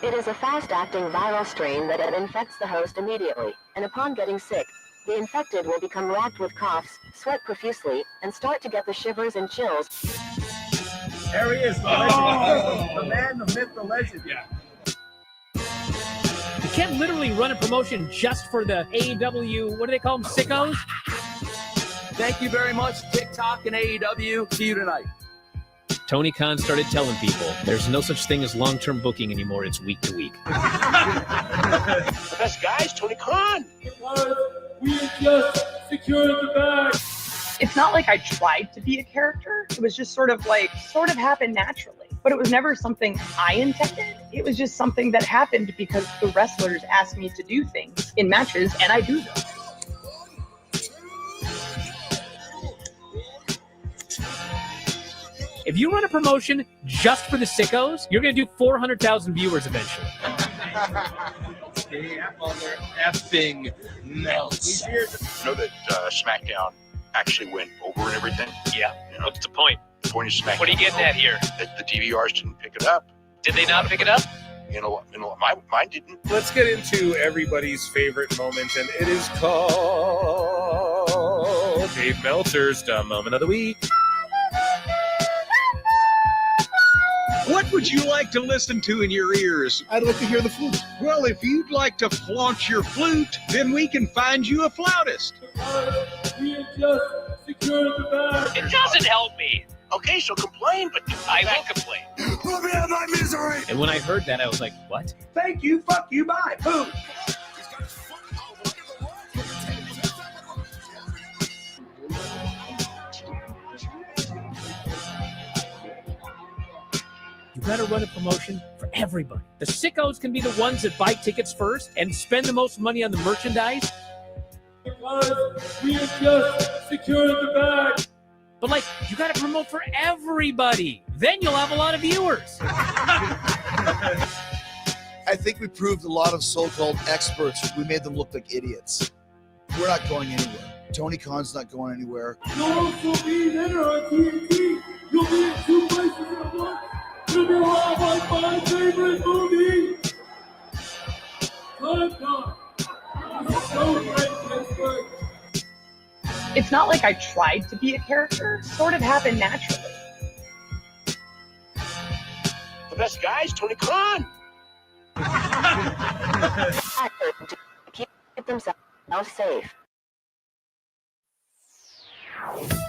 It is a fast-acting viral strain that infects the host immediately, and upon getting sick, the infected will become racked with coughs, sweat profusely, and start to get the shivers and chills. There he is, the legend. The man, the myth, the legend. Yeah. You can't literally run a promotion just for the AEW, what do they call them, sickos? Thank you very much, TikTok and AEW. See you tonight. Tony Khan started telling people there's no such thing as long-term booking anymore. It's week to week. The best guy is Tony Khan. We just secured the bag. It's not like I tried to be a character. It was just sort of happened naturally. But it was never something I intended. It was just something that happened because the wrestlers asked me to do things in matches, and I do them. If you run a promotion just for the sickos, you're going to do 400,000 viewers eventually. Mother effing Meltzer. Know that SmackDown actually went over and everything? Yeah. You know, What's the point? the point of SmackDown. What are you getting at here? That the DVRs didn't pick it up. Did they not pick it up? You know, mine didn't. Let's get into everybody's favorite moment, and it is called Dave Meltzer's Dumb Moment of the Week. What would you like to listen to in your ears? I'd like to hear the flute. Well, if you'd like to flaunt your flute, then we can find you a flautist. We just secured the bag. It doesn't help me. Okay, so complain, but I will complain. Let me have my misery. And when I heard that, I was like, what? Thank you, fuck you, bye, boom. You got to run a promotion for everybody. The sickos can be the ones that buy tickets first and spend the most money on the merchandise. Because we just secured the bag. But, like, you got to promote for everybody. Then you'll have a lot of viewers. I think we proved a lot of so-called experts. We made them look like idiots. We're not going anywhere. Tony Khan's not going anywhere. You'll also be there on TNT. You'll be in 2 places at once. You'll be live like my favorite movie. Time. So great, Pittsburgh. It's not like I tried to be a character. It sort of happened naturally. the best guy is Tony Khan. Keep themselves safe.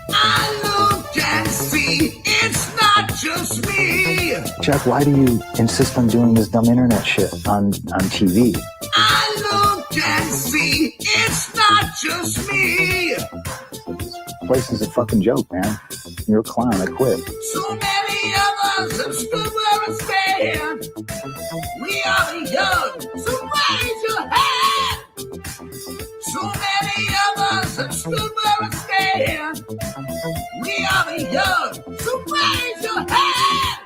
I look and see it's not just me. Jeff, why do you insist on doing this dumb internet shit on TV? I look and see it's not just me. This place is a fucking joke, man. You're a clown. I quit. So many of us have stood where I stand. We are the young, so raise your hand. So many of us have stood where I stand. We are the young, so raise your hand.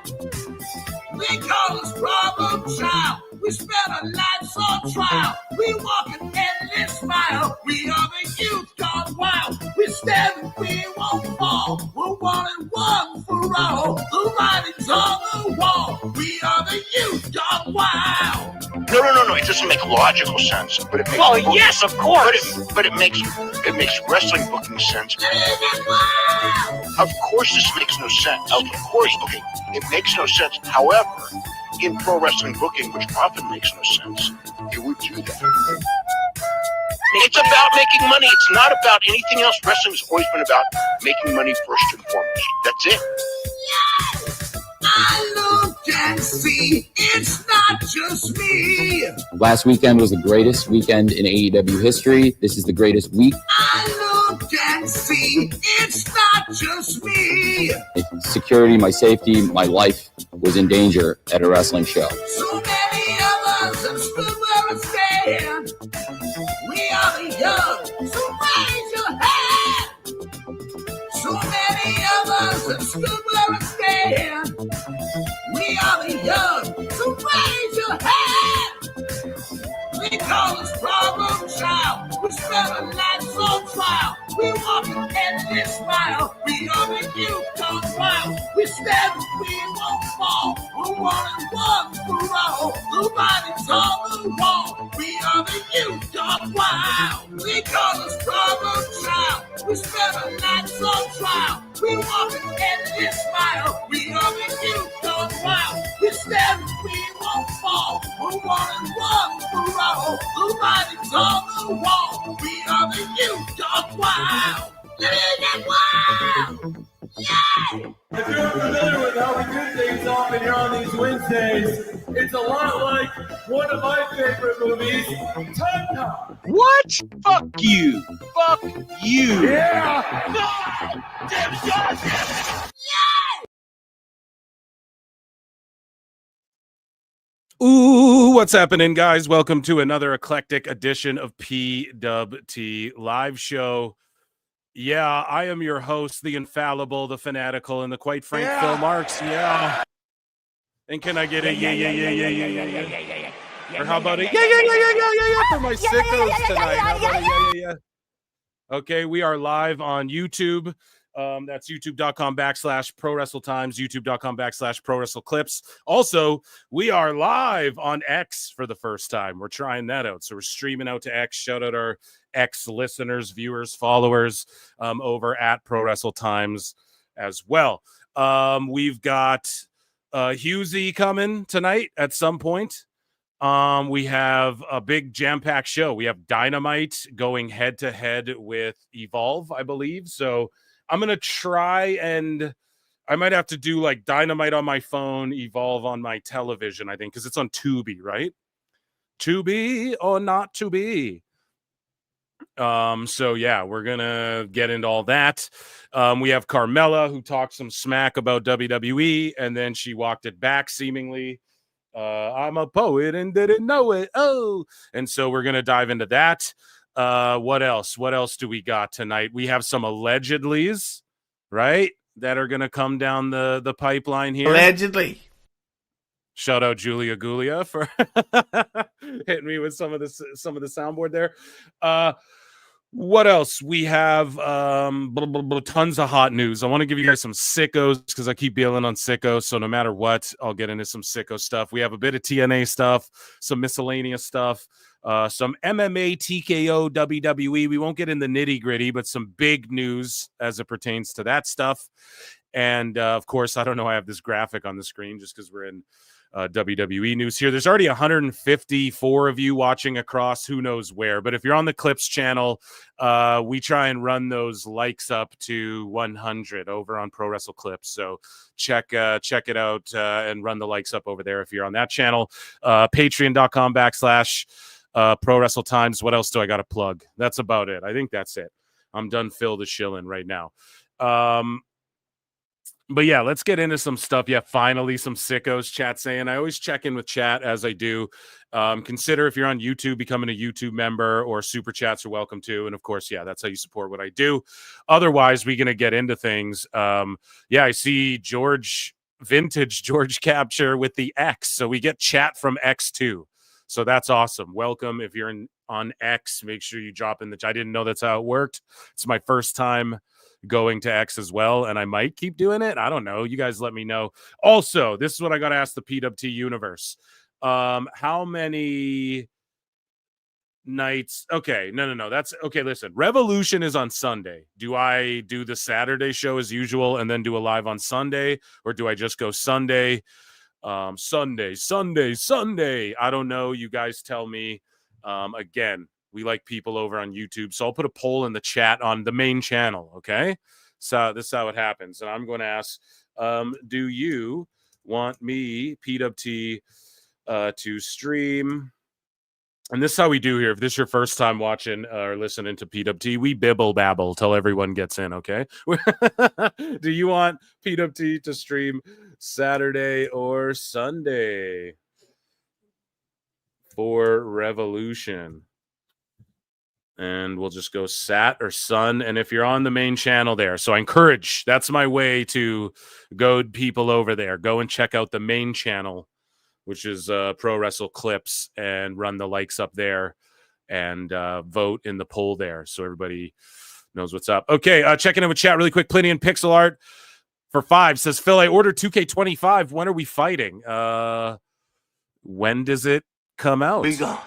We call us problem child. We spend our lives on trial. We walk an endless mile. We are the youth gone wild. We stand and we won't fall. We're 1 and 1 for all. The writing's on the wall. We are the youth gone wild. No. It doesn't make logical sense, but it makes. Well, yes, of course. But it makes wrestling booking sense. Of course, this makes no sense. Of course, okay, it makes no sense. However, in pro wrestling booking, which often makes no sense, you would do that. It's about making money. It's not about anything else. Wrestling's always been about making money first and foremost. That's it. Yes, I look and see it's not just me. Last weekend was the greatest weekend in AEW history. This is the greatest week. I look and see it's not just me. Security, my safety, my life was in danger at a wrestling show. So many of us have stood where I stand. We are the young, so raise your hand. So many of us have stood where I stand. We are the young, so raise your hand. We call us problem child. We spend our lives on trial. We walk an endless smile. We are the youth on trial. We stand, we won't fall. We're 1-1 for all. Nobody's on the wall. We are the youth on wild. We call us problem child. We spend our nights on trial. We walk an endless smile. We are the youth on wild. We stand, we won't fall. We're 1-1 for all. Nobody's on the wall. We are the youth on wild. Living wild. Yeah! If you're familiar with how we do things often here on these Wednesdays, it's a lot like one of my favorite movies, Time Cop. What? Fuck you. Fuck you. Yeah! No! Damn it! Yeah! Ooh, what's happening, guys? Welcome to another eclectic edition of PWT Live Show. Yeah, I am your host, the infallible, the fanatical, and the quite frank Phil Marks. Yeah. And can I get a yeah? Or how about a yeah for my sickos tonight? How about a yeah? Okay, we are live on YouTube. That's youtube.com/prowrestletimes, youtube.com/prowrestle clips. Also, we are live on X for the first time. We're trying that out. So we're streaming out to X. Shout out our X listeners, viewers, followers over at Pro Wrestle Times as well. We've got Husey coming tonight at some point. We have a big jam-packed show. We have Dynamite going head-to-head with Evolve, I believe. So I'm going to try, and I might have to do like Dynamite on my phone, Evolve on my television, I think, because it's on Tubi, right? To be or not to be. So yeah, we're going to get into all that. We have Carmella, who talked some smack about WWE, and then she walked it back seemingly. I'm a poet and didn't know it. Oh, and so we're going to dive into that. What else? What else do we got tonight? We have some allegedlys, right, that are going to come down the pipeline here. Allegedly. Shout out Julia Gulia for hitting me with some of the soundboard there. What else? We have tons of hot news. I want to give you guys some sickos because I keep bailing on sickos. So no matter what, I'll get into some sicko stuff. We have a bit of TNA stuff, some miscellaneous stuff, some MMA, TKO, WWE. We won't get in the nitty gritty, but some big news as it pertains to that stuff. And of course, I don't know. I have this graphic on the screen just because we're in WWE news here. There's already 154 of you watching across who knows where, but if you're on the Clips channel, we try and run those likes up to 100 over on Pro Wrestle Clips. So check it out and run the likes up over there if you're on that channel. Patreon.com/Pro Wrestle Times. What else do I got to plug? That's about it. I think that's it. I'm done Phil the shilling right now. But yeah, let's get into some stuff. Yeah, finally, some sickos. Chat saying I always check in with chat as I do. Consider if you're on YouTube becoming a YouTube member, or super chats are welcome too. And of course, yeah, that's how you support what I do. Otherwise, we're gonna get into things. Yeah, I see vintage George Capture with the X. So we get chat from X too. So that's awesome. Welcome. If you're on X, make sure you drop in the chat. I didn't know that's how it worked. It's my first time going to X as well, and I might keep doing it. I don't know. You guys let me know. Also, this is what I got to ask the PWT universe. How many nights? Okay, no. That's okay. Listen, Revolution is on Sunday. Do I do the Saturday show as usual and then do a live on Sunday, or do I just go Sunday? Sunday. I don't know. You guys tell me. Again, we like people over on YouTube, so I'll put a poll in the chat on the main channel, okay? So this is how it happens, and I'm going to ask, do you want me, PWT, to stream? And this is how we do here. If this is your first time watching or listening to PWT, we bibble babble till everyone gets in, okay? Do you want PWT to stream Saturday or Sunday for Revolution? And we'll just go Sat or Sun. And if you're on the main channel there, so I encourage, that's my way to goad people over there. Go and check out the main channel, which is Pro Wrestle Clips, and run the likes up there and vote in the poll there. So everybody knows what's up. Okay, checking in with chat really quick. Plenty in pixel art for 5 says, Phil, I ordered 2K25. When are we fighting? When does it come out? Be gone.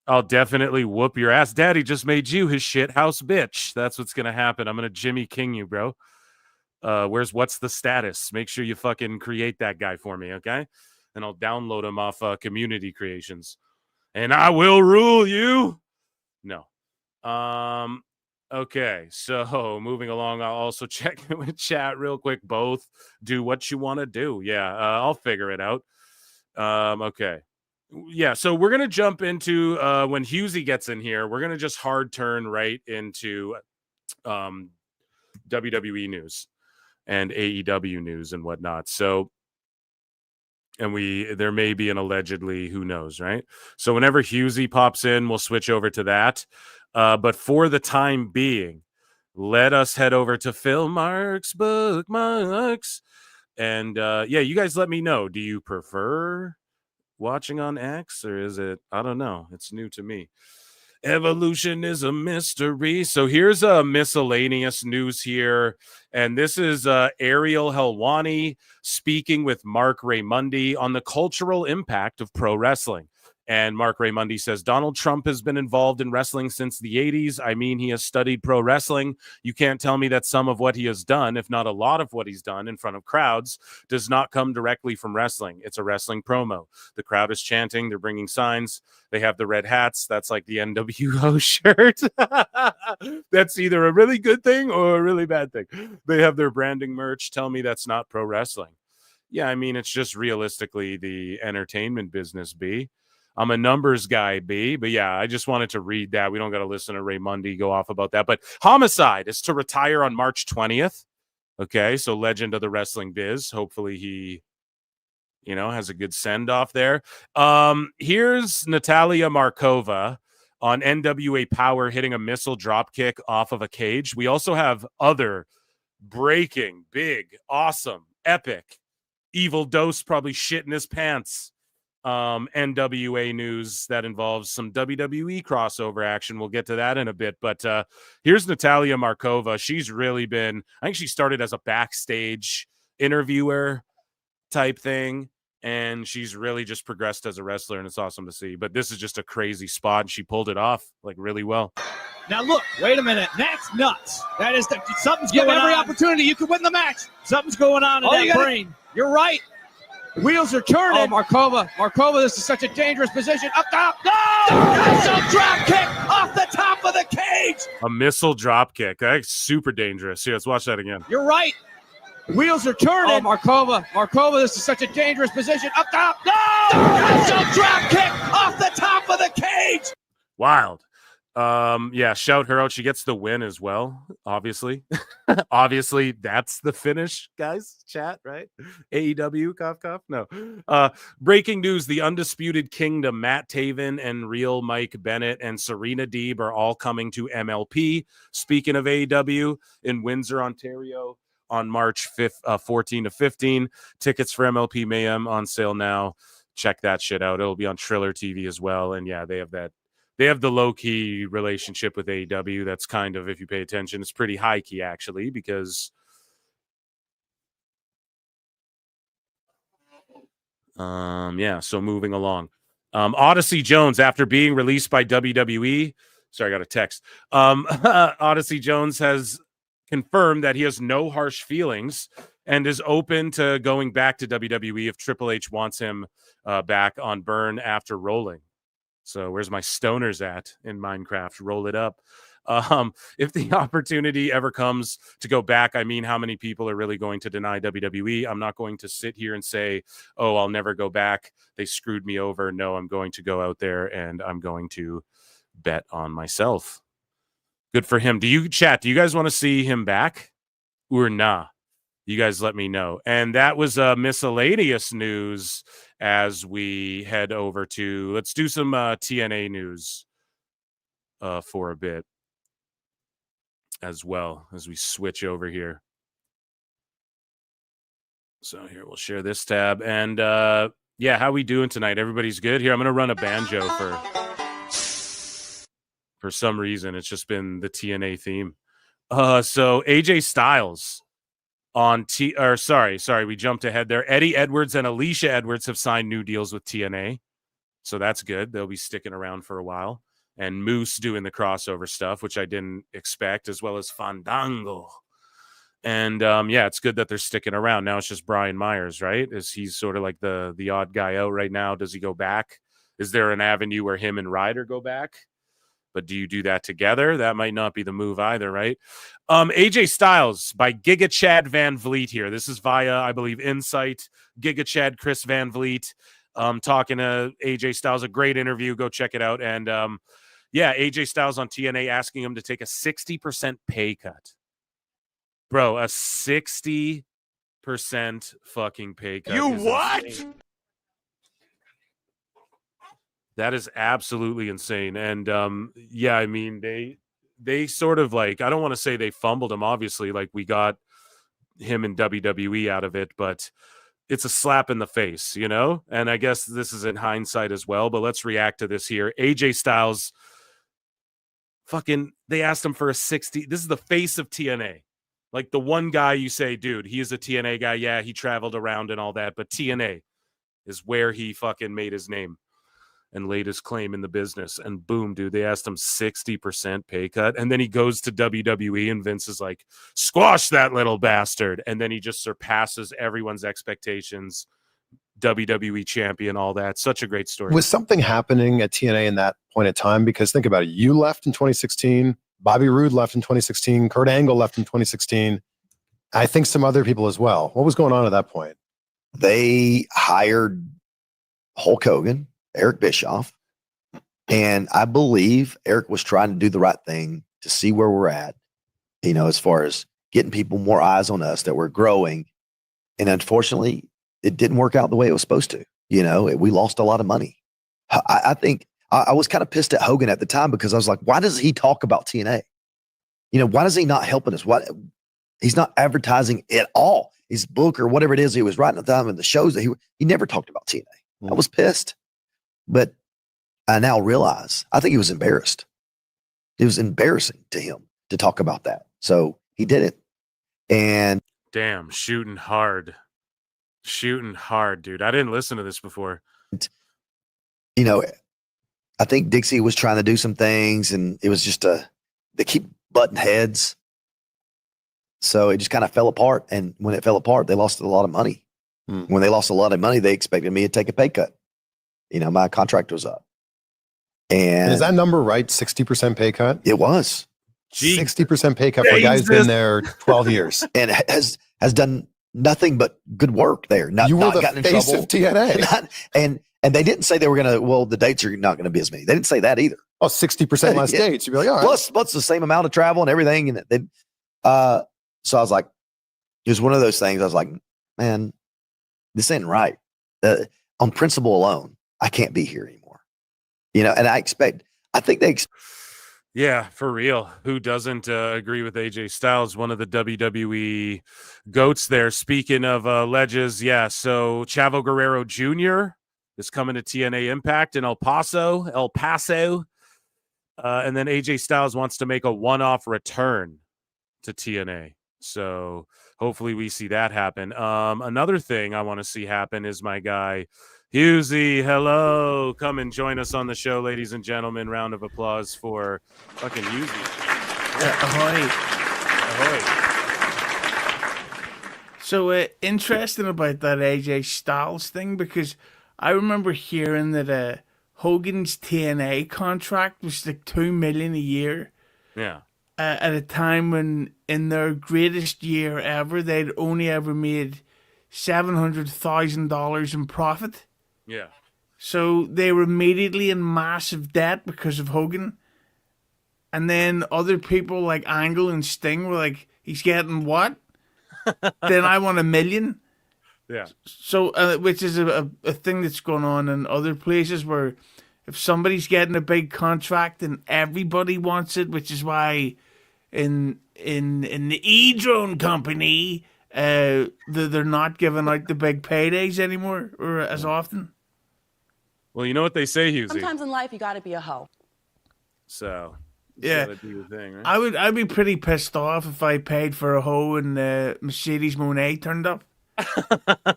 I'll definitely whoop your ass. Daddy just made you his shit house bitch. That's what's going to happen. I'm going to Jimmy King you, bro. What's the status? Make sure you fucking create that guy for me, okay? And I'll download him off Community Creations. And I will rule you. No. Okay, so moving along, I'll also check in with chat real quick. Both do what you want to do. Yeah, I'll figure it out. Okay. Yeah, so we're going to jump into when Husey gets in here, we're going to just hard turn right into WWE news and AEW news and whatnot. So, and there may be an allegedly, who knows, right? So whenever Husey pops in, we'll switch over to that. But for the time being, let us head over to Phil Marks Bookmarks. And yeah, you guys let me know. Do you prefer watching on X, or is it, I don't know, it's new to me. Evolution is a mystery. So here's a miscellaneous news here, and this is Ariel Helwani speaking with Mark Raymundi on the cultural impact of pro wrestling. And Mark Raymundi says, Donald Trump has been involved in wrestling since the 80s. I mean, he has studied pro wrestling. You can't tell me that some of what he has done, if not a lot of what he's done in front of crowds, does not come directly from wrestling. It's a wrestling promo. The crowd is chanting. They're bringing signs. They have the red hats. That's like the NWO shirt. That's either a really good thing or a really bad thing. They have their branding merch. Tell me that's not pro wrestling. Yeah, I mean, it's just realistically the entertainment business, B. I'm a numbers guy, B. But yeah, I just wanted to read that. We don't got to listen to Raymundi go off about that. But Homicide is to retire on March 20th. Okay, so legend of the wrestling biz. Hopefully he, has a good send-off there. Here's Natalya Markova on NWA Power hitting a missile dropkick off of a cage. We also have other breaking, big, awesome, epic, Evil Dose probably shitting his pants. NWA news that involves some WWE crossover action. We'll get to that in a bit, but here's Natalya Markova. She's really been, I think she started as a backstage interviewer type thing, and she's really just progressed as a wrestler, and it's awesome to see. But this is just a crazy spot, and she pulled it off like really well. Now look, wait a minute. That's nuts. That is something's going on. Every opportunity you can win the match. Something's going on in that brain. You're right. Wheels are turning. Oh, Markova, this is such a dangerous position. Up top. No! Missile drop kick off the top of the cage. A missile drop kick. That's super dangerous. Here, let's watch that again. You're right. Wheels are turning. Oh, Markova, this is such a dangerous position. Up top. No! Missile drop kick off the top of the cage. Wild. Yeah, shout her out. She gets the win as well, obviously. Obviously, that's the finish, guys. Chat, right? AEW, cough, cough. No. Breaking news, the Undisputed Kingdom, Matt Taven and Real Mike Bennett and Serena Deeb are all coming to MLP. Speaking of AEW, in Windsor, Ontario, on March 5th, 14 to 15. Tickets for MLP Mayhem on sale now. Check that shit out. It'll be on Triller TV as well. And yeah, they have the low-key relationship with AEW. That's kind of, if you pay attention, it's pretty high-key, actually, because yeah, so moving along. Odyssey Jones, after being released by WWE, sorry, I got a text. Odyssey Jones has confirmed that he has no harsh feelings and is open to going back to WWE if Triple H wants him back on Burn after Rolling. So where's my stoners at in Minecraft? Roll it up. If the opportunity ever comes to go back, I mean, how many people are really going to deny WWE? I'm not going to sit here and say, oh, I'll never go back. They screwed me over. No, I'm going to go out there and I'm going to bet on myself. Good for him. Do you guys want to see him back or nah? You guys let me know. And that was miscellaneous news as we head over to, let's do some TNA news for a bit as well as we switch over here. So here, we'll share this tab. And yeah, how we doing tonight? Everybody's good? Here, I'm going to run a banjo for some reason. It's just been the TNA theme. So AJ Styles on we jumped ahead there. Eddie Edwards and Alicia Edwards have signed new deals with TNA. So that's good. They'll be sticking around for a while. And Moose doing the crossover stuff, which I didn't expect, as well as Fandango. And it's good that they're sticking around. Now it's just Brian Myers, right? He's sort of like the odd guy out right now. Does he go back? Is there an avenue where him and Ryder go back? But do you do that together? That might not be the move either, right? AJ Styles by Giga Chad Van Vliet here. This is via, I believe, Insight. Giga Chad Chris Van Vliet talking to AJ Styles. A great interview. Go check it out. And AJ Styles on TNA asking him to take a 60% pay cut. Bro, a 60% fucking pay cut. You what? Insane. That is absolutely insane. And I mean, they sort of like, I don't want to say they fumbled him, obviously, like we got him in WWE out of it, but it's a slap in the face, you know? And I guess this is in hindsight as well, but let's react to this here. AJ Styles, they asked him for a 60. This is the face of TNA. Like the one guy you say, dude, he is a TNA guy. Yeah, he traveled around and all that, but TNA is where he fucking made his name and laid his claim in the business. And boom, dude, they asked him 60% pay cut. And then he goes to WWE and Vince is like, squash that little bastard. And then he just surpasses everyone's expectations. WWE champion, all that. Such a great story. Was something happening at TNA in that point of time? Because think about it. You left in 2016. Bobby Roode left in 2016. Kurt Angle left in 2016. I think some other people as well. What was going on at that point? They hired Hulk Hogan, Eric Bischoff, and I believe Eric was trying to do the right thing to see where we're at, you know, as far as getting people more eyes on us, that we're growing. And unfortunately, it didn't work out the way it was supposed to. You know, we lost a lot of money. I think I was kind of pissed at Hogan at the time because I was like, why does he talk about TNA? You know, why does he not helping us? Why he's not advertising at all? His book or whatever it is he was writing at the time and the shows that he never talked about TNA. I was pissed. But I now realize, I think he was embarrassed. It was embarrassing to him to talk about that. So he did it. And damn, shooting hard, dude. I didn't listen to this before. You know, I think Dixie was trying to do some things and it was just they keep butting heads. So it just kind of fell apart. And when it fell apart, they lost a lot of money. When they lost a lot of money, they expected me to take a pay cut. You know, my contract was up. And is that number right? 60% pay cut? It was. 60% pay cut for a guy who's been there 12 years. And has done nothing but good work there. You were the face of TNA. And they didn't say they were going to, well, the dates are not going to be as many. They didn't say that either. Oh, 60% less dates. You'd be like, all right. Plus the same amount of travel and everything. And then, so I was like, it was one of those things. I was like, man, this ain't right. On principle alone, I can't be here anymore. You know, and I think they yeah, for real. Who doesn't agree with AJ Styles, one of the WWE goats there? Speaking of ledges, yeah, so Chavo Guerrero Jr. is coming to TNA Impact in El Paso. And then AJ Styles wants to make a one-off return to TNA. So hopefully we see that happen. Another thing I want to see happen is my guy Husey. Hello, come and join us on the show, ladies and gentlemen. Round of applause for fucking Husey. Ahoy. So interesting about that AJ Styles thing, because I remember hearing that Hogan's TNA contract was like $2 million a year. Yeah. At a time when in their greatest year ever, they'd only ever made $700,000 in profit. Yeah. So they were immediately in massive debt because of Hogan. And then other people like Angle and Sting were like, he's getting what? Then I want $1 million. Yeah. So, which is a thing that's going on in other places where if somebody's getting a big contract, then everybody wants it, which is why in the E-Drone company, they're not giving out the big paydays anymore or as often. Well, you know what they say, Husey. Sometimes in life, you got to be a hoe. So, Yeah, gotta do your thing, right? I'd be pretty pissed off if I paid for a hoe and Mercedes Monet turned up.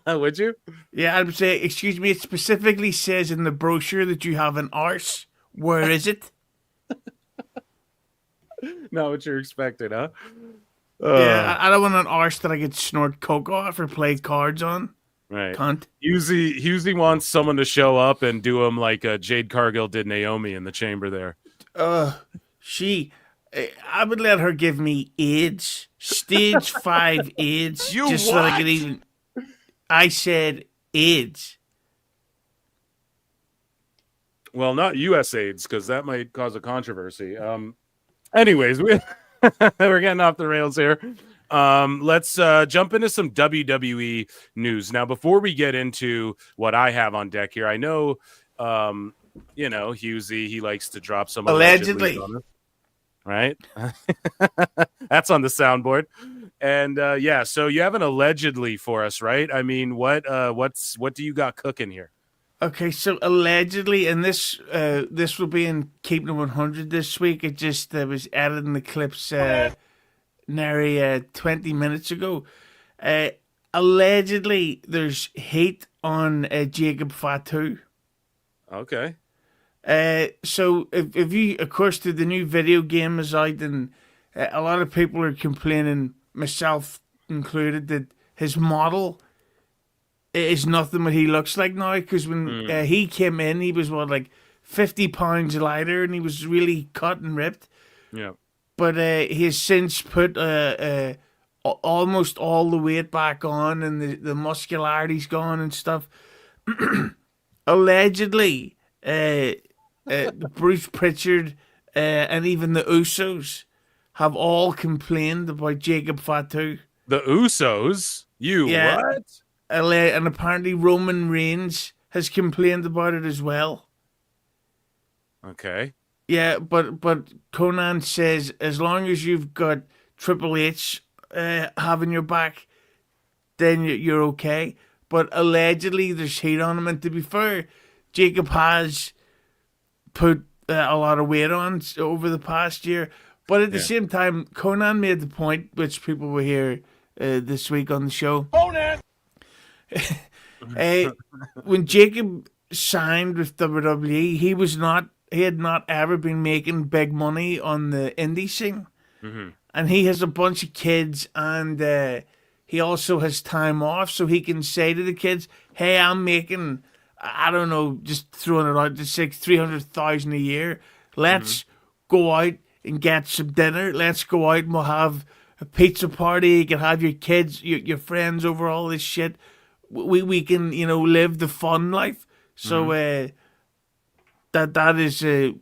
Would you? Yeah, I'd say, excuse me, it specifically says in the brochure that you have an arse. Where is it? Not what you're expecting, huh? Yeah, I don't want an arse that I could snort coke off or play cards on. Right. Cunt. Husey wants someone to show up and do him like Jade Cargill did Naomi in the chamber there. I would let her give me AIDS, stage 5 AIDS, You just so that I what? could even. I said AIDS. Well, not U.S. AIDS, because that might cause a controversy. Anyways, we're getting off the rails here. Let's jump into some WWE news. Now, before we get into what I have on deck here, I know, Husey, he likes to drop some Allegedly. on us, right? That's on the soundboard. And so you have an allegedly for us, right? I mean, what do you got cooking here? Okay, so allegedly, and this will be in Keeping It 100 this week. It just was added in the clips nary 20 minutes ago. Allegedly, there's hate on Jacob Fatu. Okay. So if you, of course, the new video game is out, and a lot of people are complaining, myself included, that his model is nothing what he looks like now. Because when he came in, he was 50 pounds lighter, and he was really cut and ripped. Yeah. But he has since put almost all the weight back on, and the muscularity's gone and stuff. Allegedly, Bruce Pritchard and even the Usos have all complained about Jacob Fatu. The Usos? What? And apparently Roman Reigns has complained about it as well. Okay. Yeah, but Conan says as long as you've got Triple H having your back, then you're okay. But allegedly there's heat on him, and to be fair, Jacob has put a lot of weight on over the past year. But at the same time, Conan made the point, which people will hear this week on the show. Conan! When Jacob signed with WWE, he had not ever been making big money on the indie scene. Mm-hmm. And he has a bunch of kids, and he also has time off, so he can say to the kids, hey, I'm making, I don't know, just throwing it out, just like $300,000 a year. Let's go out and get some dinner. Let's go out and we'll have a pizza party. You can have your kids, your friends over, all this shit. We can, live the fun life. So that is an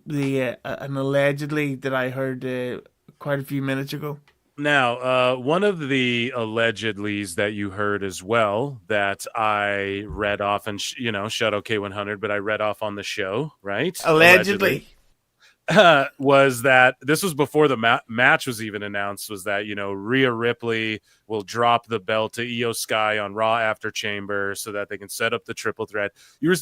allegedly that I heard quite a few minutes ago. Now, one of the allegedlys that you heard as well that I read off, and shut OK100, but I read off on the show, right? Allegedly. Was that this was before the match was even announced, was that Rhea Ripley will drop the belt to Io Sky on Raw after Chamber so that they can set up the triple threat. You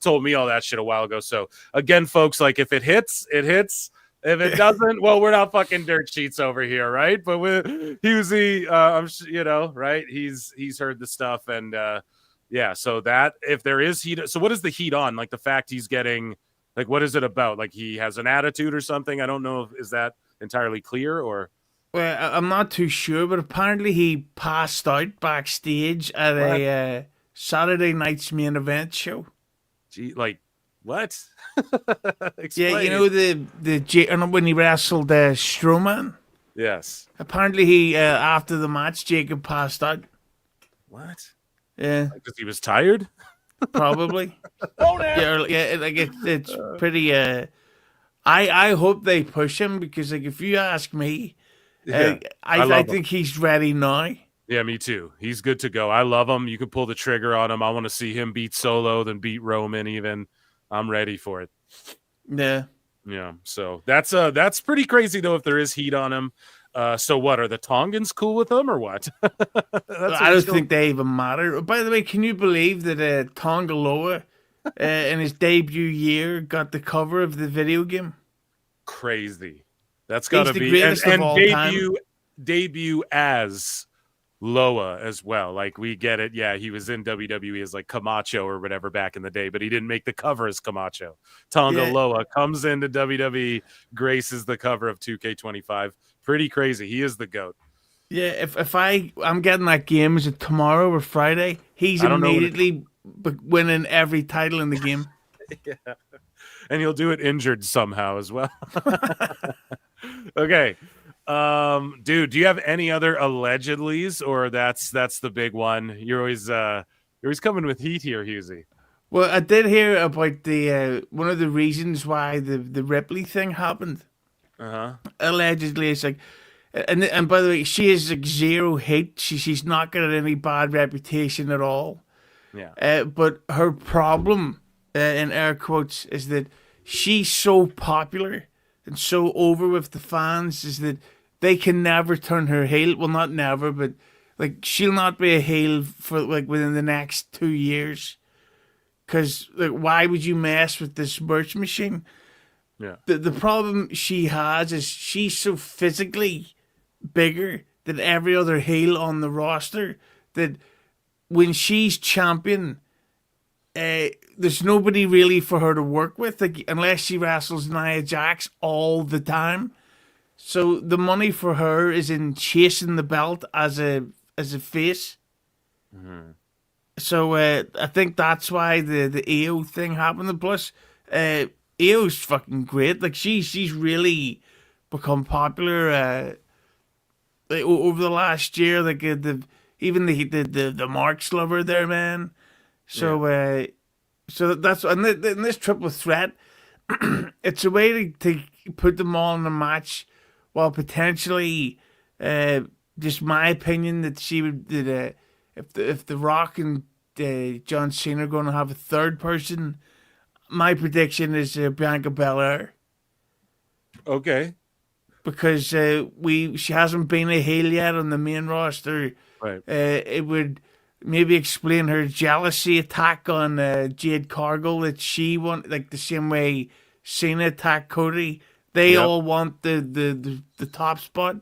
told me all that shit a while ago. So again, folks, like if it hits, it hits. If it doesn't, well, we're not fucking dirt sheets over here, right? But with Husey, right? He's heard the stuff, and so that if there is heat, so what is the heat on? Like the fact he's getting. Like, what is it about? Like, he has an attitude or something? I don't know. Is that entirely clear or? Well, I'm not too sure, but apparently he passed out backstage at a Saturday night's main event show. Gee, like, what? Yeah, when he wrestled Strowman? Yes. Apparently he, after the match, Jacob passed out. What? Yeah. Because he was tired? Probably. It's pretty. I hope they push him because, like, if you ask me, I think he's ready now. Yeah, me too. He's good to go. I love him. You can pull the trigger on him. I want to see him beat Solo, then beat Roman. Even I'm ready for it. Yeah. Yeah. So that's pretty crazy though. If there is heat on him. So what, are the Tongans cool with them or what? I don't think they even matter. By the way, can you believe that Tonga Loa in his debut year got the cover of the video game? crazy. That's got to the be greatest of and all debut as Loa as well. Like, we get it. Yeah, he was in WWE as like Camacho or whatever back in the day, but he didn't make the cover as Camacho. Tonga Loa comes into WWE, graces the cover of 2K25. Pretty crazy. He is the GOAT. Yeah, if I'm getting that game, is it tomorrow or Friday? He's immediately winning every title in the game. Yeah. And he'll do it injured somehow as well. Okay. Dude, do you have any other allegedlys, or that's the big one? You're always coming with heat here, Husey. Well, I did hear about the one of the reasons why the Ripley thing happened. Allegedly, it's like, and by the way, she is like zero hate. She's not got any bad reputation at all. Yeah. But her problem, in air quotes, is that she's so popular and so over with the fans, is that they can never turn her heel. Well, not never, but like, she'll not be a heel for like within the next 2 years. Because like, why would you mess with this merch machine? Yeah. The problem she has is she's so physically bigger than every other heel on the roster that when she's champion, there's nobody really for her to work with, like, unless she wrestles Nia Jax all the time. So the money for her is in chasing the belt as a face. Mm-hmm. So I think that's why the EO thing happened. And plus, EO's fucking great. Like, she's really become popular like, over the last year. Like, the Marks love her there, man. So so that's in this triple threat. It's a way to put them all in a match, while potentially, just my opinion, that she would if the Rock and John Cena are going to have a third person, my prediction is Bianca Belair. Okay. Because she hasn't been a heel yet on the main roster. Right. It would maybe explain her jealousy attack on Jade Cargill, that she want, like the same way Cena attacked Cody. They all want the top spot.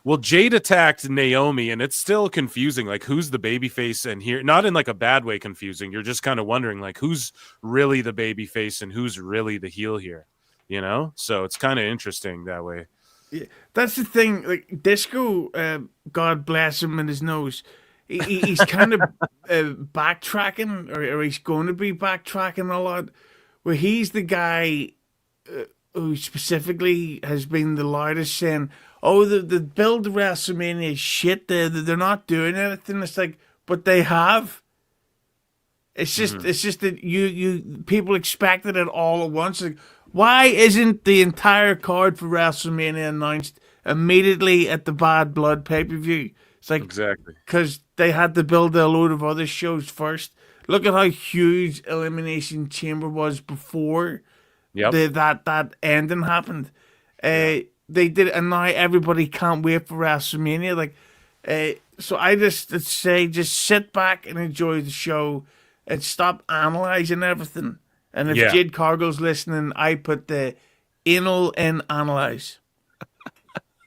Well, Jade attacked Naomi, and it's still confusing. Like, who's the babyface? And here, not in like a bad way confusing. You're just kind of wondering, like, who's really the babyface and who's really the heel here, you know? So it's kind of interesting that way. Yeah, that's the thing. Like, Disco, God bless him and his nose, he's kind of backtracking, or he's going to be backtracking a lot, where he's the guy who specifically has been the loudest saying, oh, the build to WrestleMania is shit. They're not doing anything. It's like, but they have. It's just it's just that you people expected it all at once. Like, why isn't the entire card for WrestleMania announced immediately at the Bad Blood pay-per-view? It's like, exactly, because they had to build a load of other shows first. Look at how huge Elimination Chamber was before that ending happened. They did, and now everybody can't wait for WrestleMania. Like, so I just say, just sit back and enjoy the show, and stop analyzing everything. And if Jade Cargill's listening, I put the anal in analyze.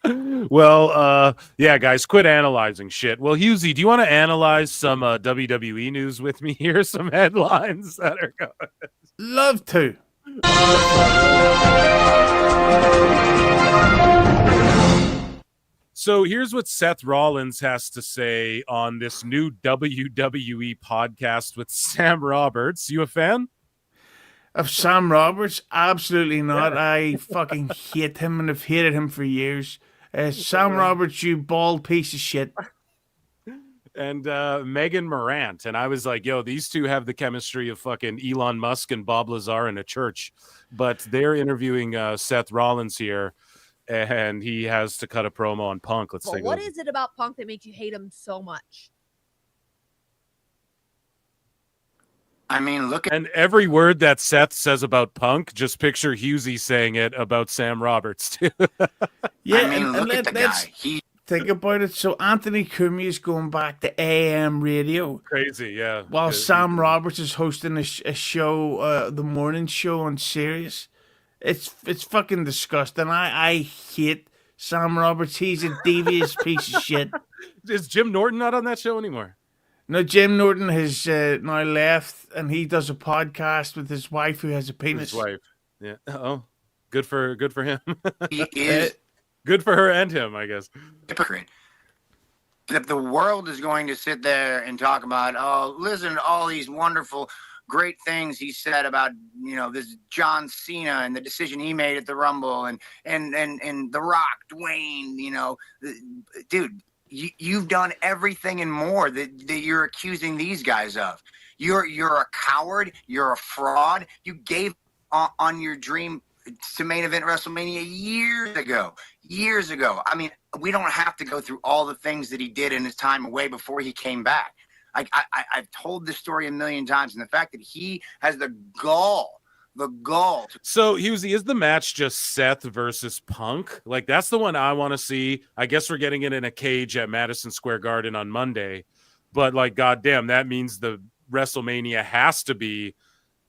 Well, yeah, guys, quit analyzing shit. Well, Husey, do you want to analyze some WWE news with me here? Some headlines that are going. Love to. So here's what Seth Rollins has to say on this new WWE podcast with Sam Roberts. You a fan of Sam Roberts? Absolutely not. I fucking hate him, and have hated him for years. Sam Roberts, you bald piece of shit. And Megan Morant. And I was like, yo, these two have the chemistry of fucking Elon Musk and Bob Lazar in a church. But they're interviewing Seth Rollins here, and he has to cut a promo on Punk. Let's take a look. What is it about Punk that makes you hate him so much? I mean, look at... And every word that Seth says about Punk, just picture Husey saying it about Sam Roberts, too. Yeah, I mean, look at the guy. Think about it. So Anthony Cumia is going back to AM radio. Crazy, yeah. While Sam Roberts is hosting a show, the morning show on Sirius. It's fucking disgusting. I hate Sam Roberts. He's a devious piece of shit. Is Jim Norton not on that show anymore? No, Jim Norton has now left, and he does a podcast with his wife who has a penis. His wife. Yeah. Oh, good for him. He is good for her and him, I guess. hypocrite. If the world is going to sit there and talk about, oh, listen to all these wonderful, great things he said about, this John Cena and the decision he made at the Rumble and The Rock, Dwayne, dude, you've done everything and more that you're accusing these guys of. You're a coward. You're a fraud. You gave on your dream to main event WrestleMania years ago. I mean, we don't have to go through all the things that he did in his time away before he came back. I've told this story a million times, and the fact that he has the gall. So, Husey, is the match just Seth versus Punk? Like, that's the one I want to see. I guess we're getting it in a cage at Madison Square Garden on Monday. But, like, goddamn, that means the WrestleMania has to be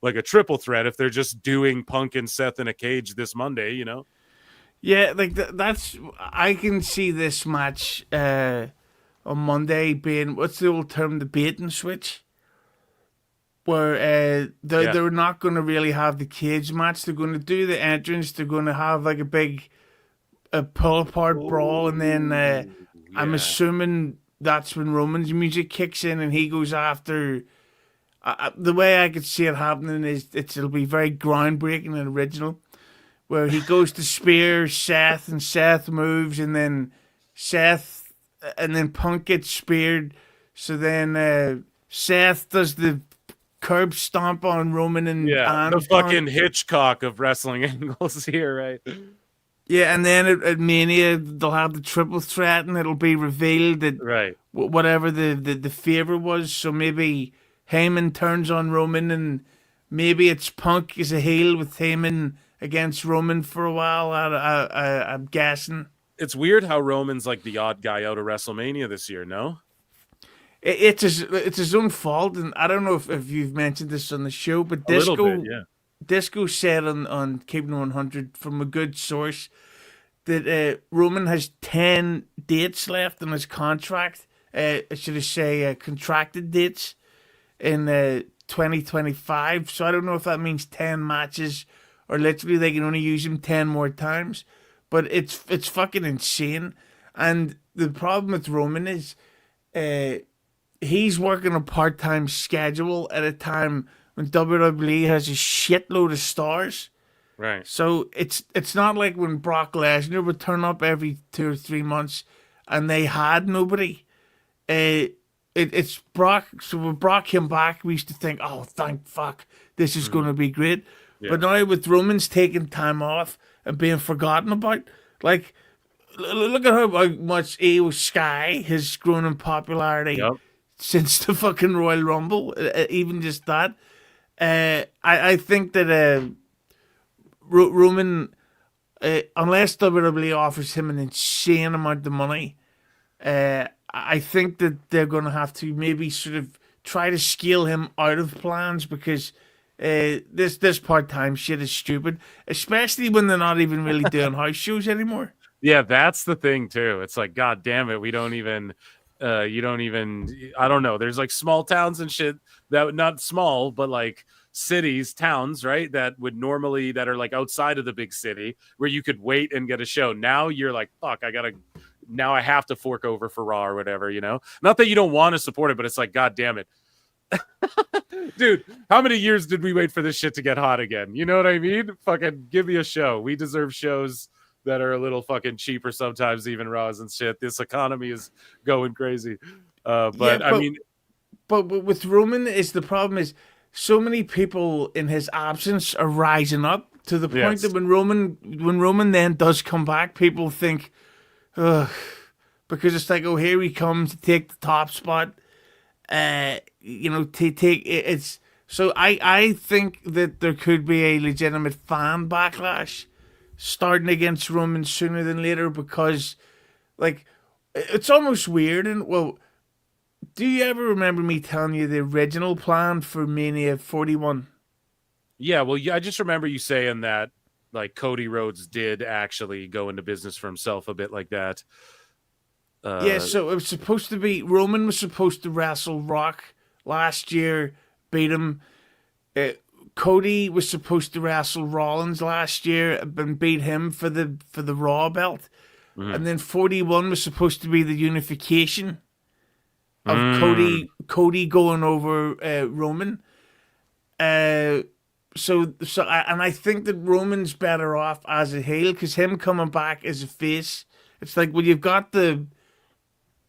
like a triple threat if they're just doing Punk and Seth in a cage this Monday, Yeah, like that's. I can see this match on Monday being, what's the old term, the bait and switch? Where they're not going to really have the cage match. They're going to do the entrance. They're going to have like a big pull-apart brawl. And then I'm assuming that's when Roman's music kicks in and he goes after... the way I could see it happening is it'll be very groundbreaking and original, where he goes to spear Seth and Seth moves and then Punk gets speared. So then Seth does the curb stomp on Roman and the fucking Hitchcock of wrestling angles here, right? Yeah, and then at Mania they'll have the triple threat and it'll be revealed that whatever the favor was. So maybe Heyman turns on Roman and maybe it's Punk as a heel with Heyman against Roman for a while. I'm guessing. It's weird how Roman's like the odd guy out of WrestleMania this year, no? It's his own fault, and I don't know if you've mentioned this on the show, but Disco said on Keeping 100 from a good source that Roman has 10 dates left in his contract. Should I say contracted dates in 2025? So I don't know if that means 10 matches or literally they can only use him 10 more times. But it's fucking insane. And the problem with Roman is he's working a part-time schedule at a time when WWE has a shitload of stars. Right. So it's not like when Brock Lesnar would turn up every 2 or 3 months and they had nobody. It's Brock. So when Brock came back, we used to think, oh, thank fuck, this is going to be great. Yeah. But now with Roman's taking time off and being forgotten about, like, look at how much Io Sky has grown in popularity since the fucking Royal Rumble. Even just that. I think that Roman, unless WWE offers him an insane amount of money, I think that they're going to have to maybe sort of try to scale him out of plans because this part-time shit is stupid, especially when they're not even really doing house shows anymore. Yeah, that's the thing too. It's like, God damn it, we don't even you don't even, I don't know. There's like small towns and shit that, not small, but like cities, towns, right? That are like outside of the big city where you could wait and get a show. Now you're like, fuck, now I have to fork over for Raw or whatever, Not that you don't want to support it, but it's like, God damn it. Dude, how many years did we wait for this shit to get hot again? You know what I mean? Fucking give me a show. We deserve shows that are a little fucking cheaper sometimes, even Raws and shit. This economy is going crazy. But I mean, but with Roman, the problem is so many people in his absence are rising up to the point that when Roman then does come back, people think, ugh, because it's like, oh, here he comes to take the top spot. It's so I think that there could be a legitimate fan backlash starting against Roman sooner than later because, like, it's almost weird. And well, do you ever remember me telling you the original plan for Mania 41? Yeah, well, I just remember you saying that like Cody Rhodes did actually go into business for himself a bit like that. So it was supposed to be Roman was supposed to wrestle Rock last year, beat him. Cody was supposed to wrestle Rollins last year and beat him for the Raw belt. And then 41 was supposed to be the unification of Cody going over Roman. I think that Roman's better off as a heel because him coming back as a face, it's like when you've got the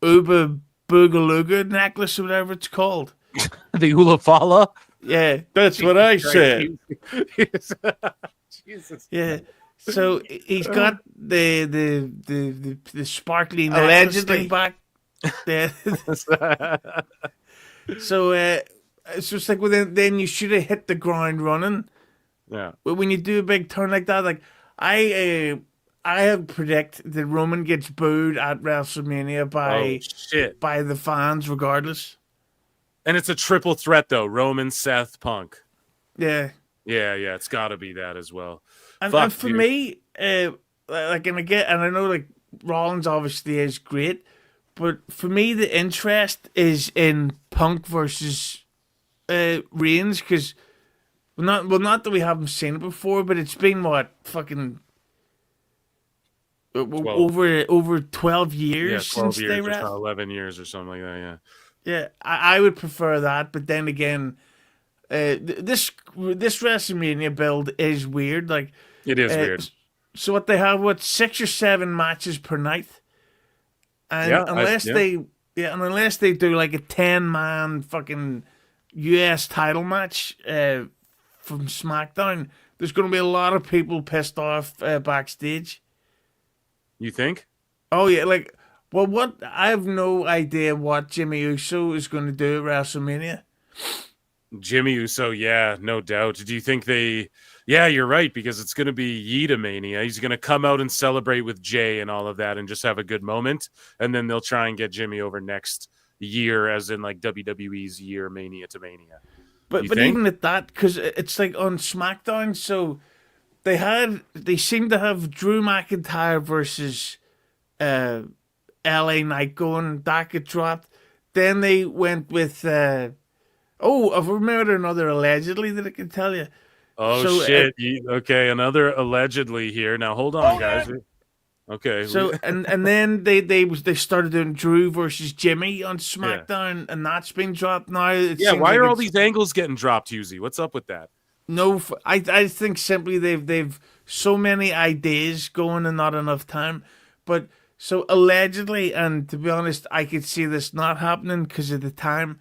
Uba Boogalooga necklace or whatever it's called. The Ulafala? Yeah, that's what I said. Jesus. Yeah. So he's got the sparkly necklace thing back. Yeah. So it's just like, well, then you should have hit the ground running. Yeah. But when you do a big turn like that, like I have predict that Roman gets booed at WrestleMania by the fans, regardless. And it's a triple threat though: Roman, Seth, Punk. Yeah. Yeah. It's got to be that as well. And for me, and I know like Rollins obviously is great, but for me the interest is in Punk versus Reigns because not that we haven't seen it before, but it's been fucking over 12 years 12 since years they or wrestled. 11 years or something like that. Yeah. Yeah, I would prefer that, but then again, this WrestleMania build is weird. Like it is weird. So what they have, 6 or 7 matches per night, and unless they do like a 10-man fucking US title match from SmackDown, there's going to be a lot of people pissed off backstage. You think? Oh yeah, like. Well, I have no idea what Jimmy Uso is going to do at WrestleMania. Jimmy Uso, yeah, no doubt. Do you think yeah, you're right, because it's going to be Yeetamania. He's going to come out and celebrate with Jay and all of that and just have a good moment. And then they'll try and get Jimmy over next year, as in like WWE's year, Mania to Mania. But even at that, because it's like on SmackDown, so they seem to have Drew McIntyre versus LA Knight going, that get dropped. Then they went with I've remembered another allegedly that I can tell you. Oh, so, shit. Okay, another allegedly here. Now hold on, guys. Okay. So and then they started doing Drew versus Jimmy on SmackDown, and that's been dropped now. Why are all these angles getting dropped, Husey? What's up with that? No, I think simply they've so many ideas going and not enough time. But so allegedly, and to be honest, I could see this not happening because of the time.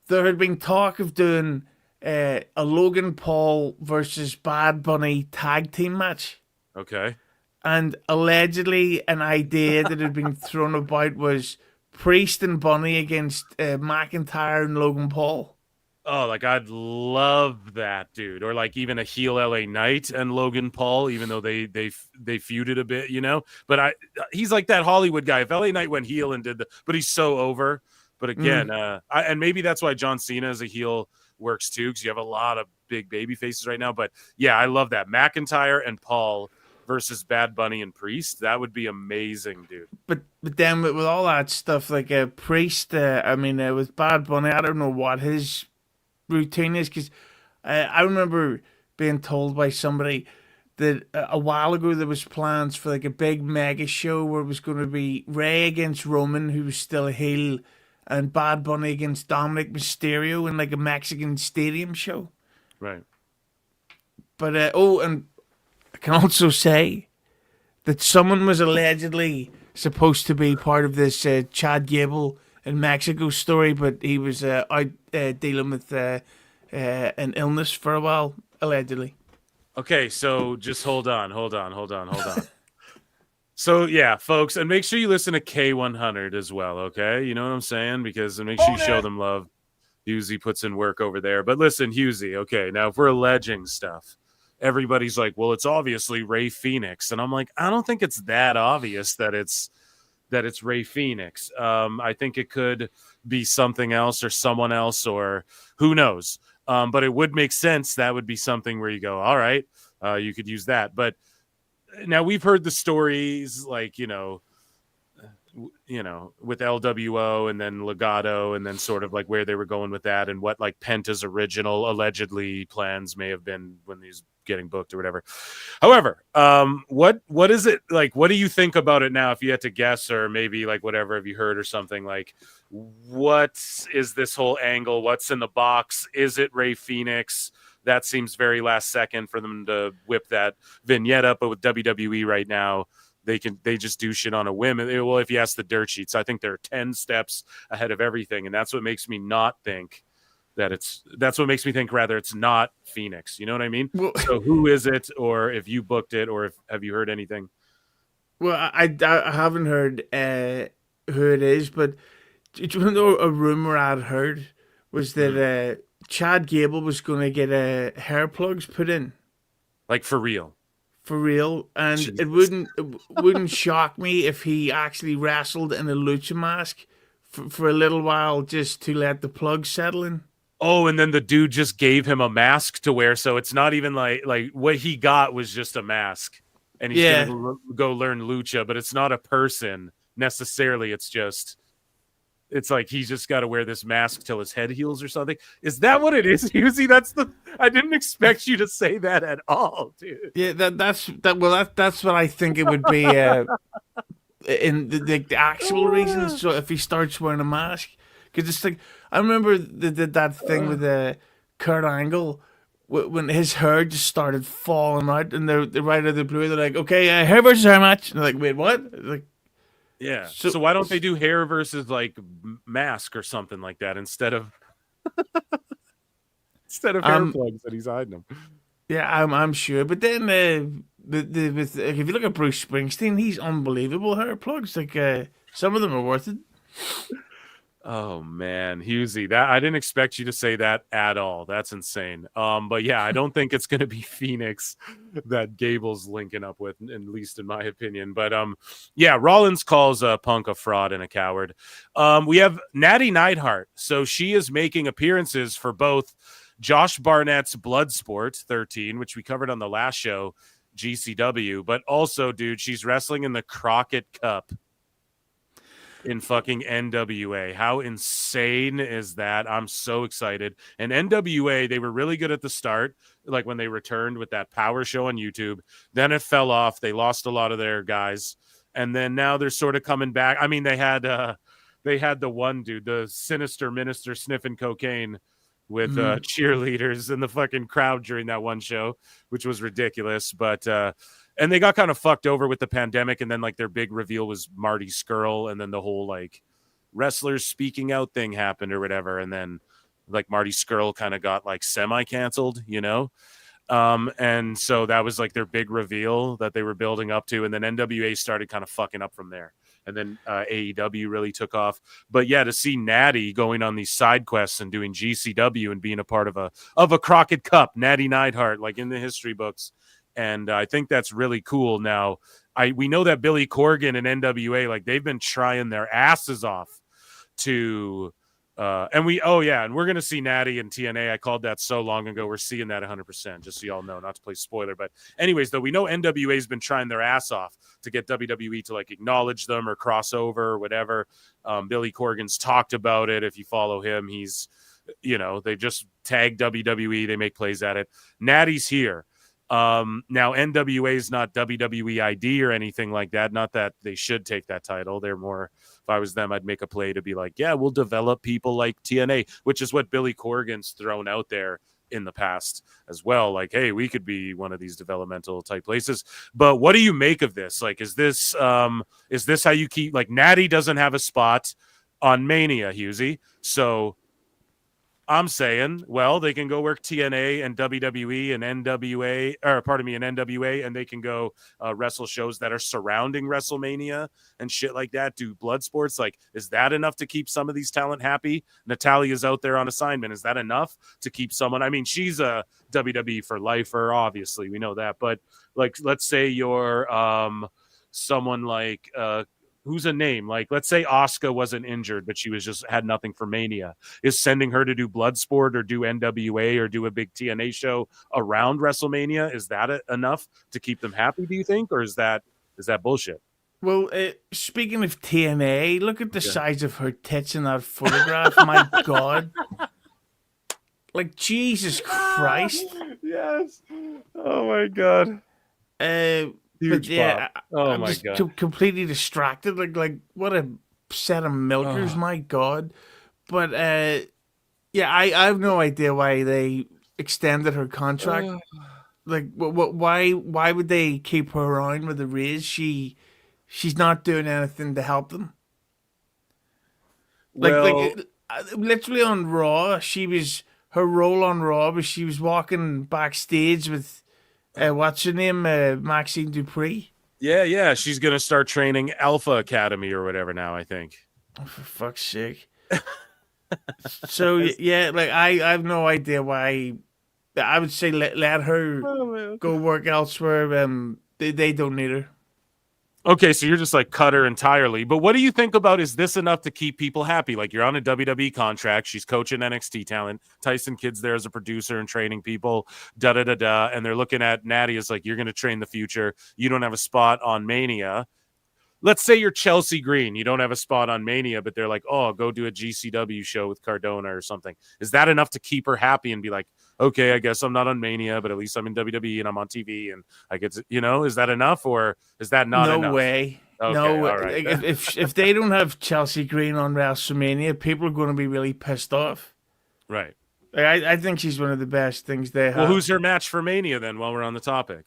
There had been talk of doing a Logan Paul versus Bad Bunny tag team match. Okay. And allegedly, an idea that had been thrown about was Priest and Bunny against McIntyre and Logan Paul. Oh, like I'd love that, dude. Or like even a heel LA Knight and Logan Paul, even though they feuded a bit, you know. But he's like that Hollywood guy. If LA Knight went heel and but he's so over. But again, and maybe that's why John Cena as a heel works too, because you have a lot of big baby faces right now. But yeah, I love that McIntyre and Paul versus Bad Bunny and Priest. That would be amazing, dude. But then with all that stuff, like Priest, with Bad Bunny, I don't know what his routine is, because I remember being told by somebody that a while ago there was plans for like a big mega show where it was going to be Ray against Roman, who was still a heel, and Bad Bunny against Dominic Mysterio in like a Mexican stadium show. Right. But and I can also say that someone was allegedly supposed to be part of this Chad Gable in Mexico story, but he was out dealing with an illness for a while, allegedly. Okay, so just hold on. So yeah, folks, and make sure you listen to K100 as well, okay? You know what I'm saying? Because make sure you show them love. Husey puts in work over there. But listen, Husey, okay, now if we're alleging stuff, everybody's like, well, it's obviously Ray Phoenix. And I'm like, I don't think it's that obvious that it's Ray Phoenix. I think it could be something else or someone else, or who knows. But it would make sense. That would be something where you go, all right, you could use that. But now we've heard the stories like, with LWO and then Legato and then sort of like where they were going with that and what like Penta's original allegedly plans may have been when he's getting booked or whatever. However, what is it like? What do you think about it now? If you had to guess, or maybe like whatever have you heard or something, like what is this whole angle? What's in the box? Is it Rey Fenix? That seems very last second for them to whip that vignette up, but with WWE right now, they just do shit on a whim. Well, if you ask the dirt sheets, I think they're 10 steps ahead of everything. And that's what makes me not think that's what makes me think rather it's not Phoenix. You know what I mean? Well, so who is it? Or if you booked it, or have you heard anything? Well, I haven't heard who it is, but a rumor I'd heard was that Chad Gable was going to get hair plugs put in. Like for real? For real, and Jesus. it wouldn't shock me if he actually wrestled in a lucha mask for a little while just to let the plugs settle in. Oh, and then the dude just gave him a mask to wear, so it's not even like what he got was just a mask, and he's gonna go learn lucha, but it's not a person necessarily. It's like he's just got to wear this mask till his head heals or something. Is that what it is, Husey? I didn't expect you to say that at all, dude. Yeah, that's what I think it would be in the actual reasons. So if he starts wearing a mask, because it's like I remember they did that thing with Kurt Angle when his hair just started falling out, and they're right out of the blue. They're like, okay, hair versus hair match. And they're like, wait, what? Like. Yeah. So why don't they do hair versus like mask or something like that instead of hair plugs that he's hiding them? Yeah, I'm sure. But then if you look at Bruce Springsteen, he's unbelievable hair plugs. Like some of them are worth it. Oh man, Husey, that I didn't expect you to say that at all. That's insane. But yeah, I don't think it's gonna be Phoenix that Gable's linking up with, at least in my opinion. But yeah, Rollins calls Punk a fraud and a coward. We have Natty Neidhart, so she is making appearances for both Josh Barnett's Bloodsport 13, which we covered on the last show, GCW, but also, dude, she's wrestling in the Crockett Cup in fucking NWA. How insane is that? I'm so excited. And NWA, they were really good at the start, like when they returned with that power show on YouTube. Then it fell off. They lost a lot of their guys. And then now they're sort of coming back. I mean, they had the one dude, the sinister minister sniffing cocaine with cheerleaders in the fucking crowd during that one show, which was ridiculous. But and they got kind of fucked over with the pandemic, and then like their big reveal was Marty Scurll, and then the whole like wrestlers speaking out thing happened or whatever, and then like Marty Scurll kind of got like semi-canceled, and so that was like their big reveal that they were building up to, and then NWA started kind of fucking up from there, and then AEW really took off. But yeah, to see Natty going on these side quests and doing GCW and being a part of a Crockett Cup, Natty Neidhart, like in the history books. And I think that's really cool. Now, we know that Billy Corgan and NWA, like they've been trying their asses off to, and we're going to see Natty and TNA. I called that so long ago. We're seeing that 100%, just so y'all know, not to play spoiler. But anyways, though, we know NWA's been trying their ass off to get WWE to like acknowledge them or cross over or whatever. Billy Corgan's talked about it. If you follow him, he's, they just tag WWE. They make plays at it. Natty's here. Now NWA is not WWE ID or anything like that. Not that they should take that title. They're more, if I was them, I'd make a play to be like, yeah, we'll develop people like TNA, which is what Billy Corgan's thrown out there in the past as well. Like, hey, we could be one of these developmental type places. But what do you make of this? Like, is this how you keep, like, Natty doesn't have a spot on Mania, Husey. So I'm saying, well, they can go work TNA and WWE and NWA, and they can go wrestle shows that are surrounding WrestleMania and shit like that, do blood sports. Like, is that enough to keep some of these talent happy? Natalya's out there on assignment. Is that enough to keep someone? I mean, she's a WWE for lifer, obviously. We know that. But, like, let's say you're someone like who's a name? Like, let's say Asuka wasn't injured, but she was just had nothing for Mania. Is sending her to do Bloodsport or do NWA or do a big TNA show around WrestleMania, is that enough to keep them happy, do you think? Or is that bullshit? Well, speaking of TNA, look at the size of her tits in that photograph. My God. Like, Jesus Christ. Yes. Oh, my God. But yeah, I'm my just God. completely distracted. Like what a set of milkers, my God. But yeah, I have no idea why they extended her contract. Like, why would they keep her around with the Rays? She's not doing anything to help them. Like literally on Raw, her role on Raw was she was walking backstage with what's her name, Maxine Dupree. Yeah. She's gonna start training Alpha Academy or whatever now, I think. Oh, for fuck's sake. So yeah, like I have no idea why. I would say let her go work elsewhere. They don't need her. Okay, so you're just like cut her entirely. But what do you think about, is this enough to keep people happy? Like, you're on a WWE contract. She's coaching NXT talent. Tyson Kidd's there as a producer and training people, da-da-da-da. And they're looking at Natty as like, you're going to train the future. You don't have a spot on Mania. Let's say you're Chelsea Green. You don't have a spot on Mania, but they're like, oh, go do a GCW show with Cardona or something. Is that enough to keep her happy and be like, okay, I guess I'm not on Mania, but at least I'm in WWE and I'm on TV and I get to, is that enough, or is that not enough? No way. Okay, no way. All right. Like, if they don't have Chelsea Green on WrestleMania, people are going to be really pissed off. Right. Like, I think she's one of the best things they have. Well, who's her match for Mania then, while we're on the topic?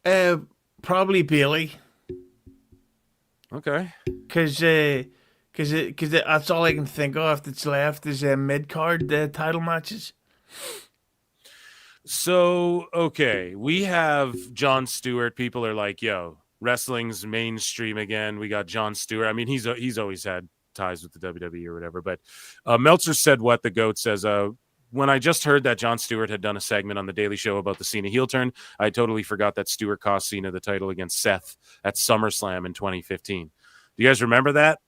Probably Bailey. Okay. Because that's all I can think of that's left is mid-card title matches. So, okay, we have Jon Stewart. People are like, yo, wrestling's mainstream again. We got Jon Stewart. I mean, he's always had ties with the WWE or whatever. But Meltzer said what the GOAT says. When I just heard that Jon Stewart had done a segment on The Daily Show about the Cena heel turn, I totally forgot that Stewart cost Cena the title against Seth at SummerSlam in 2015. Do you guys remember that?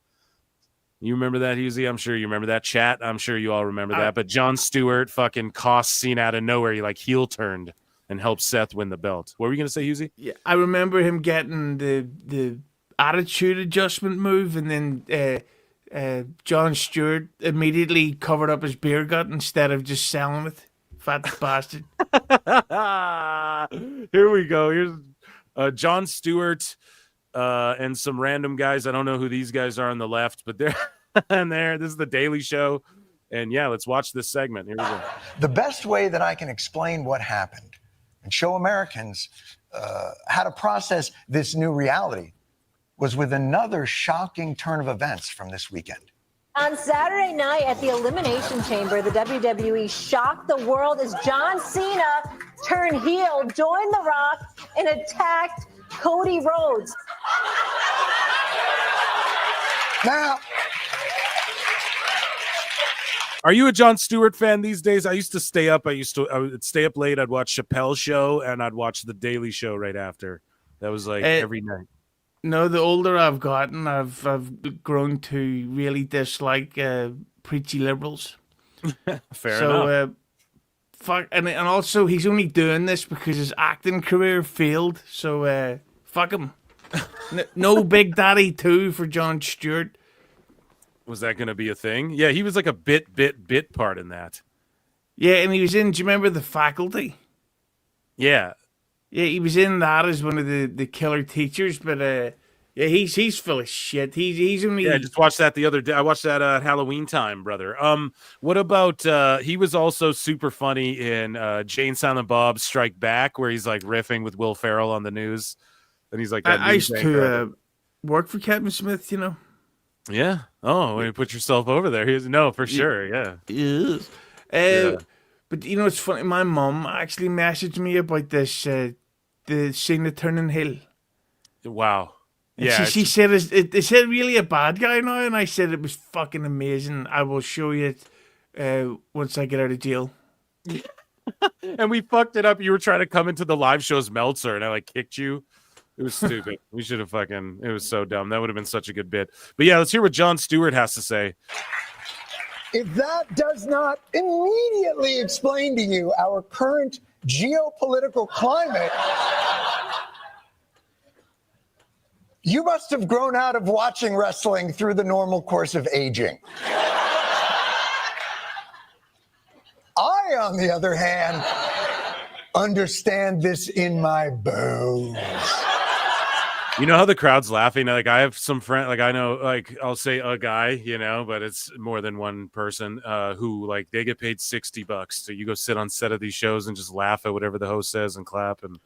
You remember that, Husey? I'm sure you remember that. Chat, I'm sure you all remember that. But Jon Stewart fucking cost Cena out of nowhere. He like heel turned and helped Seth win the belt. What were you going to say, Husey? Yeah, I remember him getting the attitude adjustment move, and then Jon Stewart immediately covered up his beer gut instead of just selling it. Fat bastard. Here we go. Here's Jon Stewart and some random guys. I don't know who these guys are on the left, but they're and there. This is The Daily Show. And yeah, let's watch this segment. Here we go. The best way that I can explain what happened and show Americans how to process this new reality was with another shocking turn of events from this weekend. On Saturday night at the Elimination Chamber, the WWE shocked the world as John Cena turned heel, joined The Rock, and attacked Cody Rhodes. Now, are you a Jon Stewart fan these days? I used to stay up. I would stay up late. I'd watch Chappelle's show and I'd watch The Daily Show right after. That was like every night. No, the older I've gotten, I've grown to really dislike preachy liberals. Fair enough. Fuck, and also he's only doing this because his acting career failed. So fuck him. No Big Daddy 2 for Jon Stewart. Was that going to be a thing? Yeah, he was like a bit part in that. Yeah, and he was in. Do you remember The Faculty? Yeah. Yeah, he was in that as one of the killer teachers, but yeah, he's full of shit. He's only. Yeah, I just watched that the other day. I watched that at Halloween time, brother. What about he was also super funny in Jane Silent Bob Strike Back, where he's like riffing with Will Ferrell on the news, and he's like, I used to work for Kevin Smith, you know. Yeah. Oh, when you put yourself over there, no, for sure. Yeah. Yes. Yeah. But you know, it's funny. My mom actually messaged me about this, the Cena turning heel. Wow. And Yeah. she said, "Is it really a bad guy now?" And I said, "It was fucking amazing. I will show you it once I get out of jail." And we fucked it up. You were trying to come into the live shows Meltzer, and I like kicked you. It was stupid. We should have it was so dumb. That would have been such a good bit. But yeah, let's hear what Jon Stewart has to say. If that does not immediately explain to you our current geopolitical climate, you must have grown out of watching wrestling through the normal course of aging. I, on the other hand, understand this in my bones. You know how the crowd's laughing? Like, I have some friend, like, I know, like, I'll say a guy, you know, but it's more than one person who, like, they get paid $60. So you go sit on set of these shows and just laugh at whatever the host says and clap. And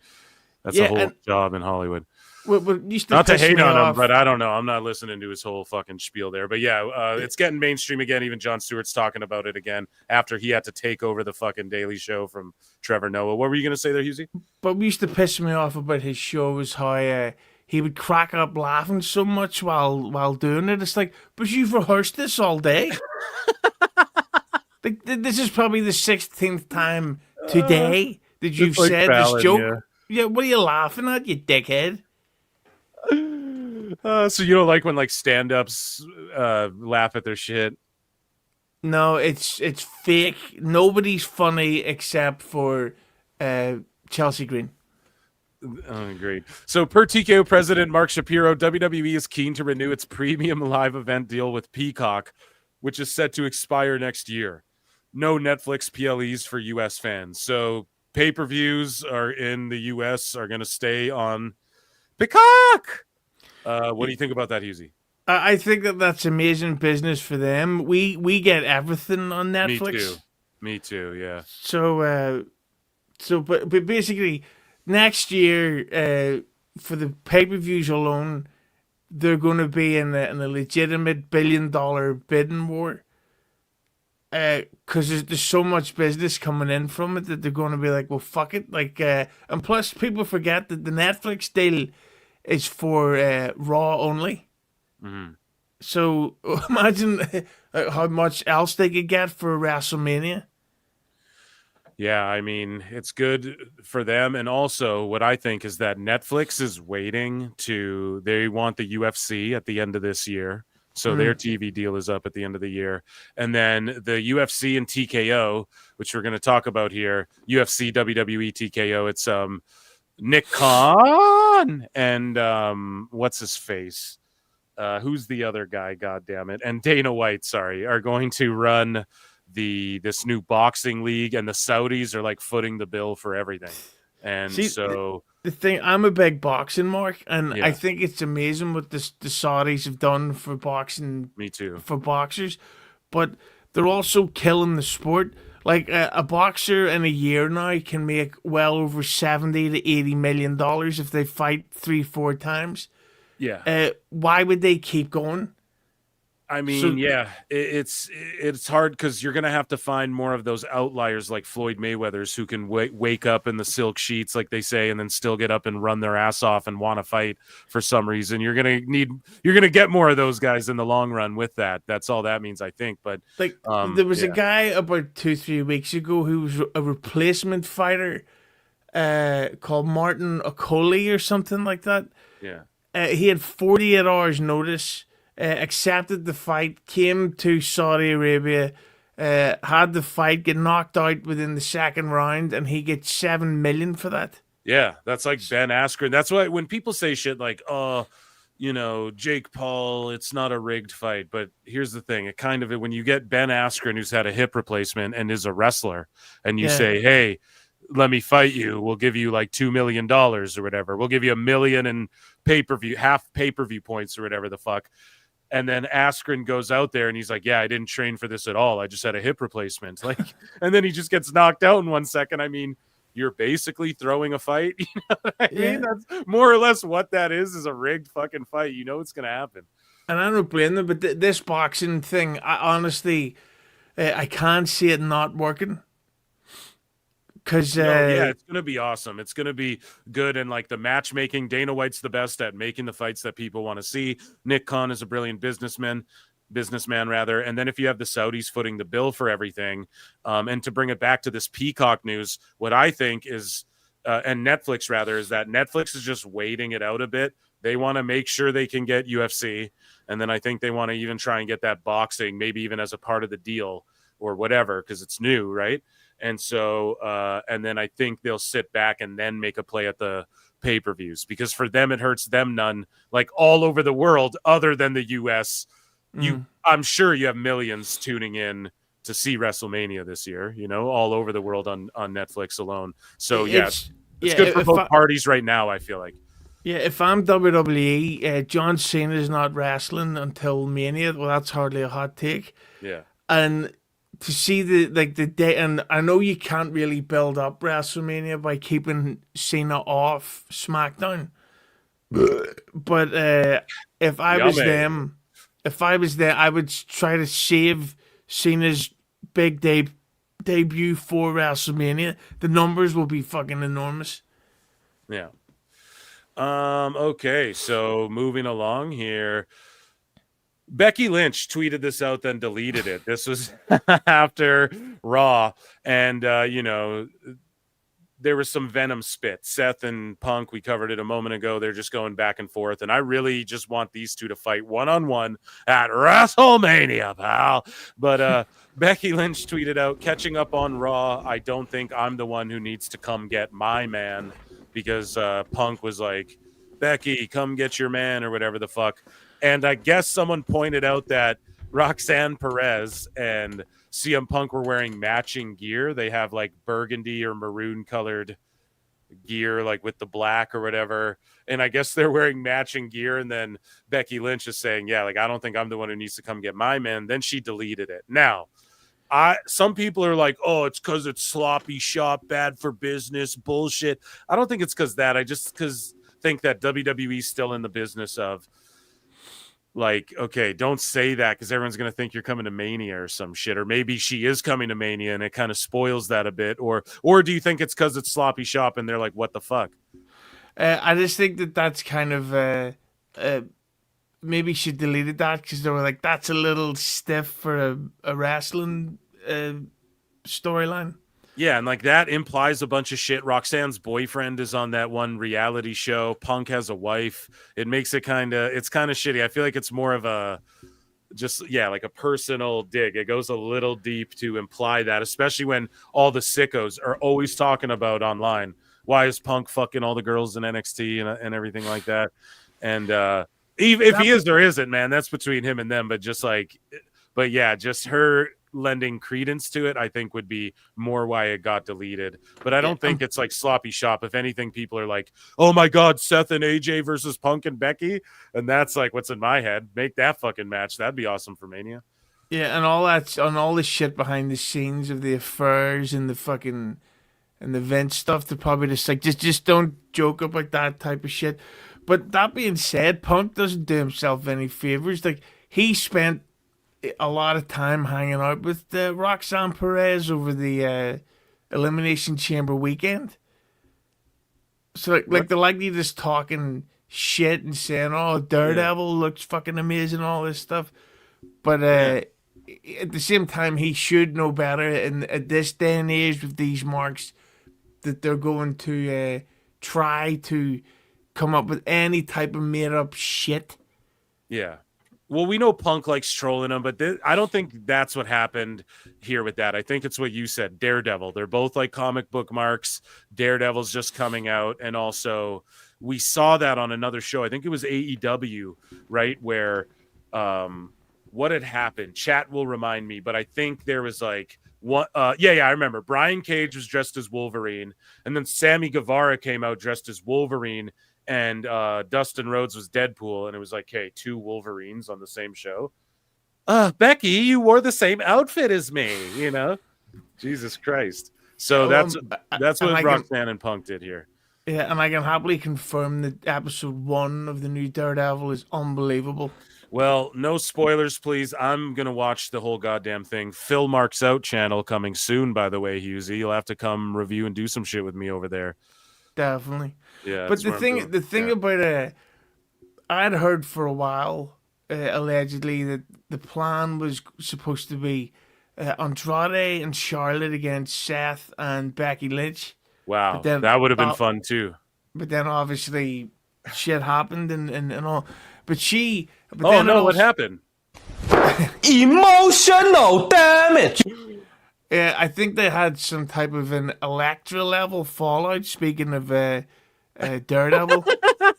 that's a whole job in Hollywood. Not to hate on him, but I don't know. I'm not listening to his whole fucking spiel there. But yeah, it's getting mainstream again. Even Jon Stewart's talking about it again after he had to take over the fucking Daily Show from Trevor Noah. What were you going to say there, Husey? But what used to piss me off about his show was how he would crack up laughing so much while doing it. It's like, but you've rehearsed this all day. Like, this is probably the 16th time today that you've said this joke. Yeah, what are you laughing at, you dickhead? So you don't like when like stand-ups laugh at their shit? No, it's fake. Nobody's funny except for Chelsea Green. Great. So per TKO president Mark Shapiro, WWE is keen to renew its premium live event deal with Peacock, which is set to expire next year. No Netflix PLEs for U.S. fans. So pay-per-views are in the U.S. are going to stay on Peacock. What do you think about that, Husey? I think that's amazing business for them. We get everything on Netflix. Me too. Yeah. But basically, next year, for the pay-per-views alone, they're going to be in a legitimate $1 billion bidding war. Because there's so much business coming in from it that they're going to be like, well, fuck it. Like, and plus, people forget that the Netflix deal is for Raw only. Mm-hmm. So imagine how much else they could get for WrestleMania. Yeah, I mean, it's good for them. And also, what I think is that Netflix is waiting they want the UFC at the end of this year. So their TV deal is up at the end of the year. And then the UFC and TKO, which we're going to talk about here, UFC, WWE, TKO, it's Nick Khan and what's his face? Who's the other guy? God damn it. And Dana White, are going to run this new boxing league, and the Saudis are like footing the bill for everything. And the thing, I'm a big boxing mark, and I think it's amazing what the Saudis have done for boxing. Me too. For boxers, but they're also killing the sport. Like a boxer in a year now can make well over $70 to $80 million if they fight 3-4 times. Yeah. Why would they keep going? I mean, it's hard because you're going to have to find more of those outliers like Floyd Mayweather's who can wake up in the silk sheets, like they say, and then still get up and run their ass off and want to fight for some reason. You're going to get more of those guys in the long run with that. That's all that means, I think. But like there was a guy about 2-3 weeks ago who was a replacement fighter called Martin Okoli or something like that. Yeah. He had 48 hours notice. Accepted the fight, came to Saudi Arabia, had the fight, get knocked out within the second round, and he gets $7 million for that. Yeah, that's like Ben Askren. That's why when people say shit like, "Oh, Jake Paul, it's not a rigged fight," but here's the thing: when you get Ben Askren, who's had a hip replacement and is a wrestler, and you say, "Hey, let me fight you. We'll give you like $2 million or whatever. We'll give you $1 million in half pay-per-view points or whatever the fuck." And then Askren goes out there and he's like, "Yeah, I didn't train for this at all. I just had a hip replacement." Like, and then he just gets knocked out in 1 second. I mean, you're basically throwing a fight. You know what I mean? That's more or less what that is a rigged fucking fight. You know it's going to happen. And I don't blame them, but this boxing thing, I honestly, I can't see it not working. Because it's going to be awesome. It's going to be good. And like the matchmaking, Dana White's the best at making the fights that people want to see. Nick Khan is a brilliant businessman rather. And then if you have the Saudis footing the bill for everything, and to bring it back to this Peacock news, what I think is and Netflix rather, is that Netflix is just waiting it out a bit. They want to make sure they can get UFC, and then I think they want to even try and get that boxing, maybe even as a part of the deal or whatever, because it's new, right? And so, and then I think they'll sit back and then make a play at the pay-per-views, because for them it hurts them none. Like all over the world, other than the US, I'm sure you have millions tuning in to see WrestleMania this year. All over the world on Netflix alone. So it's good for both parties right now, I feel like. Yeah, if I'm WWE, John Cena's not wrestling until Mania. Well, that's hardly a hot take. Yeah. And to see the day, and I know you can't really build up WrestleMania by keeping Cena off SmackDown. But if I was them, I would try to save Cena's big debut for WrestleMania. The numbers will be fucking enormous. Yeah. Okay, so moving along here. Becky Lynch tweeted this out, then deleted it. This was after Raw, and there was some venom spit. Seth and Punk, we covered it a moment ago. They're just going back and forth, and I really just want these two to fight one-on-one at WrestleMania, pal. But Becky Lynch tweeted out, catching up on Raw, I don't think I'm the one who needs to come get my man, because Punk was like, Becky, come get your man, or whatever the fuck. And I guess someone pointed out that Roxanne Perez and CM Punk were wearing matching gear. They have like burgundy or maroon colored gear, like with the black or whatever. And I guess they're wearing matching gear. And then Becky Lynch is saying, yeah, like, I don't think I'm the one who needs to come get my man. Then she deleted it. Now, some people are like, oh, it's because it's sloppy shop, bad for business, bullshit. I don't think it's because that. I just think that WWE's still in the business of, like, okay, don't say that because everyone's going to think you're coming to Mania or some shit. Or maybe she is coming to Mania and it kind of spoils that a bit. Or do you think it's because it's sloppy shop and they're like, what the fuck? I just think that's kind of maybe she deleted that because they were like, that's a little stiff for a wrestling storyline. Yeah, and like that implies a bunch of shit. Roxanne's boyfriend is on that one reality show. Punk has a wife. It makes it it's kind of shitty. I feel like it's more of a like a personal dig. It goes a little deep to imply that, especially when all the sickos are always talking about online. Why is Punk fucking all the girls in NXT and everything like that? And if he is or isn't, man, that's between him and them. But just her lending credence to it, I think, would be more why it got deleted. But I don't think it's like sloppy shop. If anything, people are like, oh my god, Seth and AJ versus Punk and Becky, and that's like what's in my head. Make that fucking match. That'd be awesome for Mania. Yeah, and all the shit behind the scenes of the affairs and the fucking and the Vince stuff. They're probably just like, just don't joke up like that type of shit. But that being said, Punk doesn't do himself any favors. Like, he spent a lot of time hanging out with Roxanne Perez over the Elimination Chamber weekend. So like they're likely just talking shit and saying, oh, Daredevil looks fucking amazing, all this stuff. But at the same time, he should know better. And at this day and age with these marks, that they're going to try to come up with any type of made up shit. Yeah. Well, we know Punk likes trolling him, but I don't think that's what happened here with that. I think it's what you said, Daredevil. They're both like comic book marks. Daredevil's just coming out. And also, we saw that on another show. I think it was AEW, right? Where what had happened? Chat will remind me, but I think there was like, I remember. Brian Cage was dressed as Wolverine, and then Sammy Guevara came out dressed as Wolverine, and Dustin Rhodes was Deadpool, and it was like, hey, two Wolverines on the same show. Becky, you wore the same outfit as me, Jesus Christ. So that's what Roxanne and Punk did here. Yeah, and I can happily confirm that episode 1 of the new Daredevil is unbelievable. Well, no spoilers, please. I'm going to watch the whole goddamn thing. Phil Marks Out channel coming soon, by the way, Husey. You'll have to come review and do some shit with me over there. Definitely. Yeah. But the thing about I'd heard for a while, allegedly, that the plan was supposed to be Andrade and Charlotte against Seth and Becky Lynch. Wow, then, that would have been fun too. But then obviously shit happened and all. But she. But Oh then no, what happened? Emotional damage. Yeah, I think they had some type of an Electra level fallout. Speaking of Daredevil.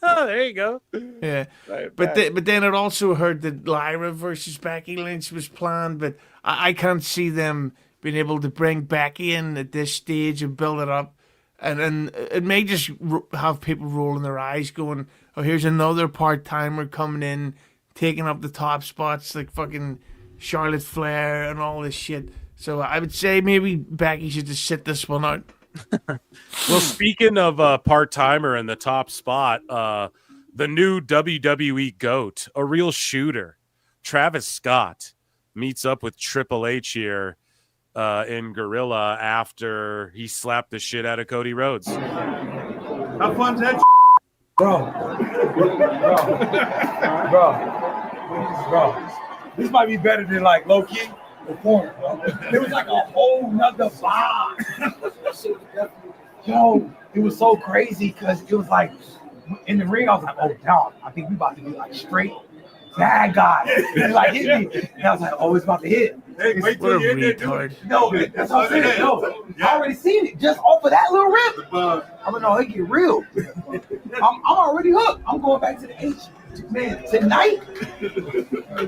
There you go. Yeah, Right but back. but then it also heard that Lyra versus Becky Lynch was planned, but I can't see them being able to bring Becky in at this stage and build it up, and it may just have people rolling their eyes, going, "Oh, here's another part timer coming in, taking up the top spots like fucking Charlotte Flair and all this shit." So I would say maybe Becky should just sit this one out. Well, speaking of part-timer in the top spot, the new WWE GOAT, a real shooter, Travis Scott, meets up with Triple H here in Gorilla after he slapped the shit out of Cody Rhodes. How fun's that? Bro. This might be better than like low key or porn, bro. It was like a whole nother vibe. Yo, it was so crazy because it was like in the ring, I was like, oh dog, I think we about to be like straight bad guys. It like hit me. And I was like, oh, it's about to hit. Hey, wait till you hit that, dude. No, that's what I'm saying. No, I already seen it just off of that little rip. I'm like, no, it get real. I'm already hooked. I'm going back to the H. Man, tonight?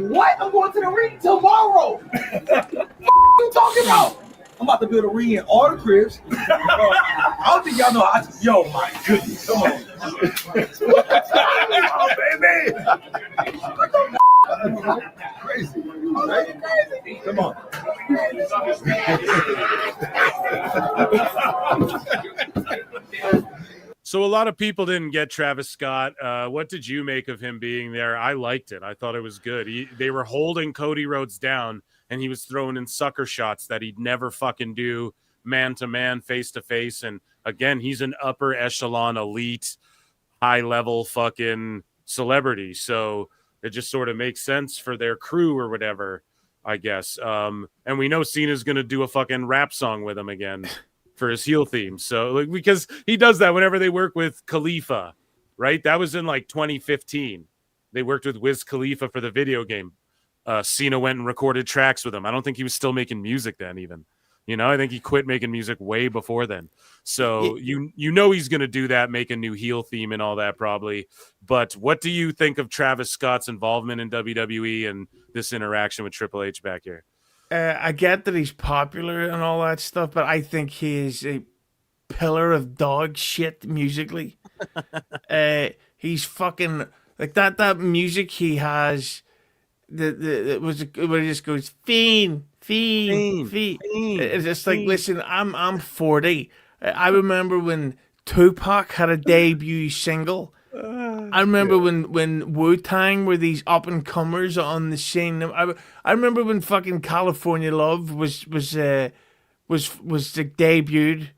What? I'm going to the ring tomorrow. What you talking about? I'm about to build a ring in all the cribs. I don't think y'all know. Yo, my goodness. Come on. Oh, baby. Crazy. Right? Crazy. Come on. So a lot of people didn't get Travis Scott. What did you make of him being there? I liked it. I thought it was good. They were holding Cody Rhodes down, and he was throwing in sucker shots that he'd never fucking do man-to-man, face-to-face. And again, he's an upper echelon, elite, high-level fucking celebrity. So it just sort of makes sense for their crew or whatever, I guess. And we know Cena's going to do a fucking rap song with him again for his heel theme. So like, because he does that whenever they work with Khalifa, right? That was in like 2015. They worked with Wiz Khalifa for the video game. Cena went and recorded tracks with him. I don't think he was still making music then even. You know, I think he quit making music way before then. So you know he's going to do that, make a new heel theme and all that probably. But what do you think of Travis Scott's involvement in WWE and this interaction with Triple H back here? I get that he's popular and all that stuff, but I think he is a pillar of dog shit musically. He's fucking like that music he has. It was where he just goes fiend. It's just like, listen, I'm 40. I remember when Tupac had a debut single. I remember when Wu-Tang were these up and comers on the scene. I remember when fucking California Love was debuted.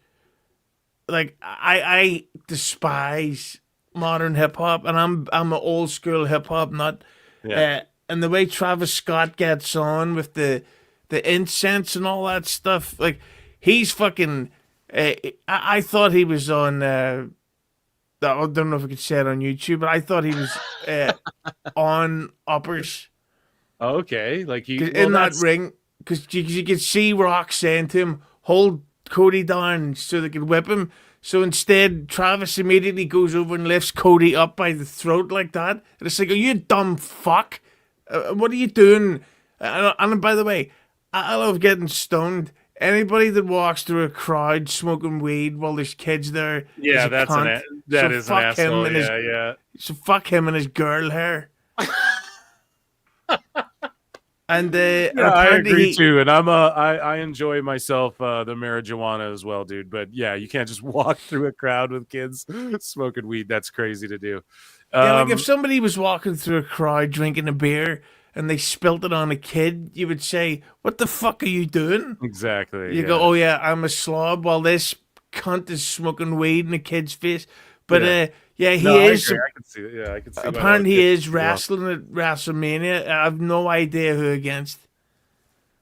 Like I despise modern hip hop, and I'm an old school hip hop nut. Yeah. And the way Travis Scott gets on with the incense and all that stuff, like he's fucking. I thought he was on. I don't know if I could say it on YouTube, but I thought he was on uppers. Okay, like he in that ring, because you could see Rock saying to him, "Hold Cody down so they could whip him." So instead, Travis immediately goes over and lifts Cody up by the throat like that. And it's like, "Are you a dumb fuck? What are you doing?" And by the way, I love getting stoned. Anybody that walks through a crowd smoking weed while there's kids there, yeah, is a that's cunt. that is an asshole. Him and Yeah. So fuck him and his girl hair. And I agree too, and I enjoy myself the marijuana as well, dude. But yeah, you can't just walk through a crowd with kids smoking weed. That's crazy to do. Yeah, like if somebody was walking through a crowd drinking a beer and they spilt it on a kid, you would say, "What the fuck are you doing?" Exactly. You go, "Oh yeah, I'm a slob," while this cunt is smoking weed in a kid's face. But he is. I can see it. Yeah, I can see. Apparently, he is wrestling at WrestleMania. I have no idea who against.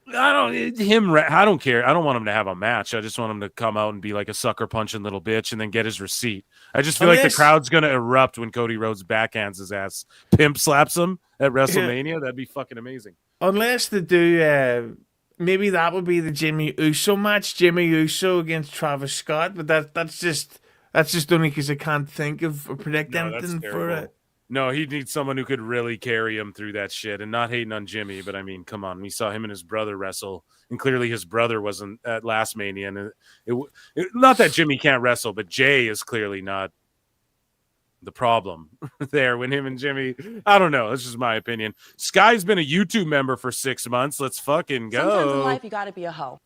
I don't care. I don't want him to have a match. I just want him to come out and be like a sucker punching little bitch and then get his receipt. I just feel like the crowd's gonna erupt when Cody Rhodes backhands his ass, pimp slaps him at WrestleMania. Yeah. That'd be fucking amazing. Unless they do, maybe that would be the Jimmy Uso match, Jimmy Uso against Travis Scott. But that's just only because I can't think of or predict anything for it. No, he needs someone who could really carry him through that shit. And not hating on Jimmy, but I mean, come on. We saw him and his brother wrestle, and clearly his brother wasn't at last Mania. And it not that Jimmy can't wrestle, but Jay is clearly not the problem there when him and Jimmy. I don't know. That's just my opinion. Sky's been a YouTube member for 6 months. Let's fucking go. Sometimes in life, you got to be a hoe.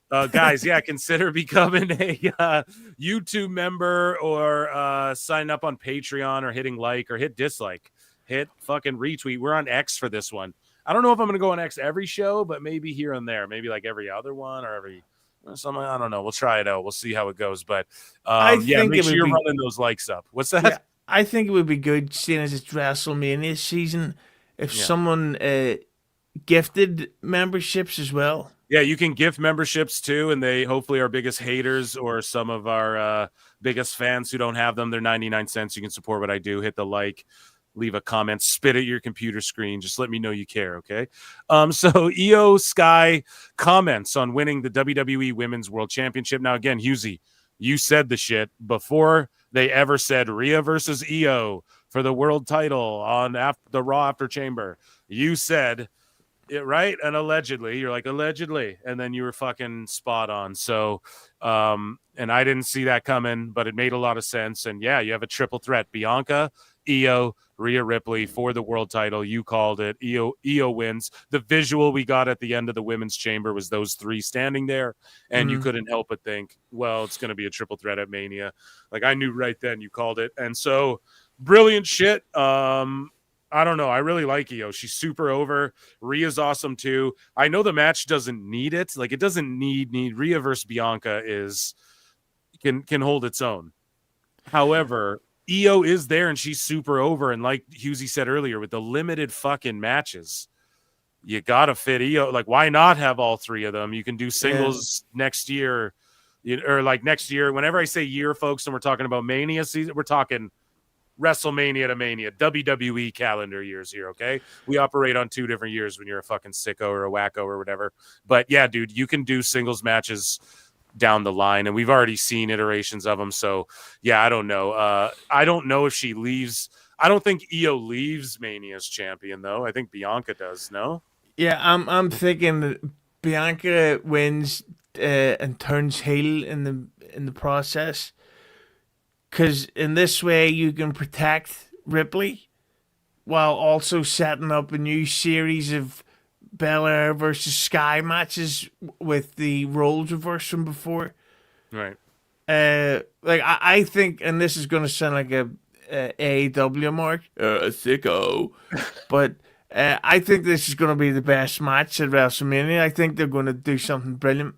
Guys, consider becoming a YouTube member or sign up on Patreon or hitting like or hit dislike. Hit fucking retweet. We're on X for this one. I don't know if I'm going to go on X every show, but maybe here and there. Maybe like every other one or every something. I don't know. We'll try it out. We'll see how it goes. But make sure you're running those likes up. What's that? Yeah, I think it would be good, seeing as it's WrestleMania season, if someone gifted memberships as well. Yeah, you can gift memberships too, and they hopefully our biggest haters or some of our biggest fans who don't have them. They're 99 cents. You can support what I do. Hit the like, leave a comment, spit at your computer screen. Just let me know you care, okay? So EO Sky comments on winning the WWE Women's World Championship. Now, again, Husey, you said the shit before they ever said Rhea versus EO for the world title on the Raw After Chamber. You said it, right? And allegedly, you're like, allegedly. And then you were fucking spot on. So, and I didn't see that coming, but it made a lot of sense. And yeah, you have a triple threat. Bianca, EO, Rhea Ripley for the world title. You called it. EO wins. The visual we got at the end of the women's chamber was those three standing there. And you couldn't help but think, well, it's going to be a triple threat at Mania. Like I knew right then you called it. And so brilliant shit. I don't know. I really like EO. She's super over. Rhea's awesome too. I know the match doesn't need it. Like it doesn't need Rhea versus Bianca can hold its own. However, EO is there and she's super over. And like Husey said earlier, with the limited fucking matches, you gotta fit EO. Like, why not have all three of them? You can do singles next year, or like next year. Whenever I say year, folks, and we're talking about Mania season, we're talking WrestleMania to Mania, WWE calendar years here, okay? We operate on 2 different years when you're a fucking sicko or a wacko or whatever. But yeah, dude, you can do singles matches down the line, and we've already seen iterations of them. So yeah, I don't know. I don't know if she leaves. I don't think EO leaves Mania as champion, though. I think Bianca does. No. Yeah, I'm thinking that Bianca wins and turns heel in the process. Because in this way, you can protect Ripley while also setting up a new series of Belair versus Sky matches with the roles reversed from before. Right. Like I think, and this is going to sound like a AEW mark, a sicko, but I think this is going to be the best match at WrestleMania. I think they're going to do something brilliant.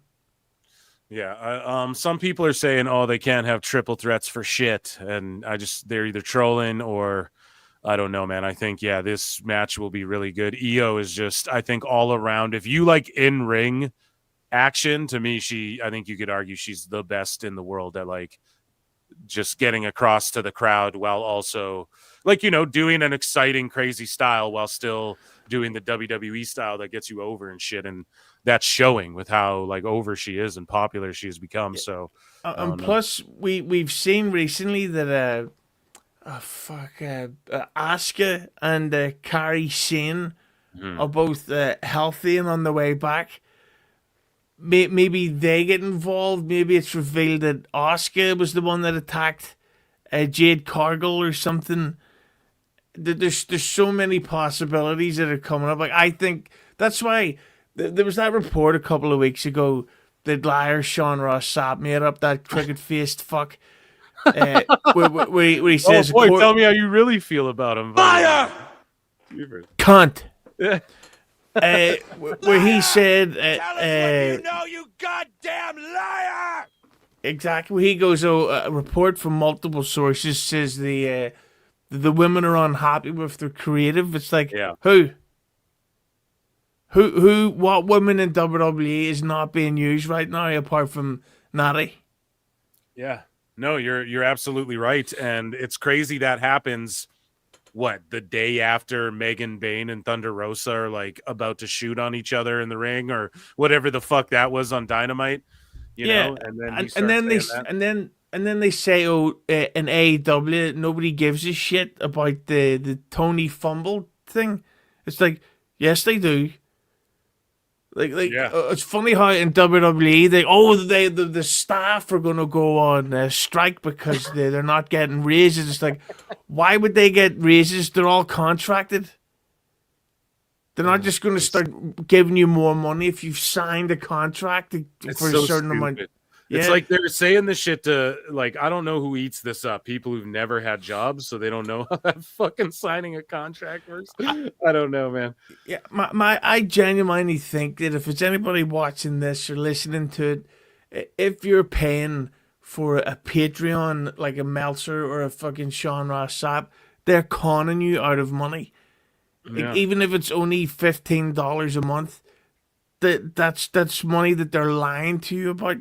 Yeah, some people are saying, oh, they can't have triple threats for shit, and they're either trolling or I don't know, man. I think, yeah, this match will be really good. EO is just, I think, all around. If you like in-ring action, to me, I think you could argue she's the best in the world at like just getting across to the crowd while also like, doing an exciting, crazy style while still doing the WWE style that gets you over and shit. And that's showing with how like over she is and popular she has become. So, and plus we've seen recently that Asuka and Kairi Sane are both healthy and on the way back. Maybe they get involved. Maybe it's revealed that Asuka was the one that attacked Jade Cargill or something. There's so many possibilities that are coming up. Like I think that's why there was that report a couple of weeks ago that liar Sean Ross Sapp made up that crooked-faced fuck. Where he says, "Oh boy, tell me how you really feel about him." Liar, cunt. Where he said, you goddamn liar! Exactly. Where he goes, a report from multiple sources says the women are unhappy with their creative. It's like, who? What woman in WWE is not being used right now apart from Natty? Yeah. No, you're absolutely right. And it's crazy that happens, what, the day after Megan Bayne and Thunder Rosa are like about to shoot on each other in the ring or whatever the fuck that was on Dynamite, you know? And then you start saying that. and then they say, oh, in AEW, nobody gives a shit about the Tony Fumble thing. It's like, yes, they do. It's funny how in WWE the staff are gonna go on strike because they're not getting raises. It's like, why would they get raises? They're all contracted. They're not just gonna start giving you more money if you've signed a contract for a certain amount. It's like they're saying this shit to, like, I don't know who eats this up. People who've never had jobs, so they don't know how that fucking signing a contract works. I don't know, man. Yeah, I genuinely think that if it's anybody watching this or listening to it, if you're paying for a Patreon like a Meltzer or a fucking Sean Ross Sapp, they're conning you out of money. Like, even if it's only $15 a month, that's money that they're lying to you about.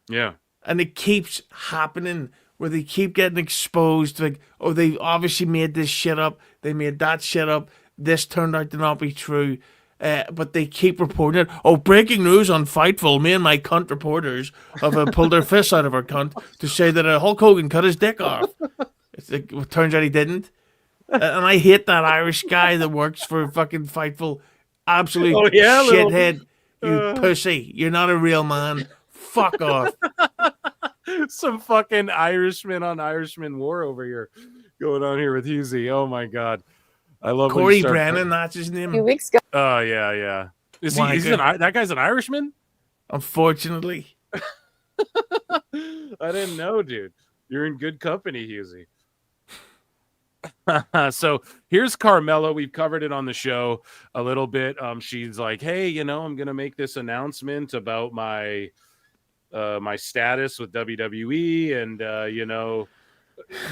Yeah. And it keeps happening where they keep getting exposed. Like, oh, they obviously made this shit up. They made that shit up. This turned out to not be true. But they keep reporting it. Oh, breaking news on Fightful. Me and my cunt reporters have pulled their fists out of our cunt to say that Hulk Hogan cut his dick off. It turns out he didn't. And I hate that Irish guy that works for fucking Fightful. Absolute shithead. You pussy. You're not a real man. Fuck off. Some fucking Irishman on Irishman war over here going on here with Husey. Oh my god. I love Corey Brennan, that's his name. A few weeks ago. Oh yeah. Is that guy's an Irishman? Unfortunately. I didn't know, dude. You're in good company, Husey. So here's Carmella. We've covered it on the show a little bit. She's like, hey, I'm gonna make this announcement about my status with WWE, and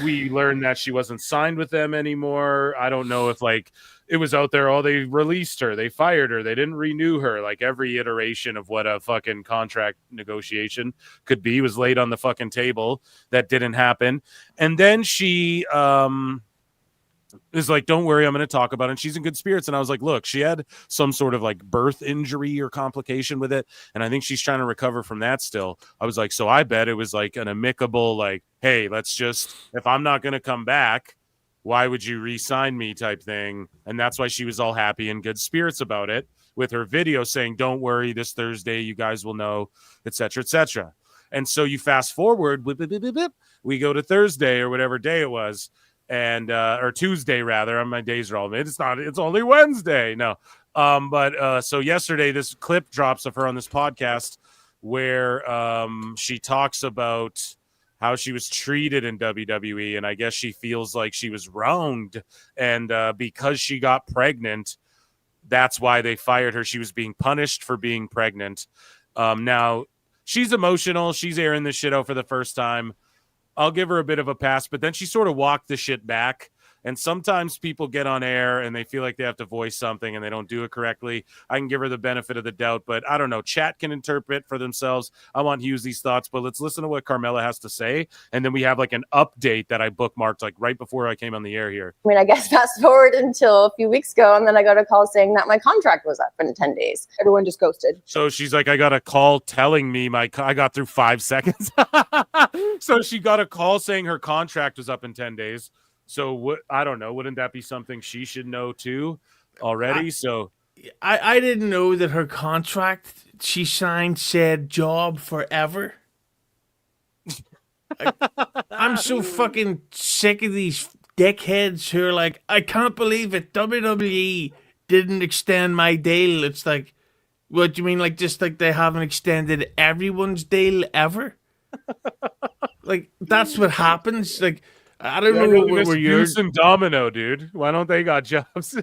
we learned that she wasn't signed with them anymore. I don't know if like it was out there, oh, they released her, they fired her, they didn't renew her. Like every iteration of what a fucking contract negotiation could be was laid on the fucking table. That didn't happen. And then she is like, don't worry, I'm going to talk about it. And she's in good spirits. And I was like, look, she had some sort of like birth injury or complication with it. And I think she's trying to recover from that still. I was like, so I bet it was like an amicable, like, hey, let's just, if I'm not going to come back, why would you re-sign me type thing? And that's why she was all happy and good spirits about it with her video saying, don't worry, this Thursday, you guys will know, et cetera, et cetera. And so you fast forward, we go to Thursday or whatever day it was. And or Tuesday rather. My days are all made. It's only Wednesday. No. But so yesterday this clip drops of her on this podcast where she talks about how she was treated in WWE, and I guess she feels like she was wronged, and because she got pregnant, that's why they fired her. She was being punished for being pregnant. Now she's emotional. She's airing this shit out for the first time. I'll give her a bit of a pass, but then she sort of walked the shit back. And sometimes people get on air and they feel like they have to voice something and they don't do it correctly. I can give her the benefit of the doubt, but I don't know. Chat can interpret for themselves. I want Hughes' thoughts, but let's listen to what Carmella has to say. And then we have like an update that I bookmarked like right before I came on the air here. I mean, I guess fast forward until a few weeks ago, and then I got a call saying that my contract was up in 10 days. Everyone just ghosted. So she's like, I got a call telling me I got through 5 seconds. So she got a call saying her contract was up in 10 days. So I don't know. Wouldn't that be something she should know too already? I didn't know that her contract she signed said job forever. I'm so fucking sick of these dickheads who are like, I can't believe it. WWE didn't extend my deal. It's like, what do you mean? Like, just like they haven't extended everyone's deal ever? Like, that's what happens. Like, I don't know where you're. And Domino, dude. Why don't they got jobs?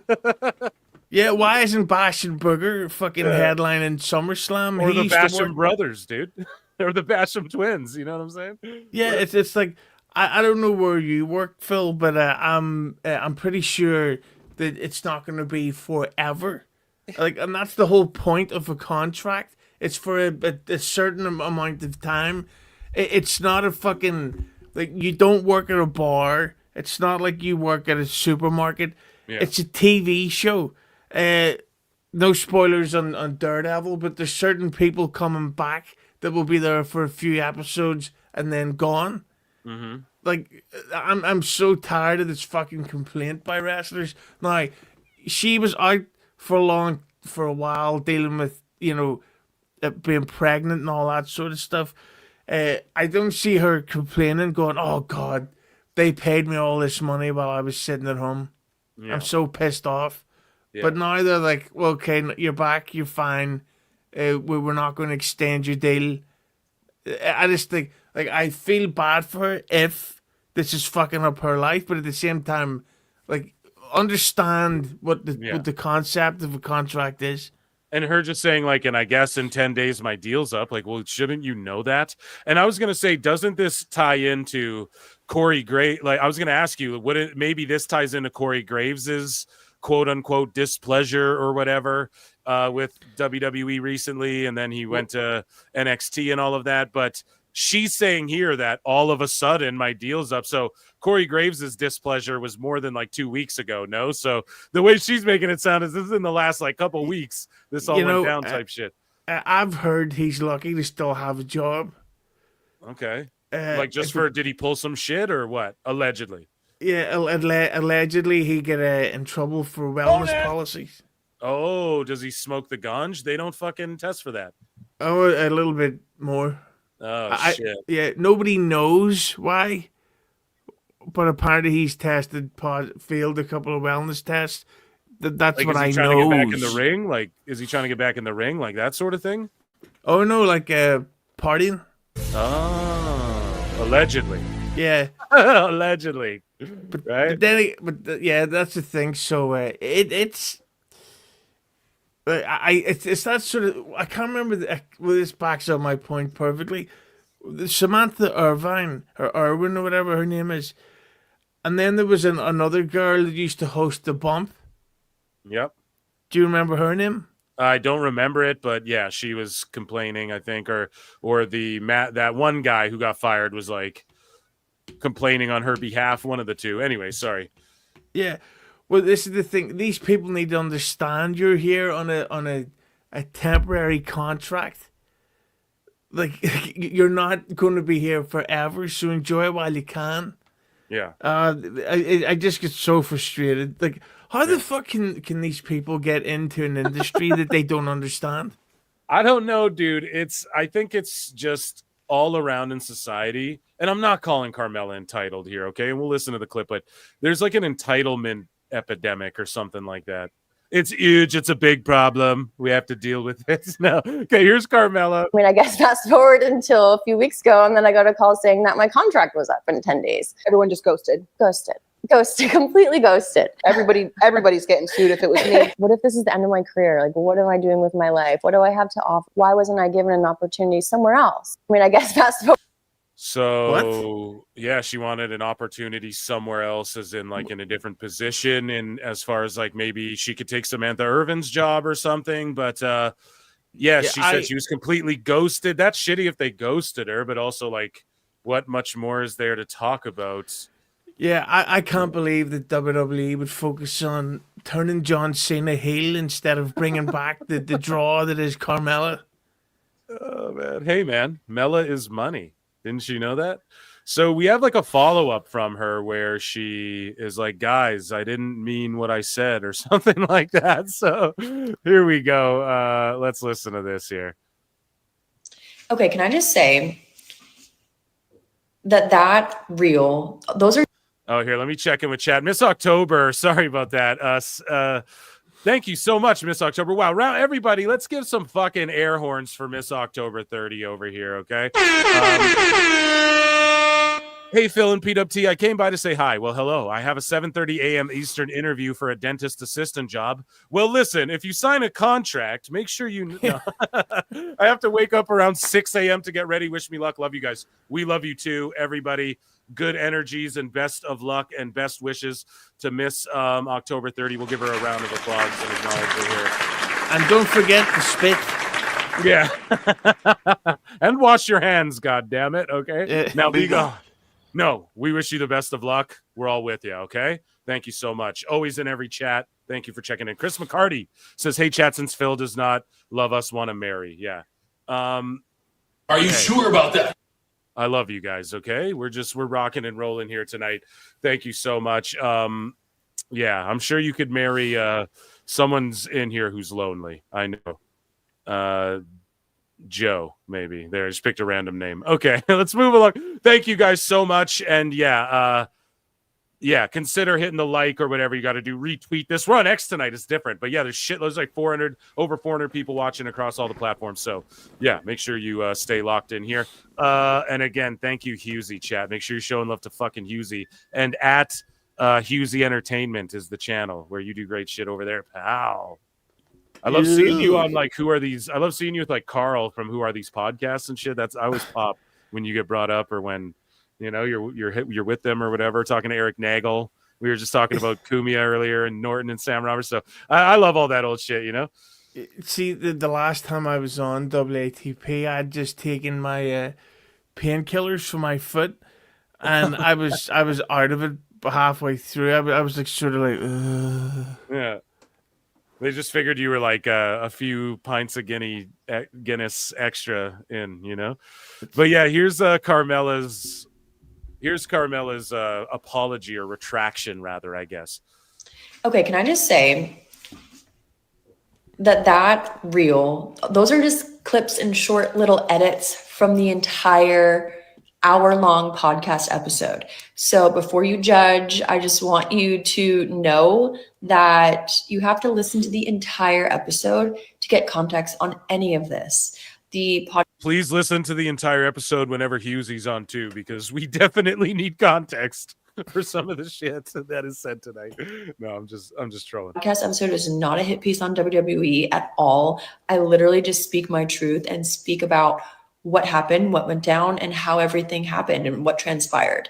Yeah, why isn't Bash and Booger fucking headlining SummerSlam? Or the Basham brothers, dude. Or the Basham twins. You know what I'm saying? Yeah, it's like I don't know where you work, Phil, but I'm pretty sure that it's not going to be forever. Like, and that's the whole point of a contract. It's for a certain amount of time. It's not a fucking, like, you don't work at a bar. It's not like you work at a supermarket. Yeah. It's a TV show. No spoilers on Daredevil, but there's certain people coming back that will be there for a few episodes and then gone. Mm-hmm. Like, I'm so tired of this fucking complaint by wrestlers. Now, she was out for a while dealing with, being pregnant and all that sort of stuff. I don't see her complaining, going, "Oh God, they paid me all this money while I was sitting at home. Yeah. I'm so pissed off." Yeah. But now they're like, "Well, okay, you're back, you're fine. We're not going to extend your deal." I just think, like, I feel bad for her if this is fucking up her life, but at the same time, like, understand what the concept of a contract is. And her just saying, like, and I guess in 10 days my deal's up. Like, well, shouldn't you know that? And I was going to say, doesn't this tie into Corey Graves? Like, I was going to ask you, maybe this ties into Corey Graves's quote unquote displeasure or whatever with WWE recently. And then he went to NXT and all of that. But she's saying here that all of a sudden my deal's up. So Corey Graves's displeasure was more than like 2 weeks ago. No. So the way she's making it sound is this is in the last like couple weeks. This all went down type shit. I've heard he's lucky to still have a job. Okay. Like just for, did he pull some shit or what? Allegedly. Yeah. Allegedly he get in trouble for wellness policies. Oh, does he smoke the ganj? They don't fucking test for that. Oh, a little bit more. Oh, shit. Yeah, nobody knows why, but apparently he's failed a couple of wellness tests. That's like, what I know. Is he trying to get back in the ring? Like, is he trying to get back in the ring? Like that sort of thing? Oh, no, like partying. Oh, allegedly. Yeah. Allegedly. Right? But that's the thing. So it's... It's that sort of, I can't remember this backs up my point perfectly. Samantha Irvine or Irwin or whatever her name is, and then there was another girl that used to host The Bump. Yep. Do you remember her name? I don't remember it, but yeah, she was complaining, I think, or that one guy who got fired was like complaining on her behalf. One of the two. Anyway, sorry. Yeah. Well, this is the thing. These people need to understand you're here on a temporary contract. Like, you're not going to be here forever, so enjoy it while you can. Yeah. I just get so frustrated. Like, how the fuck can these people get into an industry that they don't understand? I don't know, dude. I think it's just all around in society. And I'm not calling Carmella entitled here, okay? And we'll listen to the clip, but there's like an entitlement epidemic or something like that. It's huge. It's a big problem. We have to deal with it now. Okay, here's Carmella. I mean, I guess fast forward until a few weeks ago, and then I got a call saying that my contract was up in 10 days. Everyone just ghosted. Completely ghosted. Everybody's getting sued if it was me. What if this is the end of my career? Like, what am I doing with my life? What do I have to offer? Why wasn't I given an opportunity somewhere else? I mean, I guess fast forward. So yeah, she wanted an opportunity somewhere else, as in like in a different position, and as far as like maybe she could take Samantha Irvin's job or something. But she said she was completely ghosted. That's shitty if they ghosted her, but also like what much more is there to talk about? Yeah, I can't believe that WWE would focus on turning John Cena heel instead of bringing back the draw that is Carmella. Oh man, hey man, Mella is money. Didn't you know that? So we have like a follow-up from her where she is like, guys, I didn't mean what I said or something like that. So here we go. Let's listen to this here. Okay, can I just say that reel, those are... Oh, here, let me check in with chat. Miss October, sorry about that. Thank you so much, Miss October. Wow, everybody, let's give some fucking air horns for Miss October 30 over here, okay? Hey, Phil and PWT, I came by to say hi. Well, hello. I have a 7:30 a.m. Eastern interview for a dentist assistant job. Well, listen, if you sign a contract, make sure you know. I have to wake up around 6 a.m. to get ready. Wish me luck. Love you guys. We love you too, everybody. Good energies and best of luck and best wishes to Miss October 30. We'll give her a round of applause and acknowledge her here. And don't forget to spit. Yeah. And wash your hands, God damn it. Okay. Now be gone. No, we wish you the best of luck. We're all with you. Okay. Thank you so much. Always in every chat. Thank you for checking in. Chris McCarty says, "Hey, chat, since Phil does not love us, want to marry." Yeah. Are you sure about that? I love you guys. Okay. We're rocking and rolling here tonight. Thank you so much. Yeah, I'm sure you could marry someone's in here who's lonely. I know. Joe, maybe. There, I just picked a random name. Okay, let's move along. Thank you guys so much. And yeah, consider hitting the like or whatever you got to do. Retweet this. We're on X tonight. It's different. But yeah, there's shitloads, like over 400 people watching across all the platforms. So yeah, make sure you stay locked in here. And again, thank you, Husey, chat. Make sure you're showing love to fucking Husey. And at Husey Entertainment is the channel where you do great shit over there, pal. I love seeing you on like Who Are These? I love seeing you with like Carl from Who Are These Podcasts and shit. I always pop when you get brought up or when you're with them or whatever. Talking to Eric Nagel, we were just talking about Kumia earlier and Norton and Sam Roberts. So I love all that old shit. See, the last time I was on WATP, I'd just taken my painkillers for my foot, and I was out of it halfway through. I was like sort of like, ugh. Yeah. They just figured you were like a few pints of Guinness extra in, But yeah, here's Carmella's apology or retraction, rather, I guess. Okay, can I just say that reel, those are just clips and short little edits from the entire hour-long podcast episode. So before you judge, I just want you to know that you have to listen to the entire episode to get context on any of this. Please listen to the entire episode whenever Hughesy's on too, because we definitely need context for some of the shit that is said tonight. No, I'm just trolling. Podcast episode is not a hit piece on WWE at all. I literally just speak my truth and speak about what happened, what went down, and how everything happened and what transpired.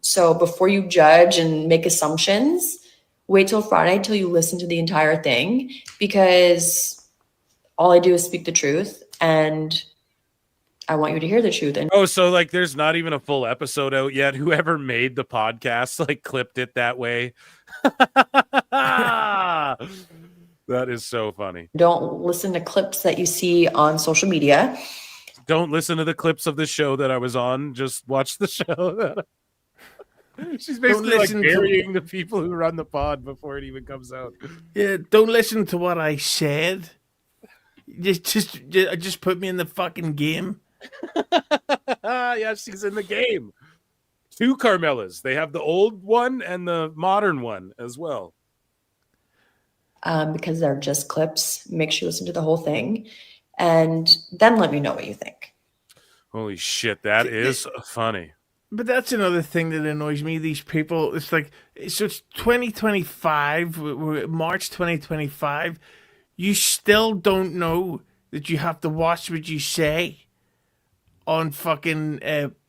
So before you judge and make assumptions, wait till Friday till you listen to the entire thing, because all I do is speak the truth, and I want you to hear the truth. And so like there's not even a full episode out yet. Whoever made the podcast like clipped it that way. That is so funny. Don't listen to clips that you see on social media. Don't listen to the clips of the show that I was on. Just watch the show. She's basically like burying the people who run the pod before it even comes out. Yeah, don't listen to what I said. Just put me in the fucking game. Yeah, she's in the game. 2 Carmellas. They have the old one and the modern one as well. Because they're just clips. Make sure you listen to the whole thing, and then let me know what you think. Holy shit, that is funny. But that's another thing that annoys me. These people, it's like, so it's 2025, we're March 2025. You still don't know that you have to watch what you say on fucking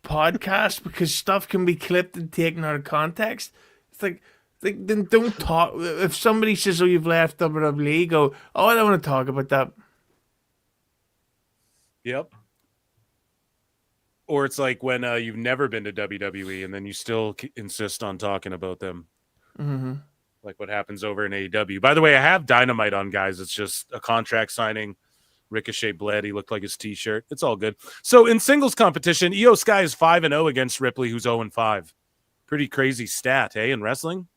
podcast, because stuff can be clipped and taken out of context. It's like then don't talk. If somebody says, "Oh, you've left WWE," go, "Oh, I don't want to talk about that." Yep. Or it's like when you've never been to WWE and then you still insist on talking about them. Mm-hmm. Like what happens over in AEW. By the way, I have Dynamite on, guys. It's just a contract signing. Ricochet bled. He looked like his T-shirt. It's all good. So in singles competition, Io Sky is 5-0 against Ripley, who's 0-5. Pretty crazy stat, in wrestling?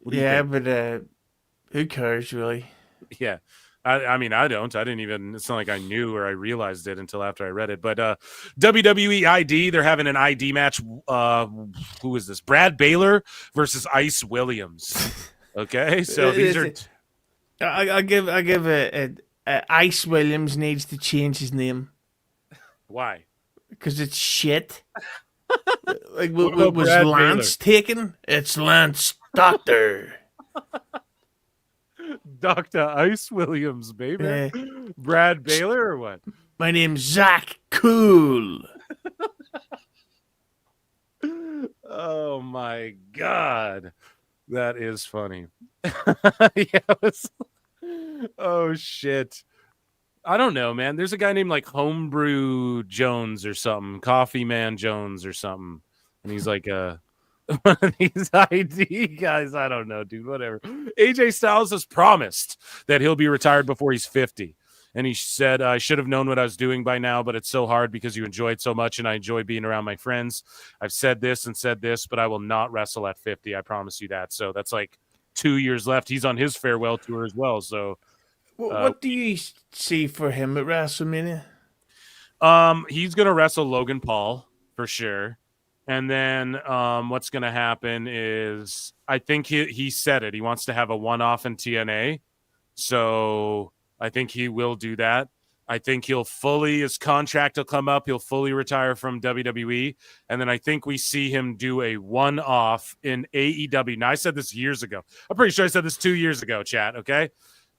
Yeah, but who cares, really? Yeah. I mean, I don't. I didn't even. It's not like I knew or I realized it until after I read it. But WWE ID, they're having an ID match. Who is this? Brad Baylor versus Ice Williams. Okay, so these are. I give Ice Williams needs to change his name. Why? Because it's shit. Like what was Lance taken? It's Lance Doctor. Dr. Ice Williams, baby. Brad Baylor or what? My name's Zach Cool. Oh my God. That is funny. Yeah, Oh shit. I don't know, man. There's a guy named like Homebrew Jones or something, Coffee Man Jones or something, and he's like one of these ID guys. I don't know, dude. Whatever. AJ Styles has promised that he'll be retired before he's 50. And he said, I should have known what I was doing by now, but it's so hard because you enjoy it so much, and I enjoy being around my friends. I've said this, but I will not wrestle at 50. I promise you that. So that's like 2 years left. He's on his farewell tour as well. So what do you see for him at WrestleMania? He's going to wrestle Logan Paul for sure. And then what's going to happen is I think he said it. He wants to have a one-off in TNA. So I think he will do that. I think his contract will come up. He'll fully retire from WWE. And then I think we see him do a one-off in AEW. Now, I said this years ago. I'm pretty sure I said this 2 years ago, chat, okay?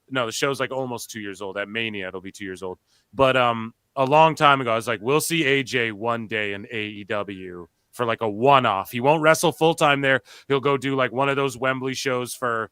No, the show's like almost 2 years old. At Mania, it'll be 2 years old. But a long time ago, I was like, we'll see AJ one day in AEW for like a one-off. He won't wrestle full-time there. He'll go do like one of those Wembley shows for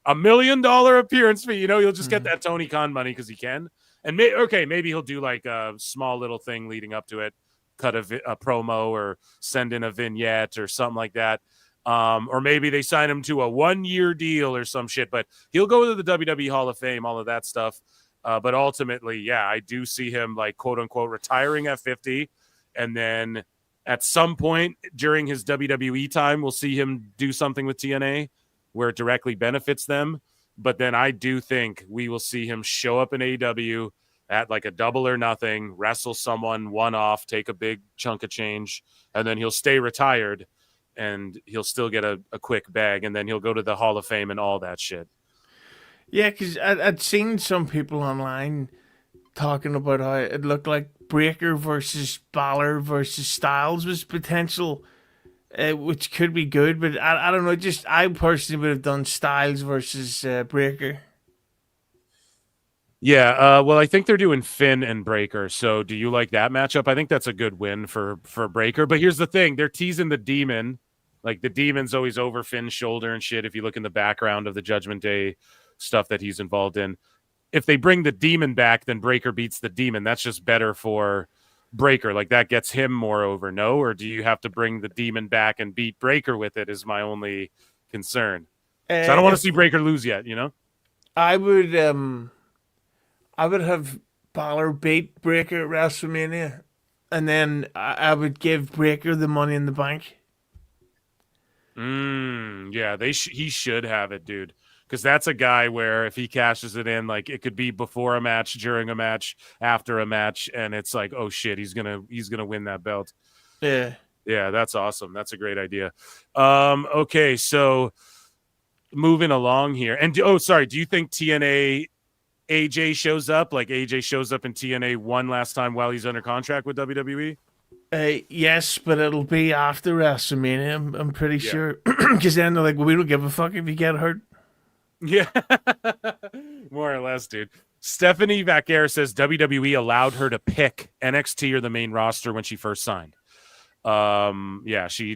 $1 million appearance fee. You know, he'll just get that Tony Khan money because he can. And maybe he'll do like a small little thing leading up to it, cut a promo or send in a vignette or something like that. Or maybe they sign him to a 1-year deal or some shit. But he'll go to the WWE Hall of Fame, all of that stuff. But ultimately, yeah, I do see him like quote unquote retiring at 50, and then at some point during his WWE time, we'll see him do something with TNA where it directly benefits them. But then I do think we will see him show up in AEW at like a double or nothing, wrestle someone one-off, take a big chunk of change, and then he'll stay retired and he'll still get a quick bag, and then he'll go to the Hall of Fame and all that shit. Yeah, because I'd seen some people online talking about how it looked like Breakker versus Balor versus Styles was potential, which could be good, but I don't know. Just I personally would have done Styles versus Breakker. Yeah, well, I think they're doing Finn and Breakker. So do you like that matchup? I think that's a good win for Breakker. But here's the thing. They're teasing the Demon. Like, the Demon's always over Finn's shoulder and shit if you look in the background of the Judgment Day stuff that he's involved in. If they bring the Demon back, then Breakker beats the Demon. That's just better for Breakker. Like, that gets him more over, no? Or do you have to bring the Demon back and beat Breakker with it is my only concern. So I don't want to see Breakker lose yet, you know? I would have Balor beat Breakker at WrestleMania, and then I would give Breakker the Money in the Bank. Yeah, he should have it, dude. Because that's a guy where if he cashes it in, like, it could be before a match, during a match, after a match, and it's like, oh shit, he's gonna win that belt. Yeah, that's awesome. That's a great idea. Okay, so moving along here, and do you think TNA AJ shows up? Like, AJ shows up in TNA one last time while he's under contract with WWE? Yes, but it'll be after WrestleMania. I'm pretty sure, because then they're like, well, we don't give a fuck if you get hurt. Yeah, more or less, dude. Stephanie Vaquer says WWE allowed her to pick NXT or the main roster when she first signed. She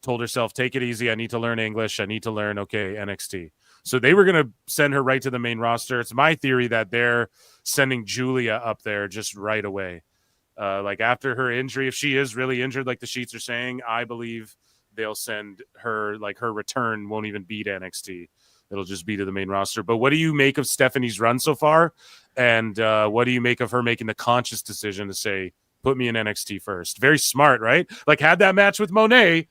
told herself, take it easy. I need to learn English. I need to learn, NXT. So they were going to send her right to the main roster. It's my theory that they're sending Julia up there just right away. Like, after her injury, if she is really injured, like the sheets are saying, I believe they'll send her, like, her return won't even be to NXT. It'll just be to the main roster. But what do you make of Stephanie's run so far? And what do you make of her making the conscious decision to say, put me in NXT first? Very smart, right? Like, had that match with Monet,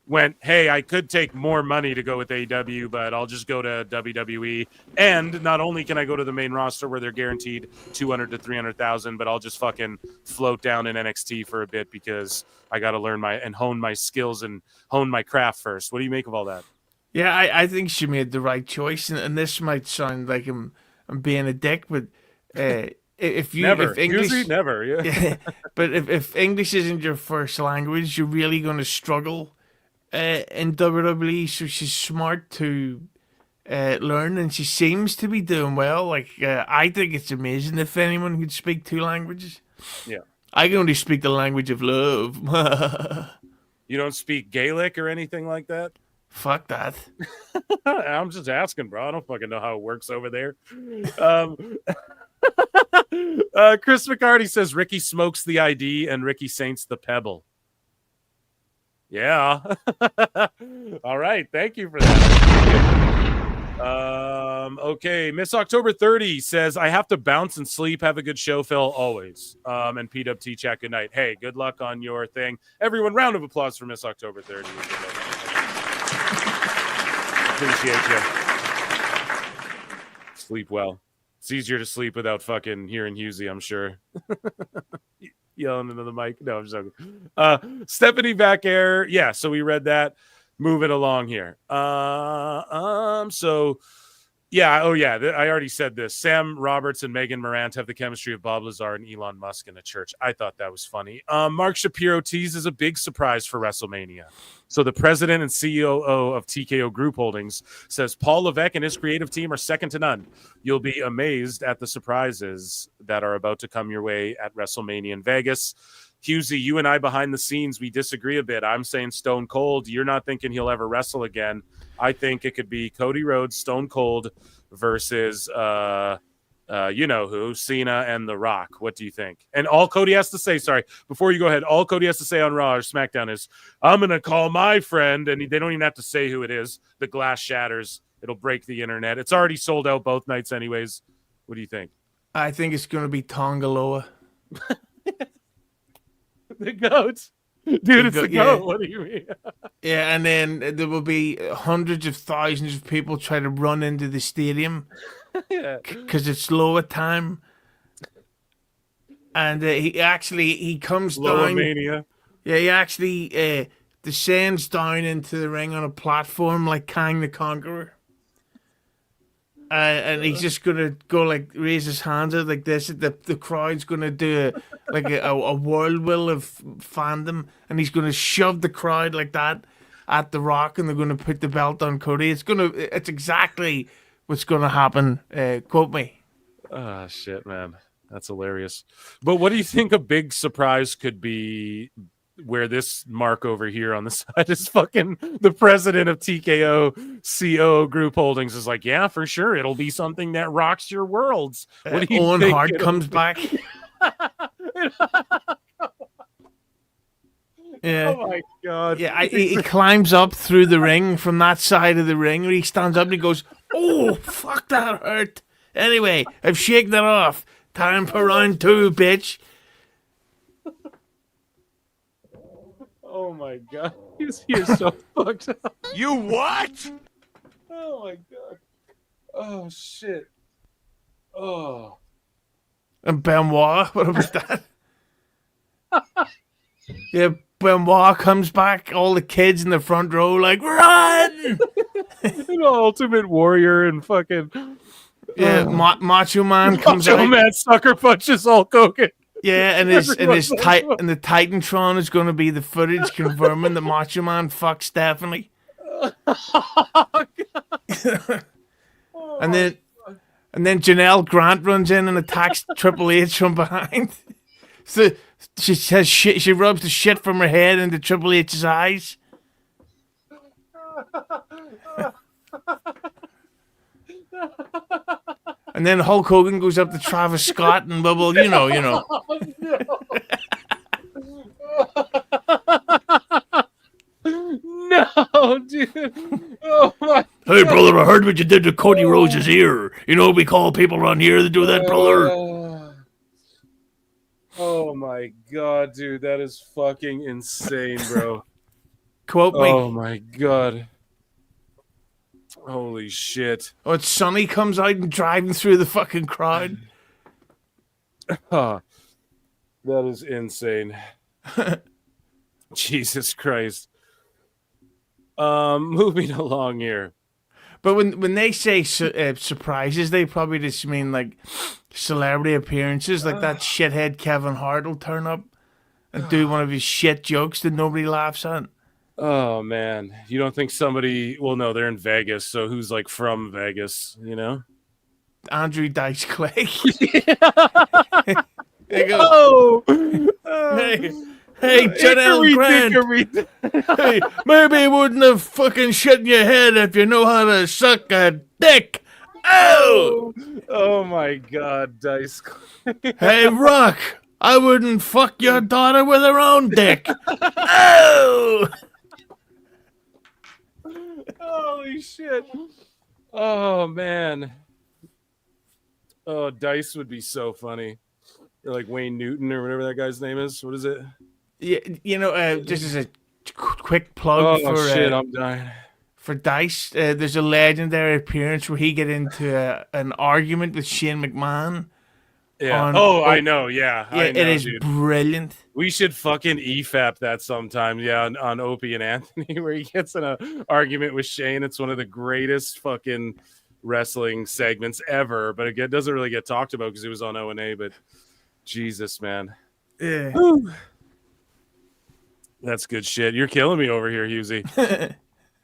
went, hey, I could take more money to go with AEW, but I'll just go to WWE. And not only can I go to the main roster where they're guaranteed 200 to 300,000, but I'll just fucking float down in NXT for a bit because I got to learn and hone my skills and hone my craft first. What do you make of all that? Yeah, I think she made the right choice, and this might sound like I'm being a dick, but if English never, yeah. But if English isn't your first language, you're really going to struggle in WWE. So she's smart to learn, and she seems to be doing well. Like, I think it's amazing if anyone could speak 2 languages. Yeah, I can only speak the language of love. You don't speak Gaelic or anything like that? Fuck that. I'm just asking, bro. I don't fucking know how it works over there. Chris McCarty says Ricky smokes the ID and Ricky Saints the Pebble. Yeah. All right. Thank you for that. Okay. Miss October 30 says, I have to bounce and sleep. Have a good show, Phil, always. And PWT chat, good night. Hey, good luck on your thing. Everyone, round of applause for Miss October 30. Appreciate you. Sleep well. It's easier to sleep without fucking hearing Husey, I'm sure. Yelling into the mic. No, I'm joking. Stephanie back air. Yeah, so we read that. Moving along here. So yeah, I already said this. Sam Roberts and Megan Morant have the chemistry of Bob Lazar and Elon Musk in a church. I thought that was funny. Mark Shapiro teases a big surprise for WrestleMania. So the president and COO of TKO Group Holdings says Paul Levesque and his creative team are second to none. You'll be amazed at the surprises that are about to come your way at WrestleMania in Vegas. Husey, you and I behind the scenes, we disagree a bit. I'm saying Stone Cold. You're not thinking he'll ever wrestle again. I think it could be Cody Rhodes, Stone Cold versus you know who, Cena and The Rock. What do you think? And all Cody has to say, sorry, before you go ahead, all Cody has to say on Raw or SmackDown is, I'm going to call my friend, and they don't even have to say who it is. The glass shatters. It'll break the internet. It's already sold out both nights anyways. What do you think? I think it's going to be Tongaloa. The goat. Dude, it's the goat. What do you mean? Yeah, and then there will be hundreds of thousands of people try to run into the stadium because it's lower time. And he comes down. Mania. Yeah, he actually descends down into the ring on a platform like Kang the Conqueror. And he's just gonna go like raise his hands out like this. The crowd's gonna do a whirlwind of fandom, and he's gonna shove the crowd like that at The Rock, and they're gonna put the belt on Cody. It's exactly what's gonna happen. Quote me. Oh shit, man, that's hilarious. But what do you think a big surprise could be? Where this mark over here on the side is fucking the president of TKO COO Group Holdings is like, yeah, for sure. It'll be something that rocks your worlds. What do you Owen think Hart comes back. Yeah. Oh my God. Yeah, he climbs up through the ring from that side of the ring where he stands up and he goes, oh, fuck, that hurt. Anyway, I've shaken it off. Time for round 2, bitch. Oh my God, you're so fucked up. You what? Oh my God. Oh shit. Oh. And Benoit, what about that? Yeah, Benoit comes back, all the kids in the front row like, run! An Ultimate Warrior and fucking... Yeah, Macho Man comes out. Macho Man sucker punches Hulk Hogan. Yeah, and the Titantron is going to be the footage confirming that Macho Man fucked Stephanie. and then Janelle Grant runs in and attacks Triple H from behind. So she says shit. She rubs the shit from her head into Triple H's eyes. And then Hulk Hogan goes up to Travis Scott and bubble, you know. No, dude. Oh my. Hey, brother, I heard what you did to Cody Rhodes' ear. You know, we call people around here that do that, brother. Oh my God, dude, that is fucking insane, bro. Quote me. Oh my God. Holy shit. Oh, it's Sonny comes out and driving through the fucking crowd. That is insane. Jesus Christ. Moving along here. But when they say surprises, they probably just mean like celebrity appearances. Like that shithead Kevin Hart will turn up and do one of his shit jokes that nobody laughs at. Oh, man. You don't think somebody... Well, no, they're in Vegas, so who's, like, from Vegas, you know? Andrew Dice Clay. Oh! Hey, Janelle Grant. Hey, maybe it wouldn't have fucking shit in your head if you know how to suck a dick. Oh! Oh my God, Dice. Hey, Rock, I wouldn't fuck your daughter with her own dick. Oh! Holy shit. Oh man. Oh, Dice would be so funny. Or like Wayne Newton or whatever that guy's name is. What is it? Yeah, just as a quick plug Oh for shit, I'm dying. For Dice, there's a legendary appearance where he get into an argument with Shane McMahon. Yeah. on- I know. Yeah. Yeah, I know, it is dude. brilliant. We should fucking EFAP that sometime. Yeah, on Opie and Anthony, where he gets in an argument with Shane. It's one of the greatest fucking wrestling segments ever. But it doesn't really get talked about because it was on O&A. But Jesus, man. Yeah. That's good shit. You're killing me over here, Husey.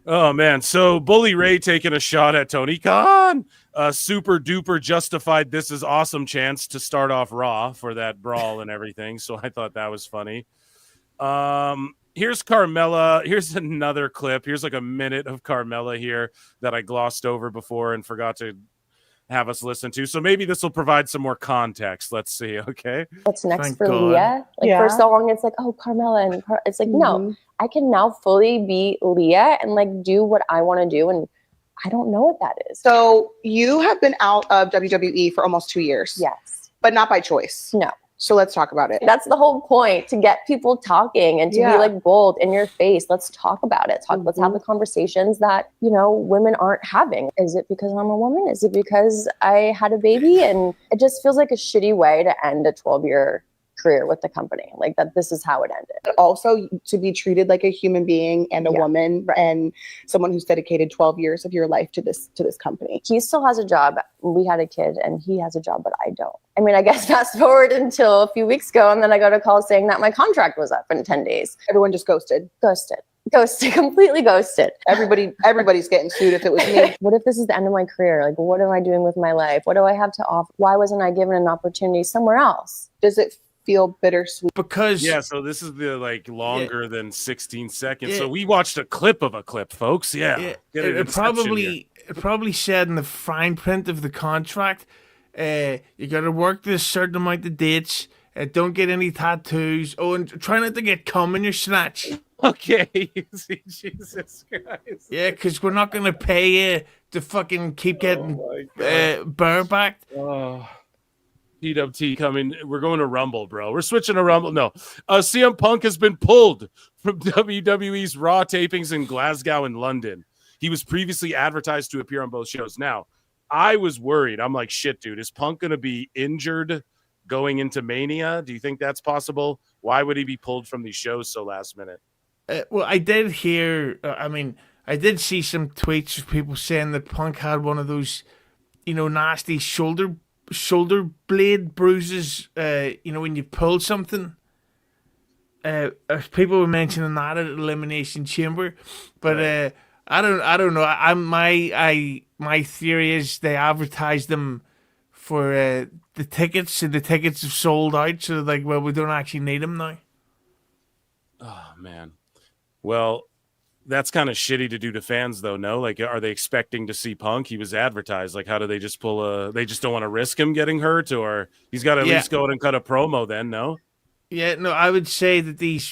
Oh, man. So Bully Ray taking a shot at Tony Khan. Super duper justified this is awesome chance to start off Raw for that brawl and everything. So I thought that was funny. Here's Carmella. Here's another clip. Here's like a minute of Carmella here that I glossed over before and forgot to have us listen to. So maybe this will provide some more context. Let's see. Okay. What's next Thank for God. Leah? Like for so long, it's like, oh, Carmella, and it's like, no, I can now fully be Leah and like do what I want to do, and I don't know what that is. So you have been out of WWE for almost 2 years. Yes. But not by choice. No. So let's talk about it. That's the whole point, to get people talking and to Yeah. be like bold in your face. Let's talk about it. Let's have the conversations that, women aren't having. Is it because I'm a woman? Is it because I had a baby? And it just feels like a shitty way to end a 12-year career with the company. Like that this is how it ended. But also to be treated like a human being and a woman and someone who's dedicated 12 years of your life to this company. He still has a job. We had a kid and he has a job, but I don't. I mean, I guess fast forward until a few weeks ago, and then I got a call saying that my contract was up in 10 days. Everyone just ghosted. Completely ghosted. Everybody's getting sued if it was me. What if this is the end of my career? Like, what am I doing with my life? What do I have to offer? Why wasn't I given an opportunity somewhere else? Does it feel bittersweet? Because so this is the longer than 16 seconds. Yeah. So we watched a clip of a clip, folks. Yeah. Get an It inception here. probably said in the fine print of the contract, you got to work this certain amount of dates. Don't get any tattoos. Oh, and try not to get cum in your snatch. Okay, Jesus Christ. Yeah, because we're not gonna pay you to fucking keep getting barebacked. Oh. PWT coming. We're going to Rumble, bro. We're switching to Rumble. No. CM Punk has been pulled from WWE's Raw tapings in Glasgow and London. He was previously advertised to appear on both shows. Now, I was worried. I'm like, shit, dude. Is Punk going to be injured going into Mania? Do you think that's possible? Why would he be pulled from these shows so last minute? Well, I did hear. I did see some tweets of people saying that Punk had one of those, nasty shoulder blade bruises. When you pull something. People were mentioning that at Elimination Chamber, but I don't know. My theory is they advertised them for the tickets, and the tickets have sold out. So they're like, well, we don't actually need them now. Oh man. Well, that's kind of shitty to do to fans, though. No, like, are they expecting to see Punk? He was advertised. Like, how do they just they just don't want to risk him getting hurt, or he's got to at least go out and cut a promo? Then, no. Yeah, no, I would say that these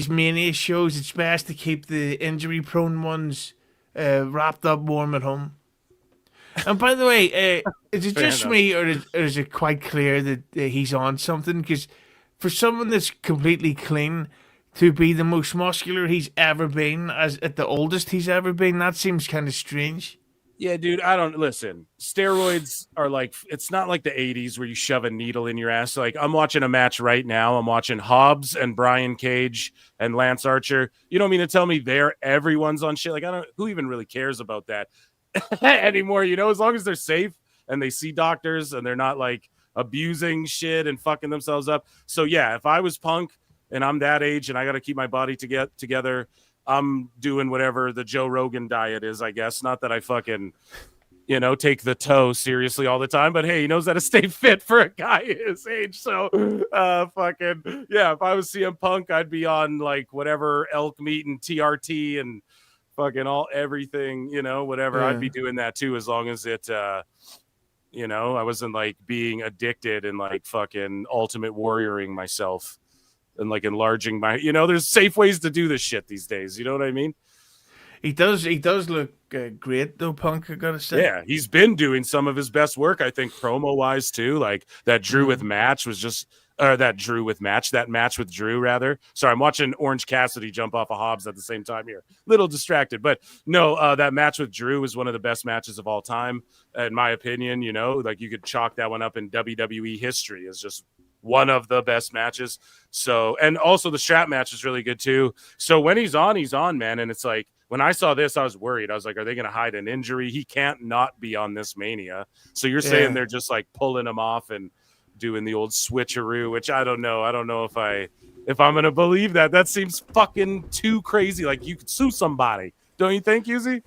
Mania shows, it's best to keep the injury-prone ones wrapped up warm at home. And by the way, is it just me, or is it quite clear that he's on something? Because for someone that's completely clean, to be the most muscular he's ever been, at the oldest he's ever been, that seems kind of strange. Yeah, dude, I don't listen. Steroids are like, it's not like the 80s where you shove a needle in your ass. Like, I'm watching a match right now. I'm watching Hobbs and Brian Cage and Lance Archer. You don't mean to tell me everyone's on shit? Like, who even really cares about that anymore? As long as they're safe and they see doctors and they're not like abusing shit and fucking themselves up. So yeah, if I was Punk and I'm that age and I got to keep my body together, I'm doing whatever the Joe Rogan diet is, I guess. Not that I fucking take the toe seriously all the time, but hey, he knows how to stay fit for a guy his age. So fucking yeah, if I was CM Punk, I'd be on like whatever elk meat and TRT and fucking everything, whatever. I'd be doing that too, as long as it I wasn't like being addicted and like fucking ultimate warrioring myself and like enlarging my, there's safe ways to do this shit these days. You know what I mean? He does look great though, Punk, I gotta say. Yeah, he's been doing some of his best work, I think, promo-wise too. Like that match with Drew, rather. Sorry, I'm watching Orange Cassidy jump off of Hobbs at the same time here. Little distracted, but no, that match with Drew is one of the best matches of all time, in my opinion. Like you could chalk that one up in WWE history as just one of the best matches. So, and also the strap match is really good too. So when he's on, man. And it's like, when I saw this, I was worried. I was like, are they going to hide an injury? He can't not be on this Mania. So you're saying they're just like pulling him off and doing the old switcheroo, which I don't know. I don't know if I'm going to believe that. That seems fucking too crazy. Like you could sue somebody. Don't you think, Yuzi?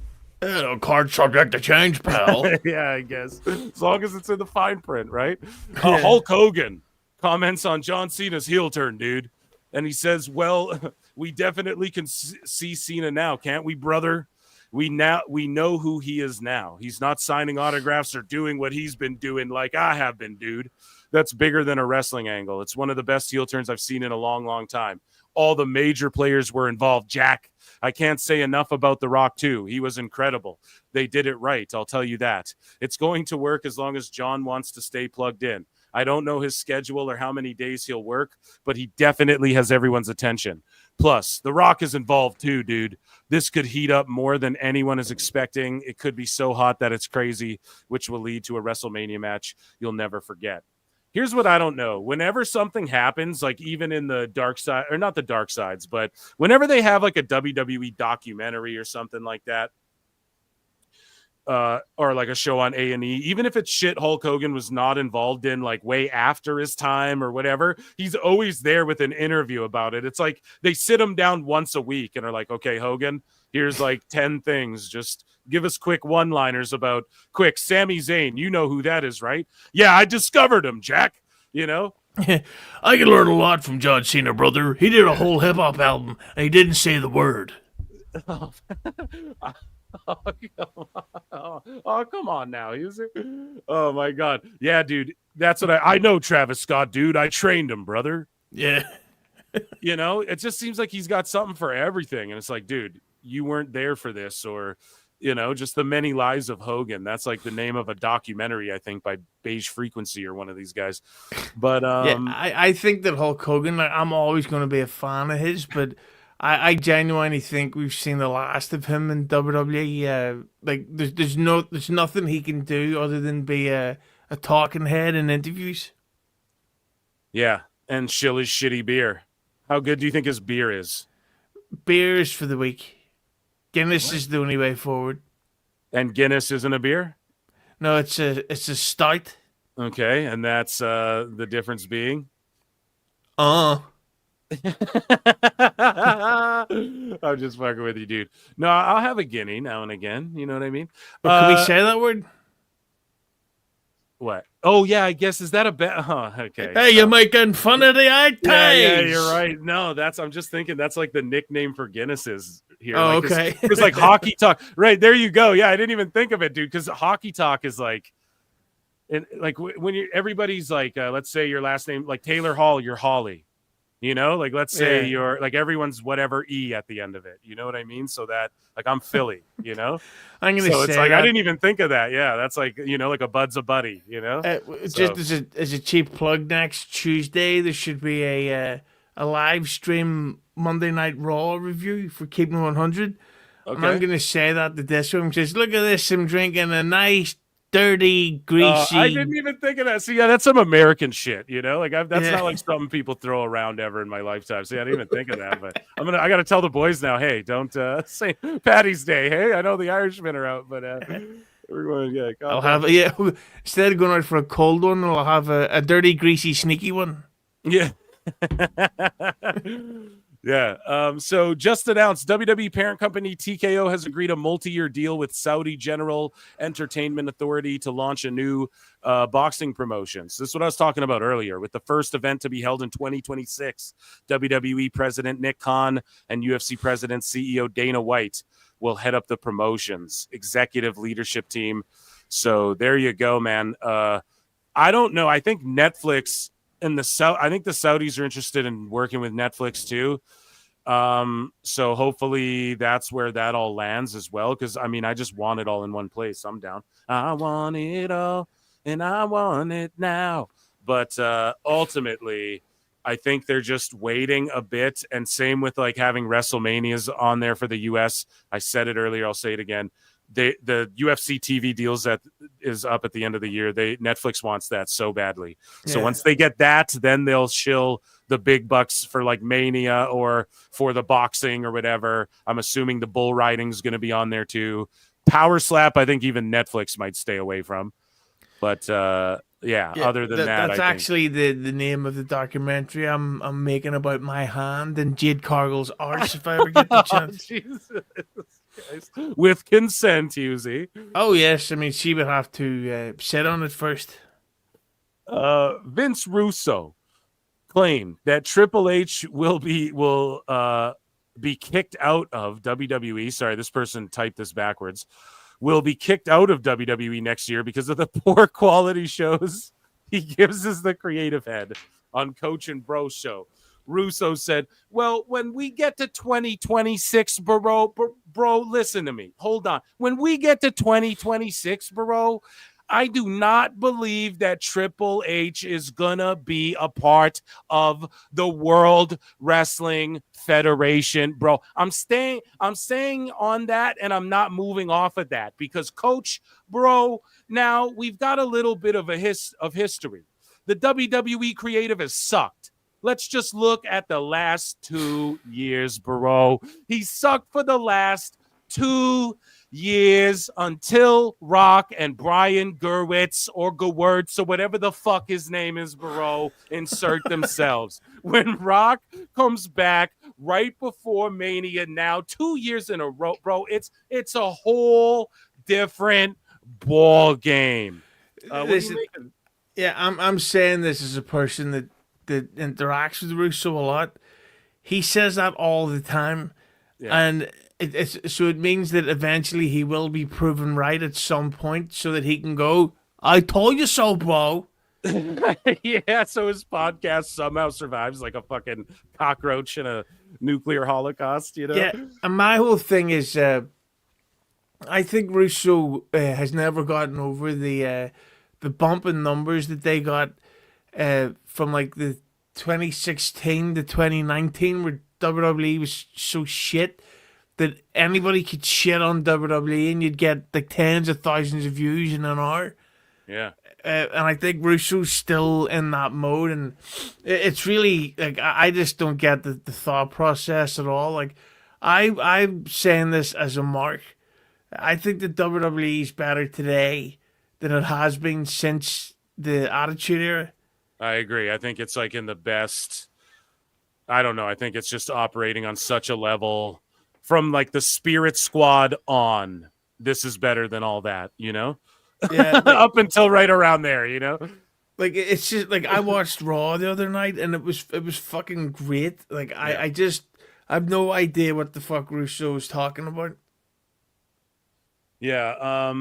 Card subject to change, pal. Yeah, I guess. As long as it's in the fine print, right? Hulk Hogan comments on John Cena's heel turn, dude. And he says, well, we definitely can see Cena now, can't we, brother? We know who he is now. He's not signing autographs or doing what he's been doing like I have been, dude. That's bigger than a wrestling angle. It's one of the best heel turns I've seen in a long, long time. All the major players were involved, Jack. I can't say enough about The Rock, too. He was incredible. They did it right, I'll tell you that. It's going to work as long as John wants to stay plugged in. I don't know his schedule or how many days he'll work, but he definitely has everyone's attention. Plus, The Rock is involved too, dude. This could heat up more than anyone is expecting. It could be so hot that it's crazy, which will lead to a WrestleMania match you'll never forget. Here's what I don't know. Whenever something happens, like even in the dark side, or not the dark sides, but whenever they have like a WWE documentary or something like that, or like a show on A&E, even if it's shit Hulk Hogan was not involved in like way after his time or whatever, he's always there with an interview about it. It's like they sit him down once a week and are like, okay, Hogan, here's like 10 things. Just give us quick one-liners about Sami Zayn. You know who that is, right? Yeah, I discovered him, Jack. I can learn a lot from John Cena, brother. He did a whole hip-hop album and he didn't say the word. Oh, come on now. Oh, my God. Yeah, dude. That's what I know, Travis Scott, dude. I trained him, brother. Yeah. It just seems like he's got something for everything. And it's like, dude, you weren't there for this. Or, just The Many Lives of Hogan. That's like the name of a documentary, I think, by Beige Frequency or one of these guys. But I think that Hulk Hogan, like, I'm always going to be a fan of his, but I genuinely think we've seen the last of him in WWE. Like there's nothing he can do other than be a talking head in interviews. Yeah, and shill his shitty beer. How good do you think his beer is? Beer is for the weak. Guinness is the only way forward. And Guinness isn't a beer? No, it's a stout. Okay, and that's the difference being? I'm just fucking with you, dude. No, I'll have a guinea now and again. You know what I mean? But can we say that word? What? Oh, yeah, I guess. Is that a bet? Okay. Hey, you're making fun of the eye yeah, you're right. No, I'm just thinking that's like the nickname for Guinnesses here. Oh, like, okay. It's like hockey talk. Right, there you go. Yeah, I didn't even think of it, dude, because hockey talk is like, and like when everybody's like, let's say your last name, like Taylor Hall, you're Holly. Like let's say you're like everyone's whatever E at the end of it. You know what I mean? So that like I'm Philly, I'm gonna so say it's like that. I didn't even think of that. Yeah, that's like like a bud's a buddy. Just as a cheap plug, next Tuesday there should be a live stream Monday Night Raw review for Keeping 100. Okay. And I'm gonna say that to this one says, look at this, I'm drinking a nice dirty, greasy. I didn't even think of that. See, yeah, that's some American shit, that's not like something people throw around ever in my lifetime. See, I didn't even think of that, but I got to tell the boys now, hey, don't say Paddy's Day. Hey, I know the Irishmen are out, but we're going, I'll have instead of going out for a cold one, I'll have a dirty, greasy, sneaky one. Yeah. Yeah. So just announced, WWE parent company TKO has agreed a multi-year deal with Saudi General Entertainment Authority to launch a new boxing promotion. So this is what I was talking about earlier, with the first event to be held in 2026. WWE President Nick Khan and UFC President CEO Dana White will head up the promotion's executive leadership team. So there you go, man. I don't know. I think Netflix and I think the Saudis are interested in working with Netflix too. So hopefully that's where that all lands as well. Cause I mean, I just want it all in one place. I'm down. I want it all and I want it now. But, ultimately I think they're just waiting a bit. And same with like having WrestleManias on there for the US. I said it earlier. I'll say it again. The UFC TV deals that is up at the end of the year. Netflix wants that so badly. So once they get that, then they'll shill the big bucks for like Mania or for the boxing or whatever. I'm assuming the bull riding is going to be on there too. Power Slap, I think even Netflix might stay away from. But yeah, other than that's actually the name of the documentary I'm making about my hand and Jade Cargill's arse if I ever get the chance. Jesus. With consent, Husey. Oh yes, I mean she would have to sit on it first. Vince Russo claimed that Triple H will be kicked out of WWE. Sorry, this person typed this backwards. Will be kicked out of WWE next year because of the poor quality shows he gives as the creative head on Coach and Bro show. Russo said, well, when we get to 2026, bro, listen to me. Hold on. When we get to 2026, bro, I do not believe that Triple H is gonna be a part of the World Wrestling Federation, bro. I'm staying on that, and I'm not moving off of that because Coach, bro, now we've got a little bit of history. The WWE creative has sucked. Let's just look at the last 2 years, bro. He sucked for the last 2 years until Rock and Brian Gewirtz or Gewirtz or whatever the fuck his name is, bro, insert themselves. When Rock comes back right before Mania now, 2 years in a row, bro, it's a whole different ball game. Yeah, I'm saying this as a person that interacts with Russo a lot. He says that all the time, and it means that eventually he will be proven right at some point, so that he can go, "I told you so, bro." Yeah, so his podcast somehow survives like a fucking cockroach in a nuclear holocaust, you know? Yeah, and my whole thing is, I think Russo has never gotten over the bump in numbers that they got from like the 2016 to 2019, where WWE was so shit that anybody could shit on WWE and you'd get like tens of thousands of views in an hour. Yeah. And I think Russo's still in that mode, and it's really like I just don't get the thought process at all. Like I'm saying this as a mark. I think the WWE is better today than it has been since the Attitude Era. I agree. I think it's like in the best. I don't know. I think it's just operating on such a level from like the Spirit Squad on. This is better than all that, you know? Yeah, up until right around there, you know? Like it's just like I watched Raw the other night and it was fucking great. Like I have no idea what the fuck Russo was talking about. Yeah,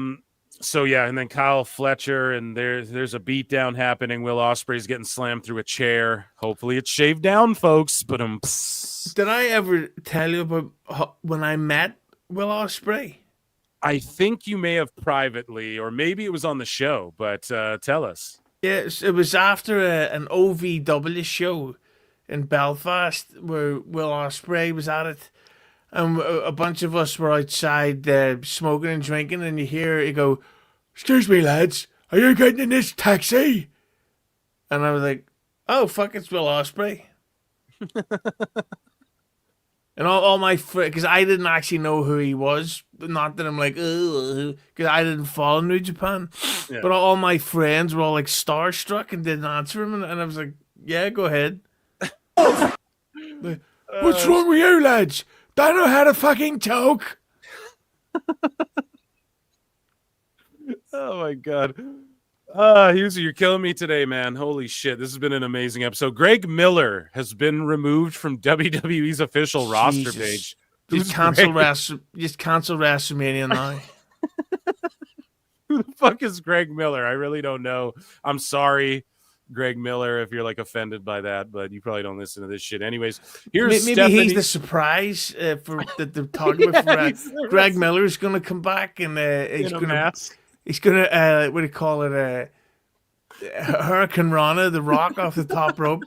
so yeah, and then Kyle Fletcher, and there's a beatdown happening. Will Ospreay's getting slammed through a chair. Hopefully it's shaved down, folks. But did I ever tell you about when I met Will Ospreay? I think you may have privately, or maybe it was on the show, but tell us. Yes, it was after an OVW show in Belfast where Will Ospreay was at it. And a bunch of us were outside smoking and drinking, and you hear it go, "Excuse me, lads, are you getting in this taxi?" And I was like, "Oh, fuck, it's Will Ospreay." And all my friends, because I didn't actually know who he was, not that I'm like, because I didn't follow New Japan, but all my friends were all like starstruck and didn't answer him, and I was like, "Yeah, go ahead." What's wrong with you lads? Don't know how to fucking talk. Oh my god. Husey, you're killing me today, man. Holy shit. This has been an amazing episode. Greg Miller has been removed from WWE's official roster page. Just cancel WrestleMania now. Who the fuck is Greg Miller? I really don't know. I'm sorry, Greg Miller, if you're like offended by that, but you probably don't listen to this shit. Anyways, here's maybe Stephanie. he's the surprise for that they're talking about. Greg Miller's going to come back and he's going to what do you call it? Hurricane Rana, the Rock off the top rope.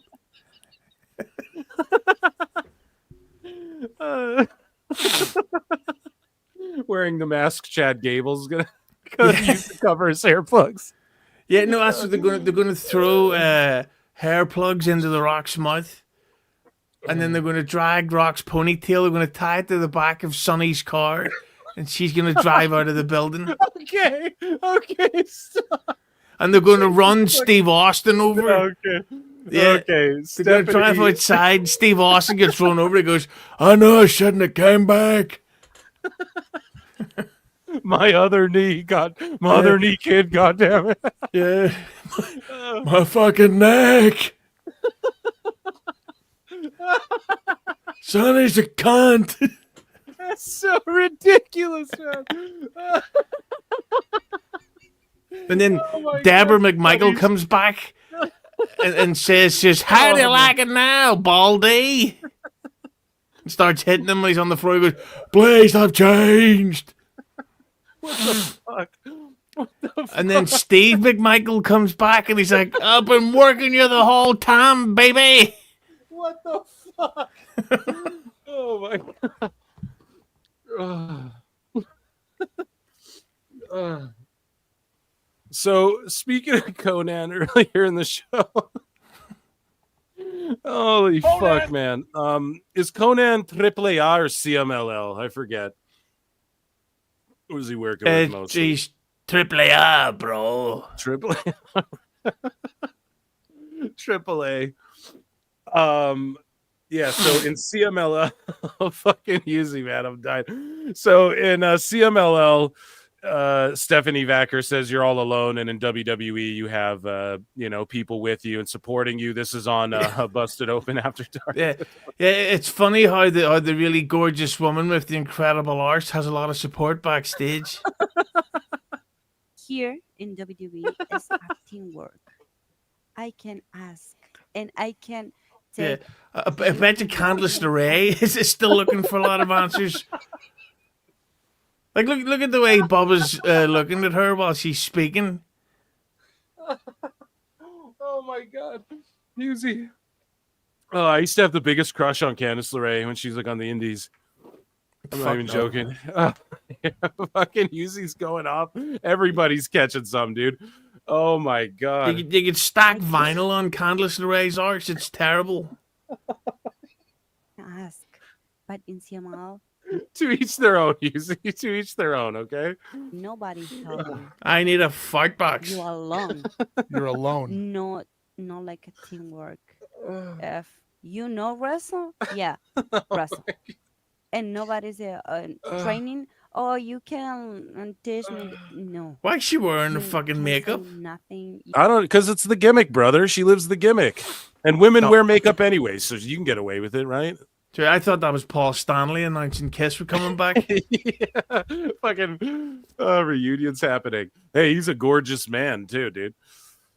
Wearing the mask, Chad Gable's gonna use to cover his hair plugs. Yeah, no, that's what they're going to throw hair plugs into the Rock's mouth, and then they're going to drag Rock's ponytail. They're going to tie it to the back of Sonny's car, and she's going to drive out of the building. Okay, stop. And they're going to run Steve Austin over. Okay. Yeah. Okay. They're going to drive outside. Steve Austin gets run over. He goes, "I know I shouldn't have came back. My other knee, other knee, kid, goddammit. Yeah. My fucking neck. Sonny's a cunt." That's so ridiculous, man. And then Deborah McMichael comes back and says, "How do you like it now, Baldy?" And starts hitting him when he's on the floor. He goes, "Please, I've changed." What the fuck? What the fuck? And then Steve McMichael comes back and he's like, "I've been working you the whole time, baby." What the fuck? Oh my god. So, speaking of Conan earlier in the show, holy fuck, man. Is Conan AAA or CMLL? I forget. What does he working with most? He's AAA, bro. AAA. AAA. Yeah, so in CMLL, fucking easy, man. I'm dying. So in CMLL, Stephanie Vacker says you're all alone, and in WWE you have people with you and supporting you. This is on Busted Open After Dark. Yeah, it's funny how the really gorgeous woman with the incredible arse has a lot of support backstage. Here in WWE is acting work. I can ask and I can take. Yeah, I bet you Candice LeRae is still looking for a lot of answers. Like, look at the way Bubba's looking at her while she's speaking. Oh my god, Husey. Oh, I used to have the biggest crush on Candice LeRae when she's like on the Indies. I'm not even joking. Yeah, fucking Husey's going off. Everybody's catching some, dude. Oh my god. You could stack vinyl on Candice LeRae's arse. It's terrible. Ask, but in CML, to each their own, Husey. To each their own, okay? nobody help you. I need a fart box. You are alone. You're alone. Not like a teamwork. If you know wrestle, yeah, wrestle. And nobody's training. Oh, you can teach me. No. Why is she wearing the fucking makeup? Nothing. I don't, because it's the gimmick, brother. She lives the gimmick. And women wear makeup anyway, so you can get away with it, right? Dude, I thought that was Paul Stanley announcing Kiss were coming back. Yeah, fucking reunion's happening. Hey, he's a gorgeous man too, dude.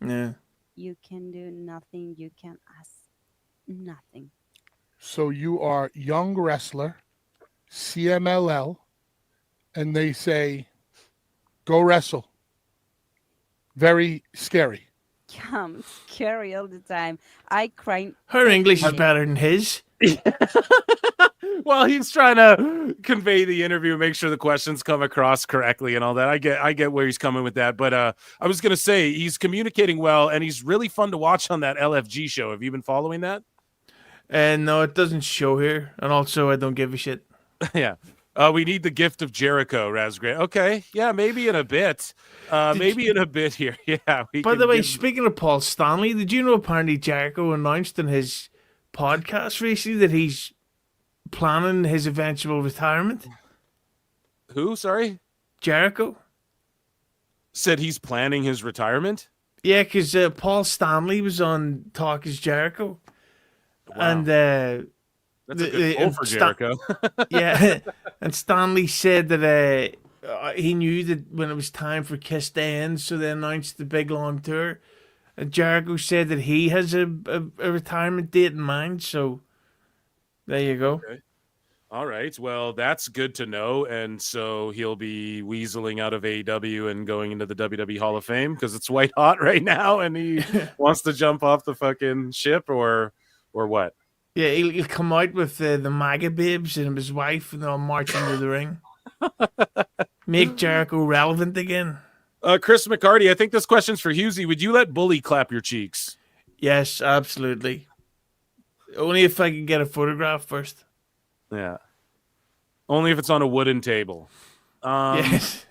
Yeah. You can do nothing. You can ask nothing. So you are young wrestler, CMLL, and they say, go wrestle. Very scary. I'm scary all the time. I cry. Her English is better than his. Well, he's trying to convey the interview, make sure the questions come across correctly and all that. I get where he's coming with that. But I was gonna say he's communicating well, and he's really fun to watch on that LFG show. Have you been following that? And no, it doesn't show here. And also, I don't give a shit. Yeah. We need the gift of Jericho, Razgrave. Okay. Yeah, maybe in a bit. In a bit here. Yeah. By the way, speaking of Paul Stanley, did you know apparently Jericho announced in his podcast recently that he's planning his eventual retirement. Who? Sorry? Jericho. Said he's planning his retirement? Yeah, because Paul Stanley was on Talk is Jericho. Wow. And that's a good pull for Jericho. yeah, and Stanley said that he knew that when it was time for Kiss to end, so they announced the big long tour. And Jericho said that he has a retirement date in mind, so there you go. Okay. All right. Well, that's good to know. And so he'll be weaseling out of AEW and going into the WWE Hall of Fame because it's white hot right now and he wants to jump off the fucking ship or what? Yeah, he'll come out with the MAGA babes and his wife and they'll march into the ring. Make Jericho relevant again. Chris McCarty, I think this question's for Husey. Would you let Bully clap your cheeks? Yes, absolutely. Only if I can get a photograph first. Yeah. Only if it's on a wooden table. Yes.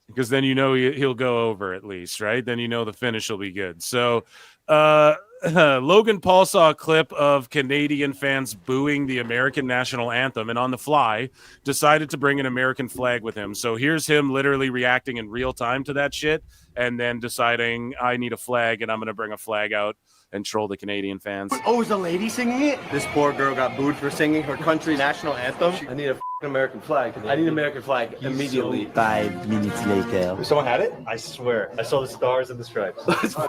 Because then you know he'll go over at least, right? Then you know the finish will be good. So Logan Paul saw a clip of Canadian fans booing the American national anthem and on the fly decided to bring an American flag with him. So here's him literally reacting in real time to that shit and then deciding I need a flag and I'm going to bring a flag out and troll the Canadian fans. Oh, is a lady singing it? This poor girl got booed for singing her country national anthem. I need a American flag. I need an American flag immediately. 5 minutes later. Someone had it? I swear. I saw the stars and the stripes. Let's go.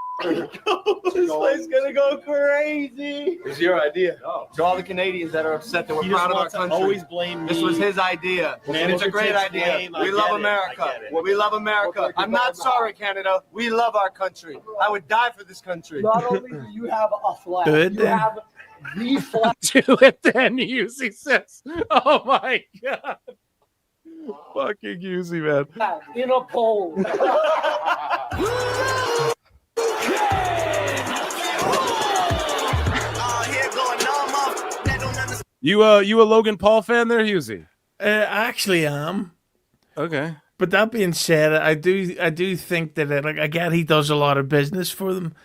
This place is gonna go crazy. It was your idea. No. To all the Canadians that are upset that we're proud of our country. Always blame me. This was his idea. Man, it's a great idea. We love America. We love America. I'm not sorry, Canada. We love our country. I would die for this country. Not only do you have a flag, Good, you have the flag. Do it then, Husey says. Oh my God. Fucking Husey, man. In a pole. You a Logan Paul fan there, Husey? I actually am. Okay. But that being said, I do think that I get he does a lot of business for them,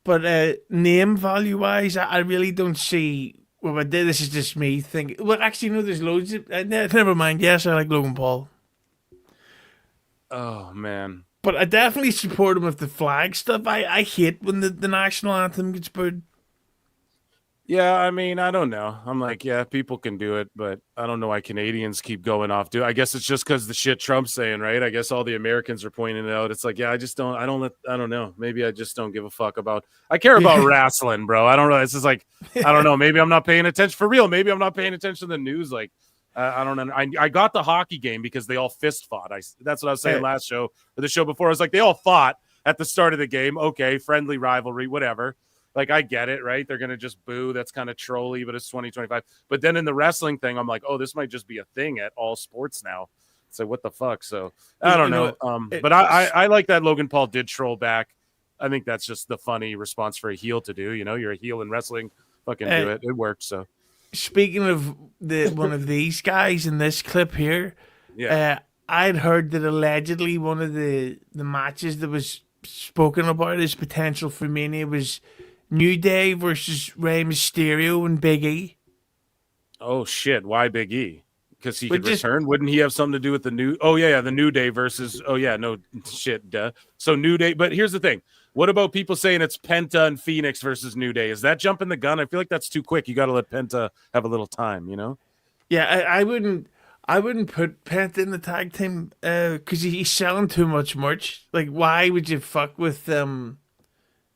but name value wise, I really don't see. Well, this is just me thinking. Well, actually, no, there's loads of. Never mind. Yes, I like Logan Paul. Oh man. But I definitely support him with the flag stuff. I hate when the national anthem gets booed. Yeah, I mean, I don't know. I'm like, yeah, people can do it, but I don't know why Canadians keep going off. I guess it's just because the shit Trump's saying, right? I guess all the Americans are pointing it out. It's like, yeah, I don't know. Maybe I just don't give a fuck about. I care about wrestling, bro. I don't know. It's just like, I don't know. Maybe I'm not paying attention for real. Maybe I'm not paying attention to the news. Like, I don't know. I got the hockey game because they all fist fought. That's what I was saying last show or the show before. I was like, they all fought at the start of the game. Okay, friendly rivalry, whatever. Like, I get it, right? They're going to just boo. That's kind of trolly, but it's 2025. But then in the wrestling thing, I'm like, oh, this might just be a thing at all sports now. So what the fuck? So I don't know. But I like that Logan Paul did troll back. I think that's just the funny response for a heel to do. You know, you're a heel in wrestling. Fucking do it. It worked. So speaking of one of these guys in this clip here, I'd heard that allegedly one of the matches that was spoken about as potential for Mania was New Day versus Rey Mysterio and Big E. Oh shit! Why Big E? Because he could return. Wouldn't he have something to do with the new? Oh yeah, the New Day versus. Oh yeah, no shit. Duh. So New Day. But here's the thing. What about people saying it's Penta and Phoenix versus New Day? Is that jumping the gun? I feel like that's too quick. You got to let Penta have a little time. You know? Yeah, I wouldn't put Penta in the tag team because he's selling too much merch. Like, why would you fuck with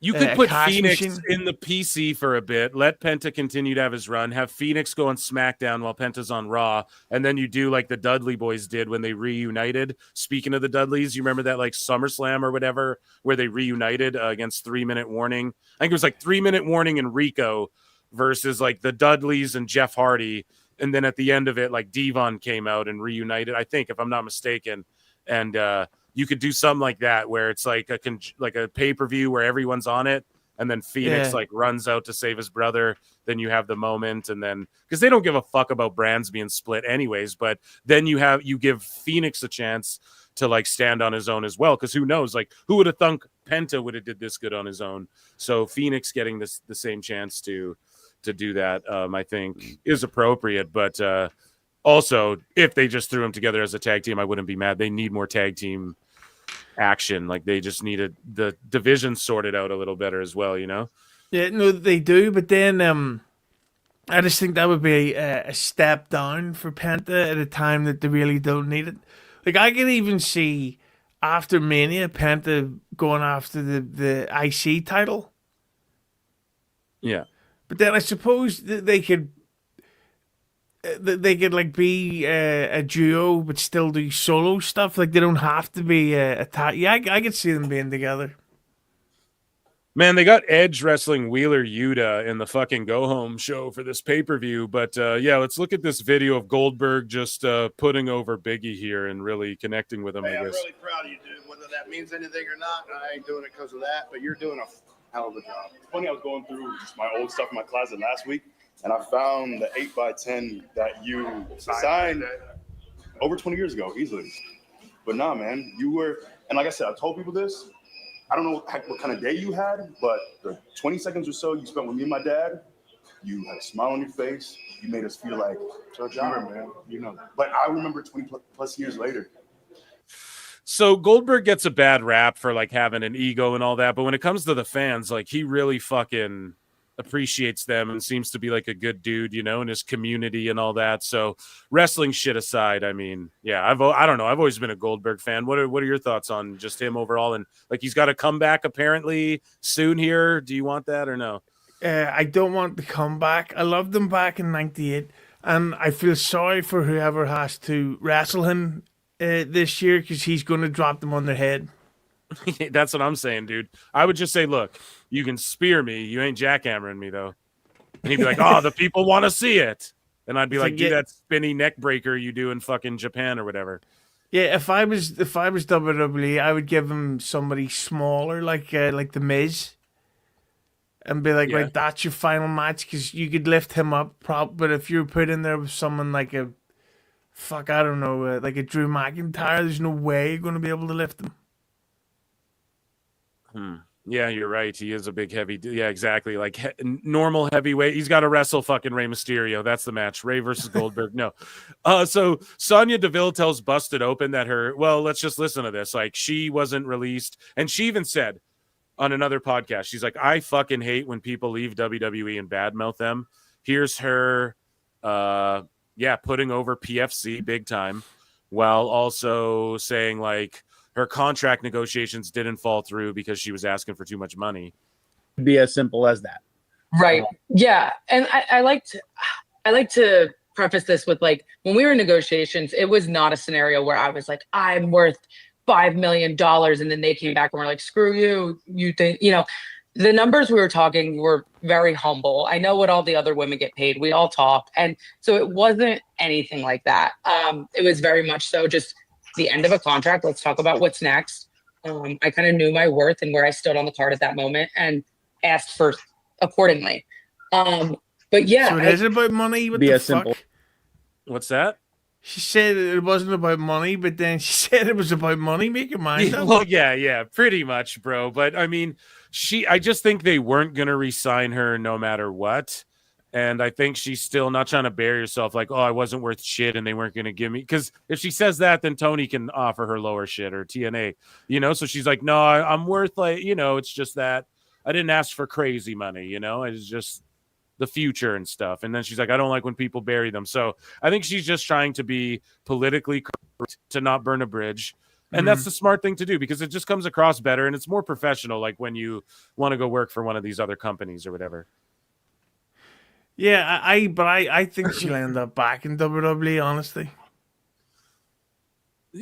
You could put Phoenix in the PC for a bit, let Penta continue to have his run, have Phoenix go on SmackDown while Penta's on Raw, and then you do like the Dudley boys did when they reunited. Speaking of the Dudleys, you remember that like SummerSlam or whatever, where they reunited against 3 Minute Warning? I think it was like 3 Minute Warning and Rico versus like the Dudleys and Jeff Hardy. And then at the end of it, like Devon came out and reunited, I think, if I'm not mistaken. And, you could do something like that where it's like a pay-per-view where everyone's on it and then Phoenix like runs out to save his brother. Then you have the moment and then because they don't give a fuck about brands being split anyways, but then you give Phoenix a chance to like stand on his own as well. Because who knows, like who would have thunk Penta would have did this good on his own? So Phoenix getting the same chance to to do that, I think is appropriate. But also, if they just threw them together as a tag team, I wouldn't be mad. They need more tag team action. Like they just needed the division sorted out a little better as well, you know? Yeah, no, they do. But then I just think that would be a step down for Penta at a time that they really don't need it. Like I can even see after Mania, Penta going after the IC title. Yeah. But then I suppose that they could like be a duo but still do solo stuff. Like they don't have to be a tag. Yeah, I could see them being together. Man, they got Edge wrestling Wheeler Yuta in the fucking Go Home show for this pay-per-view. But yeah, let's look at this video of Goldberg just putting over Biggie here and really connecting with him, Hey, I I'm guess. really proud of you, dude. Whether that means anything or not, I ain't doing it because of that, but you're doing a hell of a job. It's funny, I was going through just my old stuff in my closet last week, and I found the 8x10 that you signed over 20 years ago, easily. But nah, man, you were, and like I said, I told people this. I don't know what kind of day you had, but the 20 seconds or so you spent with me and my dad, you had a smile on your face. You made us feel like, sure, man, you know. But I remember 20 plus years later. So Goldberg gets a bad rap for like having an ego and all that, but when it comes to the fans, like he really fucking appreciates them and seems to be like a good dude, you know, in his community and all that. So wrestling shit aside, I mean, yeah, I don't know. I've always been a Goldberg fan. What are your thoughts on just him overall? And like he's got a comeback apparently soon here. Do you want that or no? I don't want the comeback. I loved him back in '98, and I feel sorry for whoever has to wrestle him this year because he's going to drop them on their head. That's what I'm saying, dude. I would just say, look, you can spear me. You ain't jackhammering me, though. And he'd be like, oh, the people want to see it. And I'd be like, do that spinny neck breaker you do in fucking Japan or whatever. Yeah, if I was WWE, I would give him somebody smaller, like the Miz, and be like, right, that's your final match because you could lift him up. But if you're put in there with someone like I don't know, like a Drew McIntyre, there's no way you're going to be able to lift him. Yeah, you're right. He is a big heavy. Yeah, exactly. Like normal heavyweight. He's got to wrestle fucking Rey Mysterio. That's the match. Rey versus Goldberg. No. So Sonya Deville tells Busted Open that let's just listen to this. Like she wasn't released. And she even said on another podcast, she's like, I fucking hate when people leave WWE and badmouth them. Here's her, putting over PFC big time while also saying like, her contract negotiations didn't fall through because she was asking for too much money. Be as simple as that. Right. Yeah. And I like to preface this with like, when we were in negotiations, it was not a scenario where I was like, I'm worth $5 million. And then they came back and were like, screw you. You think, the numbers we were talking were very humble. I know what all the other women get paid. We all talk. And so it wasn't anything like that. It was very much so just the end of a contract. Let's talk about what's next. I kind of knew my worth and where I stood on the card at that moment and asked for accordingly. But yeah. So it isn't about money? What the fuck? Simple. What's that? She said it wasn't about money, but then she said it was about money. Make your mind up. Well, yeah, pretty much, bro. But I mean, I just think they weren't going to re-sign her no matter what. And I think she's still not trying to bury herself like, oh, I wasn't worth shit and they weren't going to give me. Because if she says that, then Tony can offer her lower shit or TNA, So she's like, no, I'm worth like, it's just that I didn't ask for crazy money, It's just the future and stuff. And then she's like, I don't like when people bury them. So I think she's just trying to be politically correct to not burn a bridge. And that's the smart thing to do because it just comes across better and it's more professional. Like when you want to go work for one of these other companies or whatever. Yeah, I think she'll end up back in WWE, honestly.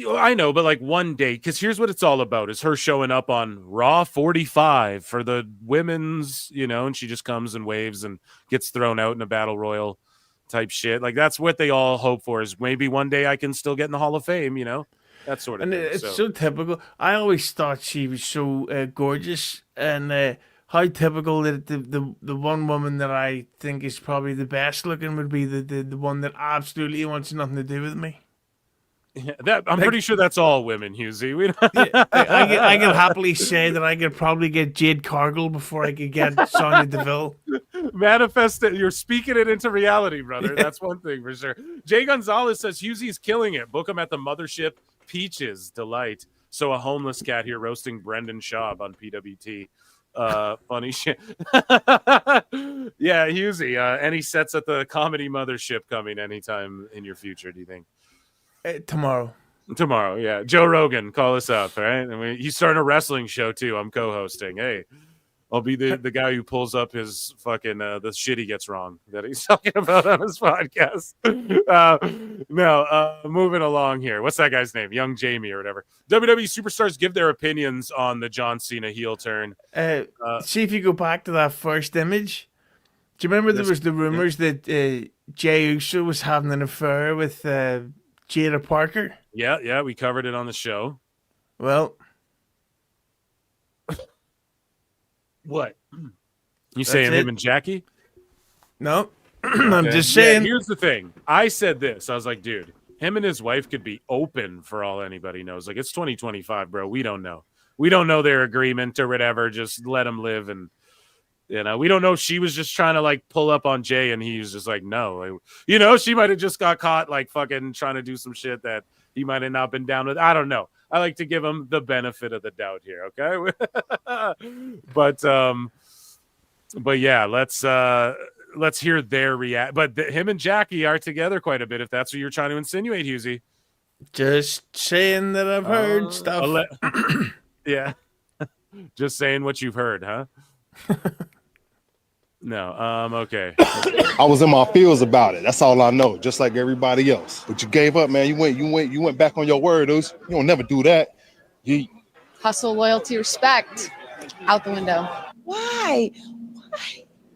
I know, but like one day, because here's what it's all about, is her showing up on Raw 45 for the women's, and she just comes and waves and gets thrown out in a battle royal type shit. Like that's what they all hope for, is maybe one day I can still get in the Hall of Fame, that sort of thing. And it's so typical. I always thought she was so gorgeous and how typical that the one woman that I think is probably the best looking would be the one that absolutely wants nothing to do with me. Yeah, I'm pretty sure that's all women, Husey. I can happily say that I could probably get Jade Cargill before I could get Sonya Deville. Manifest it. You're speaking it into reality, brother. That's one thing for sure. Jay Gonzalez says Husey's killing it. Book him at the mothership. Peaches delight. So a homeless cat here roasting Brendan Schaub on PWT. Funny shit. Yeah, Husey. Any sets at the comedy mothership coming anytime in your future? Do you think? Tomorrow, yeah. Joe Rogan, call us up, right? I mean, he's starting a wrestling show too. I'm co-hosting. Hey, I'll be the guy who pulls up his fucking the shit he gets wrong that he's talking about on his podcast. Moving along here. What's that guy's name? Young Jamie or whatever. WWE superstars give their opinions on the John Cena heel turn. See if you go back to that first image. Do you remember there was the rumors that Jey Uso was having an affair with Jada Parker? Yeah, we covered it on the show. Well, what? You saying him and Jackie? No, I'm just saying. Yeah, here's the thing. I said this. I was like, dude, him and his wife could be open for all anybody knows. Like, it's 2025, bro. We don't know. We don't know their agreement or whatever. Just let them live. And, we don't know if she was just trying to, like, pull up on Jay and he was just like, no. She might have just got caught, like, fucking trying to do some shit that he might have not been down with. I don't know. I like to give him the benefit of the doubt here, okay? But yeah, let's hear their react. But him and Jackie are together quite a bit, if that's what you're trying to insinuate, Husey. Just saying that I've heard stuff. Yeah. Just saying what you've heard, huh? No. Okay. I was in my feels about it. That's all I know, just like everybody else. But you gave up, man. You went back on your word, dudes. You don't never do that. Hustle, loyalty, respect, out the window. Why?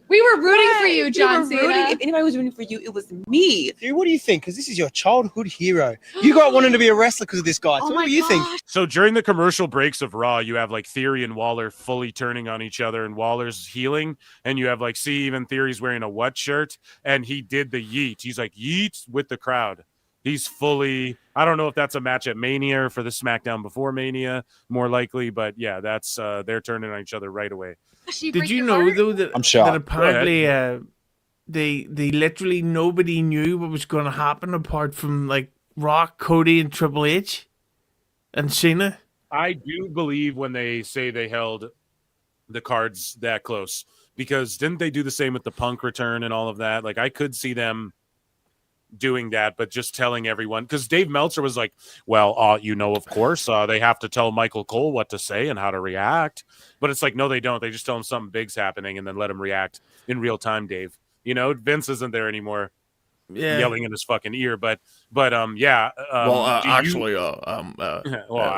We were rooting for you, John Cena. If anybody was rooting for you, it was me. Dude, what do you think? Because this is your childhood hero. You got wanting to be a wrestler because of this guy. So what do you think? So during the commercial breaks of Raw, you have like Theory and Waller fully turning on each other, and Waller's healing, and you have like even Theory's wearing a what shirt, and he did the yeet. He's like yeet with the crowd. He's fully. I don't know if that's a match at Mania or for the SmackDown before Mania, more likely, but yeah, that's they're turning on each other right away. Did you know though that, I'm shocked. that apparently they literally nobody knew what was going to happen apart from like Rock, Cody, and Triple H and Cena? I do believe when they say they held the cards that close, because didn't they do the same with the Punk return and all of that? Like I could see them doing that, but just telling everyone, because Dave Meltzer was like, well, of course, they have to tell Michael Cole what to say and how to react. But it's like, no, they don't. They just tell him something big's happening and then let him react in real time, Dave. Vince isn't there anymore yelling in his fucking ear. But yeah. Actually, The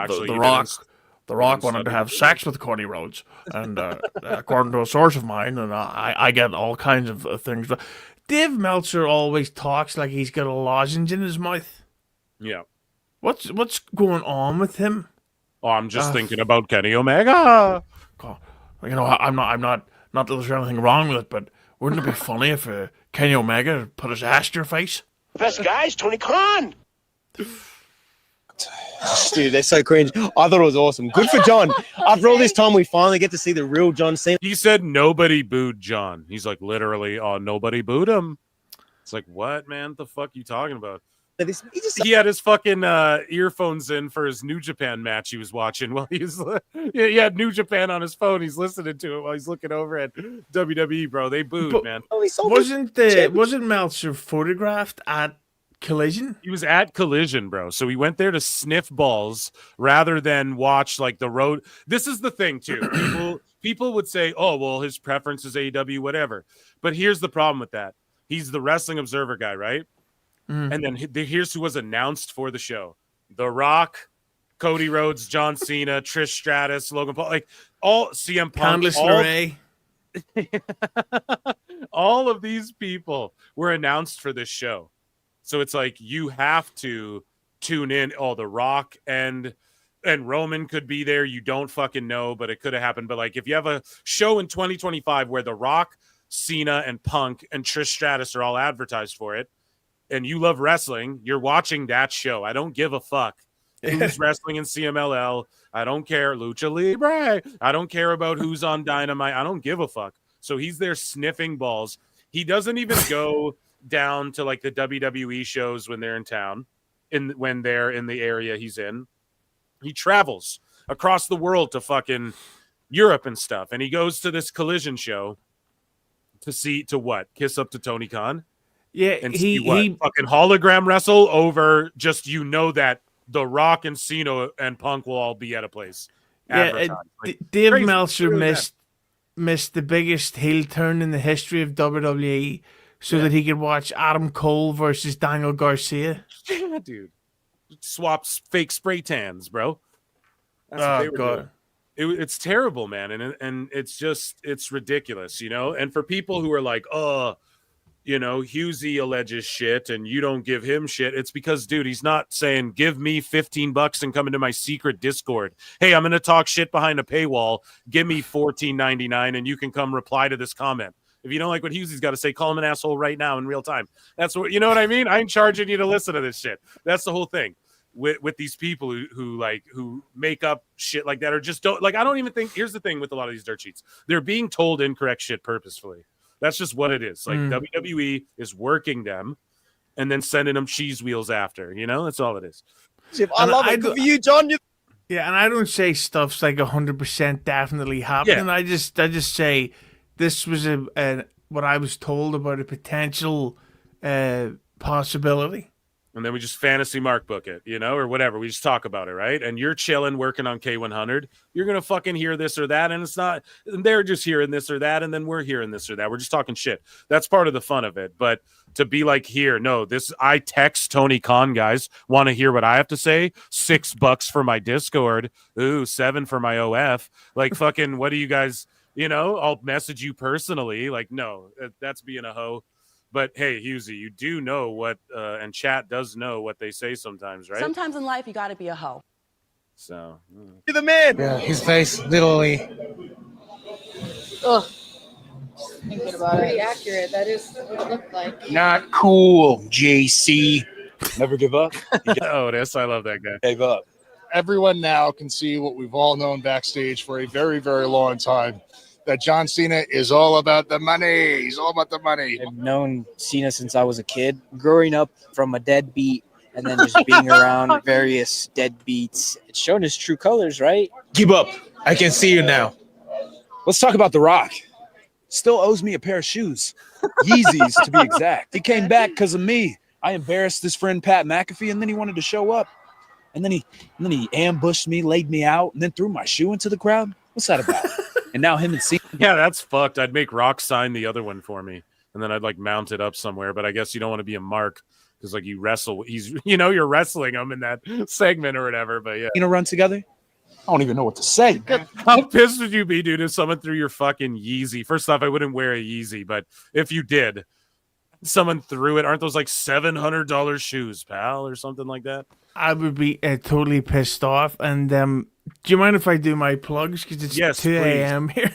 Rock wanted to have sex with Cody Rhodes, and according to a source of mine, and I get all kinds of things. But Dave Meltzer always talks like he's got a lozenge in his mouth. Yeah. What's going on with him? Oh, I'm just thinking about Kenny Omega. God, I'm not that there's anything wrong with it, but wouldn't it be funny if Kenny Omega put his ass to your face? Best guy is Tony Khan. Dude, they're so cringe. I thought it was awesome. Good for John. After all this time, we finally get to see the real John Cena. He said nobody booed John. He's like, literally, nobody booed him. It's like, what, man? What the fuck are you talking about? He had his fucking earphones in for his New Japan match he was watching while he had New Japan on his phone. He's listening to it while he's looking over at WWE, bro. They booed, man. Wasn't Meltzer photographed at Collision? He was at Collision, bro. So he went there to sniff balls rather than watch like the road. This is the thing too. People would say, oh, well, his preference is AEW, whatever. But here's the problem with that. He's the Wrestling Observer guy, right? And then here's who was announced for the show: The Rock, Cody Rhodes, John Cena, Trish Stratus, Logan Paul, like all CM Punk, all of these people were announced for this show. So it's like you have to tune in. Oh, The Rock and Roman could be there. You don't fucking know, but it could have happened. But like if you have a show in 2025 where The Rock, Cena, and Punk and Trish Stratus are all advertised for it, and you love wrestling, you're watching that show. I don't give a fuck who's wrestling in CMLL. I don't care. Lucha Libre. I don't care about who's on Dynamite. I don't give a fuck. So he's there sniffing balls. He doesn't even go down to like the WWE shows when they're in town, when they're in the area he's in. He travels across the world to fucking Europe and stuff. And he goes to this Collision show to what? Kiss up to Tony Khan? Yeah, and he fucking hologram wrestle over just that The Rock and Cena and Punk will all be at a place. Yeah, Dave Meltzer missed the biggest heel turn in the history of WWE so that he could watch Adam Cole versus Daniel Garcia. Yeah, dude. Swaps fake spray tans, bro. That's what they were doing. It's terrible, man. And it's ridiculous, And for people who are like, Husey alleges shit and you don't give him shit. It's because, dude, he's not saying, give me $15 and come into my secret Discord. Hey, I'm going to talk shit behind a paywall. Give me $14.99 and you can come reply to this comment. If you don't like what Husey's got to say, call him an asshole right now in real time. That's what, you know what I mean? I ain't charging you to listen to this shit. That's the whole thing with these people who make up shit like that or just don't like. I don't even think, here's the thing with a lot of these dirt sheets. They're being told incorrect shit purposefully. That's just what it is. Like WWE is working them and then sending them cheese wheels after, That's all it is. I love it. Good for you, John. Yeah, and I don't say stuff's like 100% definitely happening. Yeah. I just say this was what I was told about a potential possibility. And then we just fantasy mark book it, or whatever. We just talk about it, right? And you're chilling, working on K100. You're going to fucking hear this or that. And it's not, they're just hearing this or that. And then we're hearing this or that. We're just talking shit. That's part of the fun of it. But to be like here, no, I text Tony Khan, guys. Want to hear what I have to say? $6 for my Discord. Ooh, $7 for my OF. Like, fucking, what do you guys, I'll message you personally. Like, no, that's being a hoe. But hey, Husey, you do know what, and chat does know what they say sometimes, right? Sometimes in life, you got to be a hoe. So, you're the man. Yeah, his face, literally. Ugh. Thinking about pretty accurate. That is what it looked like. Not cool, JC. Never give up. Otis, I love that guy. Gave up. Everyone now can see what we've all known backstage for a very, very long time. That John Cena is all about the money. He's all about the money. I've known Cena since I was a kid, growing up from a deadbeat and then just being around various deadbeats. It's shown his true colors, right? Keep up. I can see you now. Let's talk about The Rock. Still owes me a pair of shoes. Yeezys, to be exact. He came back because of me. I embarrassed his friend Pat McAfee, and then he wanted to show up. And then he ambushed me, laid me out, and then threw my shoe into the crowd. What's that about? And now him and Cena. Yeah, that's fucked. I'd make Rock sign the other one for me, and then I'd like mount it up somewhere. But I guess you don't want to be a mark because like you wrestle. You're wrestling him in that segment or whatever. But yeah, run together. I don't even know what to say. How pissed would you be, dude, if someone threw your fucking Yeezy? First off, I wouldn't wear a Yeezy, but if you did, someone threw it. Aren't those like $700 shoes, pal, or something like that? I would be totally pissed off. And do you mind if I do my plugs? Because it's 2 a.m. here.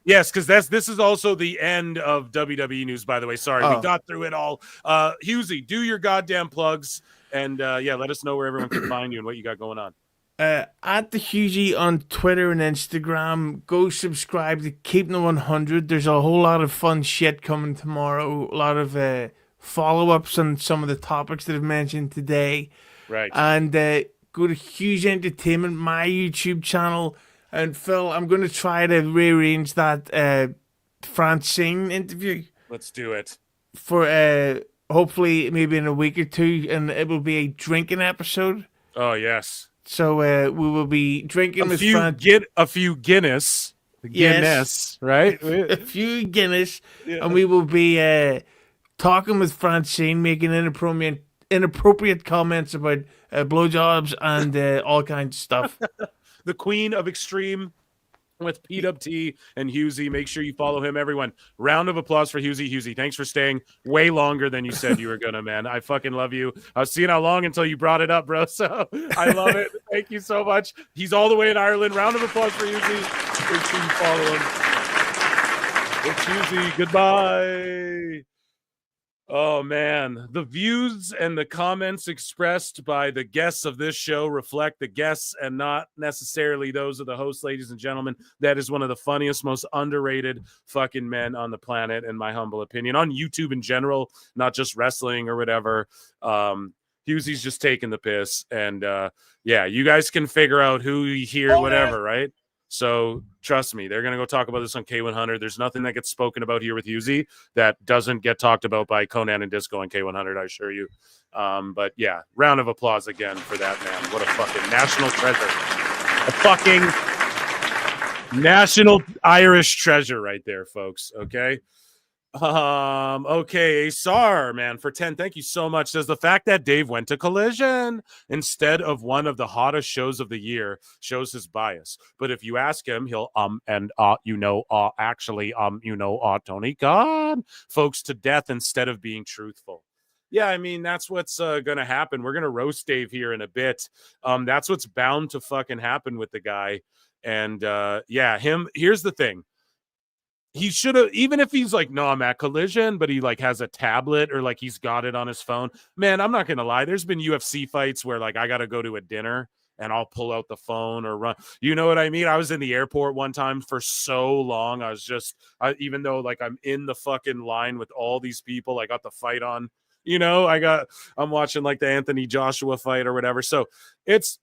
Yes, because this is also the end of WWE news, by the way. Sorry, we got through it all. Husey, do your goddamn plugs. And let us know where everyone can find you and what you got going on. At the Husey on Twitter and Instagram. Go subscribe to Keep the 100. There's a whole lot of fun shit coming tomorrow. A lot of follow-ups on some of the topics that I've mentioned today. Right. And go to Hughes Entertainment, my YouTube channel. And Phil, I'm going to try to rearrange that Francine interview. Let's do it. For hopefully maybe in a week or two. And it will be a drinking episode. Oh, yes. So we will be drinking with a few Guinness. Guinness, right? A few Guinness. Yeah. And we will be talking with Francine, making inappropriate comments about blowjobs and all kinds of stuff. The Queen of Extreme with PWT and Husey. Make sure you follow him, everyone. Round of applause for Husey. Husey, thanks for staying way longer than you said you were gonna, man. I fucking love you. I was seeing how long until you brought it up, bro. So I love it. Thank you so much. He's all the way in Ireland. Round of applause for Husey. Make sure you follow him. It's Husey. Goodbye. Oh man, the views and the comments expressed by the guests of this show reflect the guests and not necessarily those of the hosts, ladies and gentlemen. That is one of the funniest, most underrated fucking men on the planet, in my humble opinion, on YouTube in general, not just wrestling or whatever. Hughesy's just taking the piss, and yeah, you guys can figure out who you hear, whatever, right? So trust me, they're going to go talk about this on K100. There's nothing that gets spoken about here with Hughes that doesn't get talked about by Conan and Disco on K100, I assure you. But yeah, round of applause again for that man. What a fucking national treasure. A fucking national Irish treasure right there, folks. Okay. Okay, Asar, man, for 10, thank you so much. Says the fact that Dave went to Collision instead of one of the hottest shows of the year shows his bias. But if you ask him, he'll Tony Khan folks to death instead of being truthful. Yeah, I mean, that's what's gonna happen. We're gonna roast Dave here in a bit. That's what's bound to fucking happen with the guy. And yeah, here's the thing. He should have, even if he's like, no, I'm at Collision, but he like has a tablet or like he's got it on his phone. Man, I'm not gonna lie. There's been UFC fights where like I gotta go to a dinner and I'll pull out the phone or run. You know what I mean? I was in the airport one time for so long. I was just, even though like I'm in the fucking line with all these people, I got the fight on. You know, I'm watching like the Anthony Joshua fight or whatever. So it's,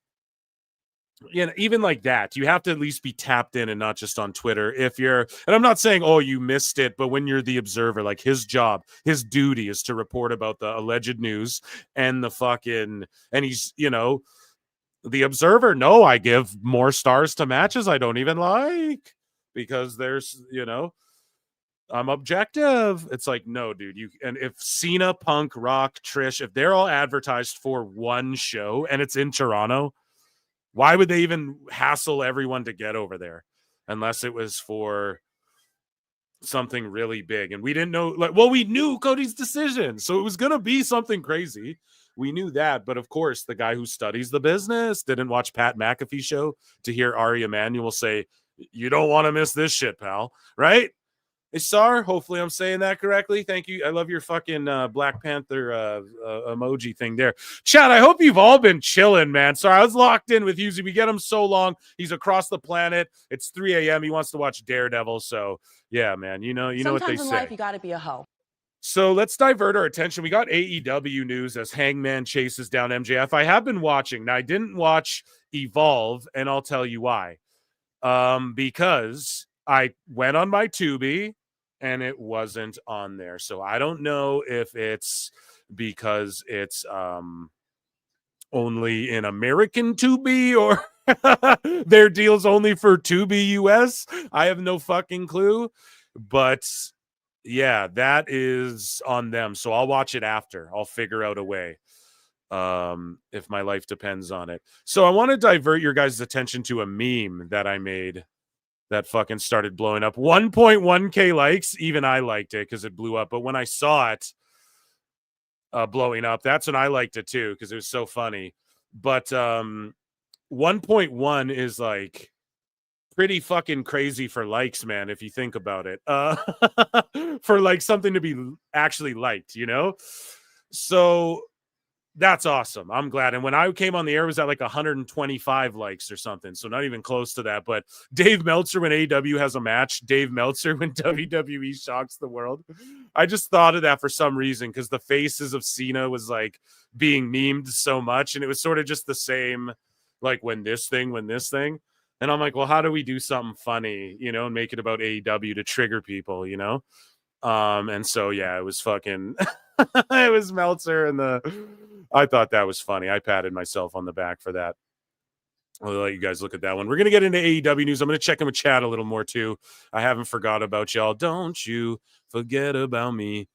you know, even like that, you have to at least be tapped in and not just on Twitter. If you're, and I'm not saying, oh, you missed it, but when you're the observer, like his job, his duty is to report about the alleged news and the fucking, and he's, you know, the observer. No, I give more stars to matches I don't even like because there's, you know, I'm objective. It's like, no, dude, and if Cena, Punk, Rock, Trish, if they're all advertised for one show and it's in Toronto, why would they even hassle everyone to get over there unless it was for something really big? And we didn't know, like, well, we knew Cody's decision, so it was going to be something crazy. We knew that. But of course, the guy who studies the business didn't watch Pat McAfee show to hear Ari Emanuel say, you don't want to miss this shit, pal. Right? Isar, hopefully I'm saying that correctly. Thank you. I love your fucking Black Panther emoji thing there. Chad, I hope you've all been chilling, man. Sorry, I was locked in with Hughes. We get him so long. He's across the planet. It's 3 a.m. He wants to watch Daredevil. So, yeah, man, you know what they say. Sometimes in life, you got to be a hoe. So let's divert our attention. We got AEW news as Hangman chases down MJF. I have been watching. Now, I didn't watch Evolve, and I'll tell you why. Because I went on my Tubi, and it wasn't on there. So I don't know if it's because it's only in American Tubi or their deal's only for Tubi US. I have no fucking clue. But yeah, that is on them. So I'll watch it after. I'll figure out a way if my life depends on it. So I want to divert your guys' attention to a meme that I made that fucking started blowing up. 1.1K likes. Even I liked it because it blew up. But when I saw it blowing up, that's when I liked it too because it was so funny. But 1.1 is like pretty fucking crazy for likes, man, if you think about it. For like something to be actually liked, you know? So that's awesome. I'm glad. And when I came on the air, it was at like 125 likes or something. So not even close to that. But Dave Meltzer when AEW has a match, Dave Meltzer when WWE shocks the world. I just thought of that for some reason because the faces of Cena was like being memed so much. And it was sort of just the same, like when this thing. And I'm like, well, how do we do something funny, you know, and make it about AEW to trigger people, you know? And so, yeah, it was fucking, it was Meltzer and I thought that was funny. I patted myself on the back for that. I'll let you guys look at that one. We're going to get into AEW news. I'm going to check in with Chad a little more too. I haven't forgot about y'all. Don't you forget about me.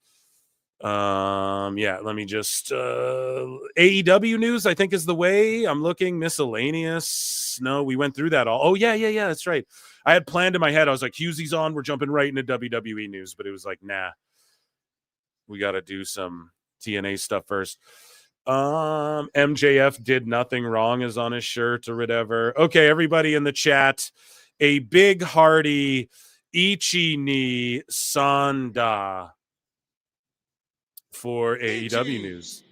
Yeah, let me just AEW news, I think is the way. I'm looking miscellaneous. No, we went through that all. Oh, yeah, that's right. I had planned in my head. I was like, Hughesy's on. We're jumping right into WWE news, but it was like, nah. We got to do some TNA stuff first. MJF did nothing wrong is on his shirt or whatever. Okay, everybody in the chat, a big hearty Ichi ni Sanda. for AEW news.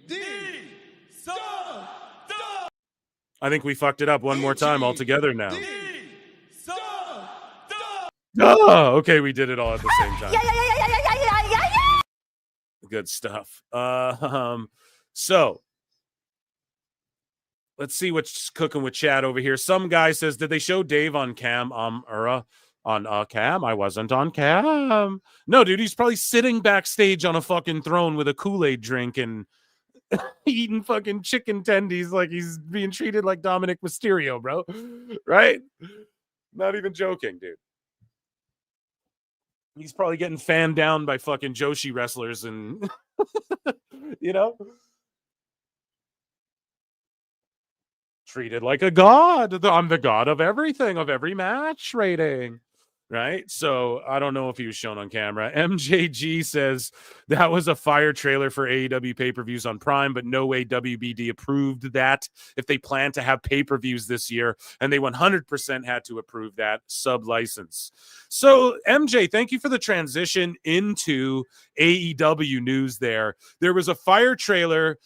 I think we fucked it up one more time altogether now. Oh, okay, we did it all at the same time. Good stuff. So let's see what's cooking with chat over here. Some guy says, did they show Dave on cam? On cam? I wasn't on cam. No, dude, he's probably sitting backstage on a fucking throne with a Kool-Aid drink and eating fucking chicken tendies like he's being treated like Dominic Mysterio, bro. Right? Not even joking, dude. He's probably getting fanned down by fucking Joshi wrestlers and, you know, treated like a god. I'm the god of everything, of every match rating. Right? So I don't know if he was shown on camera. MJG says that was a fire trailer for AEW pay-per-views on Prime, but no way WBD approved that if they plan to have pay-per-views this year, and they 100% had to approve that sub-license. So MJ, thank you for the transition into AEW news there. There was a fire trailer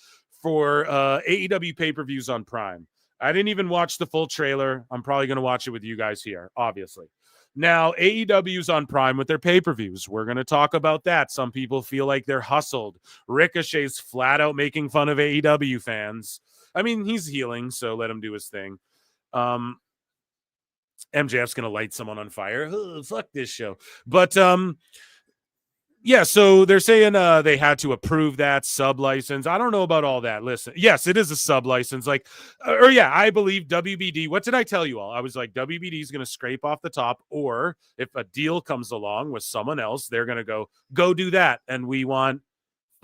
for AEW pay-per-views on Prime. I didn't even watch the full trailer. I'm probably going to watch it with you guys here, obviously. Now, AEW's on Prime with their pay-per-views. We're going to talk about that. Some people feel like they're hustled. Ricochet's flat out making fun of AEW fans. I mean, he's healing, so let him do his thing. MJF's going to light someone on fire. Ugh, fuck this show. But, yeah, so they're saying they had to approve that sub-license. I don't know about all that. Listen, yes, it is a sub-license. Like, I believe WBD. What did I tell you all? I was like, WBD is going to scrape off the top, or if a deal comes along with someone else, they're going to go do that, and we want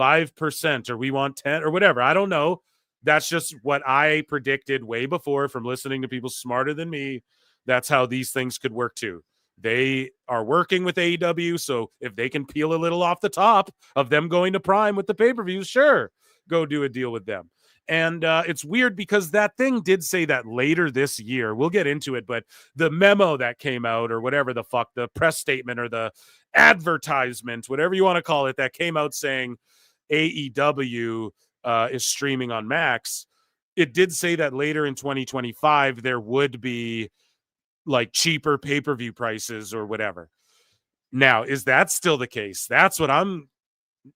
5% or we want 10 or whatever. I don't know. That's just what I predicted way before from listening to people smarter than me. That's how these things could work too. They are working with AEW, so if they can peel a little off the top of them going to Prime with the pay-per-views, sure, go do a deal with them. And it's weird because that thing did say that later this year. We'll get into it, but the memo that came out or whatever the fuck, the press statement or the advertisement, whatever you want to call it, that came out saying AEW is streaming on Max. It did say that later in 2025 there would be like cheaper pay-per-view prices or whatever. Now, is that still the case? That's what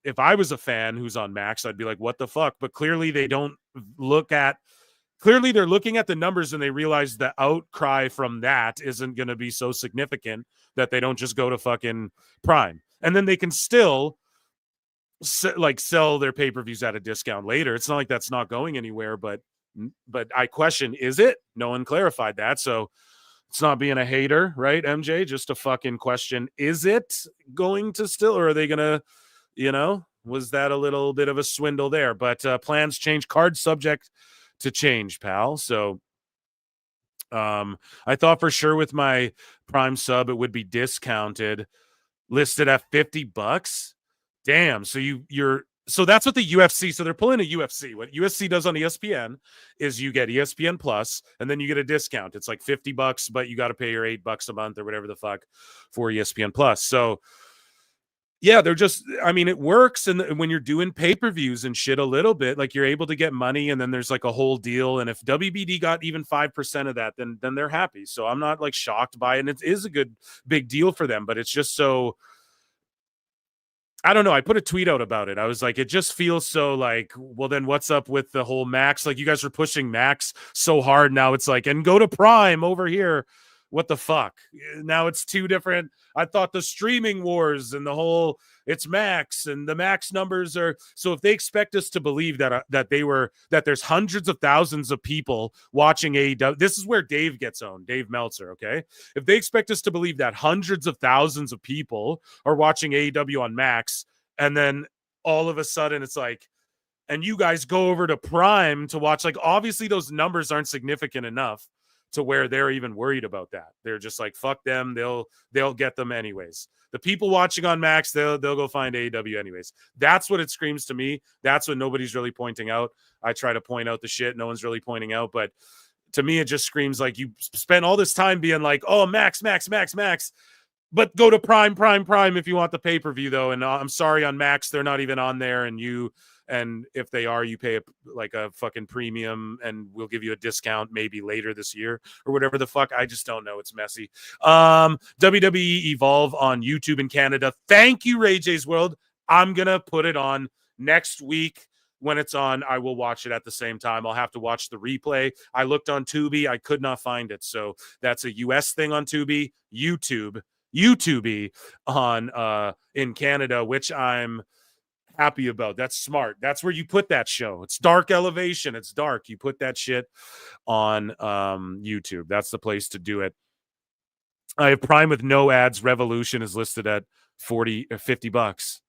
if I was a fan who's on Max, I'd be like, what the fuck? But clearly they don't clearly they're looking at the numbers and they realize the outcry from that isn't going to be so significant that they don't just go to fucking Prime. And then they can still sell their pay-per-views at a discount later. It's not like that's not going anywhere, but I question, is it? No one clarified that. So it's not being a hater, right, MJ? Just a fucking question. Is it going to still, or are they going to, was that a little bit of a swindle there? But plans change, card subject to change, pal. So I thought for sure with my Prime sub, it would be discounted, listed at $50. Damn. So so that's what the UFC, so they're pulling a UFC. What UFC does on ESPN is you get ESPN Plus, and then you get a discount. It's like $50, but you got to pay your $8 a month or whatever the fuck for ESPN Plus. So yeah, it works. And when you're doing pay-per-views and shit a little bit, like you're able to get money and then there's like a whole deal. And if WBD got even 5% of that, then they're happy. So I'm not like shocked by it. And it is a good big deal for them, but it's just so, I don't know. I put a tweet out about it. I was like, it just feels so like, well, then what's up with the whole Max? Like you guys are pushing Max so hard. Now it's like, and go to Prime over here. What the fuck? Now it's two different. I thought the streaming wars and the whole it's Max and the Max numbers are. So if they expect us to believe that there's hundreds of thousands of people watching AEW, this is where Dave gets owned, Dave Meltzer. Okay. If they expect us to believe that hundreds of thousands of people are watching AEW on Max, and then all of a sudden it's like, and you guys go over to Prime to watch, like, obviously those numbers aren't significant enough to where they're even worried about that. They're just like, fuck them. They'll get them anyways. The people watching on Max, they'll go find AEW anyways. That's what it screams to me. That's what nobody's really pointing out. I try to point out the shit no one's really pointing out, but to me, it just screams like you spent all this time being like, oh, Max. But go to Prime if you want the pay-per-view, though. And I'm sorry on Max, they're not even on there. And if they are, you pay a fucking premium, and we'll give you a discount maybe later this year or whatever the fuck. I just don't know. It's messy. WWE Evolve on YouTube in Canada. Thank you, Ray J's World. I'm going to put it on next week. When it's on, I will watch it at the same time. I'll have to watch the replay. I looked on Tubi. I could not find it. So that's a US thing on Tubi. YouTube on in Canada, which I'm happy about. That's smart. That's where you put that show. It's Dark Elevation. It's dark. You put that shit on YouTube. That's the place to do it. I have Prime with no ads. Revolution is listed at $40 or $50.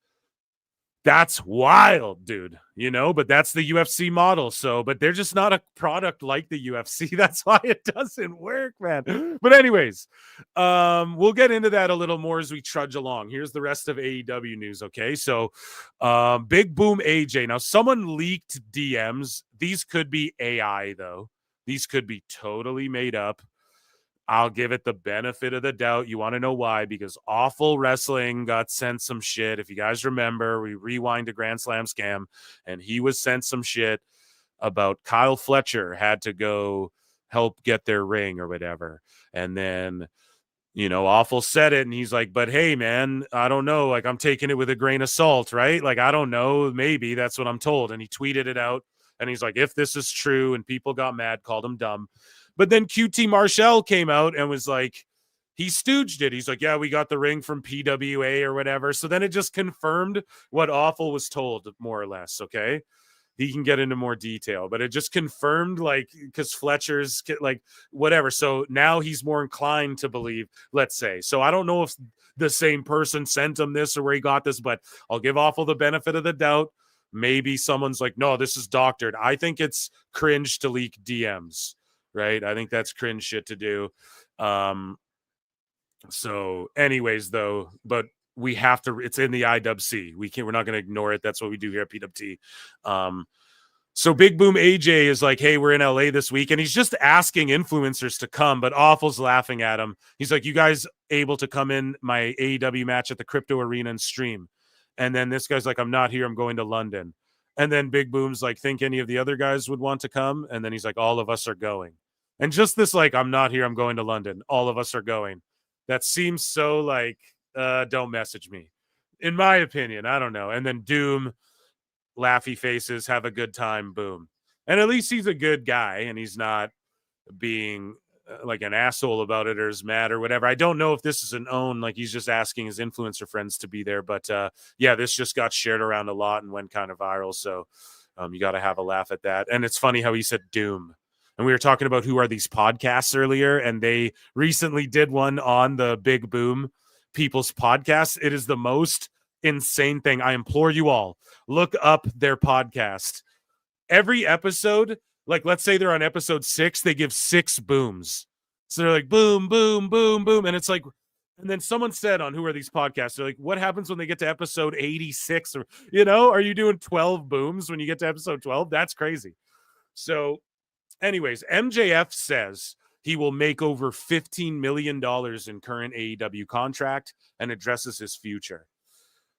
That's wild, dude. But that's the UFC model. So, but they're just not a product like the UFC. That's why it doesn't work, man. But anyways, we'll get into that a little more as we trudge along. Here's the rest of AEW news. Okay. So, Big Boom AJ. Now, someone leaked DMs. These could be AI, though. These could be totally made up. I'll give it the benefit of the doubt. You want to know why? Because Awful Wrestling got sent some shit. If you guys remember, we rewind to Grand Slam Scam, and he was sent some shit about Kyle Fletcher had to go help get their ring or whatever. And then, Awful said it, and he's like, but hey, man, I don't know. Like, I'm taking it with a grain of salt, right? Like, I don't know. Maybe that's what I'm told. And he tweeted it out, and he's like, if this is true, and people got mad, called him dumb. But then QT Marshall came out and was like, he stooged it. He's like, yeah, we got the ring from PWA or whatever. So then it just confirmed what Awful was told, more or less, okay? He can get into more detail, but it just confirmed, because Fletcher's, whatever. So now he's more inclined to believe, let's say. So I don't know if the same person sent him this or where he got this, but I'll give Awful the benefit of the doubt. Maybe someone's like, no, this is doctored. I think it's cringe to leak DMs. Right. I think that's cringe shit to do. So anyways, though, but we have to, it's in the IWC. We're not going to ignore it. That's what we do here at PWT. So Big Boom AJ is like, hey, we're in LA this week. And he's just asking influencers to come, but Awful's laughing at him. He's like, you guys able to come in my AEW match at the Crypto Arena and stream? And then this guy's like, I'm not here. I'm going to London. And then Big Boom's like, think any of the other guys would want to come? And then he's like, all of us are going. And just this, I'm not here, I'm going to London. All of us are going. That seems so don't message me. In my opinion, I don't know. And then Doom, laughy faces, have a good time, boom. And at least he's a good guy, and he's not being like an asshole about it or is mad or whatever. I don't know if this is an own, he's just asking his influencer friends to be there. But yeah, this just got shared around a lot and went kind of viral. So you got to have a laugh at that. And it's funny how he said Doom. And we were talking about who are these podcasts earlier, and they recently did one on the Big Boom People's Podcast. It is the most insane thing. I implore you all, look up their podcast. Every episode, let's say they're on episode 6, they give 6 booms. So they're like, boom, boom, boom, boom. And it's like, and then someone said on who are these podcasts? They're like, what happens when they get to episode 86? Or, are you doing 12 booms when you get to episode 12? That's crazy. So, anyways, MJF says he will make over $15 million in current AEW contract and addresses his future.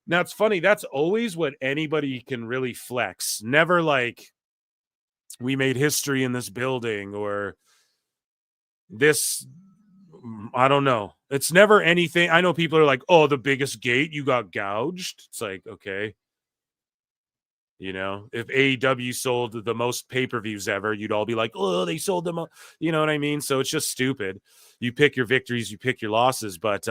Now, it's funny. That's always what anybody can really flex. Never we made history in this building or this. I don't know. It's never anything. I know people are like, oh, the biggest gate, you got gouged. It's like, okay. If AEW sold the most pay-per-views ever, you'd all be like, oh, they sold them. You know what I mean? So it's just stupid. You pick your victories, you pick your losses. But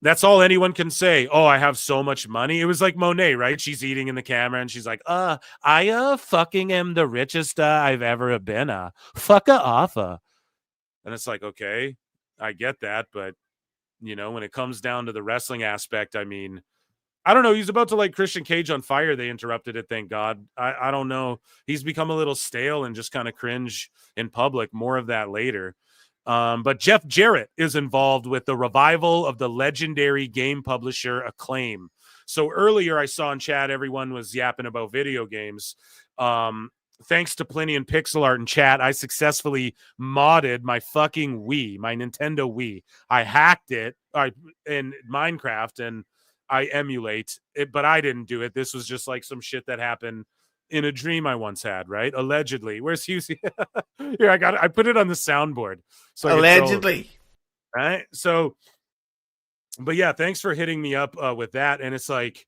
that's all anyone can say. Oh, I have so much money. It was like Monet, right? She's eating in the camera and she's like, I fucking am the richest I've ever been. Fucka offa. And it's like, okay, I get that. But, when it comes down to the wrestling aspect, I mean, I don't know. He's about to light Christian Cage on fire. They interrupted it. Thank God. I don't know. He's become a little stale and just kind of cringe in public. More of that later. But Jeff Jarrett is involved with the revival of the legendary game publisher Acclaim. So earlier I saw in chat, everyone was yapping about video games. thanks to Pliny and Pixel Art in chat, I successfully modded my fucking Wii, my Nintendo Wii. I hacked it in Minecraft and I emulate it, but I didn't do it. This was just like some shit that happened in a dream I once had, right? Allegedly. Where's Husey? Here, I put it on the soundboard. So allegedly. Right? So, but yeah, thanks for hitting me up with that. And it's like,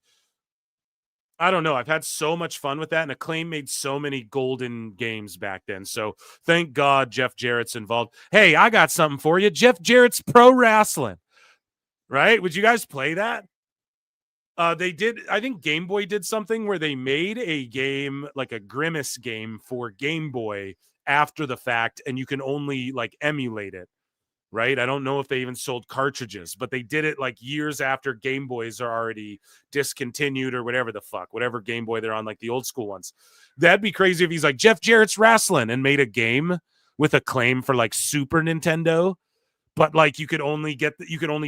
I don't know. I've had so much fun with that, and Acclaim made so many golden games back then. So thank God Jeff Jarrett's involved. Hey, I got something for you. Jeff Jarrett's Pro Wrestling, right? Would you guys play that? They did. I think Game Boy did something where they made a game, like a Grimace game for Game Boy after the fact, and you can only like emulate it. Right? I don't know if they even sold cartridges, but they did it like years after Game Boys are already discontinued or whatever the fuck, whatever Game Boy they're on, like the old school ones. That'd be crazy if he's like Jeff Jarrett's Wrestling and made a game with Acclaim for like Super Nintendo, but like you could only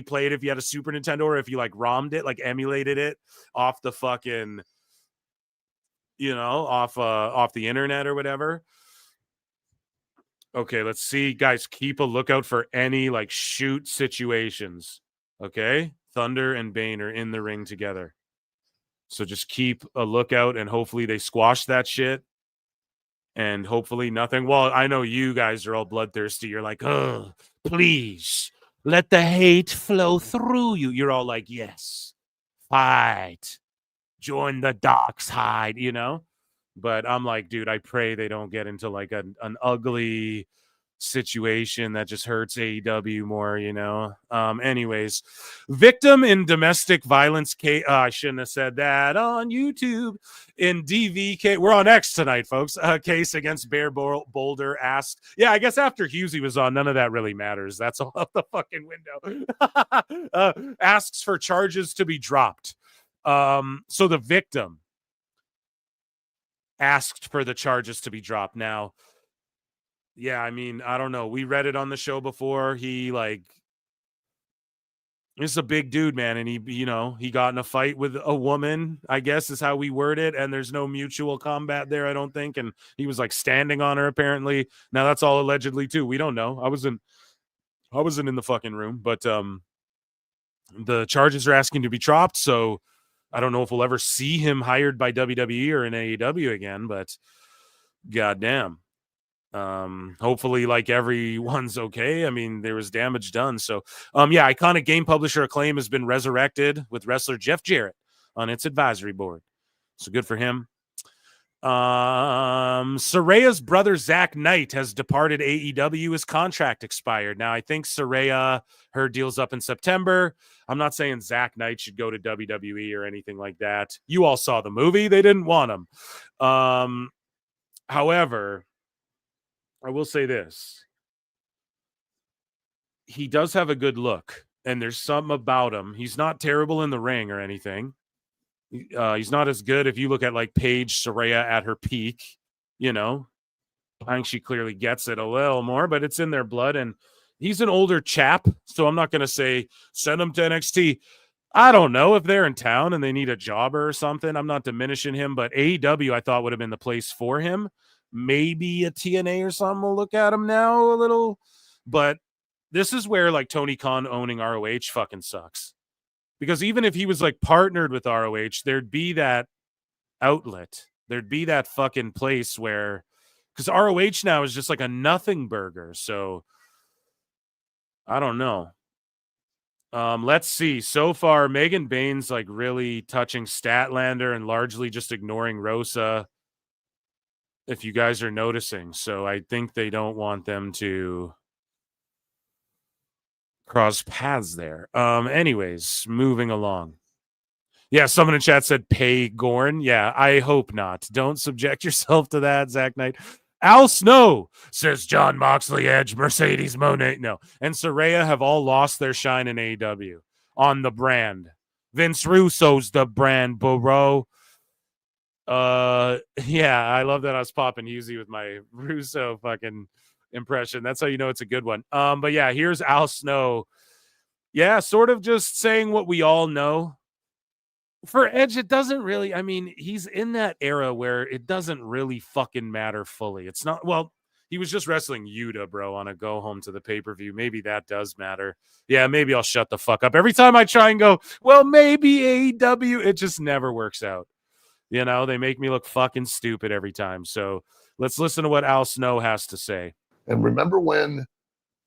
play it if you had a Super Nintendo or if you like ROM'd it, like emulated it off the fucking, off the internet or whatever. Okay, let's see. Guys, keep a lookout for any, like, shoot situations. Okay? Thunder and Bane are in the ring together. So just keep a lookout, and hopefully they squash that shit. And hopefully nothing. Well, I know you guys are all bloodthirsty. You're like, oh, please, let the hate flow through you. You're all like, yes, fight. Join the dark side, But I'm like, dude, I pray they don't get into like an ugly situation that just hurts AEW more, Anyways, victim in domestic violence case. I shouldn't have said that on YouTube. In DVK, we're on X tonight, folks. Case against Bear Boulder asked. Yeah, I guess after Husey was on, none of that really matters. That's all out the fucking window. Asks for charges to be dropped. So the victim asked for the charges to be dropped. Now, yeah, I mean, I don't know. We read it on the show before. He's a big dude, man, and he got in a fight with a woman, I guess is how we word it, and there's no mutual combat there, I don't think, and he was like standing on her apparently. Now that's all allegedly too. We don't know. I wasn't in the fucking room, but the charges are asking to be dropped, so I don't know if we'll ever see him hired by WWE or in AEW again, but goddamn. Hopefully, like, everyone's okay. I mean, there was damage done. So, yeah, iconic game publisher Acclaim has been resurrected with wrestler Jeff Jarrett on its advisory board. So good for him. Saraya's brother Zach Knight has departed AEW. His contract expired. Now I think Saraya, her deal's up in September. I'm not saying Zach Knight should go to WWE or anything like that. You all saw the movie. They didn't want him. However, I will say this. He does have a good look, and there's something about him. He's not terrible in the ring or anything. He's not as good if you look at like Paige Saraya at her peak, I think she clearly gets it a little more, but it's in their blood, and he's an older chap, so I'm not going to say send him to NXT. I don't know if they're in town and they need a jobber or something. I'm not diminishing him, but AEW I thought would have been the place for him. Maybe a TNA or something will look at him now a little, but this is where like Tony Khan owning ROH fucking sucks. Because even if he was like partnered with ROH, there'd be that outlet. There'd be that fucking place where, because ROH now is just like a nothing burger. So I don't know. Let's see. So far, Megan Bain's like really touching Statlander and largely just ignoring Rosa, if you guys are noticing. So I think they don't want them to cross paths there. Anyways, moving along. Yeah, someone in chat said pay Gorn. Yeah, I hope not. Don't subject yourself to that, Zach Knight. Al Snow says John Moxley, Edge, Mercedes Moné. No. And Saraya have all lost their shine in AEW on the brand. Vince Russo's the brand, bro. Yeah, I love that I was popping Husey with my Russo fucking impression. That's how you know it's a good one. But yeah, here's Al Snow. Yeah, sort of just saying what we all know. For Edge, it doesn't really. I mean, he's in that era where it doesn't really fucking matter fully. It's not. Well, he was just wrestling Yuta, bro, on a go home to the pay-per-view. Maybe that does matter. Yeah, maybe I'll shut the fuck up. Every time I try and go, well, maybe AEW, it just never works out. You know, they make me look fucking stupid every time. So let's listen to what Al Snow has to say. And remember when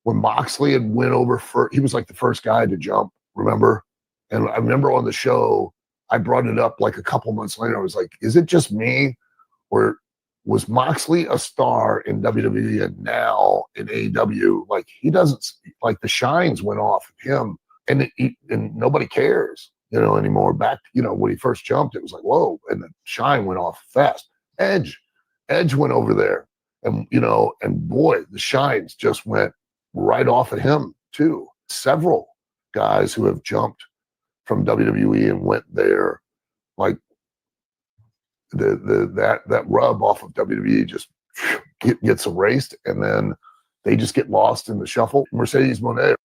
Moxley had went over for, he was like the first guy to jump, remember? And I remember on the show, I brought it up like a couple months later. I was like, is it just me? Or was Moxley a star in WWE and now in AEW? Like, he doesn't, like, the shines went off of him and nobody cares, you know, anymore. Back, you know, when he first jumped, it was like, whoa, and the shine went off fast. Edge went over there and, you know, and boy, the shines just went right off of him too. Several guys who have jumped from WWE and went there, like that rub off of WWE just gets erased, and then they just get lost in the shuffle. Mercedes Moné,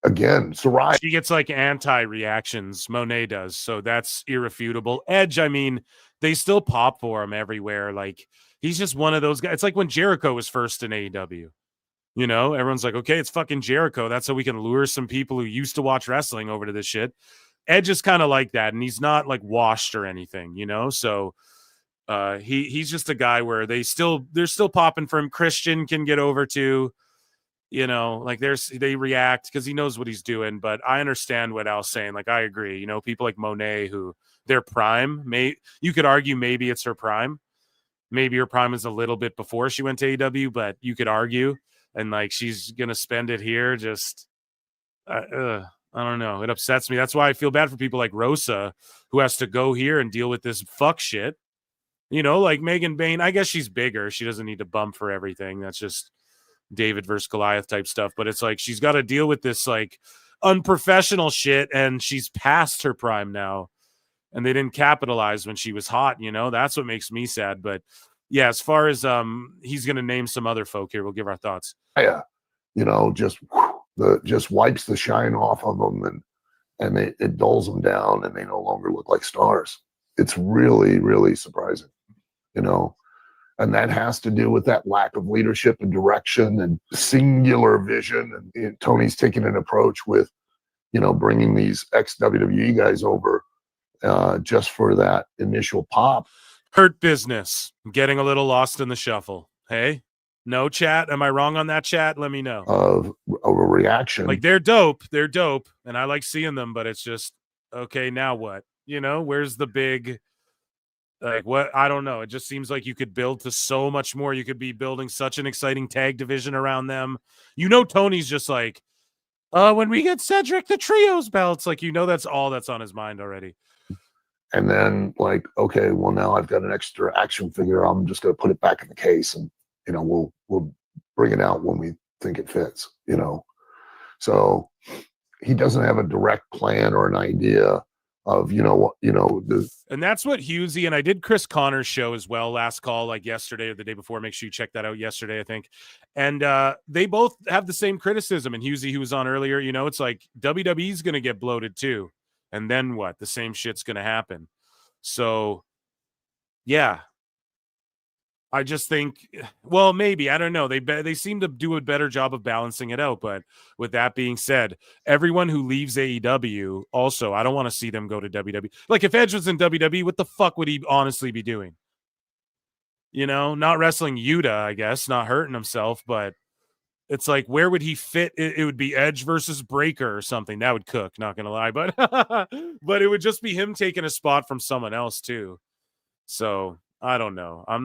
again, Sarai. She gets like anti-reactions. Monet does, so that's irrefutable. Edge, I mean, they still pop for him everywhere. Like, he's just one of those guys. It's like when Jericho was first in AEW. You know, everyone's like, okay, it's fucking Jericho. That's how we can lure some people who used to watch wrestling over to this shit. Edge is kind of like that, and he's not like washed or anything, you know. So he's just a guy where they're still popping for him. Christian can get over to, you know, like they react because he knows what he's doing. But I understand what Al's saying. Like, I agree. You know, people like Monet, who their prime, you could argue maybe it's her prime. Maybe her prime is a little bit before she went to AEW, but you could argue. And like, she's gonna spend it here. Just I don't know. It upsets me. That's why I feel bad for people like Rosa, who has to go here and deal with this fuck shit. You know, like Megan Bain. I guess she's bigger. She doesn't need to bump for everything. That's just David versus Goliath type stuff. But it's like she's got to deal with this like unprofessional shit, and she's past her prime now. And they didn't capitalize when she was hot. You know, that's what makes me sad. But yeah, as far as he's gonna name some other folk here. We'll give our thoughts. Yeah, you know, just wipes the shine off of them, and it dulls them down, and they no longer look like stars. It's really, really surprising, you know, and that has to do with that lack of leadership and direction and singular vision. And Tony's taking an approach with, you know, bringing these ex-WWE guys over just for that initial pop. Hurt Business, getting a little lost in the shuffle. Hey, no, chat? Am I wrong on that, chat? Let me know. Of a reaction. Like, they're dope, and I like seeing them, but it's just, okay, now what? You know, where's the big, like, what? I don't know. It just seems like you could build to so much more. You could be building such an exciting tag division around them. You know, Tony's just like, when we get Cedric the trios belts, like, you know, that's all that's on his mind already. And then, like, okay, well, now I've got an extra action figure. I'm just going to put it back in the case, and, you know, we'll bring it out when we think it fits, you know. So he doesn't have a direct plan or an idea of, you know, what, you know. And that's what Husey, and I did Chris Connor's show as well, last call, like yesterday or the day before. Make sure you check that out yesterday, I think. And they both have the same criticism. And Husey, who was on earlier, you know, it's like WWE's going to get bloated too. And then what? The same shit's going to happen. So, yeah. I just think, well, maybe. I don't know. They seem to do a better job of balancing it out. But with that being said, everyone who leaves AEW, also, I don't want to see them go to WWE. Like, if Edge was in WWE, what the fuck would he honestly be doing? You know, not wrestling Yuta, I guess, not hurting himself, but it's like, where would he fit? It would be Edge versus Breaker or something. That would cook, not going to lie. But but it would just be him taking a spot from someone else, too. So, I don't know. I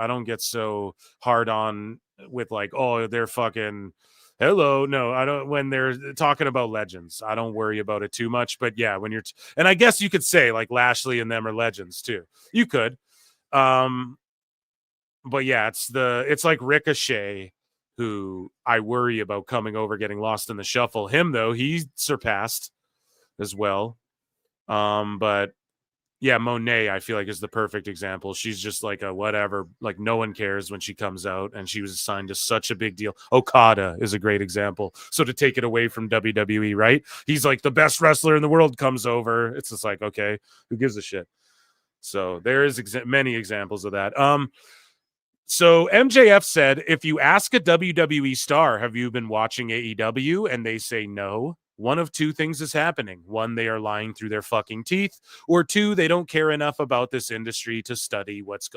don't get so hard on with like, oh, they're fucking, hello. No, I don't. When they're talking about legends, I don't worry about it too much. But yeah, when you're, and I guess you could say like Lashley and them are legends, too. You could. But yeah, it's like Ricochet, who I worry about coming over, getting lost in the shuffle. Him, though, he surpassed as well. But Yeah, Monet, I feel like, is the perfect example. She's just like a whatever, like no one cares when she comes out, and she was assigned to such a big deal. Okada is a great example. So to take it away from WWE, right? He's like the best wrestler in the world comes over. It's just like, okay, who gives a shit? So there is many examples of that. So MJF said, if you ask a WWE star, have you been watching AEW? And they say no. One of two things is happening. One, they are lying through their fucking teeth. Or two, they don't care enough about this industry to study what's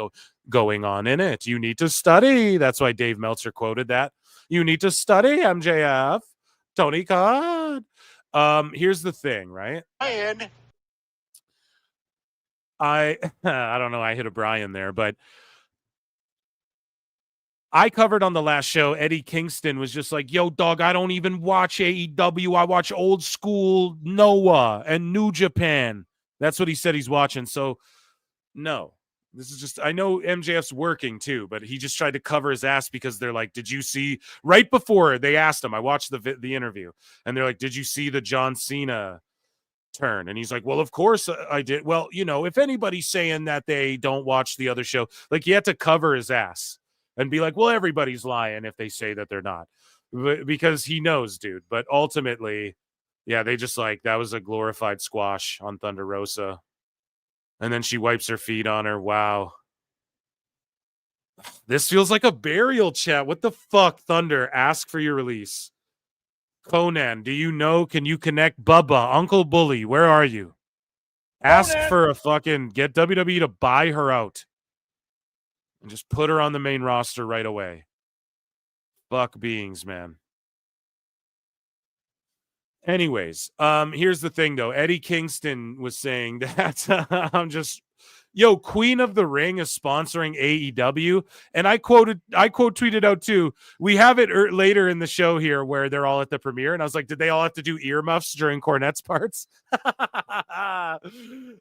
going on in it. You need to study. That's why Dave Meltzer quoted that. You need to study, MJF. Tony Khan. Here's the thing, right? I don't know. I hit a Brian there, but I covered on the last show, Eddie Kingston was just like, yo, dog, I don't even watch AEW. I watch old school Noah and New Japan. That's what he said he's watching. So, no, this is just, I know MJF's working too, but he just tried to cover his ass because they're like, did you see, right before they asked him, I watched the interview, and they're like, did you see the John Cena turn? And he's like, well, of course I did. Well, you know, if anybody's saying that they don't watch the other show, like, he had to cover his ass and be like, well, everybody's lying if they say that they're not, because he knows, dude. But ultimately, yeah, they just like, that was a glorified squash on Thunder Rosa. And then she wipes her feet on her. Wow. This feels like a burial chat. What the fuck, Thunder? Ask for your release. Conan, do you know? Can you connect Bubba? Uncle Bully, where are you? Ask for a fucking, get WWE to buy her out. And just put her on the main roster right away. Fuck beings, man. Anyways, here's the thing, though. Eddie Kingston was saying that I'm just, yo, Queen of the Ring is sponsoring AEW, and I quote tweeted out too. We have it later in the show here where they're all at the premiere, and I was like, did they all have to do earmuffs during Cornette's parts?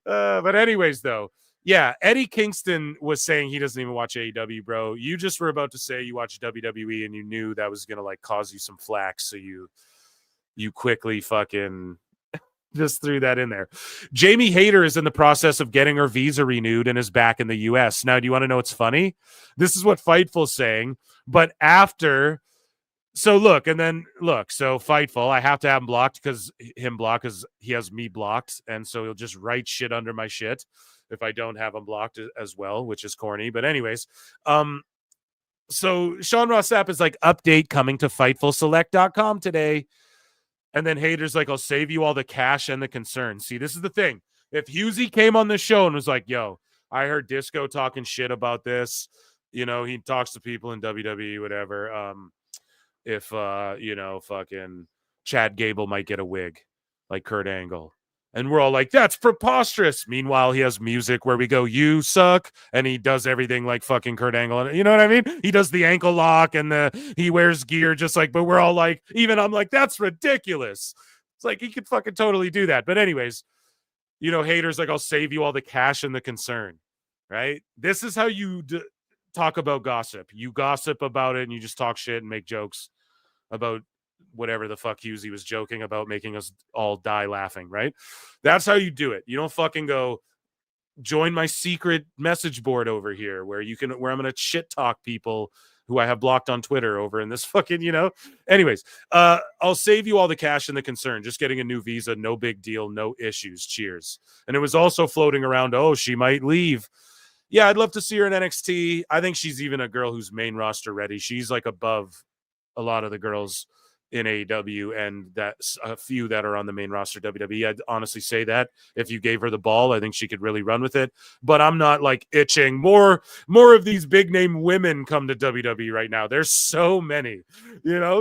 But anyways, though. Yeah, Eddie Kingston was saying he doesn't even watch AEW, bro. You just were about to say you watch WWE and you knew that was going to like cause you some flack. So you quickly fucking just threw that in there. Jamie Hayter is in the process of getting her visa renewed and is back in the US. Now, do you want to know what's funny? This is what Fightful's saying. But after, so Fightful, I have to have him blocked because he has me blocked. And so he'll just write shit under my shit if I don't have him blocked as well, which is corny. But anyways, so Sean Ross Sapp is like, update coming to FightfulSelect.com today. And then Hater's like, I'll save you all the cash and the concern. See, this is the thing. If Husey came on the show and was like, yo, I heard Disco talking shit about this. You know, he talks to people in WWE, whatever. If, fucking Chad Gable might get a wig like Kurt Angle. And we're all like, that's preposterous. Meanwhile, he has music where we go, you suck. And he does everything like fucking Kurt Angle. You know what I mean? He does the ankle lock and he wears gear just like, but we're all like, even I'm like, that's ridiculous. It's like, he could fucking totally do that. But anyways, you know, Haters like, I'll save you all the cash and the concern, right? This is how you talk about gossip. You gossip about it and you just talk shit and make jokes about whatever the fuck Husey was joking about, making us all die laughing, right? That's how you do it. You don't fucking go join my secret message board over here where I'm going to shit talk people who I have blocked on Twitter over in this fucking, anyways, I'll save you all the cash and the concern. Just getting a new visa. No big deal. No issues. Cheers. And it was also floating around. Oh, she might leave. Yeah. I'd love to see her in NXT. I think she's even a girl who's main roster ready. She's like above a lot of the girls in AEW, and that's a few that are on the main roster WWE. I'd honestly say that if you gave her the ball, I think she could really run with it. But I'm not like itching. More of these big name women come to WWE right now. There's so many,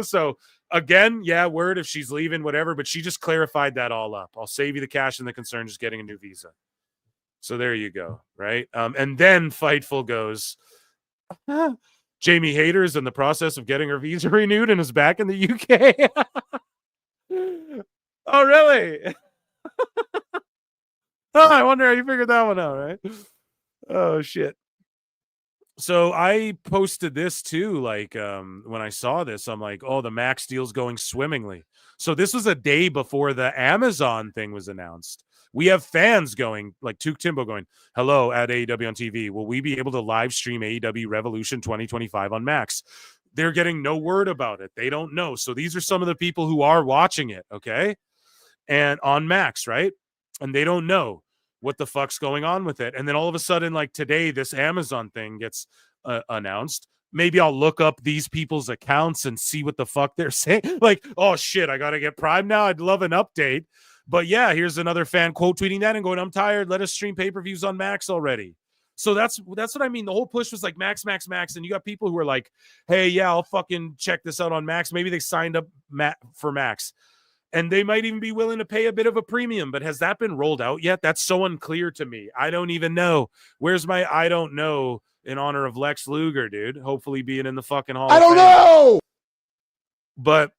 So again, yeah, word if she's leaving, whatever. But she just clarified that all up. I'll save you the cash and the concern, just getting a new visa. So there you go, right? And then Fightful goes. Jamie Hayter is in the process of getting her visa renewed and is back in the UK. Oh, really? Oh, I wonder how you figured that one out, right? Oh, shit. So I posted this too. Like when I saw this, I'm like, oh, the Max deal's going swimmingly. So this was a day before the Amazon thing was announced, We have fans going, like Tuke Timbo going, hello at AEW on TV. Will we be able to live stream AEW Revolution 2025 on Max? They're getting no word about it. They don't know. So these are some of the people who are watching it, okay? And on Max, right? And they don't know what the fuck's going on with it. And then all of a sudden, like today, this Amazon thing gets announced. Maybe I'll look up these people's accounts and see what the fuck they're saying. Like, oh shit, I got to get Prime now. I'd love an update. But yeah, here's another fan quote tweeting that and going, I'm tired. Let us stream pay-per-views on Max already. So that's what I mean. The whole push was like Max, Max, Max. And you got people who are like, hey, yeah, I'll fucking check this out on Max. Maybe they signed up for Max. And they might even be willing to pay a bit of a premium. But has that been rolled out yet? That's so unclear to me. I don't even know. Where's my I don't know in honor of Lex Luger, dude? Hopefully being in the fucking Hall of Fame. I don't know! But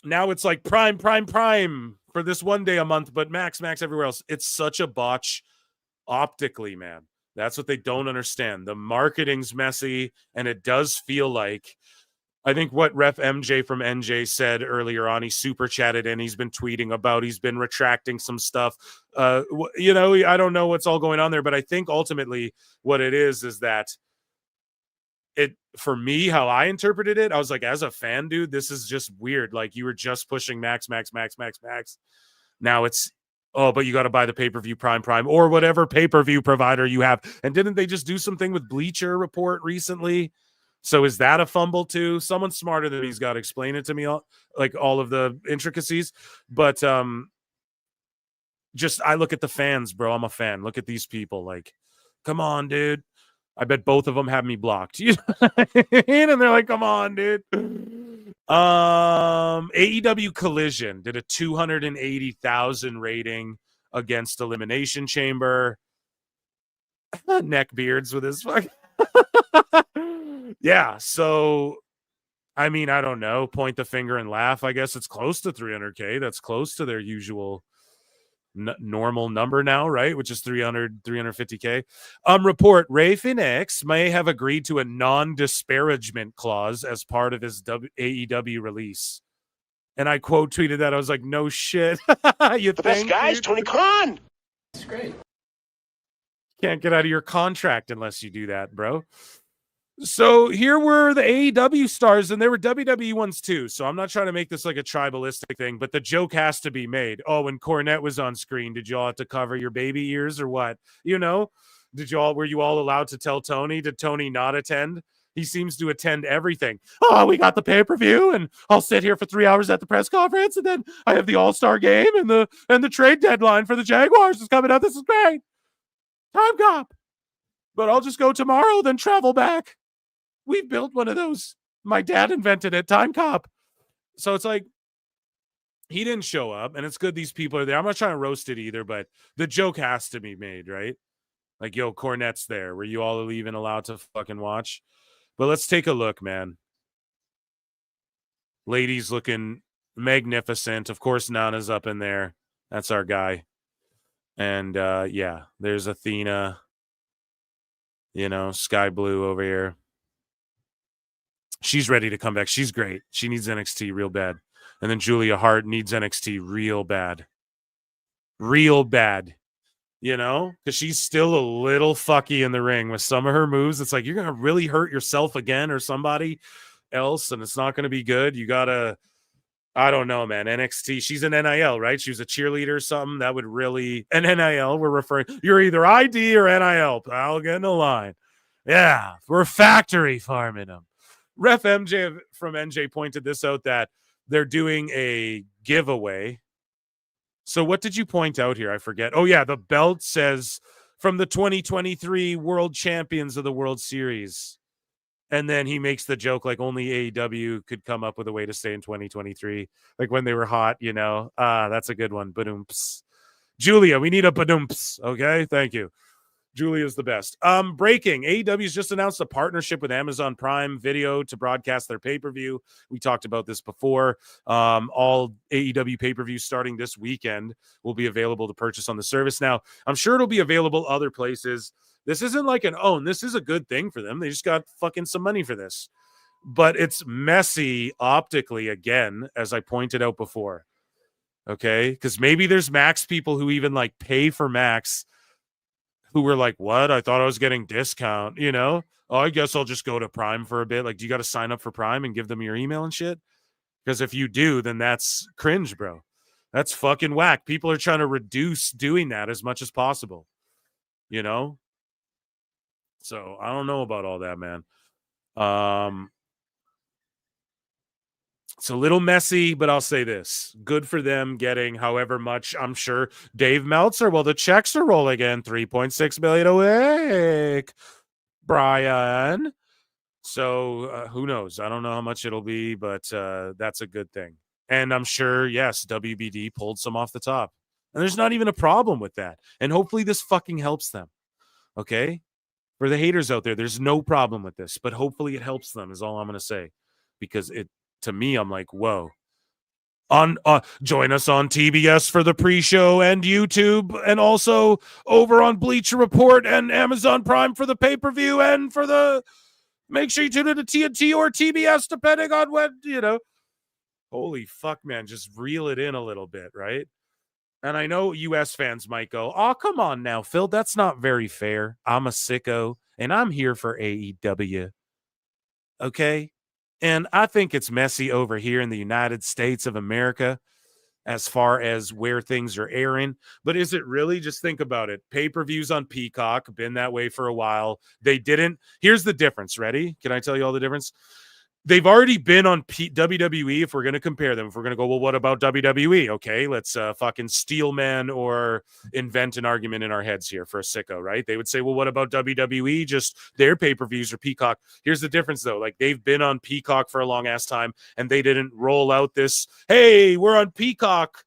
now it's like Prime for this one day a month, but Max everywhere else. It's such a botch optically, man. That's what they don't understand. The marketing's messy, and it does feel like, I think what Ref MJ from NJ said earlier on, he super chatted and he's been tweeting about, he's been retracting some stuff. I don't know what's all going on there, but I think ultimately what it is that it, for me, how I interpreted it, I was like, as a fan, dude, this is just weird. Like, you were just pushing Max. Now it's, oh, but you got to buy the pay-per-view Prime or whatever pay-per-view provider you have. And didn't they just do something with Bleacher Report recently? So is that a fumble too? Someone smarter than me's got to explain it to me, all of the intricacies. But just, I look at the fans, bro. I'm a fan. Look at these people. Like, come on, dude. I bet both of them have me blocked. You know what I mean? And they're like, come on, dude. AEW Collision did a 280,000 rating against Elimination Chamber. Neckbeards with his fucking... Yeah, so, I mean, I don't know. Point the finger and laugh. I guess it's close to 300K. That's close to their usual normal number now, right? Which is 350K. Report, Ray Phoenix may have agreed to a non-disparagement clause as part of his AEW release. And I quote tweeted that. I was like, no shit. You the best guys, dude? Tony Khan. It's great. Can't get out of your contract unless you do that, bro. So here were the AEW stars, and there were WWE ones too. So I'm not trying to make this like a tribalistic thing, but the joke has to be made. Oh, when Cornette was on screen, did you all have to cover your baby ears or what? You know, were you all allowed to tell Tony? Did Tony not attend? He seems to attend everything. Oh, we got the pay-per-view, and I'll sit here for 3 hours at the press conference, and then I have the All-Star game and the trade deadline for the Jaguars is coming up. This is great. Time cop. But I'll just go tomorrow, then travel back. We've built one of those. My dad invented it, Time Cop. So it's like, he didn't show up, and it's good these people are there. I'm not trying to roast it either, but the joke has to be made, right? Like, yo, Cornette's there. Were you all even allowed to fucking watch? But let's take a look, man. Ladies looking magnificent. Of course, Nana's up in there. That's our guy. And, yeah, there's Athena. You know, Sky Blue over here. She's ready to come back. She's great. She needs NXT real bad. And then Julia Hart needs NXT real bad. Real bad. You know? Because she's still a little fucky in the ring with some of her moves. It's like, you're going to really hurt yourself again or somebody else, and it's not going to be good. You got to, I don't know, man. NXT, she's an NIL, right? She was a cheerleader or something. That would really, an NIL, we're referring, you're either ID or NIL, pal. Get in the line. Yeah, we're factory farming them. Ref MJ from NJ pointed this out, that they're doing a giveaway. So what did you point out here? I forget. Oh, yeah, the belt says from the 2023 world champions of the World Series. And then he makes the joke like only AEW could come up with a way to stay in 2023. Like when they were hot, you know. That's a good one. Badoomps. Julia, we need a badoomps. Okay, thank you. Julia's the best. Breaking. AEW's just announced a partnership with Amazon Prime Video to broadcast their pay-per-view. We talked about this before. All AEW pay-per-views starting this weekend will be available to purchase on the service. Now, I'm sure it'll be available other places. This isn't like an own. This is a good thing for them. They just got fucking some money for this. But it's messy optically again, as I pointed out before. Okay, because maybe there's Max people who even like pay for Max who were like, what? I thought I was getting discount, you know? Oh, I guess I'll just go to Prime for a bit. Like, do you got to sign up for Prime and give them your email and shit? Because if you do, then that's cringe, bro. That's fucking whack. People are trying to reduce doing that as much as possible, you know? So I don't know about all that, man. It's a little messy, but I'll say this. Good for them getting however much, I'm sure. Dave Meltzer, well, the checks are rolling in. $3.6 million a week, Brian. So who knows? I don't know how much it'll be, but that's a good thing. And I'm sure, yes, WBD pulled some off the top. And there's not even a problem with that. And hopefully this fucking helps them. Okay? For the haters out there, there's no problem with this. But hopefully it helps them is all I'm going to say. Because to me, I'm like, whoa. Join us on TBS for the pre-show and YouTube, and also over on Bleacher Report and Amazon Prime for the pay-per-view, and for the make sure you tune into TNT or TBS depending on when, you know. Holy fuck, man, just reel it in a little bit, right? And I know US fans might go, oh, come on now, Phil, that's not very fair. I'm a sicko and I'm here for AEW. Okay? And I think it's messy over here in the United States of America as far as where things are airing. But is it really? Just think about it. Pay-per-views on Peacock, been that way for a while. They didn't. Here's the difference. Ready? Can I tell you all the difference? They've already been on WWE. If we're going to compare them, if we're going to go, well, what about WWE? Okay, let's fucking steelman or invent an argument in our heads here for a sicko, right? They would say, well, what about WWE? Just their pay-per-views or Peacock. Here's the difference, though. Like, they've been on Peacock for a long ass time, and they didn't roll out this, hey, we're on Peacock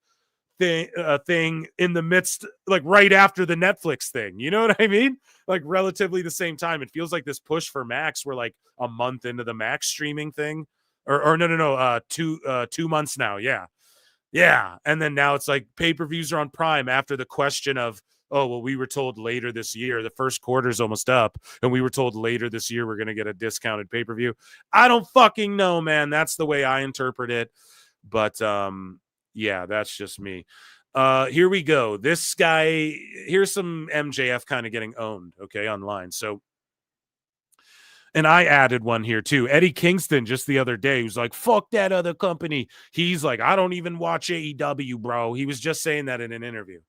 thing in the midst, like right after the Netflix thing. You know what I mean? Like relatively the same time. It feels like this push for Max, we're like a month into the Max streaming thing, or no, 2 months now. Yeah. And then now it's like pay-per-views are on Prime after the question of, oh, well, we were told later this year, the first quarter's almost up, and we were told later this year we're going to get a discounted pay-per-view. I don't fucking know, man. That's the way I interpret it. But yeah, that's just me. Here we go. This guy, here's some MJF kind of getting owned, okay, online. So, and I added one here too. Eddie Kingston just the other day was like, fuck that other company. He's like, I don't even watch AEW, bro. He was just saying that in an interview.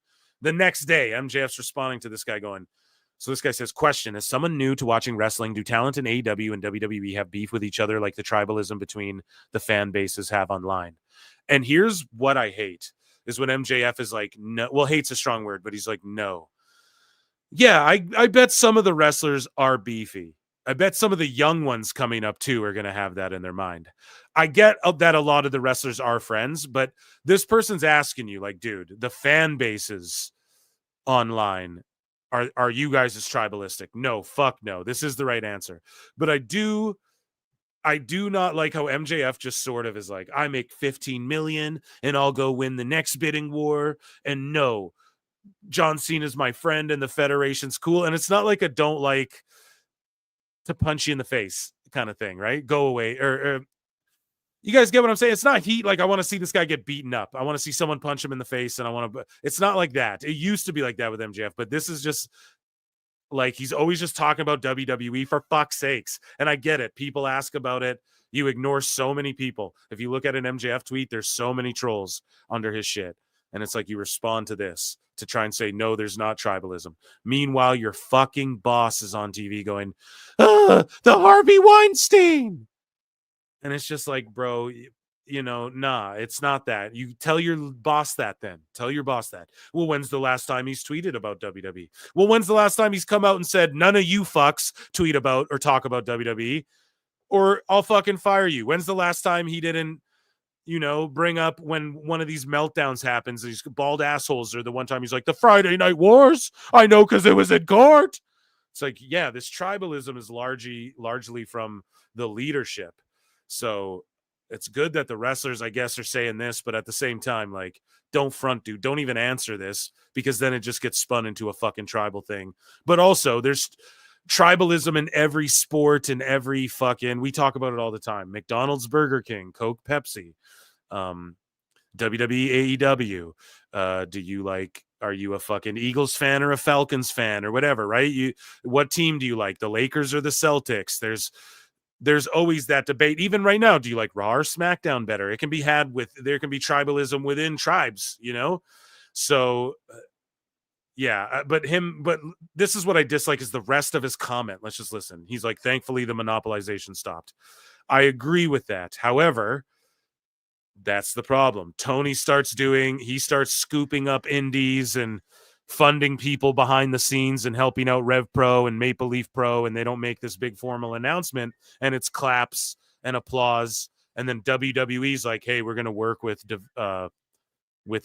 The next day, MJF's responding to this guy going, so this guy says, question, as someone new to watching wrestling, do talent in AEW and WWE have beef with each other like the tribalism between the fan bases have online? And here's what I hate is when MJF is like, no, well, hate's a strong word, but he's like, no. Yeah, I bet some of the wrestlers are beefy. I bet some of the young ones coming up too are going to have that in their mind. I get that a lot of the wrestlers are friends, but this person's asking you like, dude, the fan bases online, are you guys as tribalistic? No, fuck no. This is the right answer. But I do not like how MJF just sort of is like, I make 15 million and I'll go win the next bidding war. And no, John Cena's my friend and the Federation's cool. And it's not like a don't like to punch you in the face kind of thing, right? Go away. Or you guys get what I'm saying? It's not heat. Like, I want to see this guy get beaten up. I want to see someone punch him in the face. And it's not like that. It used to be like that with MJF, but this is just like, he's always just talking about WWE for fuck's sakes. And I get it. People ask about it. You ignore so many people. If you look at an MJF tweet, there's so many trolls under his shit. And it's like, you respond to this to try and say, no, there's not tribalism. Meanwhile, your fucking boss is on TV going, the Harvey Weinstein. And it's just like, bro, you know, nah, it's not that. You tell your boss that then. Tell your boss that. Well, when's the last time he's tweeted about WWE? Well, when's the last time he's come out and said, none of you fucks tweet about or talk about WWE? Or I'll fucking fire you. When's the last time he didn't, you know, bring up when one of these meltdowns happens, these bald assholes, or the one time he's like, the Friday Night Wars? I know because it was in court. It's like, yeah, this tribalism is largely from the leadership. So it's good that the wrestlers, I guess, are saying this, but at the same time, like, don't front, dude. Don't even answer this, because then it just gets spun into a fucking tribal thing. But also, there's tribalism in every sport and every fucking, we talk about it all the time. McDonald's, Burger King, Coke, Pepsi, WWE, AEW. Do you like? Are you a fucking Eagles fan or a Falcons fan or whatever? Right? What team do you like? The Lakers or the Celtics? There's always that debate. Even right now, do you like Raw or SmackDown better? It can be had there can be tribalism within tribes, So but this is what I dislike is the rest of his comment. Let's just listen. He's like, thankfully the monopolization stopped. I agree with that. However, that's the problem. Tony starts scooping up indies and funding people behind the scenes and helping out Rev Pro and Maple Leaf Pro, and they don't make this big formal announcement, and it's claps and applause, and then WWE's like, hey, we're going to work with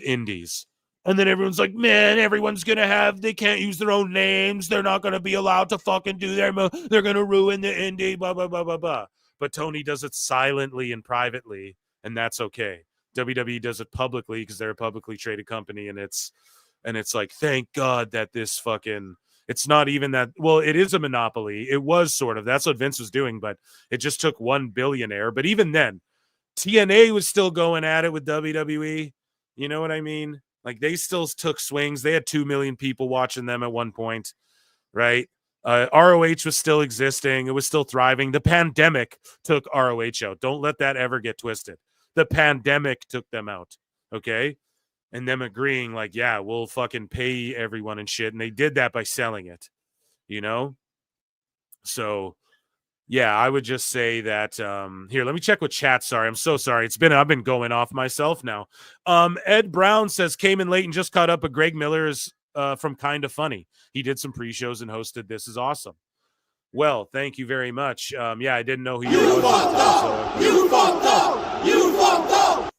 indies. And then everyone's like, man, they can't use their own names. They're not going to be allowed to fucking do they're going to ruin the indie, blah, blah, blah, blah, blah. But Tony does it silently and privately, and that's okay. WWE does it publicly because they're a publicly traded company, and it's like, thank God that this fucking, it's not even that, well, it is a monopoly. It was sort of, that's what Vince was doing, but it just took one billionaire. But even then, TNA was still going at it with WWE. You know what I mean? Like, they still took swings. They had 2 million people watching them at one point, right? ROH was still existing. It was still thriving. The pandemic took ROH out. Don't let that ever get twisted. The pandemic took them out, okay? And them agreeing like, yeah, we'll fucking pay everyone and shit. And they did that by selling it, So, yeah, I would just say that, here, let me check with chat. Sorry, I'm so sorry. I've been going off myself now. Ed Brown says, came in late and just caught up, but Greg Miller is from Kinda Funny. He did some pre-shows and hosted This Is Awesome. Well, thank you very much. Yeah, I didn't know who you were. You fucked up! You fucked up!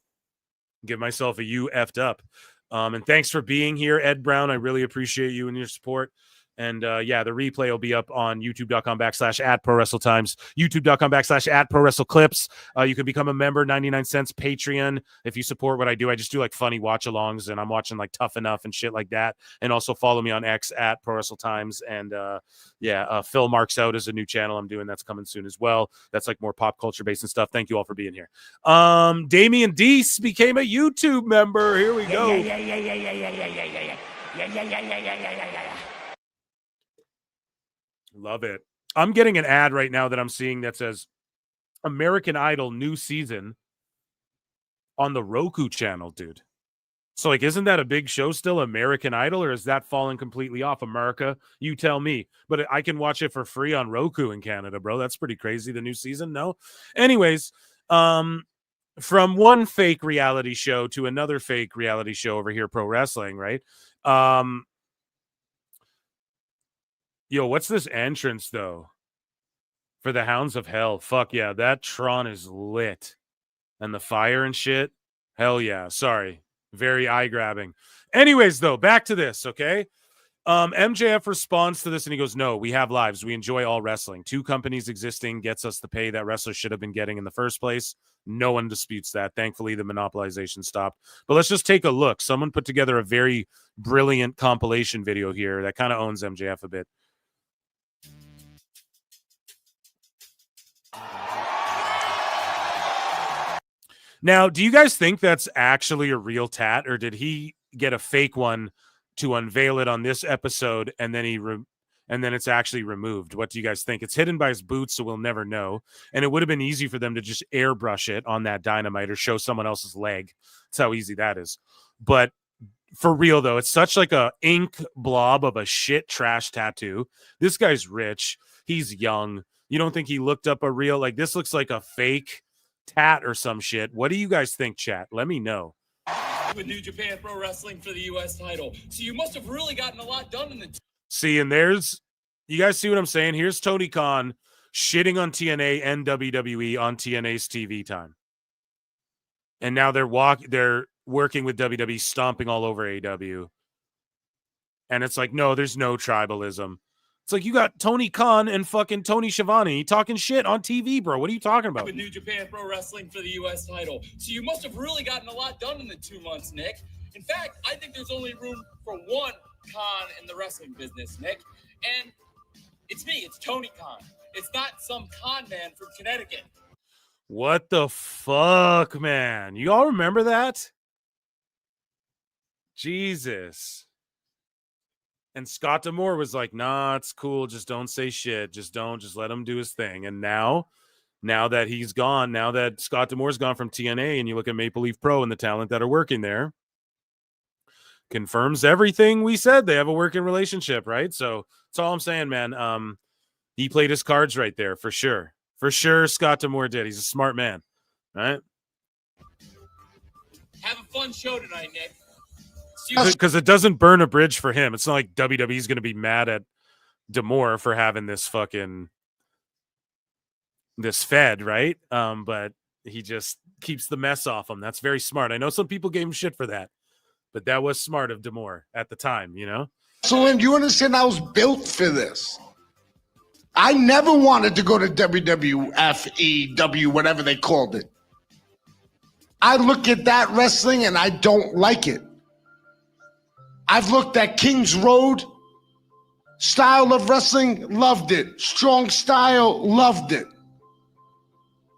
Give myself a you effed up. And thanks for being here, Ed Brown. I really appreciate you and your support. And yeah, the replay will be up on youtube.com/@ProWrestleTimes, youtube.com/@ProWrestleClips. You can become a member, 99 cents, Patreon. If you support what I do, I just do like funny watch-alongs, and I'm watching like Tough Enough and shit like that. And also follow me on X @ProWrestleTimes. And Phil Marks Out is a new channel I'm doing that's coming soon as well. That's like more pop culture based and stuff. Thank you all for being here. Damian Deese became a YouTube member. Here we go. Love it. I'm getting an ad right now that I'm seeing that says American Idol new season on the Roku channel, dude. So, like, isn't that a big show still, American Idol, or is that falling completely off? America, you tell me. But I can watch it for free on Roku in Canada, bro. That's pretty crazy, the new season, no? Anyways, from one fake reality show to another fake reality show over here, Pro Wrestling, right? Yo, what's this entrance, though? For the Hounds of Hell. Fuck yeah, that Tron is lit. And the fire and shit. Hell yeah. Sorry. Very eye-grabbing. Anyways, though, back to this, okay? MJF responds to this, and he goes, no, we have lives. We enjoy all wrestling. 2 companies existing gets us the pay that wrestlers should have been getting in the first place. No one disputes that. Thankfully, the monopolization stopped. But let's just take a look. Someone put together a very brilliant compilation video here that kind of owns MJF a bit. Now, do you guys think that's actually a real tat, or did he get a fake one to unveil it on this episode, and then then it's actually removed? What do you guys think? It's hidden by his boots, so we'll never know. And it would have been easy for them to just airbrush it on that Dynamite or show someone else's leg. That's how easy that is. But for real, though, it's such like a ink blob of a shit trash tattoo. This guy's rich. He's young. You don't think he looked up a real, like, this looks like a fake tat or some shit. What do you guys think, chat? Let me know. With New Japan Pro Wrestling for the U.S. title. So you must have really gotten a lot done in the... See, and you guys see what I'm saying? Here's Tony Khan shitting on TNA and WWE on TNA's TV time. And now they're working with WWE, stomping all over AEW. And it's like, no, there's no tribalism. It's like you got Tony Khan and fucking Tony Schiavone talking shit on TV, bro. What are you talking about? With New Japan Pro Wrestling for the U.S. title. So you must have really gotten a lot done in the 2 months, Nick. In fact, I think there's only room for one Khan in the wrestling business, Nick. And it's me. It's Tony Khan. It's not some con man from Connecticut. What the fuck, man? You all remember that? Jesus. And Scott D'Amore was like, nah, it's cool. Just don't say shit. Just let him do his thing. And now that he's gone, now that Scott D'Amore's gone from TNA, and you look at Maple Leaf Pro and the talent that are working there, confirms everything we said. They have a working relationship, right? So that's all I'm saying, man. He played his cards right there for sure. For sure, Scott D'Amore did. He's a smart man, right? Have a fun show tonight, Nick. Because it doesn't burn a bridge for him. It's not like WWE's going to be mad at D'Amore for having this fed, right? But he just keeps the mess off him. That's very smart. I know some people gave him shit for that, but that was smart of D'Amore at the time, you know? So, Lynn, you understand I was built for this. I never wanted to go to WWF, AEW, whatever they called it. I look at that wrestling and I don't like it. I've looked at King's Road, style of wrestling, loved it. Strong style, loved it.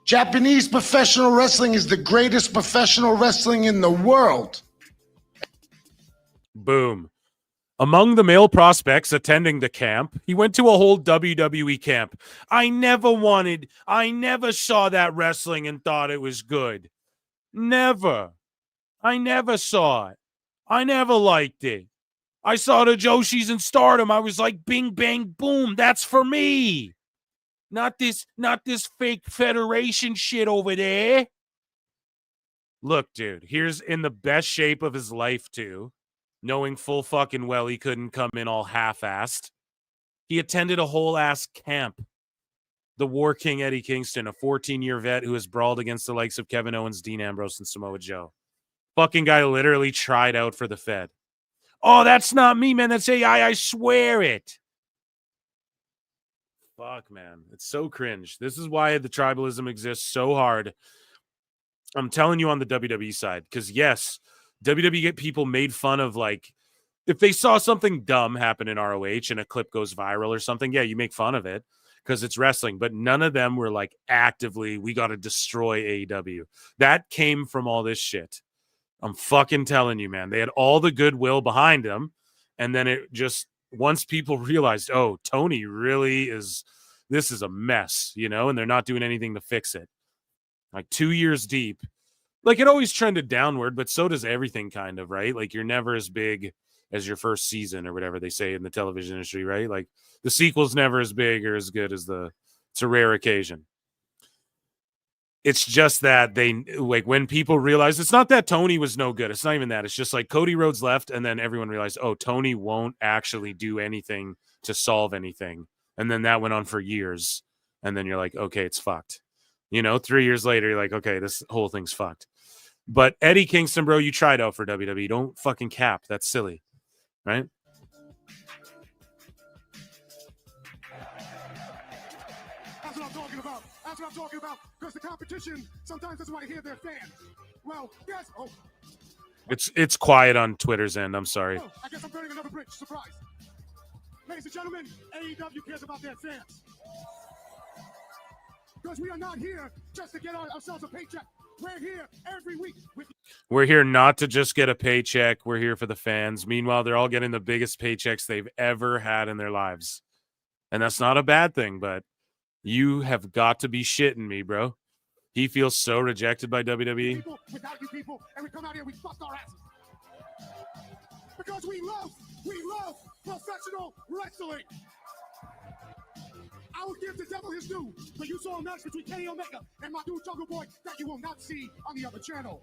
Japanese professional wrestling is the greatest professional wrestling in the world. Boom. Among the male prospects attending the camp, he went to a whole WWE camp. I never saw that wrestling and thought it was good. Never. I never saw it. I never liked it. I saw the Joshis in Stardom. I was like, bing, bang, boom. That's for me. Not this fake federation shit over there. Look, dude, here's in the best shape of his life, too. Knowing full fucking well he couldn't come in all half-assed. He attended a whole ass camp. The War King Eddie Kingston, a 14-year vet who has brawled against the likes of Kevin Owens, Dean Ambrose, and Samoa Joe. Fucking guy literally tried out for the Fed. Oh, that's not me, man. That's AI. I swear it. Fuck, man. It's so cringe. This is why the tribalism exists so hard. I'm telling you on the WWE side. Because, yes, WWE people made fun of, like, if they saw something dumb happen in ROH and a clip goes viral or something, yeah, you make fun of it because it's wrestling. But none of them were, like, actively, we got to destroy AEW. That came from all this shit. I'm fucking telling you, man. They had all the goodwill behind them. And then it just, once people realized, oh, Tony really this is a mess, you know, and they're not doing anything to fix it. Like 2 years deep. Like it always trended downward, but so does everything kind of, right? Like you're never as big as your first season or whatever they say in the television industry, right? Like the sequel's never as big or as good as it's a rare occasion. It's just that they, like, when people realize it's not that Tony was no good. It's not even that. It's just like Cody Rhodes left, and then everyone realized, oh, Tony won't actually do anything to solve anything. And then that went on for years. And then you're like, okay, it's fucked. You know, 3 years later, you're like, okay, this whole thing's fucked. But Eddie Kingston, bro, you tried out for WWE. Don't fucking cap. That's silly. Right? That's what I'm talking about. That's what I'm talking about. Because the competition sometimes doesn't want to hear their fans. Well, yes. Oh. It's quiet on Twitter's end. I'm sorry. Oh, I guess I'm burning another bridge. Surprise. Ladies and gentlemen, AEW cares about their fans. Because we are not here just to get ourselves a paycheck. We're here every week. We're here not to just get a paycheck. We're here for the fans. Meanwhile, they're all getting the biggest paychecks they've ever had in their lives. And that's not a bad thing, but you have got to be shitting me, bro. He feels so rejected by WWE. Without you people, and we come out here, we bust our asses. Because we love professional wrestling. I will give the devil his due, but you saw a match between Kenny Omega and my dude Jungle Boy that you will not see on the other channel.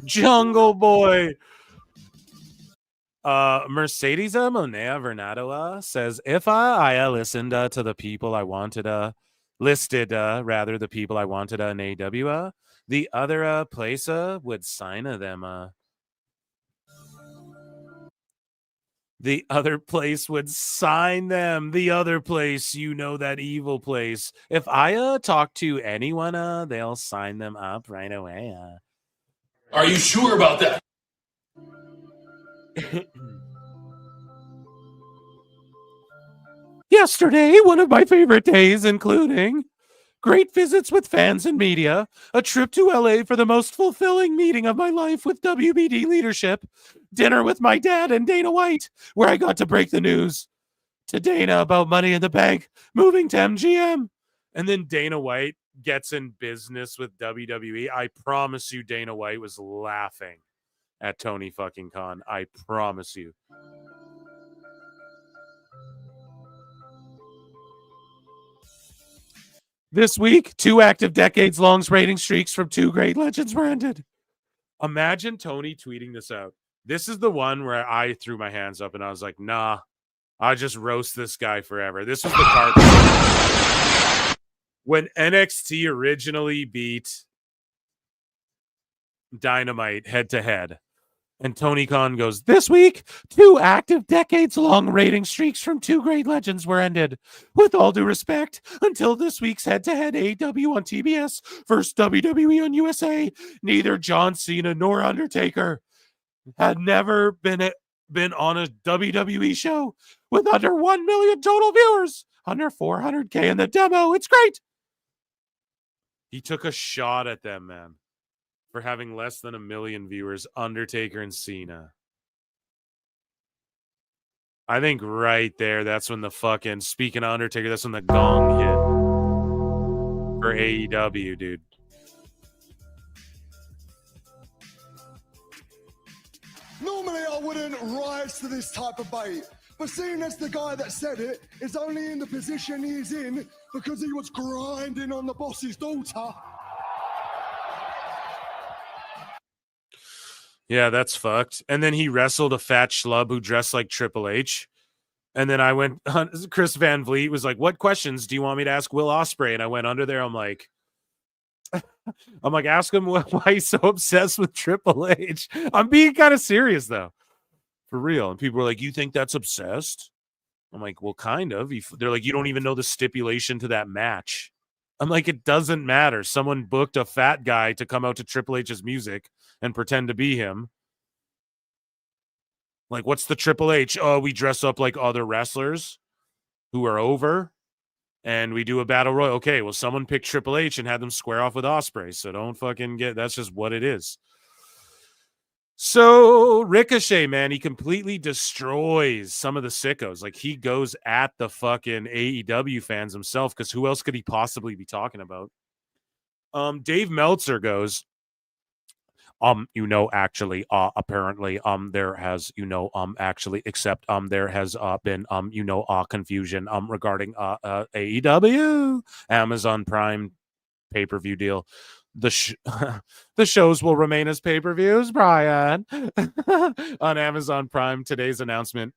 Jungle Boy. Mercedes Monea Vernado says, if I listened to the people I wanted the people I wanted in AEW, the other place would sign them. The other place would sign them. The other place, you know, that evil place. If I talk to anyone, they'll sign them up right away. Are you sure about that? Yesterday, one of my favorite days, including great visits with fans and media, a trip to LA for the most fulfilling meeting of my life with WBD leadership, dinner with my dad and Dana White, where I got to break the news to Dana about Money in the Bank, moving to MGM. And then Dana White gets in business with WWE. I promise you Dana White was laughing at Tony fucking Khan. I promise you. This week, 2 active decades-long rating streaks from 2 great legends were ended. Imagine Tony tweeting this out. This is the one where I threw my hands up and I was like, nah, I'll just roast this guy forever. This was the part when NXT originally beat Dynamite head-to-head. And Tony Khan goes, this week, 2 active decades-long rating streaks from 2 great legends were ended. With all due respect, until this week's head-to-head AEW on TBS versus WWE on USA, neither John Cena nor Undertaker had never been on a WWE show with under 1 million total viewers, under 400K in the demo. It's great. He took a shot at them, man, for having less than 1 million viewers, Undertaker and Cena. I think right there, that's when the fucking, speaking of Undertaker, that's when the gong hit for AEW, dude. Normally I wouldn't rise to this type of bait, but seeing as the guy that said it is only in the position he's in because he was grinding on the boss's daughter. Yeah, that's fucked. And then he wrestled a fat schlub who dressed like Triple H. And then I went, Chris Van Vliet was like, what questions do you want me to ask Will Ospreay? And I went under there. I'm like, ask him why he's so obsessed with Triple H. I'm being kind of serious, though. For real. And people were like, you think that's obsessed? I'm like, well, kind of. They're like, you don't even know the stipulation to that match. I'm like, it doesn't matter. Someone booked a fat guy to come out to Triple H's music and pretend to be him. Like, what's the Triple H? Oh, we dress up like other wrestlers who are over and we do a battle royal. Okay, well, someone picked Triple H and had them square off with Ospreay. So don't fucking that's just what it is. So Ricochet, man, he completely destroys some of the sickos. Like, he goes at the fucking AEW fans himself, because who else could he possibly be talking about? Dave Meltzer goes, actually, apparently, there has, actually, except, there has been, confusion, regarding, AEW, Amazon Prime pay-per-view deal. The shows will remain as pay-per-views, Brian. On Amazon Prime, today's announcement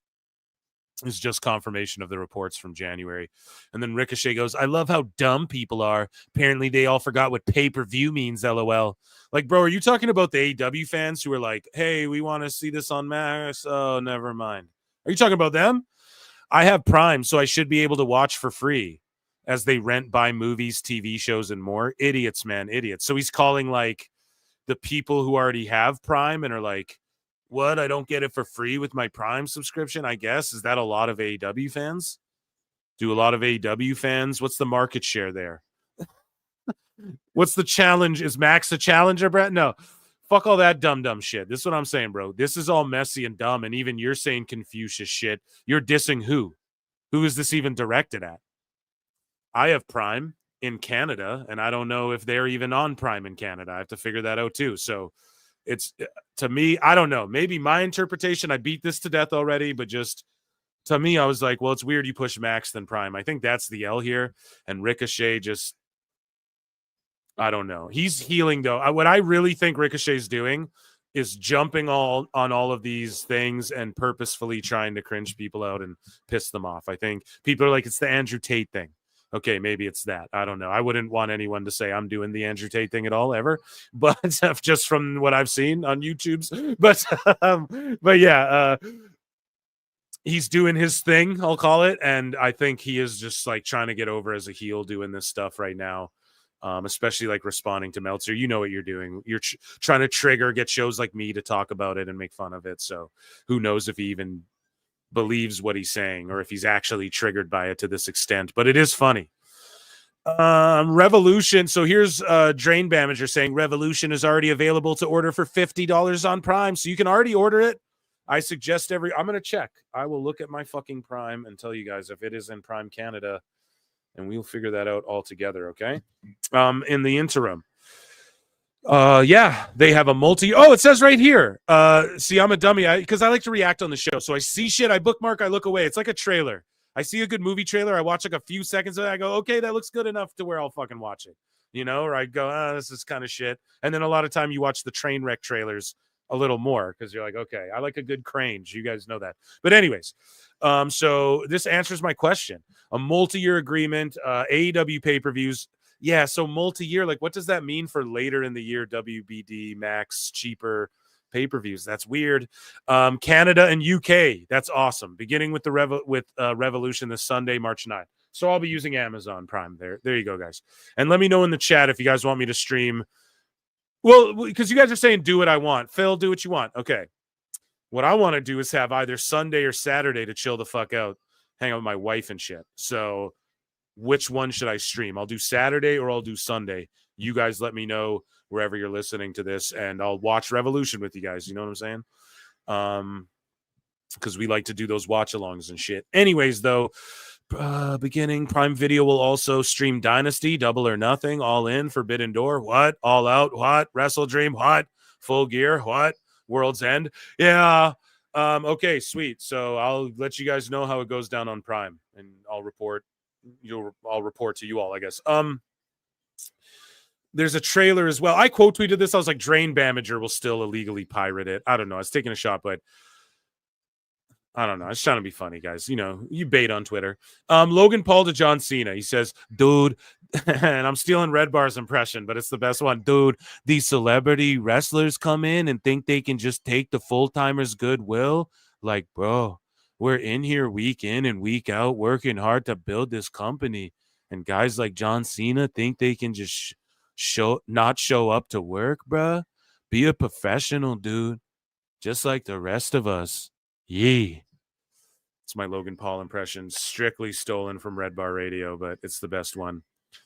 is just confirmation of the reports from January. And then Ricochet goes, I love how dumb people are. Apparently they all forgot what pay-per-view means, LOL. Like, bro, are you talking about the AEW fans who are like, hey, we want to see this on Max? Oh, never mind. Are you talking about them? I have Prime, so I should be able to watch for free as they rent, buy movies, TV shows, and more. Idiots, man, idiots. So he's calling, like, the people who already have Prime and are like, what? I don't get it for free with my Prime subscription, I guess. Is that a lot of AEW fans? Do a lot of AEW fans? What's the market share there? What's the challenge? Is Max a challenger, Brett? No. Fuck all that dumb shit. This is what I'm saying, bro. This is all messy and dumb, and even you're saying Confucius shit. You're dissing who? Who is this even directed at? I have Prime in Canada, and I don't know if they're even on Prime in Canada. I have to figure that out too. So it's, to me, I don't know. Maybe my interpretation, I beat this to death already, but just to me, I was like, well, it's weird you push Max than Prime. I think that's the L here. And Ricochet just, I don't know. He's healing, though. What I really think Ricochet's doing is jumping on all of these things and purposefully trying to cringe people out and piss them off. I think people are like, it's the Andrew Tate thing. Okay, maybe it's that. I don't know. I wouldn't want anyone to say I'm doing the Andrew Tate thing at all, ever. But just from what I've seen on YouTube's. But yeah, he's doing his thing, I'll call it. And I think he is just like trying to get over as a heel doing this stuff right now. Especially like responding to Meltzer. You know what you're doing. You're trying to get shows like me to talk about it and make fun of it. So who knows if he even believes what he's saying or if he's actually triggered by it to this extent. But it is funny. Revolution. So here's Drain Bamager saying Revolution is already available to order for $50 on Prime. So you can already order it. I suggest I'm going to check. I will look at my fucking Prime and tell you guys if it is in Prime Canada, and we'll figure that out all together. Okay. In the interim. Yeah, they have a it says right here. See, I'm a dummy because I like to react on the show. So I see shit, I bookmark, I look away. It's like a trailer. I see a good movie trailer, I watch like a few seconds of it, I go, okay, that looks good enough to where I'll fucking watch it. You know, or I go, this is kind of shit. And then a lot of time you watch the train wreck trailers a little more because you're like, okay, I like a good cringe. You guys know that. But anyways, so this answers my question. A multi-year agreement, AEW pay-per-views. Yeah, so multi-year, like what does that mean for later in the year WBD, Max, cheaper pay-per-views? That's weird. Canada and UK, that's awesome. Beginning with the Revolution this Sunday, March 9th. So I'll be using Amazon Prime there. There you go, guys. And let me know in the chat if you guys want me to stream. Well, because you guys are saying do what I want. Phil, do what you want. Okay. What I want to do is have either Sunday or Saturday to chill the fuck out, hang out with my wife and shit. So which one should I stream? I'll do Saturday or I'll do Sunday. You guys let me know wherever you're listening to this, and I'll watch Revolution with you guys. You know what I'm saying? Because we like to do those watch-alongs and shit. Anyways, though, beginning Prime Video will also stream Dynasty, Double or Nothing, All In, Forbidden Door, what? All Out, what? Wrestle Dream, what? Full Gear, what? World's End, yeah. Okay, sweet. So I'll let you guys know how it goes down on Prime, and I'll report. I'll report to you all, I guess. There's a trailer as well. I quote tweeted this. I was like, Drain Bamager will still illegally pirate it. I don't know. I was taking a shot, but I don't know. I was trying to be funny, guys. You know, you bait on Twitter. Logan Paul to John Cena. He says, dude, and I'm stealing Red Bar's impression, but it's the best one. Dude, these celebrity wrestlers come in and think they can just take the full-timers' goodwill. Like, bro, we're in here week in and week out working hard to build this company. And guys like John Cena think they can just not show up to work, bruh. Be a professional, dude. Just like the rest of us. Yee. It's my Logan Paul impression, strictly stolen from Red Bar Radio, but it's the best one.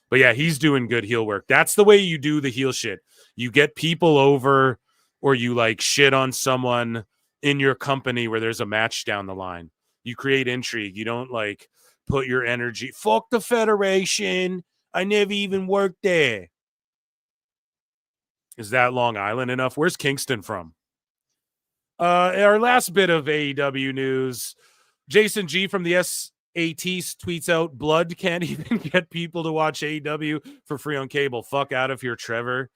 But yeah, he's doing good heel work. That's the way you do the heel shit. You get people over, or you like shit on someone in your company where there's a match down the line. You create intrigue. You don't like put your energy. Fuck the Federation. I never even worked there. Is that Long Island enough? Where's Kingston from? Our last bit of AEW news. Jason G from the SAT tweets out, blood can't even get people to watch AEW for free on cable. Fuck out of here, Trevor.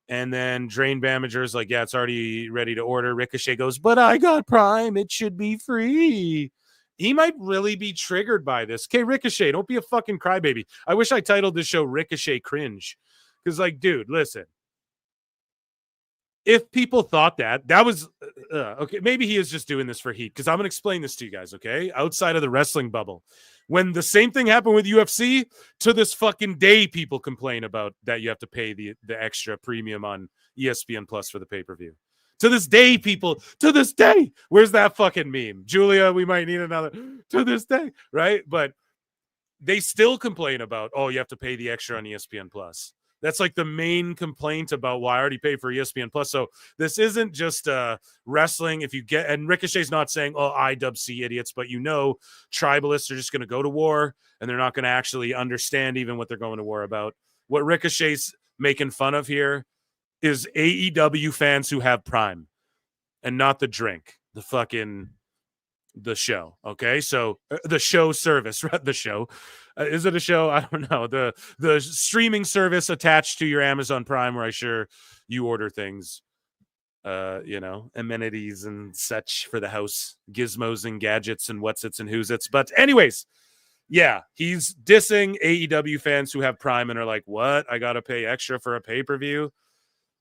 And then Drain Bamager's like, yeah, it's already ready to order. Ricochet goes, but I got Prime. It should be free. He might really be triggered by this. Okay, Ricochet, don't be a fucking crybaby. I wish I titled this show Ricochet Cringe. Because, like, dude, listen. If people thought that was okay, maybe he is just doing this for heat, because I'm going to explain this to you guys, okay? Outside of the wrestling bubble. When the same thing happened with UFC, to this fucking day, people complain about that you have to pay the extra premium on ESPN Plus for the pay-per-view. To this day, people, to this day, where's that fucking meme? Julia, we might need another, to this day, right? But they still complain about, oh, you have to pay the extra on ESPN Plus. That's like the main complaint about why I already pay for ESPN Plus. So this isn't just wrestling. If you get, and Ricochet's not saying, oh, IWC idiots, but you know, tribalists are just going to go to war and they're not going to actually understand even what they're going to war about. What Ricochet's making fun of here is AEW fans who have Prime and not the drink, the show. Okay. So the show service, the show. Is it a show? I don't know. The streaming service attached to your Amazon Prime, where I sure you order things, amenities and such for the house, gizmos and gadgets and what's its and who's its. But anyways, yeah, he's dissing AEW fans who have Prime and are like, what? I got to pay extra for a pay-per-view?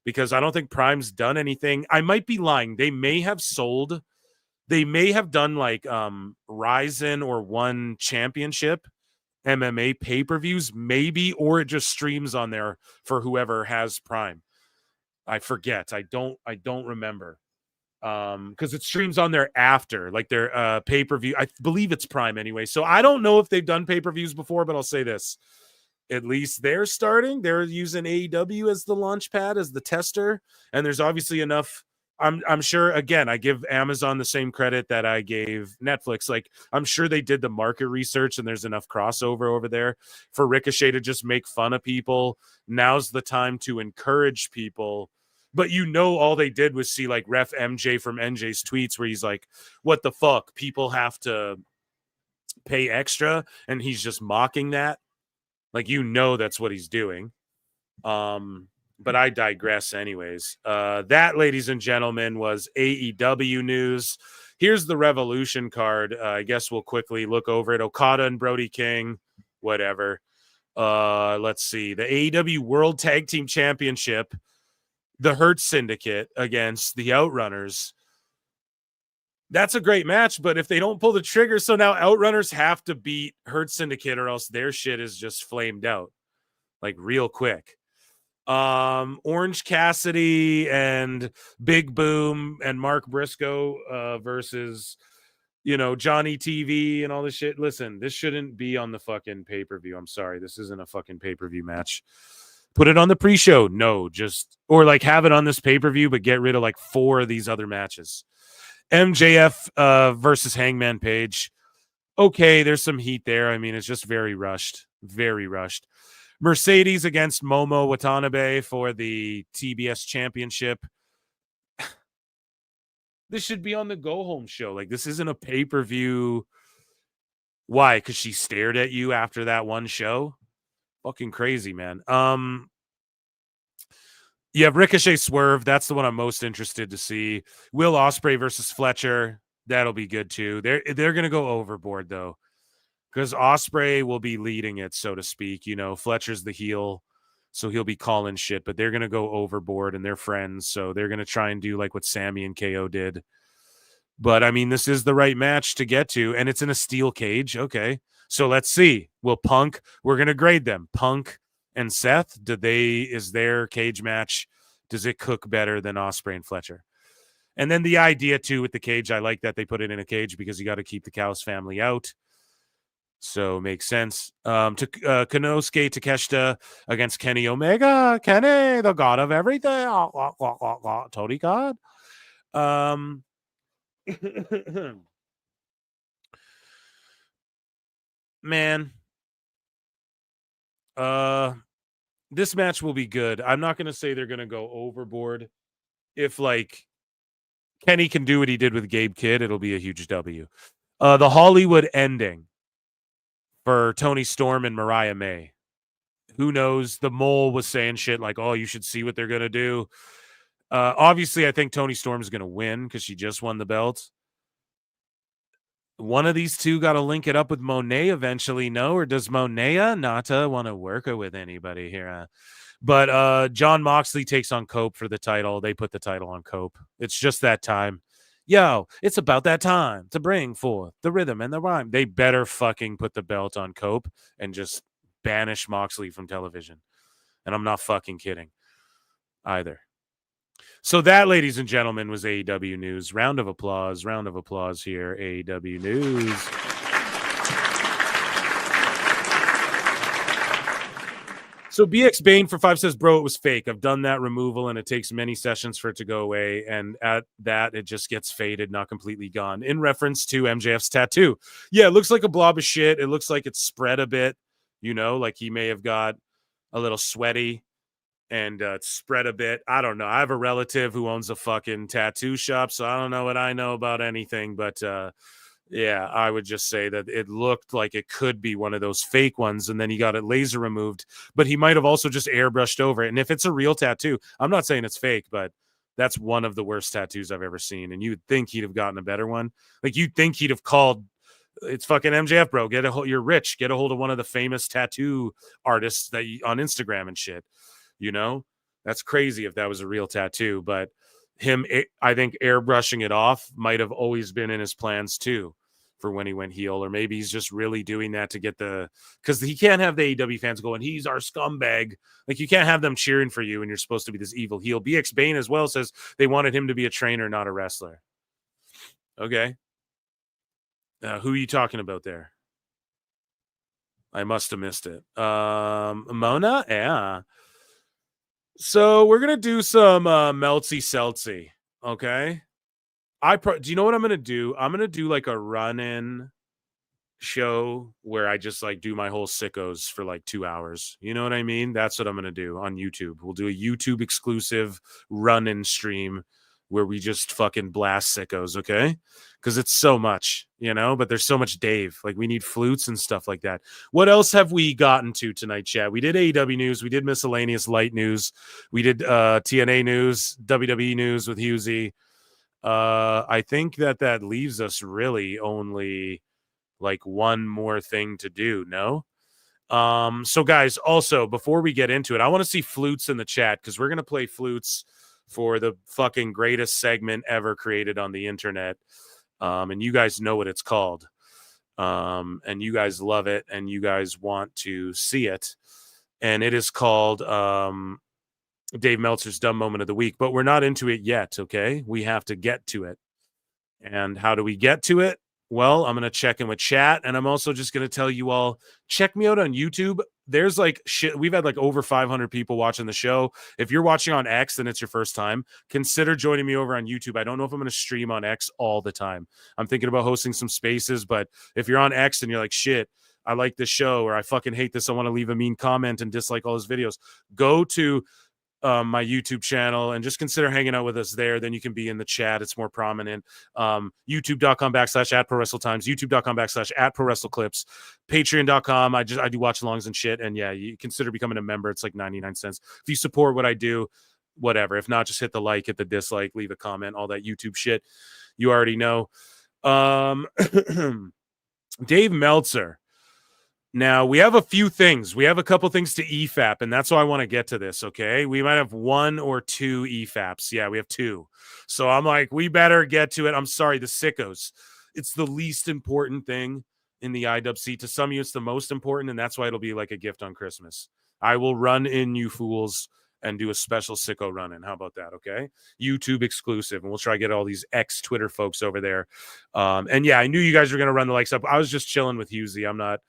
Because I don't think Prime's done anything. I might be lying. They may have done like Ryzen or One Championship MMA pay-per-views, maybe, or it just streams on there for whoever has Prime. I forget. I don't remember. Because it streams on there after, like their pay-per-view. I believe it's Prime anyway. So I don't know if they've done pay-per-views before, but I'll say this. at least they're starting. They're using AEW as the launch pad, as the tester. And there's obviously enough. I'm sure, again, I give Amazon the same credit that I gave Netflix. Like, I'm sure they did the market research and there's enough crossover over there for Ricochet to just make fun of people. Now's the time to encourage people. But all they did was see like Ref MJ from NJ's tweets where he's like, what the fuck? People have to pay extra. And he's just mocking that. Like, that's what he's doing. But I digress anyways. That, ladies and gentlemen, was AEW news. Here's the Revolution card. I guess we'll quickly look over it. Okada and Brody King, whatever. Let's see. The AEW World Tag Team Championship, the Hurt Syndicate against the Outrunners. That's a great match, but if they don't pull the trigger, so now Outrunners have to beat Hurt Syndicate or else their shit is just flamed out. Like, real quick. Orange Cassidy and Big Boom and Mark Briscoe versus, Johnny TV and all this shit. Listen, this shouldn't be on the fucking pay-per-view. I'm sorry. This isn't a fucking pay-per-view match. Put it on the pre-show. No, or like have it on this pay-per-view, but get rid of like 4 of these other matches. MJF versus Hangman Page. Okay, there's some heat there. I mean, it's just very rushed. Very rushed. Mercedes against Momo Watanabe for the TBS Championship. This should be on the go-home show. Like, this isn't a pay-per-view. Why? Because she stared at you after that one show? Fucking crazy, man. You have Ricochet Swerve. That's the one I'm most interested to see. Will Ospreay versus Fletcher. That'll be good, too. They're going to go overboard, though. Because Ospreay will be leading it, so to speak. Fletcher's the heel, so he'll be calling shit. But they're going to go overboard, and they're friends, so they're going to try and do like what Sammy and KO did. But, I mean, this is the right match to get to, and it's in a steel cage. Okay, so let's see. Will Punk, we're going to grade them. Punk and Seth, is their cage match, does it cook better than Ospreay and Fletcher? And then the idea, too, with the cage, I like that they put it in a cage because you got to keep the Cow's family out. So makes sense. Konosuke Takeshita against Kenny Omega. Kenny, the god of everything. Tony God. Man. This match will be good. I'm not going to say they're going to go overboard. If like Kenny can do what he did with Gabe Kidd, it'll be a huge W. The Hollywood ending for Tony Storm and Mariah May. Who knows? The Mole was saying shit like, oh, you should see what they're going to do. Obviously, I think Tony Storm's going to win because she just won the belt. One of these two got to link it up with Monet eventually, no? Or does Monet not want to work with anybody here? But John Moxley takes on Cope for the title. They put the title on Cope. It's just that time. Yo, it's about that time to bring forth the rhythm and the rhyme. They better fucking put the belt on Cope and just banish Moxley from television. And I'm not fucking kidding either. So that, ladies and gentlemen, was AEW news. Round of applause here. AEW news. So BX Bane for 5 says, bro, it was fake. I've done that removal and it takes many sessions for it to go away. And at that, it just gets faded, not completely gone. In reference to MJF's tattoo. Yeah, it looks like a blob of shit. It looks like it's spread a bit, like he may have got a little sweaty and spread a bit. I don't know. I have a relative who owns a fucking tattoo shop, so I don't know what I know about anything, but yeah, I would just say that it looked like it could be one of those fake ones, and then he got it laser removed, but he might have also just airbrushed over it. And if it's a real tattoo, I'm not saying it's fake, but that's one of the worst tattoos I've ever seen. And you'd think he'd have gotten a better one. Like, you'd think he'd have called, it's fucking MJF, bro. You're rich. Get a hold of one of the famous tattoo artists on Instagram and shit. That's crazy if that was a real tattoo, but I think airbrushing it off might have always been in his plans too for when he went heel, or maybe he's just really doing that to get because he can't have the AEW fans going, he's our scumbag. Like, you can't have them cheering for you and you're supposed to be this evil heel. BX Bane as well says they wanted him to be a trainer, not a wrestler. Okay. Who are you talking about there? I must have missed it. Mona? Yeah. So we're going to do some Meltzy Seltzy. Okay. Do you know what I'm going to do? I'm going to do like a run-in show where I just like do my whole sickos for like 2 hours. You know what I mean? That's what I'm going to do on YouTube. We'll do a YouTube exclusive run-in stream where we just fucking blast sickos, okay? Because it's so much, you know, but there's so much Dave. Like, we need flutes and stuff like that. What else have we gotten to tonight, chat? We did AEW news. We did miscellaneous light news. We did TNA news, WWE news with Husey. I think that leaves us really only like one more thing to do, no? So guys, also before we get into it, I want to see flutes in the chat because we're gonna play flutes for the fucking greatest segment ever created on the internet. And you guys know what it's called. And you guys love it and you guys want to see it. And it is called Dave Meltzer's Dumb Moment of the Week, but we're not into it yet, okay? We have to get to it. And how do we get to it? Well, I'm going to check in with chat, and I'm also just going to tell you all, check me out on YouTube. There's like shit. We've had like over 500 people watching the show. If you're watching on X, then it's your first time. Consider joining me over on YouTube. I don't know if I'm going to stream on X all the time. I'm thinking about hosting some spaces, but if you're on X and you're like, shit, I like this show, or I fucking hate this, I want to leave a mean comment and dislike all his videos, go to my YouTube channel and just consider hanging out with us there. Then you can be in the chat. It's more prominent. YouTube.com/@prowrestletimes, YouTube.com/@prowrestleclips, Patreon.com. I do watch alongs and shit. And yeah, you consider becoming a member. It's like 99 cents. If you support what I do, whatever. If not, just hit the like, hit the dislike, leave a comment, all that YouTube shit. You already know. Dave Meltzer. Now, we have a few things. We have a couple things to EFAP, and that's why I want to get to this, okay? We might have 1 or 2 EFAPs. Yeah, we have 2. So I'm like, we better get to it. I'm sorry, the sickos. It's the least important thing in the IWC. To some of you, it's the most important, and that's why it'll be like a gift on Christmas. I will run in, you fools, and do a special sicko run-in. How about that, okay? YouTube exclusive, and we'll try to get all these ex-Twitter folks over there. And yeah, I knew you guys were going to run the likes up. I was just chilling with Husey. I'm not...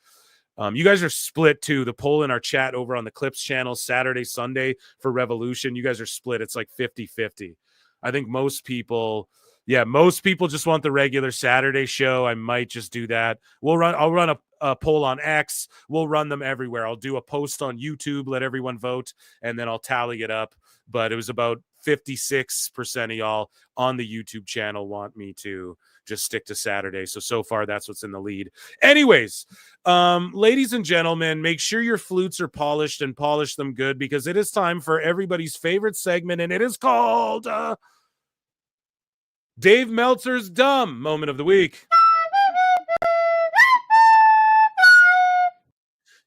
you guys are split too. The poll in our chat over on the Clips channel, Saturday, Sunday for Revolution, you guys are split. It's like 50-50. I think most people just want the regular Saturday show. I might just do that. I'll run a poll on X. We'll run them everywhere. I'll do a post on YouTube, let everyone vote, and then I'll tally it up. But it was about 56% of y'all on the YouTube channel want me to just stick to Saturday. So far, that's what's in the lead. Anyways, ladies and gentlemen, make sure your flutes are polished and polish them good because it is time for everybody's favorite segment, and it is called Dave Meltzer's Dumb Moment of the Week.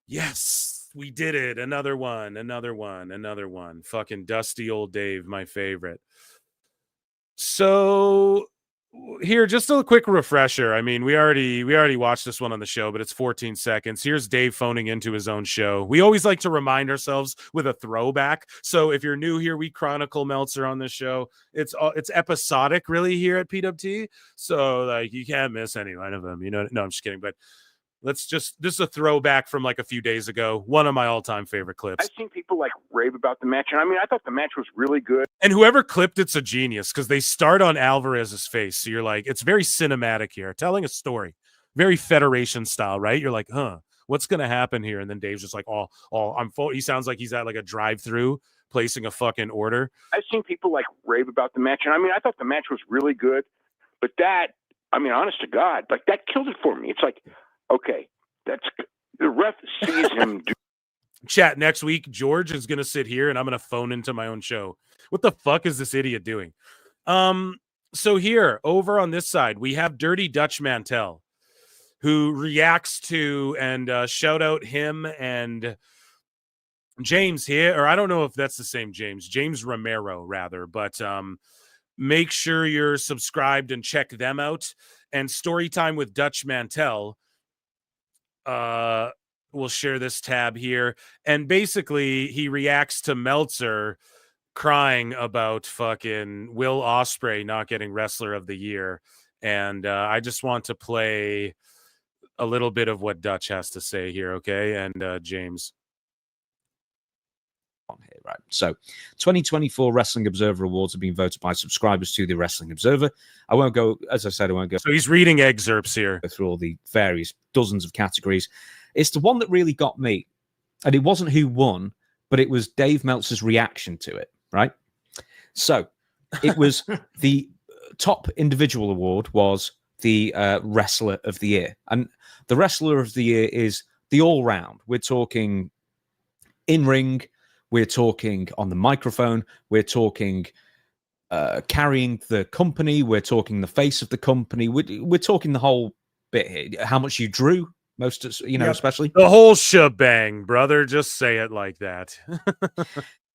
Yes, we did it. Another one. Fucking dusty old Dave, my favorite. So here, just a quick refresher. I mean, we already watched this one on the show, but it's 14 seconds. Here's Dave phoning into his own show. We always like to remind ourselves with a throwback. So if you're new here, we chronicle Meltzer on this show. It's episodic, really, here at PWT. So like you can't miss any one of them. You know? No, I'm just kidding. But this is a throwback from like a few days ago. One of my all-time favorite clips. I've seen people like rave about the match, and I mean, I thought the match was really good. And whoever clipped it's a genius because they start on Alvarez's face. So you're like, it's very cinematic here, telling a story, very Federation style, right? You're like, what's gonna happen here? And then Dave's just like, I'm full. He sounds like he's at like a drive-through placing a fucking order. I've seen people like rave about the match, and I mean, I thought the match was really good, but that, I mean, honest to God, like that killed it for me. It's like, okay, that's the ref sees him do. Chat, next week, George is going to sit here and I'm going to phone into my own show. What the fuck is this idiot doing? So here, over on this side, we have Dirty Dutch Mantel, who reacts to and shout out him and James here, or I don't know if that's the same James Romero, rather, but make sure you're subscribed and check them out. And Storytime with Dutch Mantel. We'll share this tab here. And basically, he reacts to Meltzer crying about fucking Will Ospreay not getting Wrestler of the Year. And I just want to play a little bit of what Dutch has to say here, okay? And James. On here, right? So, 2024 Wrestling Observer Awards have been voted by subscribers to the Wrestling Observer. I won't go, as I said, I won't go. So he's reading excerpts here through all the various dozens of categories. It's the one that really got me, and it wasn't who won, but it was Dave Meltzer's reaction to it, right? So, it was the top individual award was the Wrestler of the Year, and the Wrestler of the Year is the all-round. We're talking in-ring. We're talking on the microphone. We're talking carrying the company. We're talking the face of the company. We're talking the whole bit here. How much you drew, most, especially. The whole shebang, brother. Just say it like that.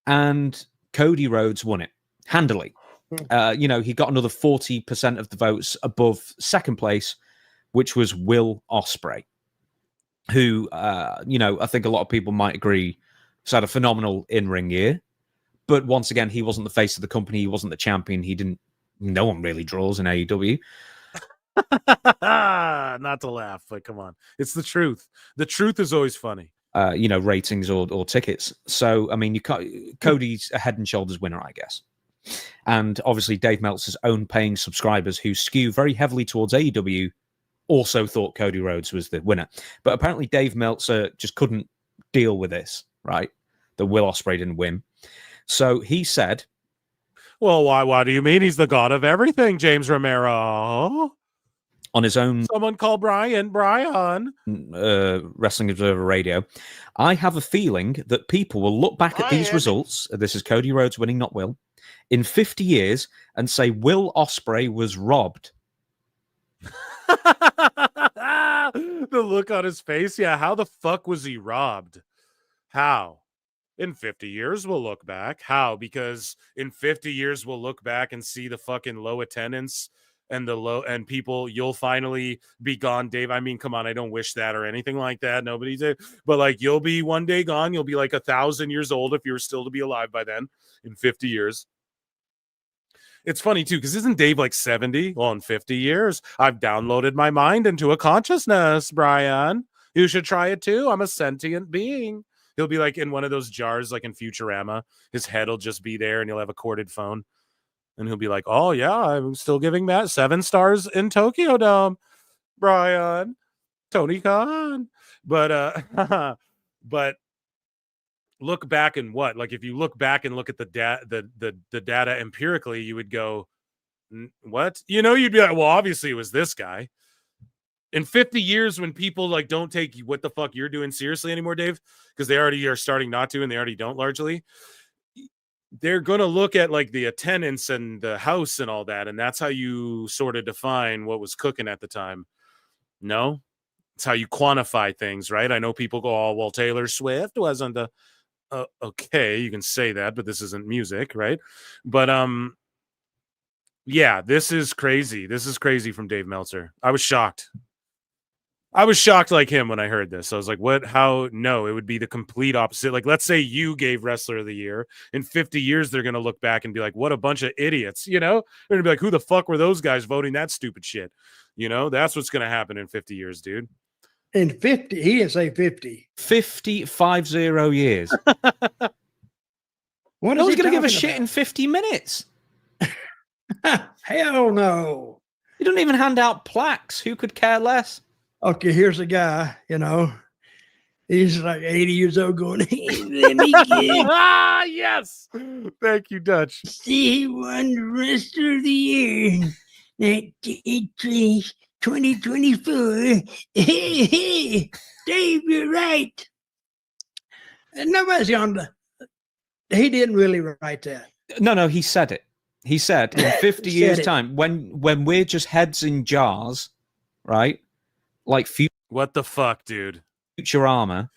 And Cody Rhodes won it handily. He got another 40% of the votes above second place, which was Will Ospreay, who, I think a lot of people might agree has had a phenomenal in-ring year. But once again, he wasn't the face of the company. He wasn't the champion. No one really draws in AEW. Not to laugh, but come on. It's the truth. The truth is always funny. Ratings or tickets. So, I mean, Cody's a head and shoulders winner, I guess. And obviously, Dave Meltzer's own paying subscribers who skew very heavily towards AEW also thought Cody Rhodes was the winner. But apparently, Dave Meltzer just couldn't deal with this, right? That Will Ospreay didn't win. So he said, well, why do you mean he's the god of everything, James Romero? On his own... Someone call Brian. Wrestling Observer Radio. I have a feeling that people will look back at these results, this is Cody Rhodes winning, not Will, in 50 years and say Will Ospreay was robbed. The look on his face. Yeah, how the fuck was he robbed? How? In 50 years, we'll look back. How? Because in 50 years, we'll look back and see the fucking low attendance and people, you'll finally be gone, Dave. I mean, come on, I don't wish that or anything like that. Nobody did. But like, you'll be one day gone. You'll be like 1,000 years old if you were still to be alive by then in 50 years. It's funny, too, because isn't Dave like 70? Well, in 50 years, I've downloaded my mind into a consciousness, Brian. You should try it, too. I'm a sentient being. He'll be like in one of those jars, like in Futurama. His head will just be there, and he'll have a corded phone. And he'll be like, oh, yeah, I'm still giving Matt 7 stars in Tokyo Dome, Brian. Tony Khan. But look back and what? Like, if you look back and look at the data empirically, you would go, what? You'd be like, well, obviously it was this guy. In 50 years, when people like don't take what the fuck you're doing seriously anymore, Dave, because they already are starting not to, and they already don't largely, they're going to look at like the attendance and the house and all that. And that's how you sort of define what was cooking at the time. No, it's how you quantify things, right? I know people go, oh, well, Taylor Swift wasn't okay, you can say that, but this isn't music, right? But yeah, this is crazy. This is crazy from Dave Meltzer. I was shocked. Like him when I heard this. I was like, what? How? No, it would be the complete opposite. Like, let's say you gave Wrestler of the Year. In 50 years, they're going to look back and be like, what a bunch of idiots, They're going to be like, who the fuck were those guys voting that stupid shit? That's what's going to happen in 50 years, dude. In 50, he didn't say 50. 50 years. What no is one's he going to give a talking shit about? in 50 minutes. Hell no. You don't even hand out plaques. Who could care less? Okay, here's a guy, he's like 80 years old going, hey, let me get yes. Thank you, Dutch. see who won the Wrestler of the Year. It's 2024. Hey, Dave, you're right. And nobody's on he didn't really write that. No, he said it. He said in 50 years' Said it. time, when we're just heads in jars, right? Like what the fuck, dude? Futurama,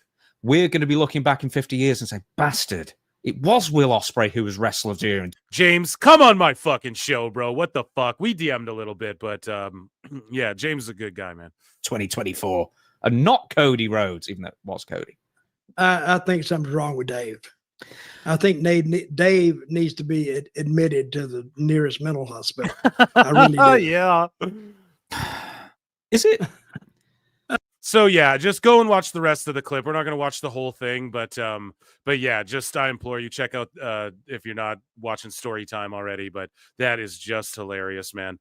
we're going to be looking back in 50 years and say, bastard, it was Will Ospreay who was Wrestler of the Year. James, come on my fucking show, bro. What the fuck? We DM'd a little bit, but yeah, James is a good guy, man. 2024. And not Cody Rhodes, even though it was Cody. I think something's wrong with Dave. I think Dave needs to be admitted to the nearest mental hospital. I really do. Yeah. Is it? So yeah, just go and watch the rest of the clip. We're not going to watch the whole thing, but yeah, just I implore you, check out if you're not watching Story Time already. But that is just hilarious, man.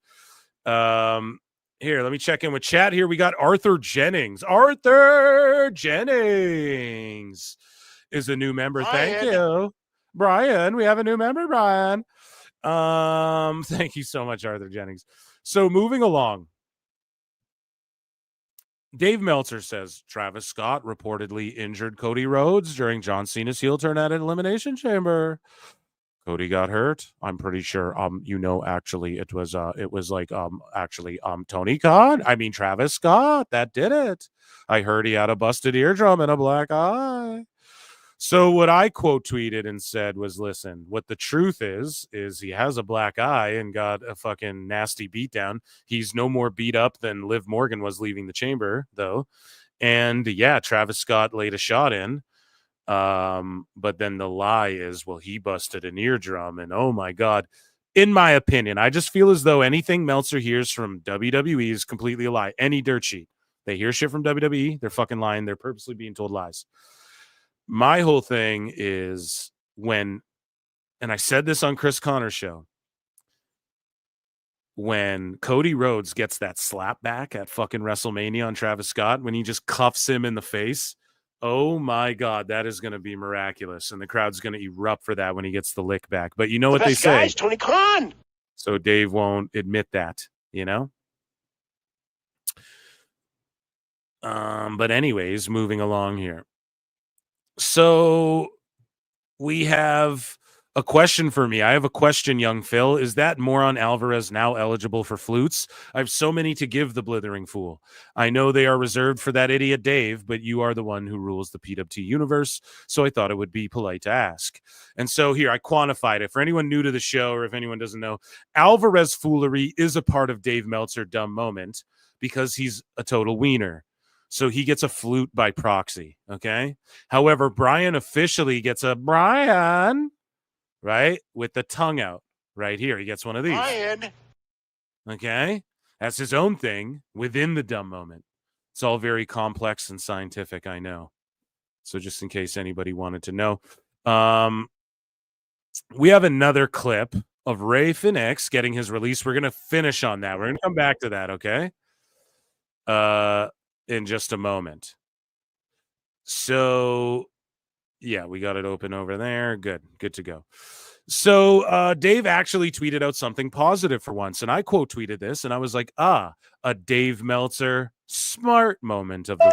Here, let me check in with chat. Here we got Arthur Jennings. Arthur Jennings is a new member. Thank you, Brian. We have a new member, Brian. Thank you so much, Arthur Jennings. So moving along. Dave Meltzer says Travis Scott reportedly injured Cody Rhodes during John Cena's heel turn at Elimination Chamber. Cody got hurt. I'm pretty sure actually it was Tony Khan. I mean Travis Scott that did it. I heard he had a busted eardrum and a black eye. So what I quote tweeted and said was, listen, what the truth is he has a black eye and got a fucking nasty beatdown. He's no more beat up than Liv Morgan was leaving the chamber, though. And yeah, Travis Scott laid a shot in. But then the lie is, well, he busted an eardrum. And oh my God, in my opinion, I just feel as though anything Meltzer hears from WWE is completely a lie. Any dirt sheet. They hear shit from WWE, they're fucking lying. They're purposely being told lies. My whole thing is and I said this on Chris Connor's show, when Cody Rhodes gets that slap back at fucking WrestleMania on Travis Scott, when he just cuffs him in the face, oh my God, that is going to be miraculous. And the crowd's going to erupt for that when he gets the lick back. But you know what they say? Tony Khan. So Dave won't admit that, you know? But anyways, moving along here. So we have a question for me. I have a question, young Phil. Is that Moron Alvarez now eligible for flutes? I have so many to give the blithering fool. I know they are reserved for that idiot Dave, but you are the one who rules the PWT universe, so I thought it would be polite to ask. And so here, I quantified it. For anyone new to the show, or if anyone doesn't know, Alvarez foolery is a part of Dave Meltzer dumb moment because he's a total wiener. So he gets a flute by proxy, okay? However, Brian officially gets a Brian, right? With the tongue out right here. He gets one of these. Brian. Okay? That's his own thing within the dumb moment. It's all very complex and scientific, I know. So just in case anybody wanted to know. We have another clip of Ray Phoenix getting his release. We're going to finish on that. We're going to come back to that, okay? In just a moment. So yeah, we got it open over there. Good to go. So Dave actually tweeted out something positive for once, and I quote tweeted this, and I was like, a Dave Meltzer smart moment of the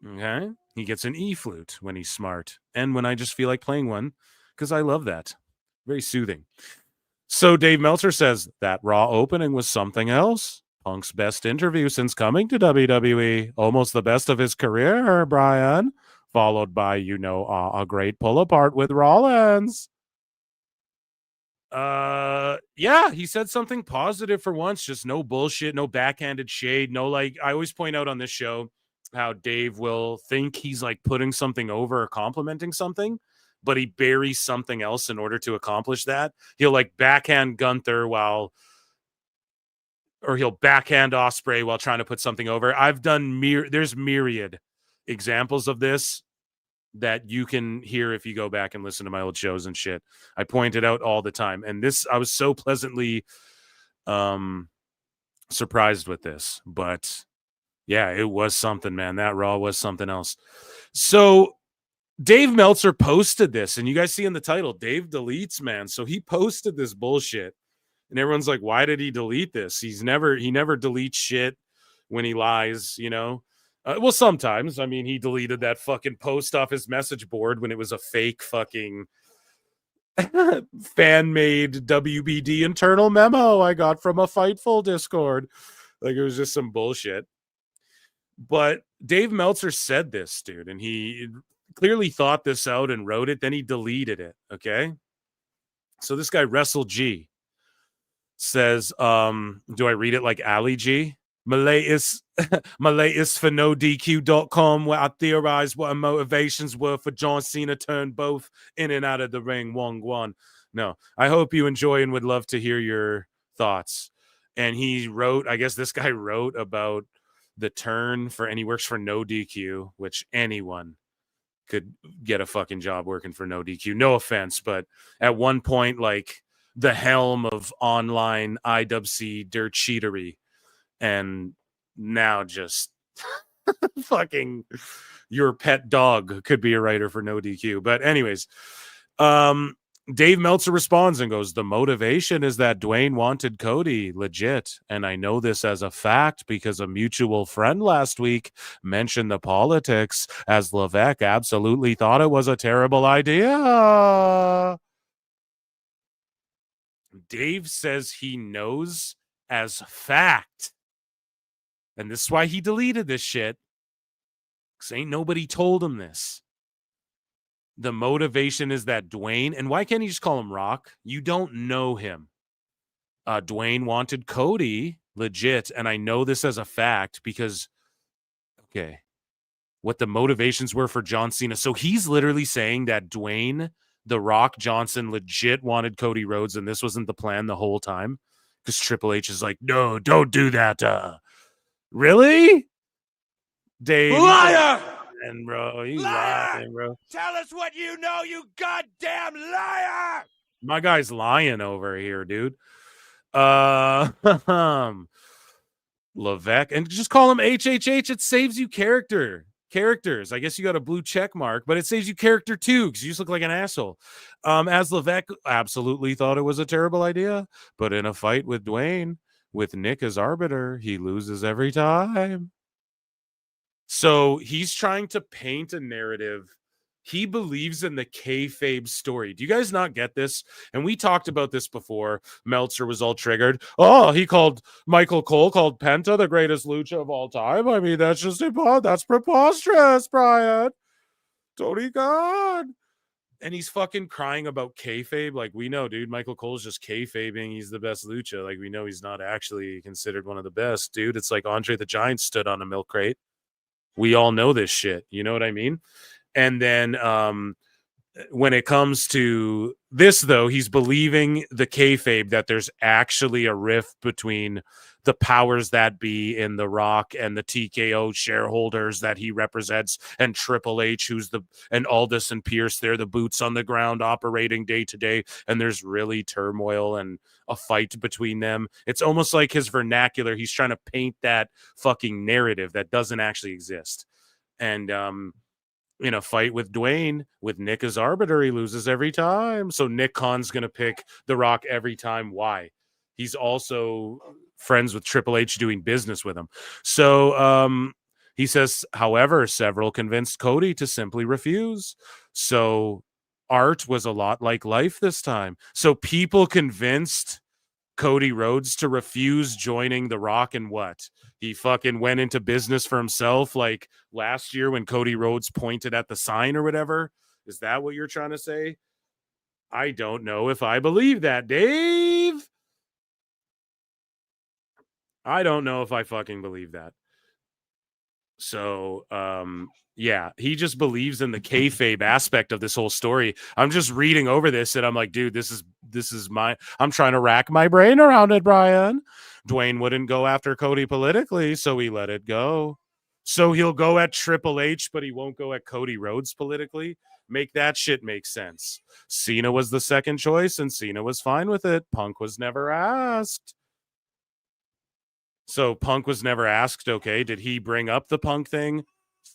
week. Okay, he gets an E flute when he's smart, and when I just feel like playing one, because I love that. Very soothing. So Dave Meltzer says that Raw opening was something else. Punk's best interview since coming to WWE. Almost the best of his career, Brian. Followed by, a great pull apart with Rollins. Yeah, he said something positive for once. Just no bullshit, no backhanded shade. No, I always point out on this show how Dave will think he's putting something over or complimenting something, but he buries something else in order to accomplish that. He'll backhand Gunther he'll backhand Ospreay while trying to put something over. I've done there's myriad examples of this that you can hear if you go back and listen to my old shows and shit. I point it out all the time. And this, I was so pleasantly surprised with this, but yeah, it was something, man. That Raw was something else. So Dave Meltzer posted this, and you guys see in the title, Dave deletes, man. So he posted this bullshit, and everyone's like, why did he delete this? He never deletes shit when he lies, well, sometimes. I mean, he deleted that fucking post off his message board when it was a fake fucking fan-made WBD internal memo I got from a Fightful Discord. It was just some bullshit. But Dave Meltzer said this, dude, and he clearly thought this out and wrote it, then he deleted it, okay? So this guy, Wrestle G, says, do I read it like Ali G? My latest for NoDQ.com, where I theorized what our motivations were for John Cena turned both in and out of the ring 1-1. No. I hope you enjoy and would love to hear your thoughts. And he wrote, I guess this guy wrote about the turn for, and he works for No DQ, which anyone could get a fucking job working for No DQ. No offense, but at one point, like the helm of online IWC dirt sheetery, and now just fucking your pet dog could be a writer for No DQ. But anyways, Dave Meltzer responds and goes, the motivation is that Dwayne wanted Cody, legit. And I know this as a fact because a mutual friend last week mentioned the politics, as Levesque absolutely thought it was a terrible idea. Dave says he knows as fact. And this is why he deleted this shit. Because ain't nobody told him this. The motivation is that Dwayne, and why can't he just call him Rock? You don't know him. Dwayne wanted Cody, legit, and I know this as a fact because, okay, what the motivations were for John Cena. So he's literally saying that Dwayne, The Rock Johnson, legit wanted Cody Rhodes, and this wasn't the plan the whole time? Because Triple H is like, no, don't do that. Really? Dave. Liar! And bro, you Liar! lying, bro. Tell us what you know, you goddamn liar! My guy's lying over here, dude. Levesque, and just call him HHH. It saves you characters. I guess you got a blue check mark, but it saves you character too, because you just look like an asshole. As Levesque absolutely thought it was a terrible idea, but in a fight with Dwayne, with Nick as arbiter, he loses every time. So he's trying to paint a narrative. He believes in the kayfabe story. Do you guys not get this? And we talked about this before. Meltzer was all triggered. Oh, he called Michael Cole, called Penta the greatest lucha of all time. I mean, that's just that's preposterous, Brian. Tony God. And he's fucking crying about kayfabe. Like, we know, dude, Michael Cole's just kayfabing. He's the best lucha. Like, we know he's not actually considered one of the best, dude. It's like Andre the Giant stood on a milk crate. We all know this shit. You know what I mean? And then when it comes to this, though, he's believing the kayfabe that there's actually a rift between the powers that be in The Rock and the TKO shareholders that he represents, and Triple H, and Aldis and Pierce, they're the boots on the ground operating day to day, and there's really turmoil and a fight between them. It's almost like his vernacular. He's trying to paint that fucking narrative that doesn't actually exist. And in a fight with Dwayne, with Nick as arbiter, he loses every time. So Nick Khan's going to pick The Rock every time. Why? He's also friends with Triple H, doing business with him. So he says, however, several convinced Cody to simply refuse. So art was a lot like life this time. So people convinced Cody Rhodes to refuse joining The Rock, and what? He fucking went into business for himself, like last year when Cody Rhodes pointed at the sign or whatever. Is that what you're trying to say? I don't know if I believe that, Dave. I don't know if I fucking believe that. So, yeah, he just believes in the kayfabe aspect of this whole story. I'm just reading over this and I'm like, dude, this is I'm trying to rack my brain around it, Brian. Dwayne wouldn't go after Cody politically, so he let it go. So he'll go at Triple H, but he won't go at Cody Rhodes politically. Make that shit make sense. Cena was the second choice, and Cena was fine with it. Punk was never asked. So Punk was never asked, okay, did he bring up the Punk thing?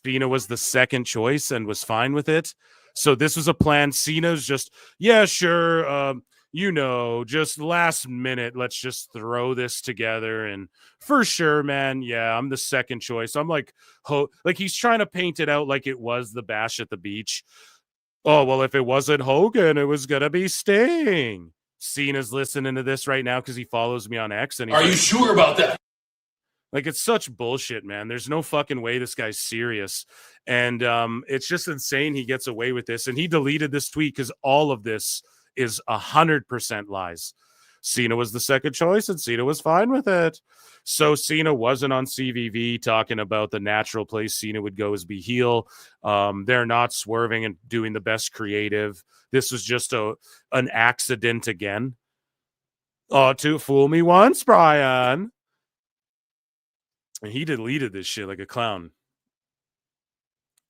Cena was the second choice and was fine with it. So this was a plan. Cena's just, yeah, sure, just last minute, let's just throw this together. And for sure, man, yeah, I'm the second choice. I'm like he's trying to paint it out like it was the Bash at the Beach. Oh, well, if it wasn't Hogan, it was going to be Sting. Cena's listening to this right now because he follows me on X. And Are you sure about that? Like, it's such bullshit, man. There's no fucking way this guy's serious. And it's just insane he gets away with this. And he deleted this tweet because all of this is 100% lies. Cena was the second choice, and Cena was fine with it. So Cena wasn't on CVV talking about the natural place Cena would go is be heel. They're not swerving and doing the best creative. This was just an accident again. Oh, to fool me once, Brian. And he deleted this shit like a clown.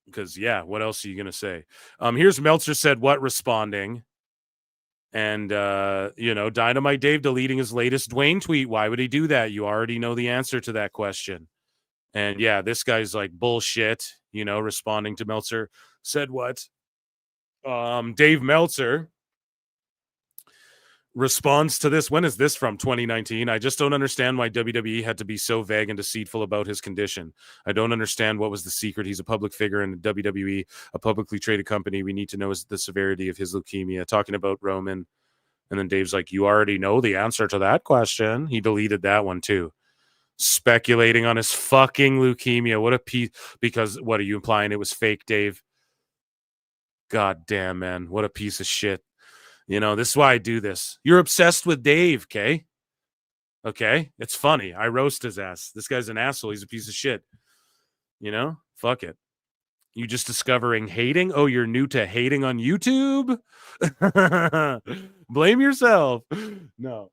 Because, yeah, what else are you going to say? Here's Meltzer said what responding. And, Dynamite Dave deleting his latest Dwayne tweet. Why would he do that? You already know the answer to that question. And, yeah, this guy's like bullshit, responding to Meltzer. Said what? Dave Meltzer responds to this. When is this from? 2019. I just don't understand why WWE had to be so vague and deceitful about his condition. I don't understand what was the secret. He's a public figure in WWE, a publicly traded company. We need to know the severity of his leukemia. Talking about Roman. And then Dave's like, you already know the answer to that question. He deleted that one too. Speculating on his fucking leukemia. What a piece. Because what are you implying? It was fake, Dave? God damn, man. What a piece of shit. This is why I do this. You're obsessed with Dave, okay? Okay? It's funny. I roast his ass. This guy's an asshole. He's a piece of shit. Fuck it. You just discovering hating? Oh, you're new to hating on YouTube? Blame yourself. No.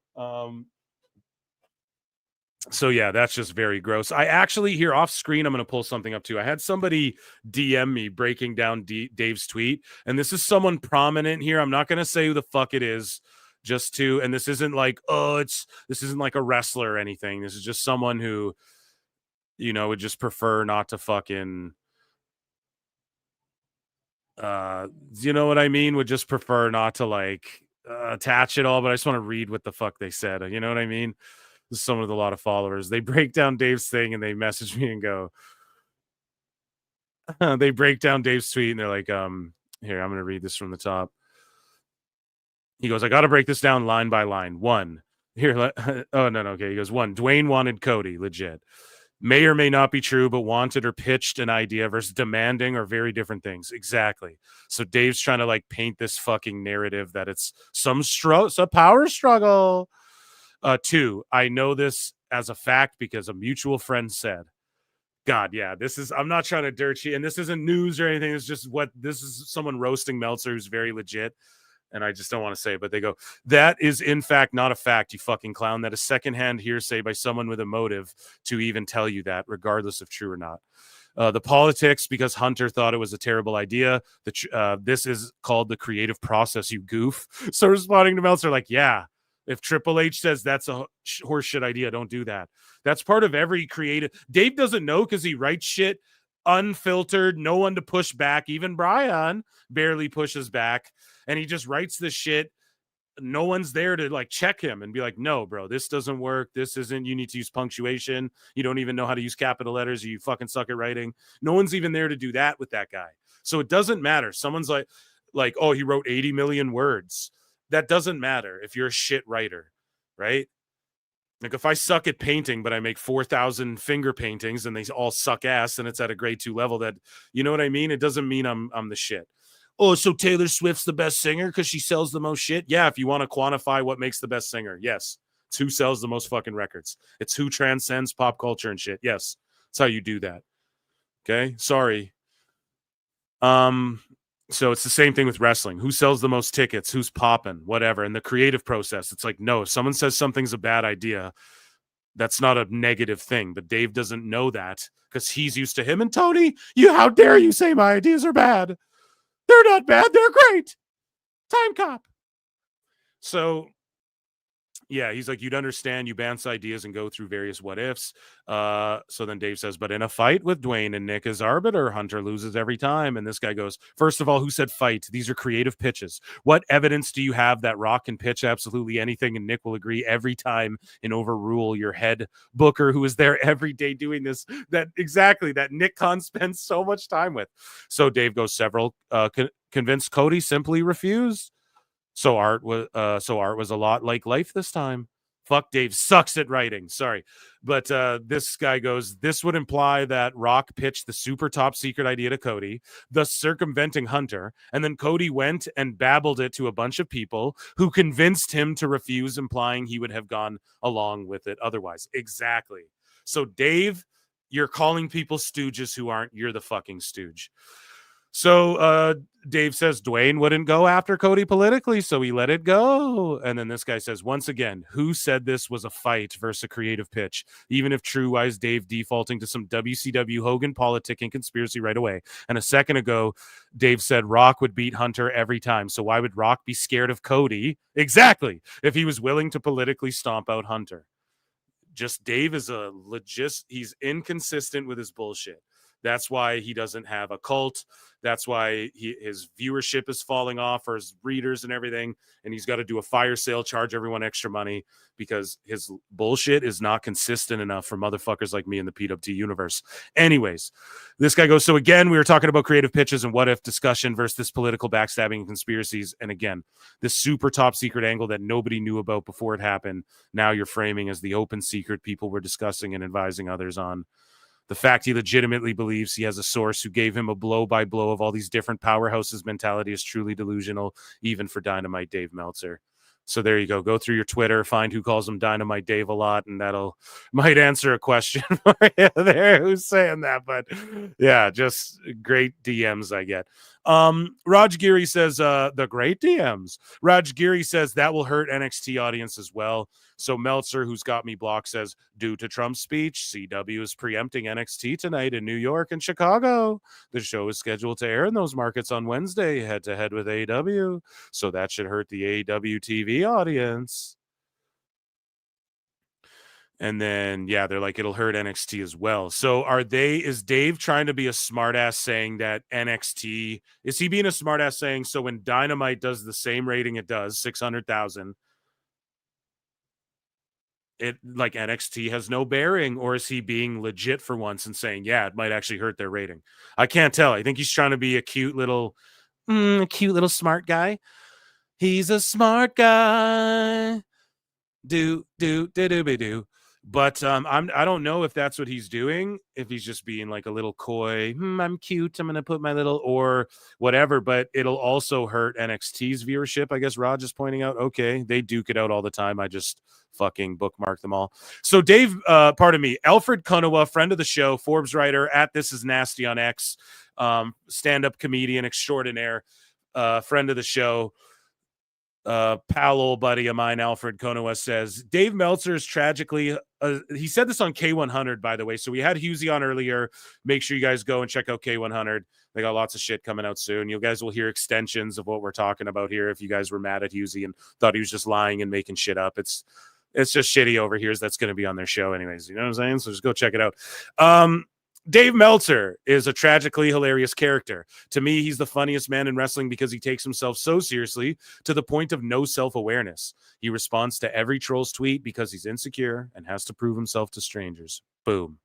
So, yeah, that's just very gross. I actually, here off screen, I'm going to pull something up too. I had somebody DM me breaking down Dave's tweet, and this is someone prominent here. I'm not going to say who the fuck it is, and this isn't like, this isn't like a wrestler or anything. This is just someone who, would just prefer not to fucking, you know what I mean? Would just prefer not to attach it all, but I just want to read what the fuck they said. You know what I mean? Someone with a lot of followers. They break down Dave's thing and they message me and go, they break down Dave's tweet and they're like, here, I'm going to read this from the top. He goes, I got to break this down line by line. One, here, okay. He goes, one, Dwayne wanted Cody, legit. May or may not be true, but wanted or pitched an idea versus demanding are very different things. Exactly. So Dave's trying to paint this fucking narrative that it's some power struggle. Two, I know this as a fact because a mutual friend said. God, yeah, I'm not trying to dirt you, and this isn't news or anything. It's just this is someone roasting Meltzer who's very legit, and I just don't want to say it, but they go, that is in fact not a fact, you fucking clown. That is secondhand hearsay by someone with a motive to even tell you that, regardless of true or not. The politics, because Hunter thought it was a terrible idea. This is called the creative process, you goof. So responding to Meltzer, yeah. If Triple H says that's a horseshit idea, don't do that. That's part of every creative. Dave doesn't know because he writes shit unfiltered, no one to push back. Even Brian barely pushes back, and he just writes this shit. No one's there to check him and be like, no, bro, this doesn't work. This isn't, you need to use punctuation. You don't even know how to use capital letters. You fucking suck at writing. No one's even there to do that with that guy. So it doesn't matter. Someone's like, oh, he wrote 80 million words. That doesn't matter if you're a shit writer, right? If I suck at painting, but I make 4,000 finger paintings and they all suck ass and it's at a grade 2 level, that, you know what I mean? It doesn't mean I'm the shit. Oh, so Taylor Swift's the best singer because she sells the most shit? Yeah, if you want to quantify what makes the best singer, yes. It's who sells the most fucking records. It's who transcends pop culture and shit. Yes, that's how you do that. Okay, sorry. So it's the same thing with wrestling. Who sells the most tickets? Who's popping? Whatever. And the creative process, it's no, if someone says something's a bad idea, that's not a negative thing. But Dave doesn't know that because he's used to him and Tony. How dare you say my ideas are bad? They're not bad. They're great. Time cop. So, yeah, he's like, you'd understand, you bounce ideas and go through various what ifs. So then Dave says, but in a fight with Dwayne and Nick as arbiter, Hunter loses every time. And this guy goes, first of all, who said fight? These are creative pitches. What evidence do you have that Rock can pitch absolutely anything and Nick will agree every time and overrule your head booker who is there every day doing this? That Nick Khan spends so much time with. So Dave goes, several convinced Cody simply refused. So art was a lot like life this time. Fuck, Dave sucks at writing. Sorry. But this guy goes, this would imply that Rock pitched the super top secret idea to Cody, thus circumventing Hunter. And then Cody went and babbled it to a bunch of people who convinced him to refuse, implying he would have gone along with it otherwise. Exactly. So, Dave, you're calling people stooges who aren't. You're the fucking stooge. So Dave says Dwayne wouldn't go after Cody politically, so he let it go. And then this guy says, once again, who said this was a fight versus a creative pitch? Even if true, why is Dave defaulting to some WCW Hogan politicking conspiracy right away? And a second ago, Dave said Rock would beat Hunter every time. So why would Rock be scared of Cody? Exactly. If he was willing to politically stomp out Hunter. Just Dave is he's inconsistent with his bullshit. That's why he doesn't have a cult. That's why his viewership is falling off for his readers and everything. And he's got to do a fire sale, charge everyone extra money because his bullshit is not consistent enough for motherfuckers like me in the PWT universe. Anyways, this guy goes, so again, we were talking about creative pitches and what if discussion versus this political backstabbing and conspiracies. And again, this super top secret angle that nobody knew about before it happened. Now you're framing as the open secret people were discussing and advising others on. The fact he legitimately believes he has a source who gave him a blow-by-blow of all these different powerhouses mentality is truly delusional, even for Dynamite Dave Meltzer. So there you go. Go through your Twitter, find who calls him Dynamite Dave a lot, and might answer a question for you there who's saying that. But yeah, just great DMs I get. Raj Giri says the great DMs. Raj Giri says that will hurt NXT audience as well. So Meltzer, who's got me blocked, says due to Trump's speech, CW is preempting NXT tonight in New York and Chicago. The show is scheduled to air in those markets on Wednesday, head to head with AEW. So that should hurt the AEW TV audience. And then, yeah, they're like, it'll hurt NXT as well. So is Dave trying to be a smartass saying that NXT, is he being a smartass saying, so when Dynamite does the same rating it does, 600,000, it like NXT has no bearing, or is he being legit for once and saying, yeah, it might actually hurt their rating? I can't tell. I think he's trying to be a cute little smart guy. He's a smart guy. Do. But I don't know if that's what he's doing, if he's just being like a little coy, I'm cute, I'm gonna put my little or whatever, but it'll also hurt NXT's viewership. I guess Raj is pointing out, okay, they duke it out all the time. I just fucking bookmark them all. So Dave, pardon me, Alfred Kunawa, friend of the show, Forbes writer at This Is Nasty on X, stand-up comedian extraordinaire, friend of the show. Pal, old buddy of mine, Alfred Konowa, says Dave Meltzer is tragically he said this on K100, by the way. So we had Husey on earlier. Make sure you guys go and check out K100. They got lots of shit coming out soon. You guys will hear extensions of what we're talking about here if you guys were mad at Husey and thought he was just lying and making shit up. It's just shitty over here. That's going to be on their show anyways. You know what I'm saying? So just go check it out. Dave Meltzer is a tragically hilarious character. To me, he's the funniest man in wrestling because he takes himself so seriously to the point of no self-awareness. He responds to every troll's tweet because he's insecure and has to prove himself to strangers. Boom.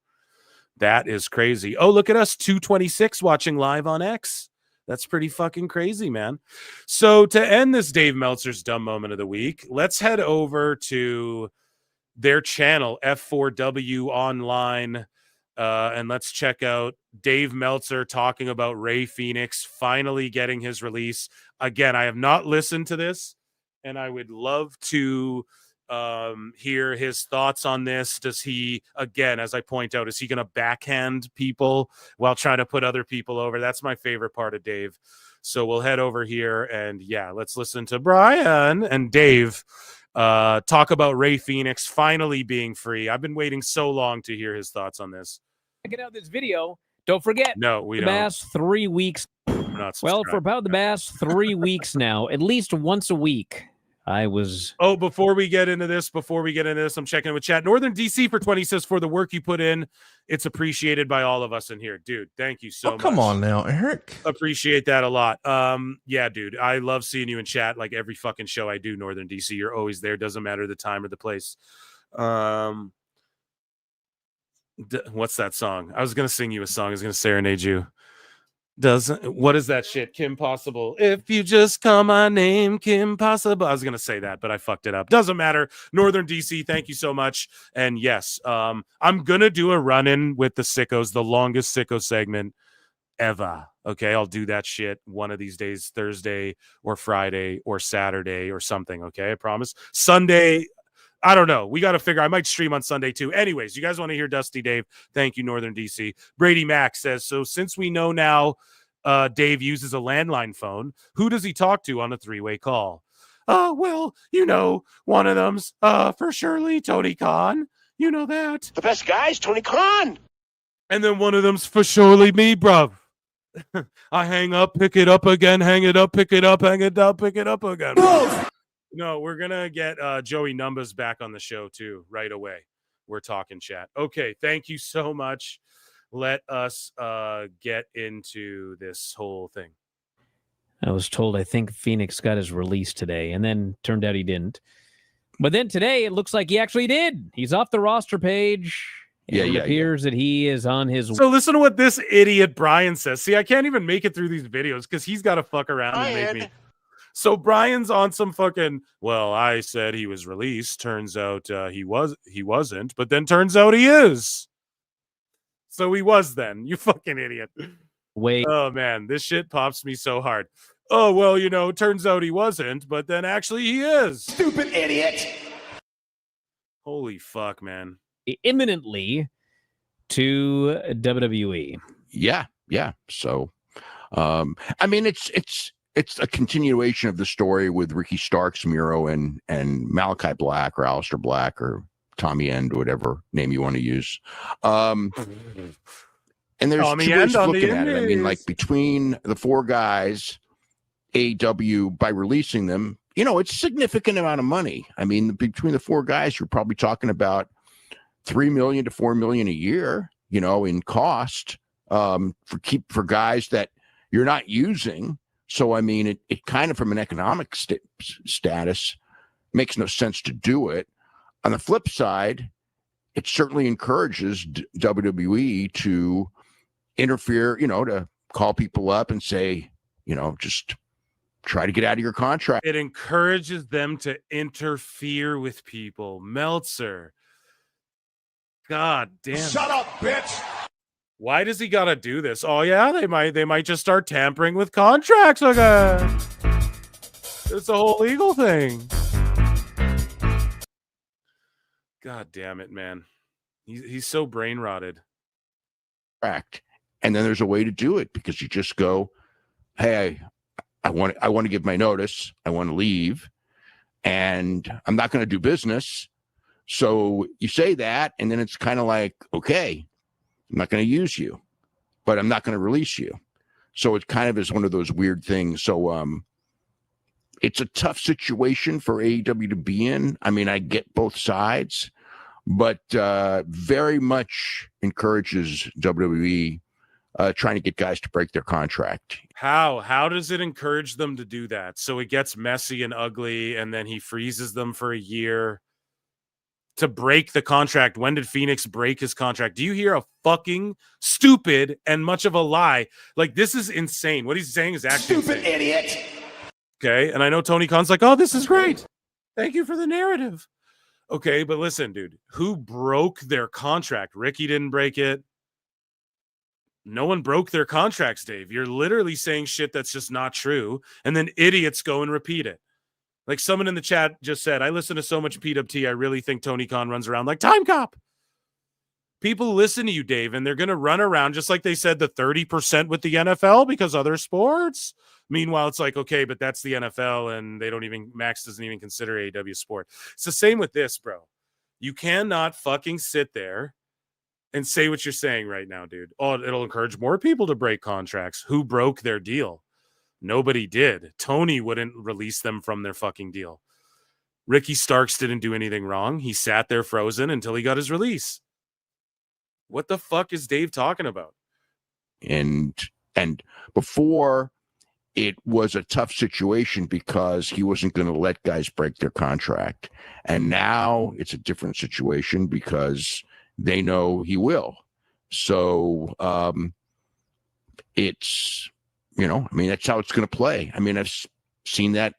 That is crazy. Oh, look at us, 226 watching live on X. That's pretty fucking crazy, man. So to end this Dave Meltzer's dumb moment of the week, let's head over to their channel, F4W Online. And let's check out Dave Meltzer talking about Rey Fenix finally getting his release. Again, I have not listened to this, and I would love to hear his thoughts on this. Does he, again, as I point out, is he going to backhand people while trying to put other people over? That's my favorite part of Dave. So we'll head over here, and yeah, let's listen to Brian and Dave talk about Rey Fenix finally being free. I've been waiting so long to hear his thoughts on this. Check out this video. Don't forget. No, we the don't. past 3 weeks. Well, for about the past 3 weeks now, at least once a week, I was. Oh, before we get into this, I'm checking with chat. Northern DC for 20 says, for the work you put in, it's appreciated by all of us in here. Dude, thank you so much. Come on now, Eric. Appreciate that a lot. Yeah, dude, I love seeing you in chat like every fucking show I do, Northern DC. You're always there. Doesn't matter the time or the place. What's that song? I was going to sing you a song. I was going to serenade you. What is that shit? Kim Possible. If you just call my name, Kim Possible. I was gonna say that, but I fucked it up. Doesn't matter. Northern DC, thank you so much. And yes, I'm gonna do a run-in with the sickos, the longest sicko segment ever. Okay, I'll do that shit one of these days, Thursday or Friday or Saturday or something. Okay, I promise. Sunday, I don't know. We got to figure. I might stream on Sunday too. Anyways, you guys want to hear Dusty Dave? Thank you, Northern DC. Brady Mack says, so since we know now Dave uses a landline phone, who does he talk to on a three-way call? Well, one of them's for surely Tony Khan. You know that. The best guy's Tony Khan. And then one of them's for surely me, bruv. I hang up, pick it up again, hang it up, pick it up, hang it up, pick it up again. No, we're going to get Joey Numbers back on the show, too, right away. We're talking chat. Okay, thank you so much. Let us get into this whole thing. I was told I think Phoenix got his release today, and then turned out he didn't. But then today, it looks like he actually did. He's off the roster page. It appears that he is on his... So listen to what this idiot Brian says. See, I can't even make it through these videos because he's got to fuck around and make me... So Brian's on some fucking, well, I said he was released. Turns out he wasn't, but then turns out he is. So he was then. You fucking idiot. Wait. Oh, man, this shit pops me so hard. Oh, well, turns out he wasn't, but then actually he is. Stupid idiot. Holy fuck, man. Imminently to WWE. Yeah. So, I mean, it's a continuation of the story with Ricky Starks, Miro, and Malachi Black or Aleister Black or Tommy End, whatever name you want to use. And there's Tommy two ways End of looking at it. I mean, like between the four guys, AEW, by releasing them, it's a significant amount of money. I mean, between the four guys, you're probably talking about $3 million to $4 million a year, in cost for guys that you're not using. So, I mean, it kind of from an economic status makes no sense to do it. On the flip side, it certainly encourages WWE to interfere, to call people up and say, just try to get out of your contract. It encourages them to interfere with people. Meltzer. God damn. Shut up, bitch. Why does he gotta do this? Oh yeah, they might just start tampering with contracts again. It's a whole legal thing. God damn it, man. He's so brain rotted. Correct. And then there's a way to do it because you just go, hey, I want to give my notice. I want to leave, and I'm not going to do business. So you say that, and then it's kind of like, okay, I'm not going to use you, but I'm not going to release you. So it kind of is one of those weird things. So it's a tough situation for AEW to be in. I mean, I get both sides, but very much encourages WWE trying to get guys to break their contract. How does it encourage them to do that? So it gets messy and ugly, and then he freezes them for a year to break the contract. When did Phoenix break his contract? Do you hear a fucking stupid and much of a lie? Like, this is insane. What he's saying is actually stupid insane. Idiot. Okay, and I know Tony Khan's like, oh, this is great. Thank you for the narrative. Okay, but listen, dude, who broke their contract? Ricky didn't break it. No one broke their contracts, Dave. You're literally saying shit that's just not true, and then idiots go and repeat it. Like someone in the chat just said, I listen to so much PWT, I really think Tony Khan runs around like Time Cop. People listen to you, Dave, and they're going to run around just like they said the 30% with the NFL because other sports. Meanwhile, it's like, okay, but that's the NFL, and Max doesn't even consider AEW sport. It's the same with this, bro. You cannot fucking sit there and say what you're saying right now, dude. Oh, it'll encourage more people to break contracts. Who broke their deal? Nobody did. Tony wouldn't release them from their fucking deal. Ricky Starks didn't do anything wrong. He sat there frozen until he got his release. What the fuck is Dave talking about? And before, it was a tough situation because he wasn't going to let guys break their contract. And now it's a different situation because they know he will. So it's, you know, I mean, that's how it's going to play. I mean, I've seen that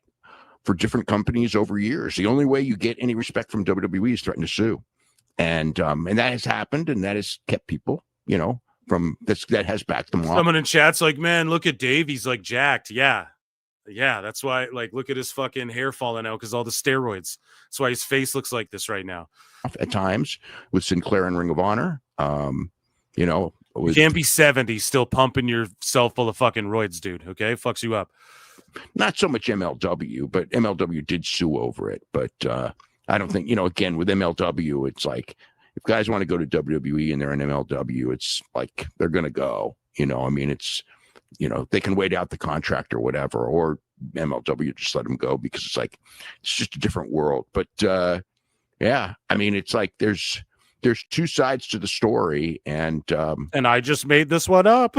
for different companies over years. The only way you get any respect from WWE is threaten to sue. And that has happened, and that has kept people, you know, from this, that has backed them off. Someone in chat's like, man, look at Dave. He's like jacked. Yeah. That's why, like, look at his fucking hair falling out because all the steroids. That's why his face looks like this right now. At times with Sinclair and Ring of Honor, you know, You can't be 70 still pumping yourself full of fucking roids, dude. Okay, fucks you up. Not so much MLW, but MLW did sue over it. But I don't think, you know, again with MLW, it's like if guys want to go to WWE and they're in MLW, it's like they're gonna go. You know, I mean, it's, you know, they can wait out the contract or whatever, or MLW just let them go because it's like it's just a different world. But yeah, I mean, it's like there's two sides to the story, and I just made this one up.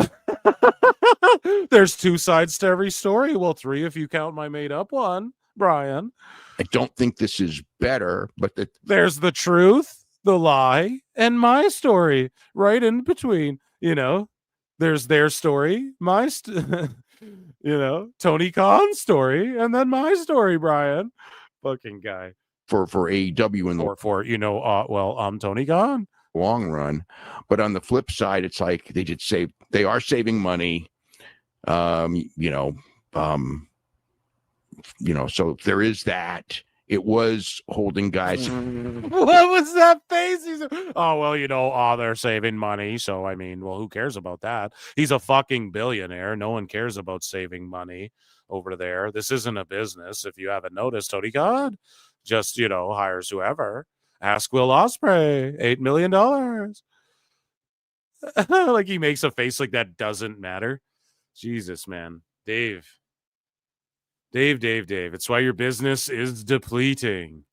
There's two sides to every story. Well, three if you count my made up one, Brian. I don't think this is better, but there's the truth, the lie, and my story right in between. You know, there's their story, you know, Tony Khan's story, and then my story, Brian. Fucking guy. For AEW and for you know, I'm Tony Khan. Long run, but on the flip side, it's like they are saving money. You know, so there is that. It was holding guys. What was that face? Oh, well, you know, they're saving money. So, I mean, well, who cares about that? He's a fucking billionaire. No one cares about saving money over there. This isn't a business. If you haven't noticed, Tony Khan just, you know, hires whoever. Ask Will Ospreay, $8 million. Like he makes a face like that doesn't matter. Jesus, man. Dave. It's why your business is depleting.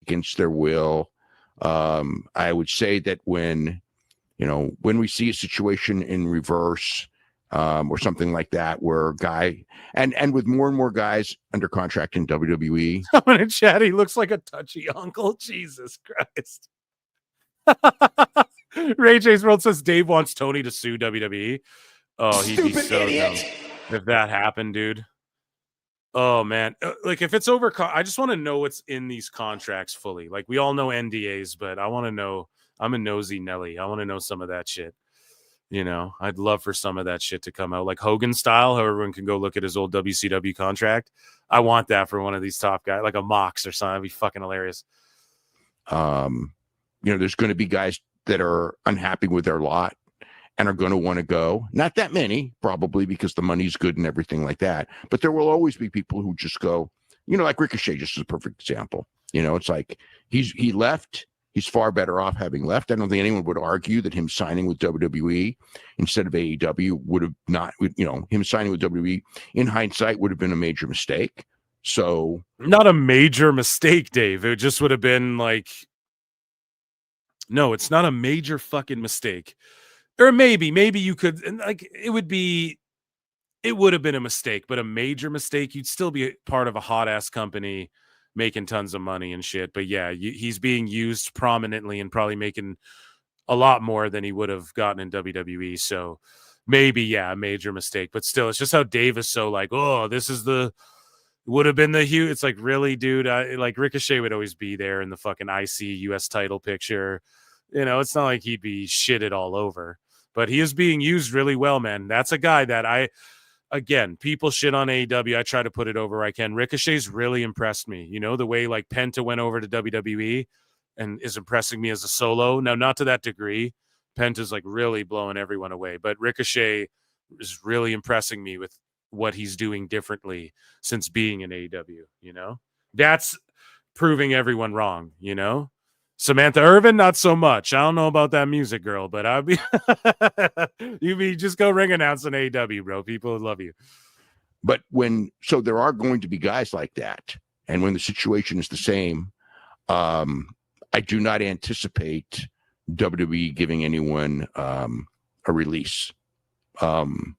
Against their will. I would say that when we see a situation in reverse, or something like that, where a guy and with more and more guys under contract in WWE. Someone in chat, he looks like a touchy uncle. Jesus Christ. Ray J's World says Dave wants Tony to sue WWE. Oh, he'd be so dumb if that happened, dude. Oh man, like if it's over, I just want to know what's in these contracts fully. Like we all know NDAs, but I want to know. I'm a nosy Nelly. I want to know some of that shit. You know, I'd love for some of that shit to come out, like Hogan style, how everyone can go look at his old WCW contract. I want that for one of these top guys, like a Mox or something. That'd be fucking hilarious. You know, there's going to be guys that are unhappy with their lot and are going to want to go. Not that many, probably, because the money's good and everything like that. But there will always be people who just go, you know, like Ricochet, just as a perfect example. You know, it's like he left. He's far better off having left. I don't think anyone would argue that him signing with WWE instead of AEW would have not, you know, him signing with WWE in hindsight would have been a major mistake. So not a major mistake, Dave. It just would have been like, no, it's not a major fucking mistake. Or maybe you could, and like it would have been a mistake, but a major mistake, you'd still be part of a hot ass company making tons of money and shit. But yeah, he's being used prominently and probably making a lot more than he would have gotten in WWE. So maybe, yeah, a major mistake, but still, it's just how Dave is so like, oh, this is would have been the huge. It's like, really, dude, like Ricochet would always be there in the fucking IC US title picture. You know, it's not like he'd be shitted all over, but he is being used really well, man. That's a guy that again, people shit on AEW. I try to put it over where I can. Ricochet's really impressed me. You know, the way like Penta went over to WWE and is impressing me as a solo. Now, not to that degree. Penta's like really blowing everyone away, but Ricochet is really impressing me with what he's doing differently since being in AEW. You know, that's proving everyone wrong, you know? Samantha Irvin, not so much. I don't know about that music girl, but I'll be just go ring announce an AEW, bro. People would love you. But so there are going to be guys like that. And when the situation is the same, I do not anticipate WWE giving anyone a release, you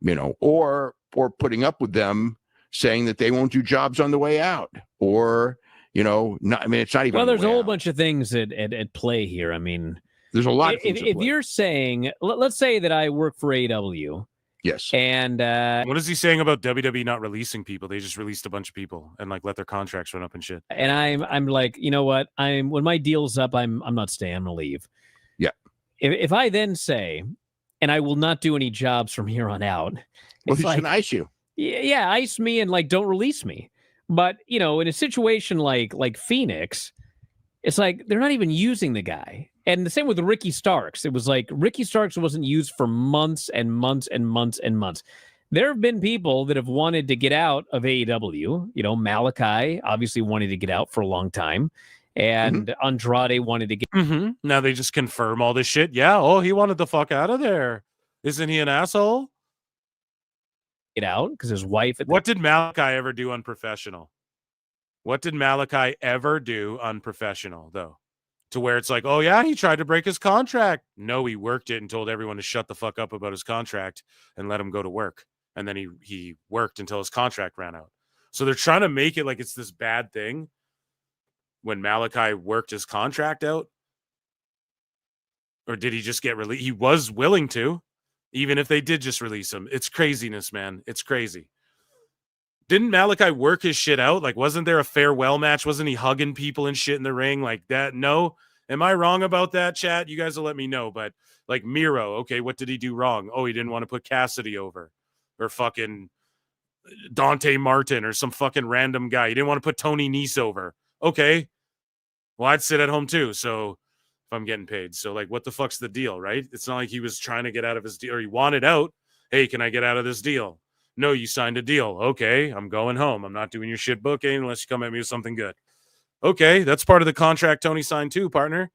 know, or putting up with them saying that they won't do jobs on the way out, or, you know, I mean, it's not even. Well, there's a whole bunch of things at play here. I mean, there's a lot. If you're saying, let's say that I work for AEW Yes. And what is he saying about WWE not releasing people? They just released a bunch of people and like let their contracts run up and shit. And I'm like, you know what? When my deal's up, I'm not staying. I'm gonna leave. Yeah. If I then say, and I will not do any jobs from here on out. Well, he's gonna ice you. Yeah, ice me and like don't release me. But in a situation like Phoenix, it's like they're not even using the guy. And the same with Ricky Starks. It was like Ricky Starks wasn't used for months and months and months and months. There have been people that have wanted to get out of AEW. Malachi obviously wanted to get out for a long time. And Andrade wanted to get. Now they just confirm all this shit. Yeah. Oh, he wanted the fuck out of there. Isn't he an asshole? Get out because his wife. What did Malachi ever do unprofessional? What did Malachi ever do unprofessional, though? To where it's like, oh, yeah, he tried to break his contract. No, he worked it and told everyone to shut the fuck up about his contract and let him go to work. And then he worked until his contract ran out. So they're trying to make it like it's this bad thing when Malachi worked his contract out. Or did he just get released? He was willing to, even if they did just release him. It's craziness, man. It's crazy. Didn't Malachi work his shit out? Like, wasn't there a farewell match? Wasn't he hugging people and shit in the ring like that? No. Am I wrong about that, chat? You guys will let me know. But like Miro, okay, what did he do wrong? Oh, he didn't want to put Cassidy over, or fucking Dante Martin, or some fucking random guy. He didn't want to put Tony Nese over. Okay. Well, I'd sit at home too. So if I'm getting paid. So like, what the fuck's the deal, right? It's not like he was trying to get out of his deal, or he wanted out. Hey, can I get out of this deal? No, you signed a deal. Okay, I'm going home. I'm not doing your shit booking unless you come at me with something good. Okay, that's part of the contract Tony signed too, partner.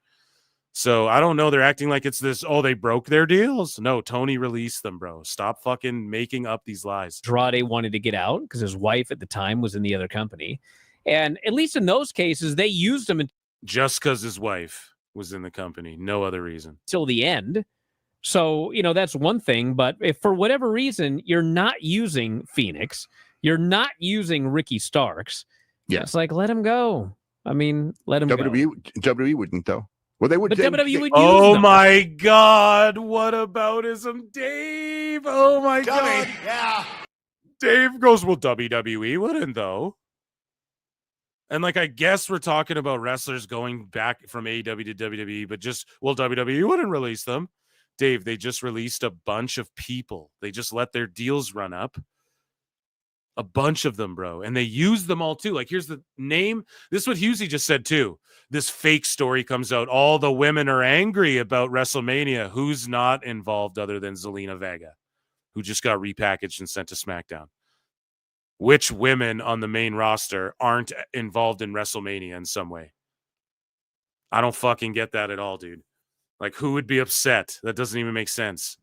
So I don't know. They're acting like it's this, oh, they broke their deals. No, Tony released them, bro. Stop fucking making up these lies. Andrade wanted to get out because his wife at the time was in the other company. And at least in those cases, they used him just because his wife was in the company. No other reason. Till the end. So, that's one thing. But if for whatever reason you're not using Phoenix, you're not using Ricky Starks, it's like, let him go. I mean, let him go. WWE wouldn't, though. Well, they would. But WWE would use oh them. My God. What aboutism, Dave? Oh, my God. Yeah. Dave goes, well, WWE wouldn't, though. And like, I guess we're talking about wrestlers going back from AEW to WWE, but WWE wouldn't release them. Dave, they just released a bunch of people. They just let their deals run up. A bunch of them, bro. And they use them all too. Like, here's the name. This is what Husey just said too. This fake story comes out. All the women are angry about WrestleMania. Who's not involved other than Zelina Vega, who just got repackaged and sent to SmackDown? Which women on the main roster aren't involved in WrestleMania in some way? I don't fucking get that at all, dude. Like, who would be upset? That doesn't even make sense.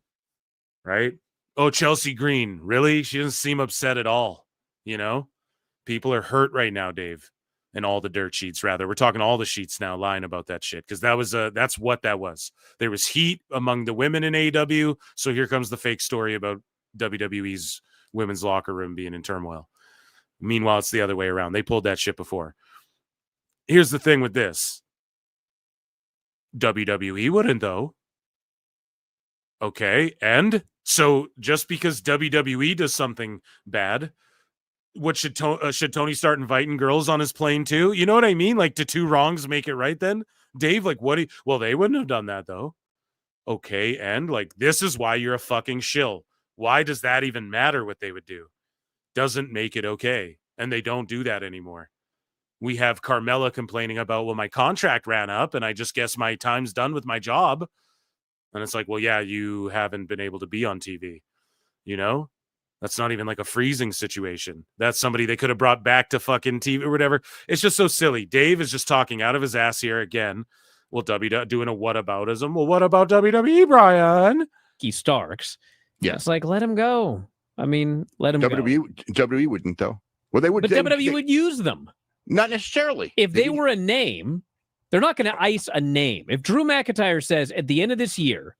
Right? Oh, Chelsea Green. Really? She doesn't seem upset at all. People are hurt right now, Dave. And all the dirt sheets, rather. We're talking all the sheets now lying about that shit. Because that's what that was. There was heat among the women in AEW. So here comes the fake story about WWE's women's locker room being in turmoil. Meanwhile, it's the other way around. They pulled that shit before. Here's the thing with this. WWE wouldn't, though. Okay, and so just because WWE does something bad, what should Tony start inviting girls on his plane too? You know what I mean? Like, do two wrongs make it right then? Dave, like, well, they wouldn't have done that, though. Okay, and like, this is why you're a fucking shill. Why does that even matter what they would do? Doesn't make it okay. And they don't do that anymore. We have Carmella complaining about, well, my contract ran up and I just guess my time's done with my job. And it's like, well, yeah, you haven't been able to be on TV. That's not even like a freezing situation. That's somebody they could have brought back to fucking TV or whatever. It's just so silly. Dave is just talking out of his ass here again. Well, doing a whataboutism. Well, what about WWE, Brian? He Starks. Yeah. It's like, let him go. I mean, let him go. WWE wouldn't, though. Well, they would. But WWE would use them. Not necessarily. If they were a name, they're not going to ice a name. If Drew McIntyre says at the end of this year,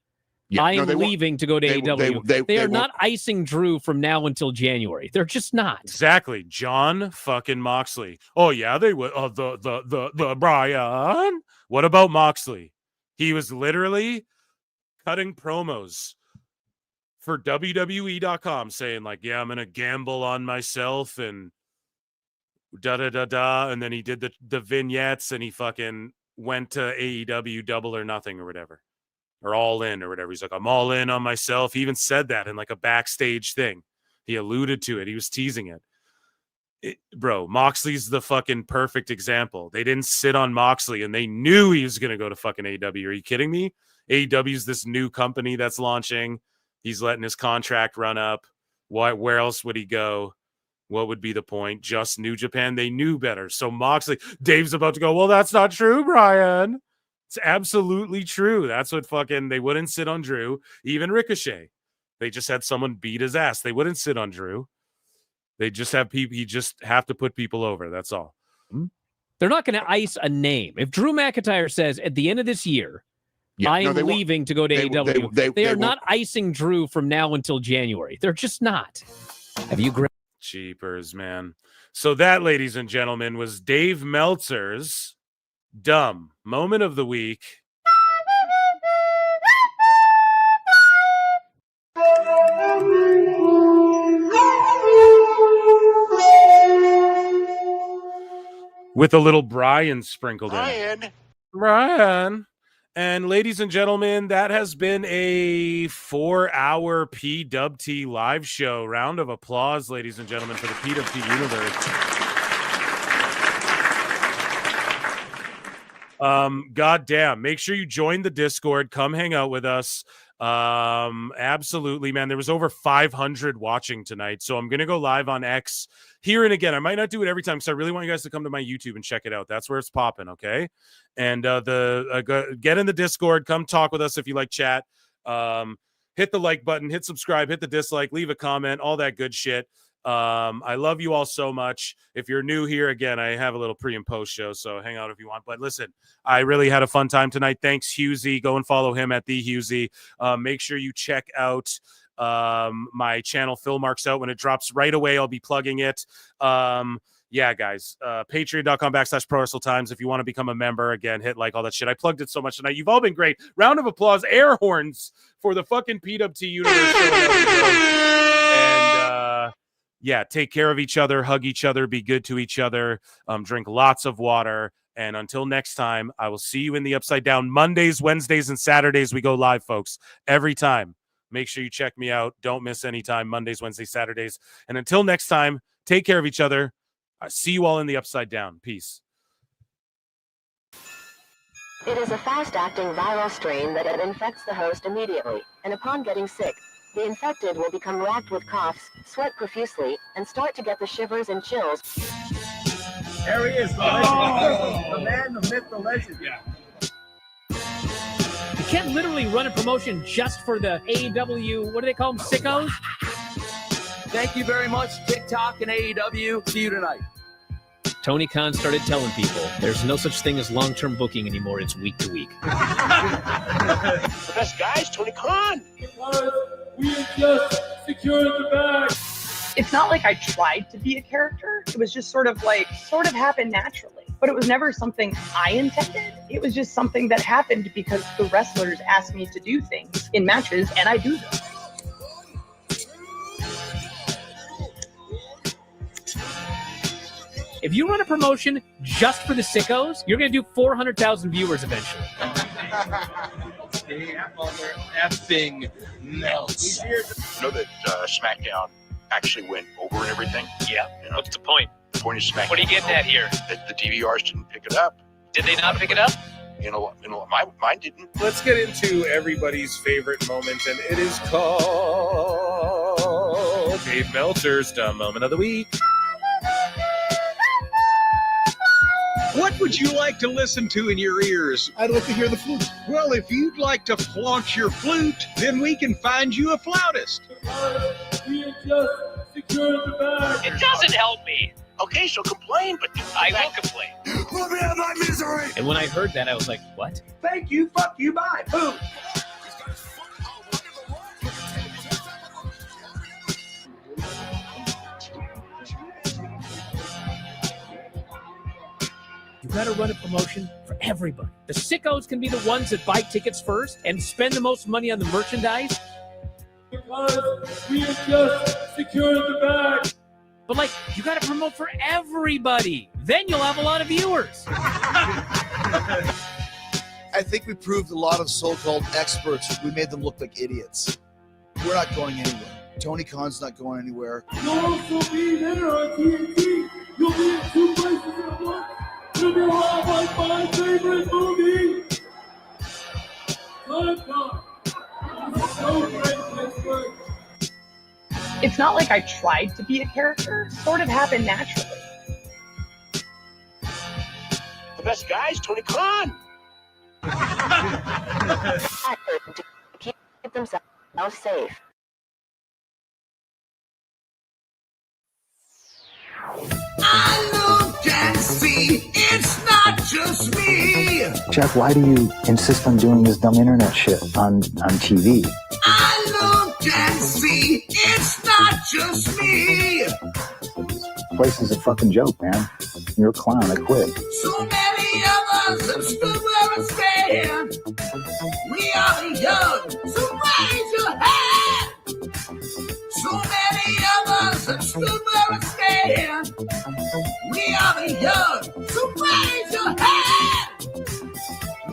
I am leaving to go to AEW, they are not icing Drew from now until January. They're just not. Exactly. John fucking Moxley. Oh, yeah, they would. The Brian. What about Moxley? He was literally cutting promos for WWE.com saying like, yeah, I'm going to gamble on myself and da-da-da-da. And then he did the vignettes and he fucking went to AEW Double or Nothing or whatever, or All In or whatever. He's like, I'm all in on myself. He even said that in like a backstage thing. He alluded to it. He was teasing it. Bro, Moxley's the fucking perfect example. They didn't sit on Moxley and they knew he was going to go to fucking AEW. Are you kidding me? AEW's this new company that's launching. He's letting his contract run up. Where else would he go? What would be the point? Just New Japan. They knew better. So Moxley, Dave's about to go, well, that's not true, Brian. It's absolutely true. That's what fucking, they wouldn't sit on Drew. Even Ricochet. They just had someone beat his ass. They wouldn't sit on Drew. They just have people, you just have to put people over. That's all. They're not going to ice a name. If Drew McIntyre says at the end of this year, I am leaving to go to AEW, they are not icing Drew from now until January. They're just not. Have you grabbed? Cheapers, man. So that, ladies and gentlemen, was Dave Meltzer's dumb moment of the week. With a little Brian sprinkled in. Brian. And ladies and gentlemen, that has been a 4-hour PWT live show. Round of applause, ladies and gentlemen, for the PWT universe. Goddamn. Make sure you join the Discord. Come hang out with us. Absolutely, man. There was over 500 watching tonight. So I'm going to go live on X here and again. I might not do it every time because I really want you guys to come to my YouTube and check it out. That's where it's popping. Okay. And get in the Discord, come talk with us if you like chat. Hit the like button, hit subscribe, hit the dislike, leave a comment, all that good shit. I love you all so much. If you're new here, again, I have a little pre and post show, so hang out if you want. But listen, I really had a fun time tonight. Thanks, Husey. Go and follow him at the Husey. Make sure you check out my channel, Phil Marks Out. When it drops right away, I'll be plugging it. Yeah, guys, patreon.com/prowrestletimes. If you want to become a member, again, hit like, all that shit. I plugged it so much tonight. You've all been great. Round of applause, air horns for the fucking PWT universe. And yeah, take care of each other, hug each other, be good to each other, drink lots of water. And until next time, I will see you in the Upside Down. Mondays, Wednesdays, and Saturdays, we go live, folks. Every time. Make sure you check me out. Don't miss any time. Mondays, Wednesdays, Saturdays. And until next time, take care of each other. I see you all in the Upside Down. Peace. It is a fast-acting viral strain that infects the host immediately, and upon getting sick, the infected will become racked with coughs, sweat profusely, and start to get the shivers and chills. There he is, the legend. The man, the myth, the legend. Yeah. You can't literally run a promotion just for the AEW, what do they call them, sickos? Thank you very much, TikTok and AEW. See you tonight. Tony Khan started telling people there's no such thing as long-term booking anymore. It's week to week. The best guys, Tony Khan. We have just secured the bag. It's not like I tried to be a character. It was just sort of happened naturally. But it was never something I intended. It was just something that happened because the wrestlers asked me to do things in matches, and I do them. If you run a promotion just for the sickos, you're going to do 400,000 viewers eventually. Effing melts. You know that SmackDown actually went over and everything? Yeah. You know? What's the point? The point of SmackDown. What are you getting at here? That the DVRs didn't pick it up. Did they not pick it up? You know, mine didn't. Let's get into everybody's favorite moment, and it is called Dave Meltzer's Dumb Moment of the Week. What would you like to listen to in your ears? I'd like to hear the flute. Well, if you'd like to flaunt your flute, then we can find you a flautist. We have just secured the bag. It doesn't help me. Okay, so complain, but I will complain. Let me have my misery. And when I heard that, I was like, what? Thank you, fuck you, bye. Boom. You got to run a promotion for everybody. The sickos can be the ones that buy tickets first and spend the most money on the merchandise. because we have just secured the bag. But like, you got to promote for everybody. Then you'll have a lot of viewers. I think we proved a lot of so-called experts. We made them look like idiots. We're not going anywhere. Tony Khan's not going anywhere. You'll also be there on TNT. You'll be in 2 places at once. It'll be a lot like my favorite movie. Time God. It's so great, Pittsburgh. It's not like I tried to be a character. It sort of happened naturally. The best guy is Tony Khan. To keep themselves safe. I look and see it's not just me. Jack, why do you insist on doing this dumb internet shit on TV? I look and see it's not just me. This place is a fucking joke, man. You're a clown. I quit. So many of us have stood where we stand. We are the young, so raise your hand. So many of us have stood where we stand. We are the young, so raise your hand.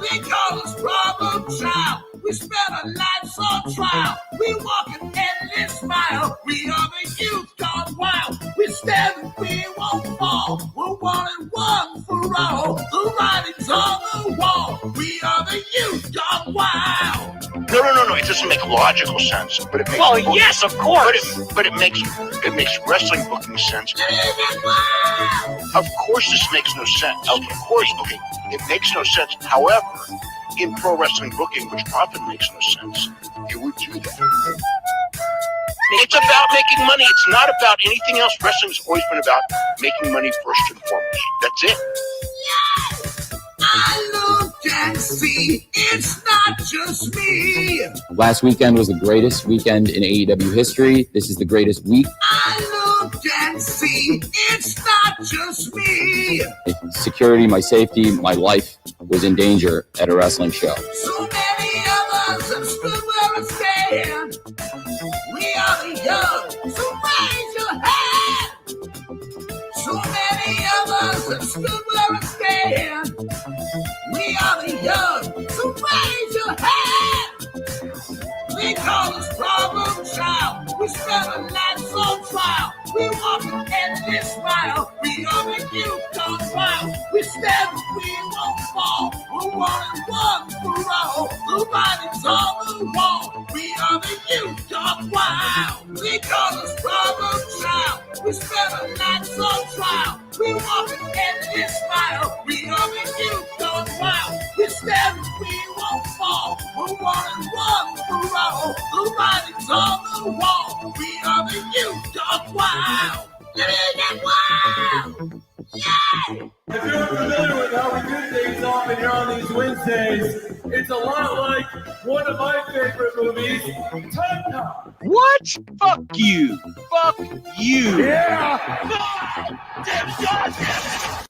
They call us problem child. We spend our lives on trial. We walk an endless mile. We are the youth gone wild. We stand and we won't fall. We're 1 and 1 for all. The writing's on the wall. We are the youth gone wild. No. It doesn't make logical sense, but it makes. Well, yes, of course. But it makes wrestling booking sense. Of course, this makes no sense. Of course, okay, it makes no sense. However, in pro wrestling booking, which often makes no sense, it would do that. It's about making money. It's not about anything else. Wrestling's always been about making money first and foremost. That's it. I look and see it's not just me. Last weekend was the greatest weekend in AEW history. This is the greatest week. I look and see it's not just me. Security, my safety, my life was in danger at a wrestling show. So many of us have stood where we stand. We are the young, so raise your hand. So many of us have stood where we stand. We are the young, so raise your hand. They call us problem child. We spend our lives on trial. We walk an endless mile. We are the youth gone wild. We stand and we won't fall. We're 1 and 1 for all. The writing's on the wall. We are the youth gone wild. They call us problem child. We spend our lives on trial. We walk an endless mile. We are the youth gone wild. We stand and we won't fall. We're 1 and 1 for all. The writing's on the wall. We are the youth gone wild. Get wild. Yeah. If you're familiar with how we do things often here on these Wednesdays, it's a lot like one of my favorite movies, Time Cop. What? Fuck you. Fuck you. Yeah. Damn it.